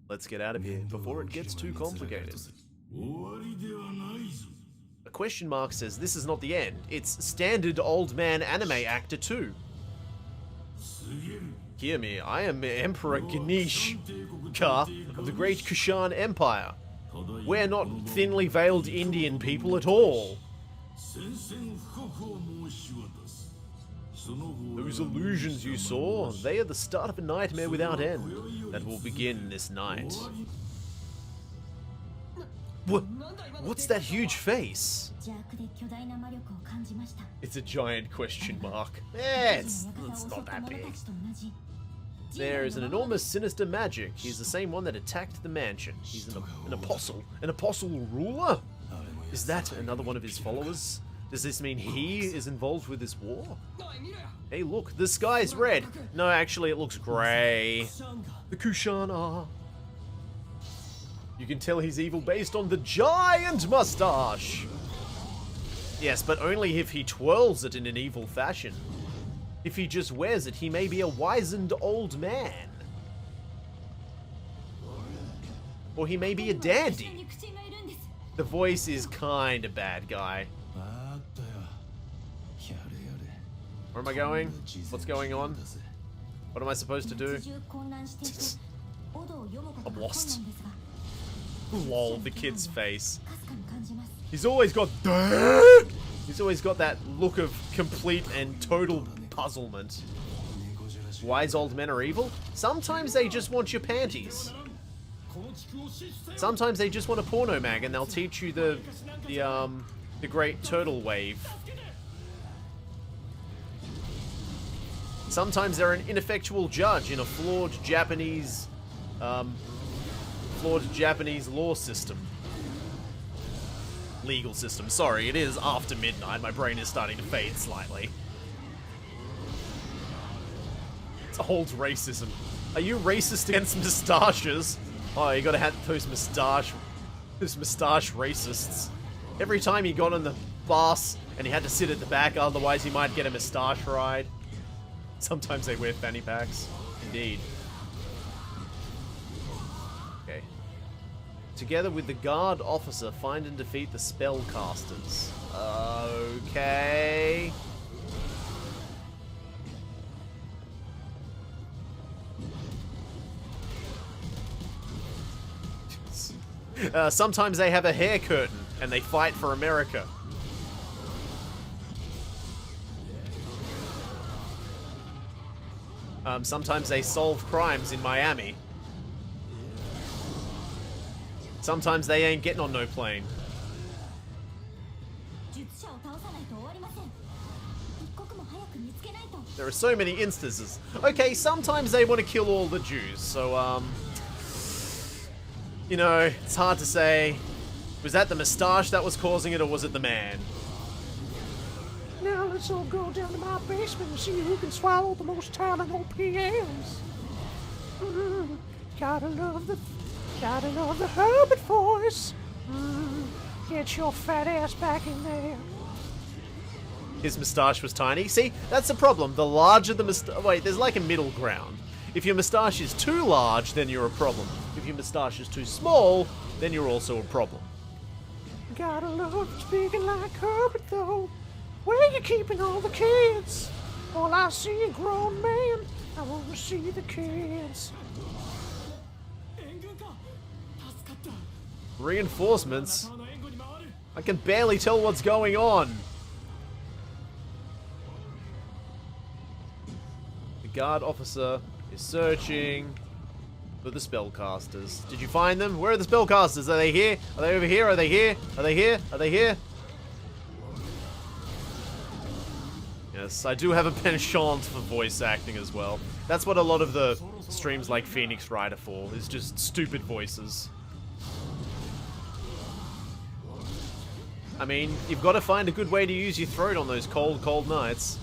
Let's get out of here before it gets too complicated. A question mark says this is not the end. It's standard old man anime actor 2. Hear me, I am Emperor Ganesh Ka of the Great Kushan Empire. We're not thinly veiled Indian people at all. Those illusions you saw, they are the start of a nightmare without end that will begin this night. What's that huge face? 邪悪で巨大な魔力を感じました。 It's a giant question mark. It's not that big. There is an enormous sinister magic. He's the same one that attacked the mansion. He's an apostle. An apostle ruler? Is that another one of his followers? Does this mean he is involved with this war? Hey look, the sky's red. No, actually it looks grey. The Kushan are. You can tell he's evil based on the giant mustache. Yes, but only if he twirls it in an evil fashion. If he just wears it, he may be a wizened old man. Or he may be a dandy. The voice is kinda bad, guy. Where am I going? What's going on? What am I supposed to do? I'm lost. Lol, the kid's face. He's always got that look of complete and total puzzlement. Wise old men are evil? Sometimes they just want your panties. Sometimes they just want a porno mag and they'll teach you the great turtle wave. Sometimes they're an ineffectual judge in a flawed Japanese law system. Legal system. Sorry, it is after midnight. My brain is starting to fade slightly. It's old racism. Are you racist against moustaches? Oh, you gotta have those moustache racists. Every time he got on the bus and he had to sit at the back, otherwise he might get a moustache ride. Sometimes they wear fanny packs. Indeed. Okay. Together with the guard officer, find and defeat the spellcasters. Okay. Sometimes they have a hair curtain and they fight for America. Sometimes they solve crimes in Miami. Sometimes they ain't getting on no plane. There are so many instances. Okay, sometimes they want to kill all the Jews, so, you know, it's hard to say. Was that the moustache that was causing it, or was it the man? Now let's all go down to my basement and see who can swallow the most Tylenol PMs. Gotta love the Herbert voice. Get your fat ass back in there. His moustache was tiny. See, that's the problem. The larger the moustache... Wait, there's like a middle ground. If your moustache is too large, then you're a problem. If your moustache is too small, then you're also a problem. Gotta love speaking like Herbert, though. Where you keeping all the kids? All I see a grown man. I want to see the kids. Reinforcements? I can barely tell what's going on. The guard officer is searching for the spellcasters. Did you find them? Where are the spellcasters? Are they here? Are they over here? Are they here? Are they here? Are they here? Yes, I do have a penchant for voice acting as well. That's what a lot of the streams like Phoenix Wright are for, is just stupid voices. I mean, you've got to find a good way to use your throat on those cold, cold nights.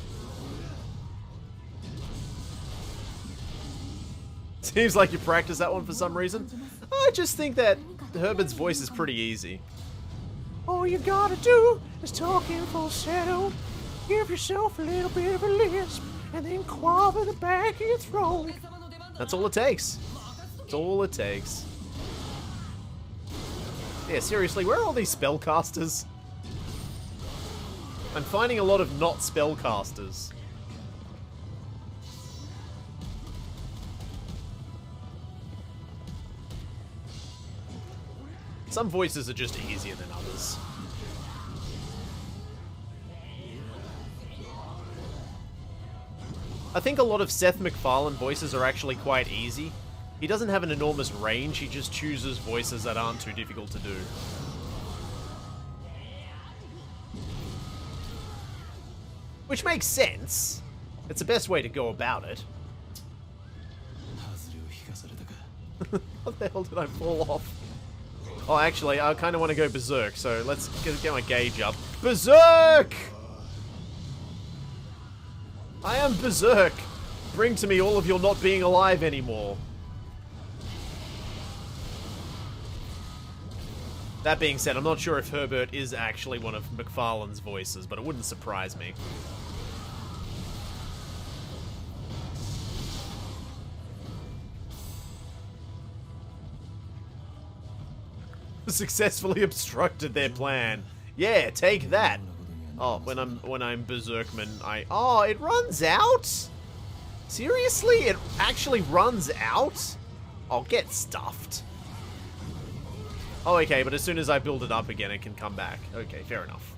Seems like you practice that one for some reason. I just think that Herbert's voice is pretty easy. All you gotta do is talk in falsetto. Give yourself a little bit of a lisp, and then quaver the back of your throat. That's all it takes. That's all it takes. Yeah, seriously, where are all these spellcasters? I'm finding a lot of not spellcasters. Some voices are just easier than others. I think a lot of Seth MacFarlane voices are actually quite easy. He doesn't have an enormous range, he just chooses voices that aren't too difficult to do. Which makes sense. It's the best way to go about it. What the hell did I fall off? Oh, actually, I kind of want to go Berserk, so let's get my gauge up. Berserk! I am Berserk! Bring to me all of your not being alive anymore. That being said, I'm not sure if Herbert is actually one of MacFarlane's voices, but it wouldn't surprise me. Successfully obstructed their plan. Yeah, take that. Oh, when I'm Berserkman, oh, it runs out? Seriously? It actually runs out? I'll get stuffed. Oh, okay, but as soon as I build it up again, it can come back. Okay, fair enough.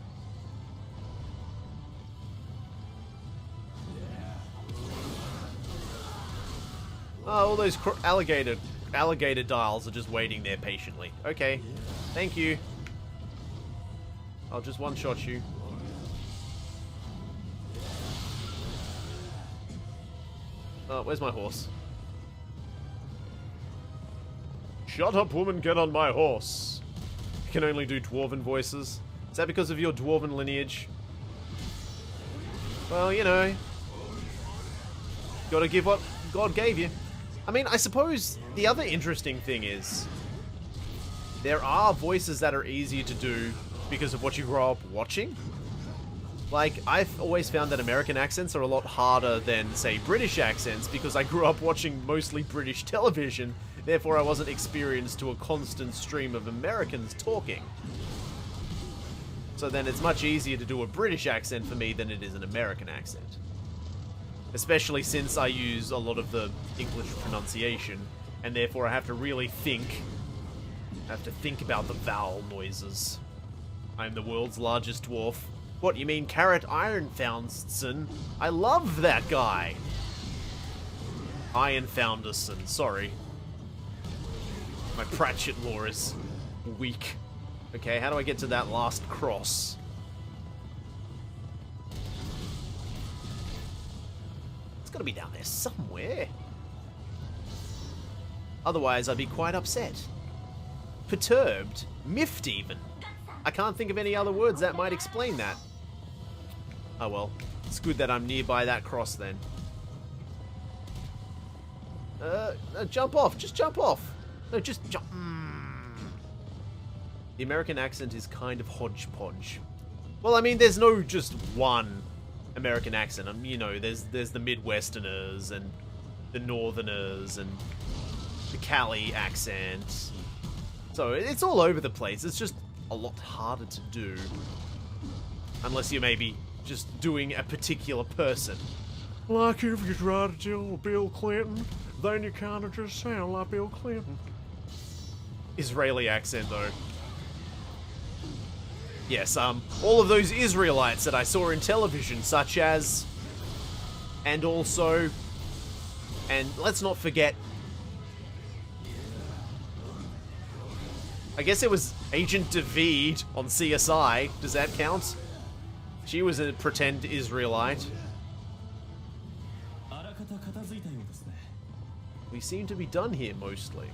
Oh, all those alligator dials are just waiting there patiently. Okay, thank you. I'll just one-shot you. Oh, where's my horse? Shut up, woman, get on my horse. You can only do dwarven voices. Is that because of your dwarven lineage? Well, you know. Gotta give what God gave you. I mean, I suppose the other interesting thing is there are voices that are easier to do because of what you grow up watching. Like, I've always found that American accents are a lot harder than, say, British accents because I grew up watching mostly British television, therefore I wasn't experienced to a constant stream of Americans talking. So then it's much easier to do a British accent for me than it is an American accent. Especially since I use a lot of the English pronunciation, and therefore I have to really think. I have to think about the vowel noises. I'm the world's largest dwarf. What, you mean Carrot Ironfounderson? I love that guy! Ironfounderson, sorry. My Pratchett lore is weak. Okay, how do I get to that last cross? It's gotta be down there somewhere. Otherwise, I'd be quite upset. Perturbed. Miffed, even. I can't think of any other words that might explain that. Oh well. It's good that I'm nearby that cross, then. Jump off. Just jump off. No, just jump. The American accent is kind of hodgepodge. Well, I mean, there's no just one American accent. You know, there's the Midwesterners and the Northerners and the Cali accent. So it's all over the place. It's just a lot harder to do. Unless you're maybe just doing a particular person. Like if you try to deal with Bill Clinton, then you kind of just sound like Bill Clinton. Israeli accent, though. Yes, all of those Israelites that I saw in television, such as... And also... And let's not forget... I guess it was Agent David on CSI. Does that count? She was a pretend Israelite. We seem to be done here, mostly.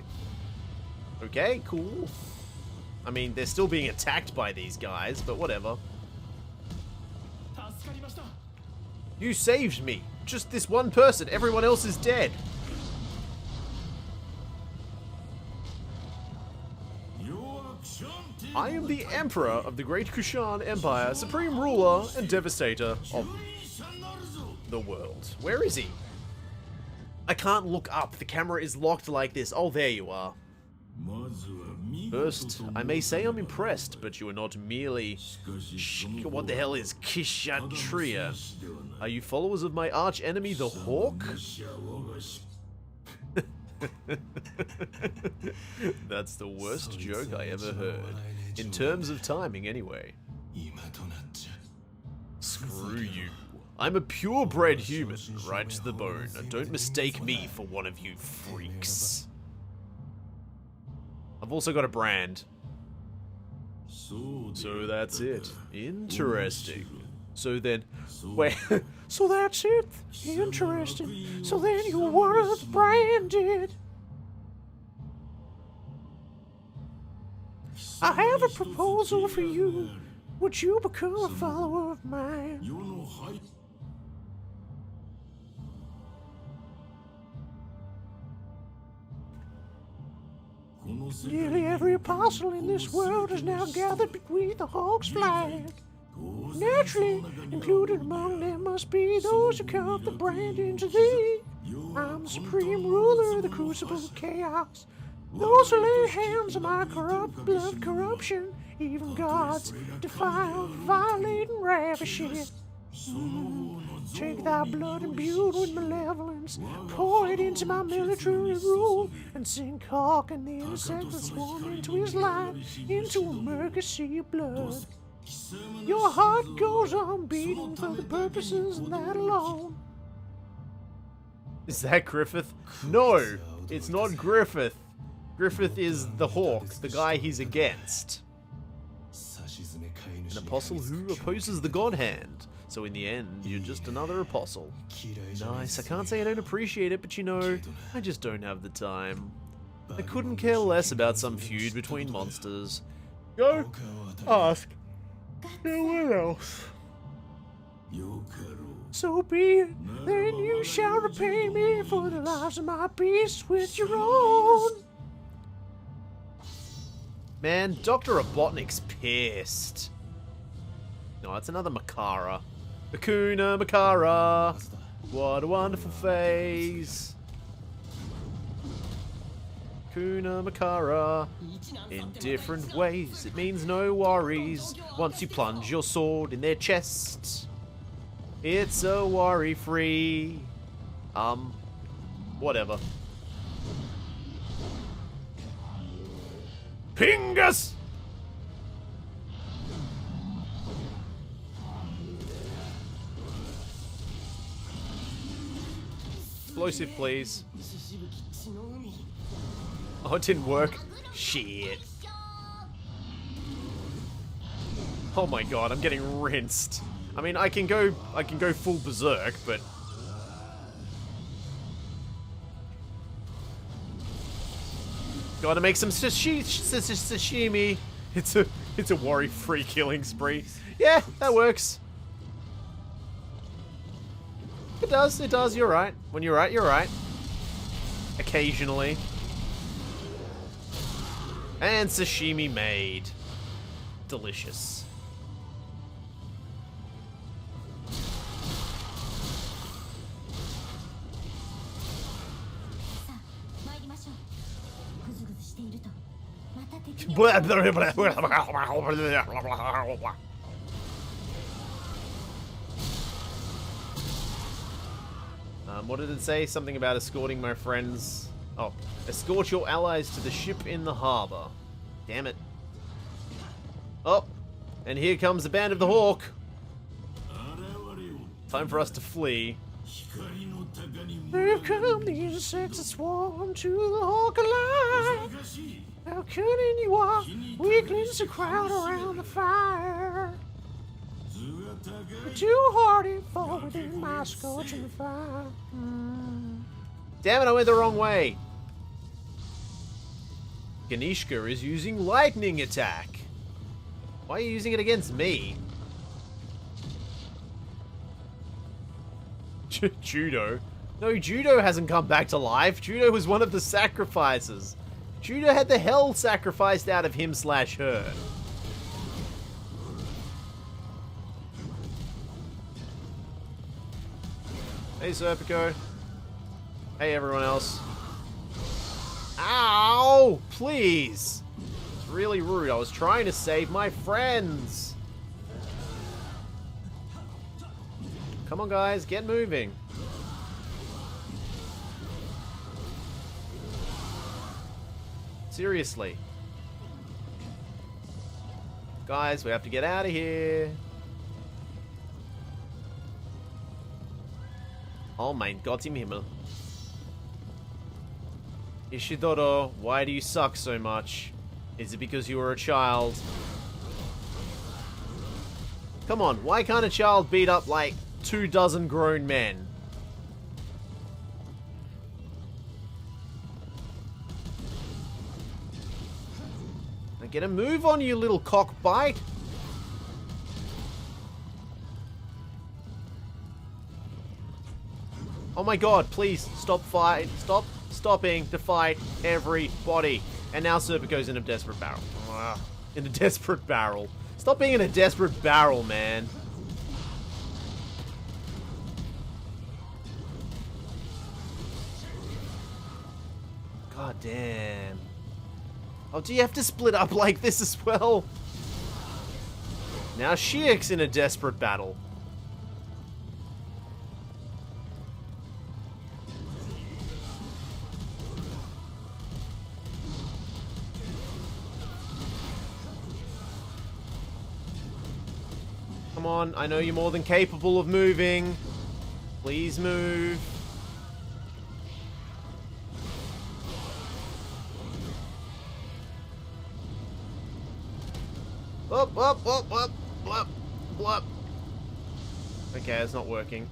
Okay, cool. I mean, they're still being attacked by these guys, but whatever. You saved me. Just this one person. Everyone else is dead. I am the Emperor of the Great Kushan Empire, Supreme Ruler and Devastator of the world. Where is he? I can't look up. The camera is locked like this. Oh, there you are. First, I may say I'm impressed, but you are not merely... What the hell is Kshatriya? Are you followers of my arch enemy, the Hawk? That's the worst joke I ever heard. In terms of timing, anyway. Screw you. I'm a purebred human, right to the bone. Don't mistake me for one of you freaks. I've also got a brand. So that's it. Interesting. So then, wait, so that's it? Interesting. So then you weren't branded. I have a proposal for you. Would you become a follower of mine? Nearly every apostle in this world is now gathered beneath the Hawk's flag. Naturally, included among them must be those who count the brand into thee. I'm the supreme ruler of the crucible of chaos. Those who lay hands on my corrupt blood corruption, even gods defile, violate, and ravish it. Take thy blood imbued with malevolence, pour it into my military rule, and sink Hawk and the insect that swarm into his light, into a murky sea of blood. Your heart goes on beating for the purposes of that alone. Is that Griffith? No, it's not Griffith. Griffith is the Hawk, the guy he's against. An apostle who opposes the God Hand. So in the end, you're just another apostle. Nice, I can't say I don't appreciate it, but you know, I just don't have the time. I couldn't care less about some feud between monsters. Go ask no one else. So be it, then you shall repay me for the lives of my beasts with your own. Man, Dr. Robotnik's pissed. No, it's another Makara. Akuna Makara. What a wonderful phase. Akuna Makara. In different ways, it means no worries once you plunge your sword in their chests. It's a worry-free. Whatever. Pingus! Explosive, please. Oh, it didn't work. Shit. Oh my god, I'm getting rinsed. I mean, I can go full Berserk, but gotta make some sashimi. It's a worry-free killing spree. Yeah, that works. It does, you're right. When you're right, you're right. Occasionally. And sashimi made. Delicious. What did it say? Something about escorting my friends. Oh, escort your allies to the ship in the harbor. Damn it. Oh, and here comes the band of the Hawk. Time for us to flee. They've come, the insects that swarm to the Hawk alive. How cunning you are, weaklings to crowd around the fire. You're too hardy for within my scorching fire. Damn it, I went the wrong way. Ganishka is using lightning attack. Why are you using it against me? Judo? No, Judo hasn't come back to life. Judo was one of the sacrifices. Judo had the hell sacrificed out of him/her. Hey, Serpico. Hey, everyone else. Ow! Please! It's really rude. I was trying to save my friends. Come on, guys. Get moving. Seriously. Guys, we have to get out of here. Oh mein Gott im Himmel. Ishidoro, why do you suck so much? Is it because you were a child? Come on, why can't a child beat up like 24 grown men? Now get a move on, you little cock bite. Oh my god, please stop stopping to fight everybody. And now Serpico's in a desperate barrel. In a desperate barrel. Stop being in a desperate barrel, man. God damn. Oh, do you have to split up like this as well? Now Shiek's in a desperate battle. Come on, I know you're more than capable of moving. Please move. Up, up, up, up, up, up. Okay, it's not working.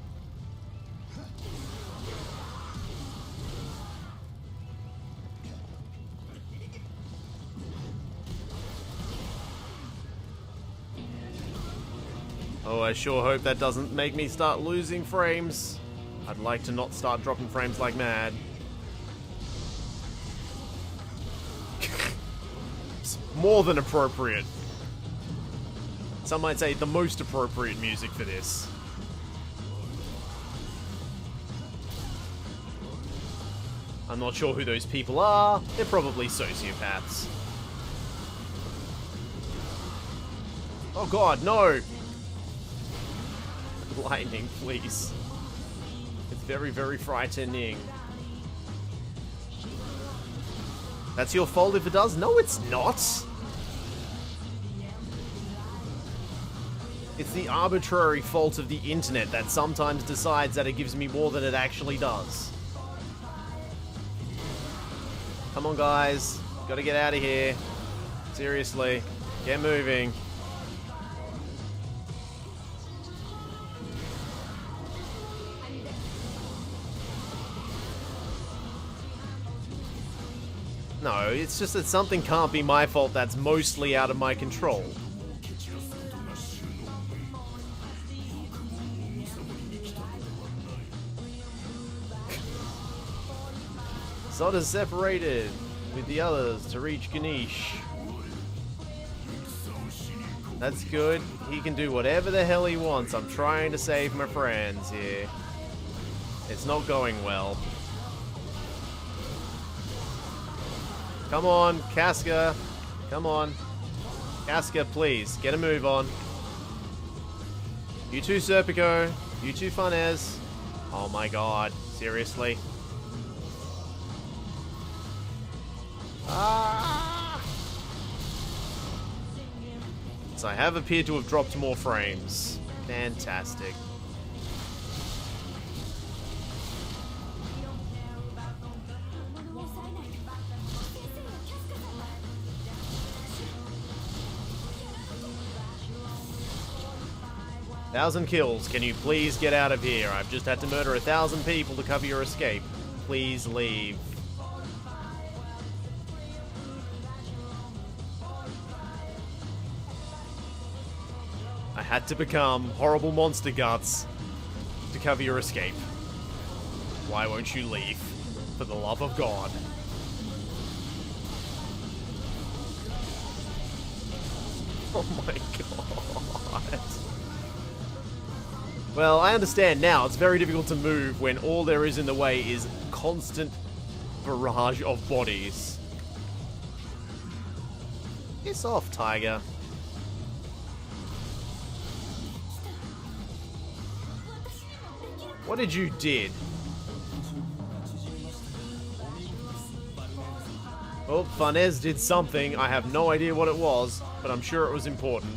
Oh, I sure hope that doesn't make me start losing frames. I'd like to not start dropping frames like mad. It's more than appropriate. Some might say the most appropriate music for this. I'm not sure who those people are. They're probably sociopaths. Oh god, no! Lightning, please. It's very, very frightening. That's your fault if it does? No, it's not! It's the arbitrary fault of the internet that sometimes decides that it gives me more than it actually does. Come on, guys. Gotta get out of here. Seriously. Get moving. No, it's just that something can't be my fault that's mostly out of my control. Soda's separated with the others to reach Ganesh. That's good. He can do whatever the hell he wants. I'm trying to save my friends here. It's not going well. Come on, Casca. Come on. Casca, please. Get a move on. You too, Serpico. You too, Funez. Oh my god. Seriously? Ah! So I have appeared to have dropped more frames. Fantastic. Thousand kills. Can you please get out of here? I've just had to murder 1,000 people to cover your escape. Please leave. I had to become horrible monster guts to cover your escape. Why won't you leave? For the love of God. Oh my god. Well, I understand now. It's very difficult to move when all there is in the way is constant barrage of bodies. Piss off, Tiger. What did you did? Well, Funez did something. I have no idea what it was, but I'm sure it was important.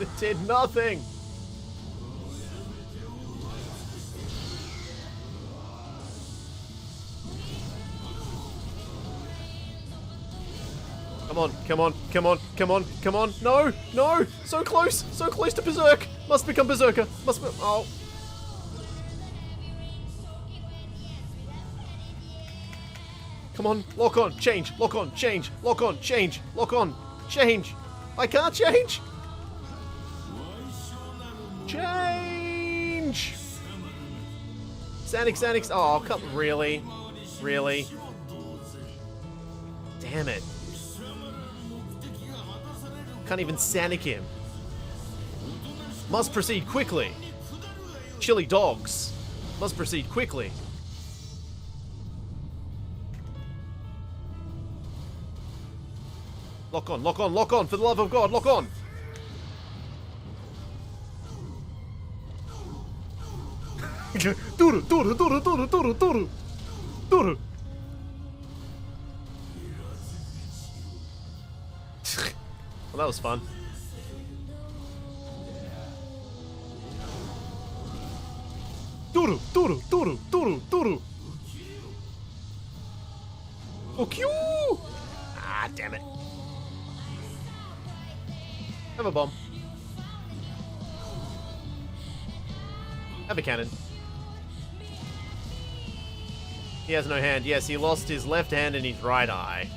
It did nothing. Come on, come on, come on, come on, come on. No, no, so close to Berserk. Must become Berserker. Must be, oh. Come on, lock on, change, lock on, change, lock on, change, lock on, change. I can't change. Change. Sanix. Oh, come, really? Really? Damn it. Can't even Sanic him. Must proceed quickly. Chili dogs. Must proceed quickly. Lock on, lock on, lock on, for the love of God, lock on! Duru. Well, that was fun. Duru. Okay. Ah, damn it. Have a bomb. Have a cannon. He has no hand. Yes, he lost his left hand and his right eye.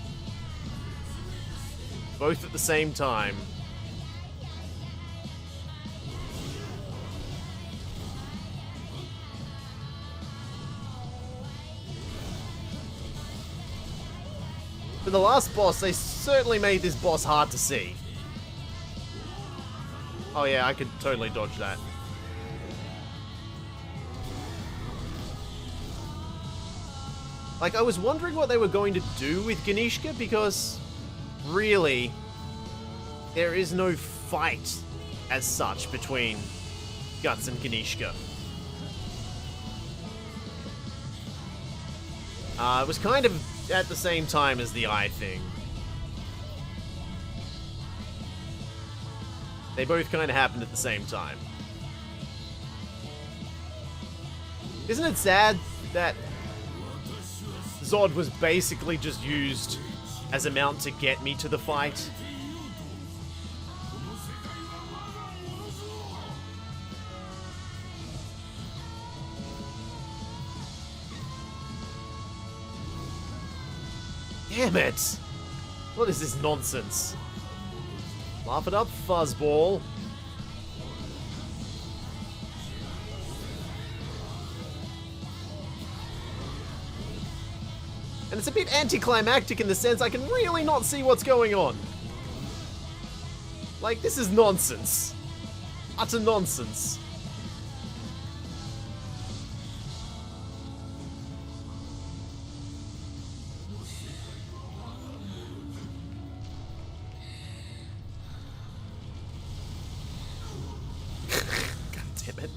Both at the same time. For the last boss, they certainly made this boss hard to see. Oh yeah, I could totally dodge that. Like, I was wondering what they were going to do with Ganishka, because really, there is no fight as such between Guts and Ganishka. It was kind of at the same time as the eye thing. They both kind of happened at the same time. Isn't it sad that Zod was basically just used as a mount to get me to the fight? Damn it! What is this nonsense? Laugh it up, fuzzball. And it's a bit anticlimactic in the sense I can really not see what's going on. Like, this is nonsense. Utter nonsense. God damn it.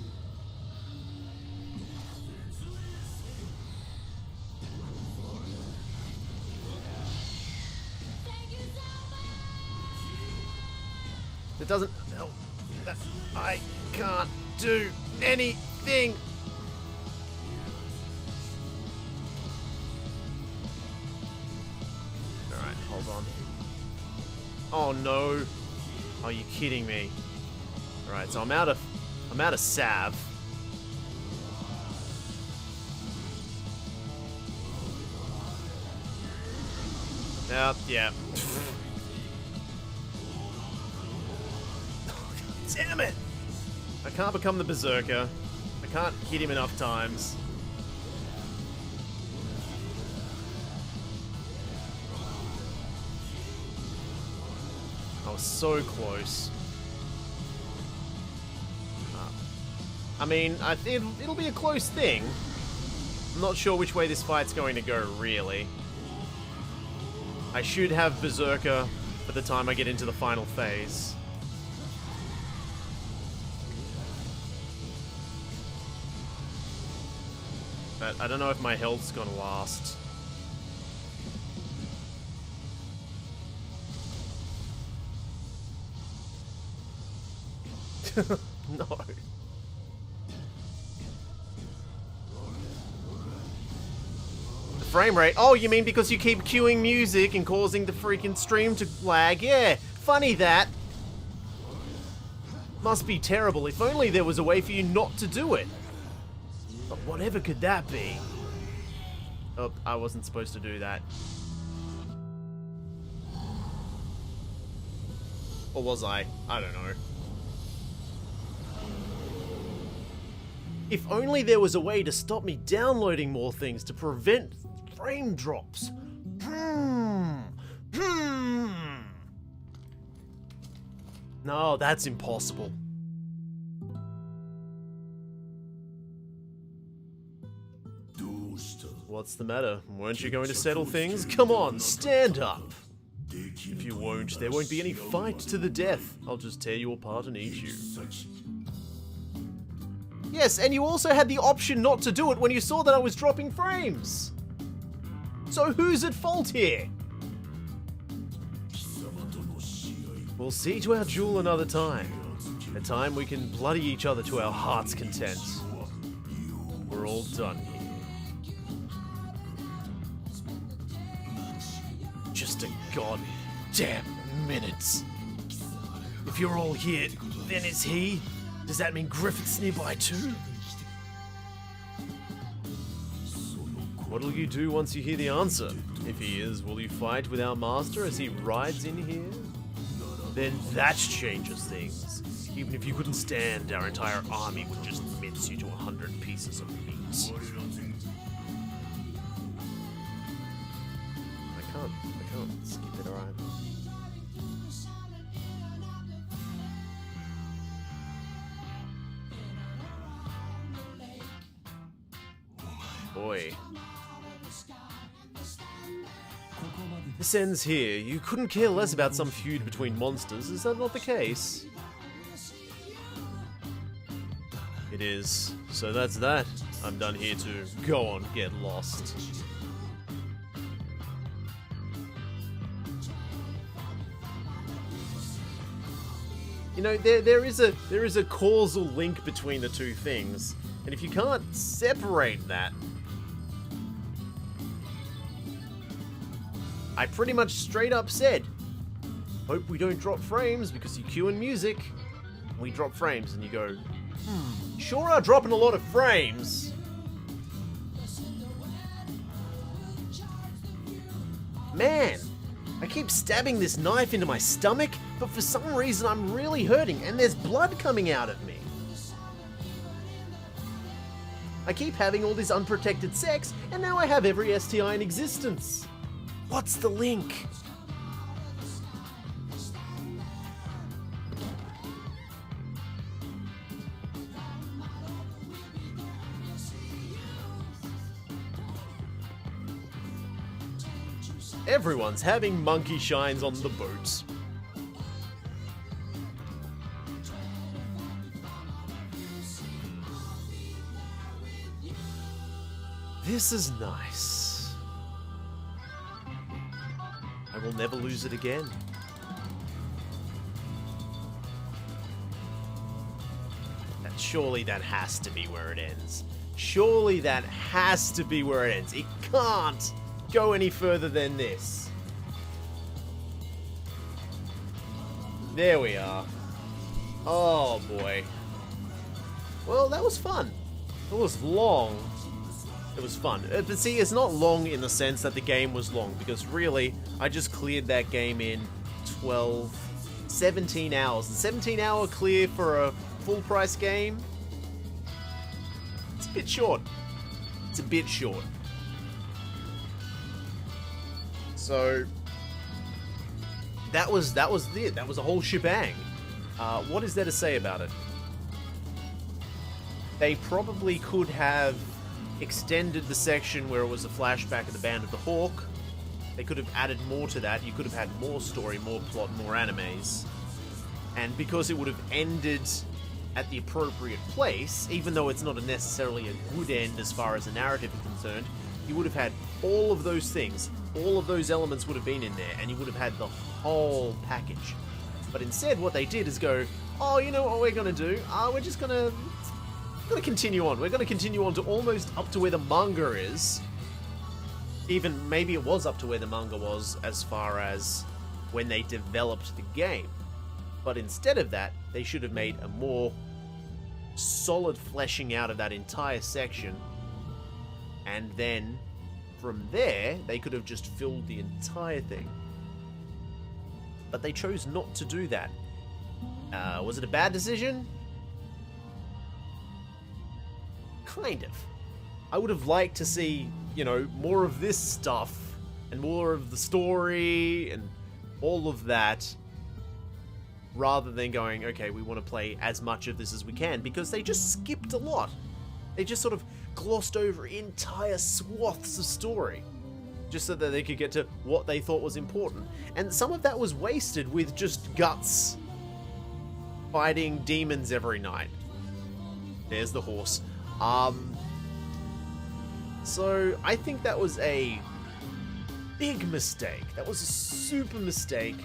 It doesn't help that I can't do anything. Alright, hold on. Oh no. Are you kidding me? Alright, so I'm out of salve. Yeah. Damn it! I can't become the Berserker. I can't hit him enough times. I was so close. I mean, I think it'll be a close thing. I'm not sure which way this fight's going to go, really. I should have Berserker by the time I get into the final phase. But I don't know if my health's gonna last. No. The frame rate. Oh, you mean because you keep queuing music and causing the freaking stream to lag? Yeah, funny that. Must be terrible. If only there was a way for you not to do it. But whatever could that be? Oh, I wasn't supposed to do that. Or was I? I don't know. If only there was a way to stop me downloading more things to prevent frame drops. No, that's impossible. What's the matter? Weren't you going to settle things? Come on, stand up! If you won't, there won't be any fight to the death. I'll just tear you apart and eat you. Yes, and you also had the option not to do it when you saw that I was dropping frames. So who's at fault here? We'll see to our duel another time. A time we can bloody each other to our heart's content. We're all done here. Just a goddamn minute. If you're all here, then is he? Does that mean Griffith's nearby too? What'll you do once you hear the answer? If he is, will you fight with our master as he rides in here? Then that changes things. Even if you couldn't stand, our entire army would just mince you to 100 pieces of meat. I can't skip it, alright. Boy. This ends here. You couldn't care less about some feud between monsters, is that not the case? It is. So that's that. I'm done here too. Go on, get lost. You know, there is a causal link between the two things, and if you can't separate that, I pretty much straight up said, hope we don't drop frames because you queue in music. We drop frames and you go, sure are dropping a lot of frames. Man, I keep stabbing this knife into my stomach, but for some reason I'm really hurting and there's blood coming out of me. I keep having all this unprotected sex and now I have every STI in existence. What's the link? Everyone's having monkey shines on the boat. This is nice. I will never lose it again. And surely that has to be where it ends. Surely that has to be where it ends. It can't go any further than this. There we are. Oh boy. Well, that was fun. It was long. It was fun. But see, it's not long in the sense that the game was long, because really, I just cleared that game in 17 hours. A 17-hour clear for a full-price game? It's a bit short. It's a bit short. So, that was it. That was a whole shebang. What is there to say about it? They probably could have extended the section where it was a flashback of the Band of the Hawk. They could have added more to that. You could have had more story, more plot, more animes. And because it would have ended at the appropriate place, even though it's not necessarily a good end as far as the narrative is concerned, you would have had all of those things, all of those elements would have been in there, and you would have had the whole package. But instead, what they did is go, oh, you know what we're gonna do? We're just gonna continue on. We're gonna continue on to almost up to where the manga is. Even maybe it was up to where the manga was as far as when they developed the game. But instead of that, they should have made a more solid fleshing out of that entire section. And then from there, they could have just filled the entire thing. But they chose not to do that. Was it a bad decision? Kind of. I would have liked to see, you know, more of this stuff and more of the story and all of that, rather than going, okay, we want to play as much of this as we can, because they just skipped a lot. They just sort of glossed over entire swaths of story just so that they could get to what they thought was important. And some of that was wasted with just Guts fighting demons every night. There's the horse. So I think that was a big mistake. That was a super mistake.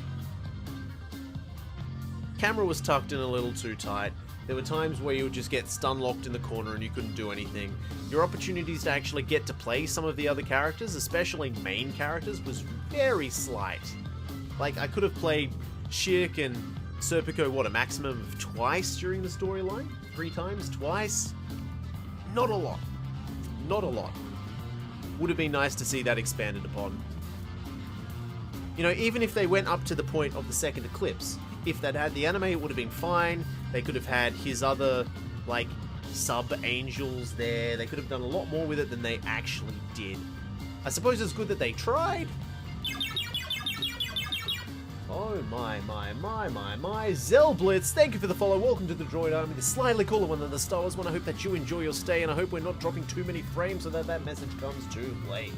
Camera was tucked in a little too tight. There were times where you would just get stun-locked in the corner and you couldn't do anything. Your opportunities to actually get to play some of the other characters, especially main characters, was very slight. Like, I could have played Shirk and Serpico, what, a maximum of twice during the storyline? 3 times? Twice? Not a lot. Not a lot. Would have been nice to see that expanded upon. You know, even if they went up to the point of the second eclipse, if they'd had the anime, it would have been fine. They could have had his other, like, sub-angels there. They could have done a lot more with it than they actually did. I suppose it's good that they tried. Oh my. Zellblitz, thank you for the follow. Welcome to the Droid Army, the slightly cooler one than the Star Wars one. I hope that you enjoy your stay, and I hope we're not dropping too many frames so that that message comes too late.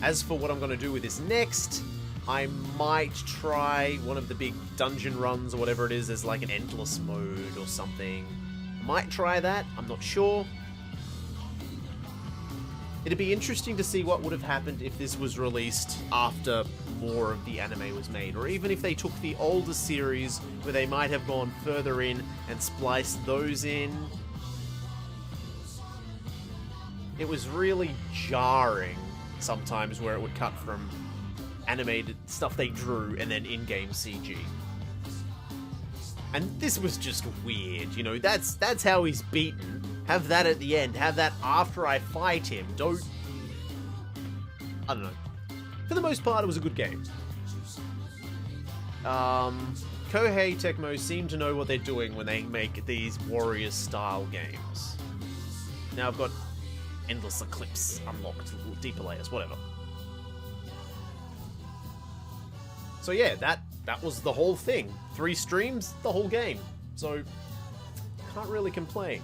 As for what I'm going to do with this next, I might try one of the big dungeon runs or whatever it is. There's like an endless mode or something. Might try that. I'm not sure. It'd be interesting to see what would have happened if this was released after more of the anime was made, or even if they took the older series where they might have gone further in and spliced those in. It was really jarring sometimes where it would cut from animated stuff they drew and then in-game CG. And this was just weird, you know, that's how he's beaten. Have that at the end, have that after I fight him. I don't know. For the most part, it was a good game. Kohei Tecmo seem to know what they're doing when they make these Warriors-style games. Now I've got Endless Eclipse unlocked, deeper layers, whatever. So yeah, that was the whole thing. 3 streams, the whole game. So, can't really complain.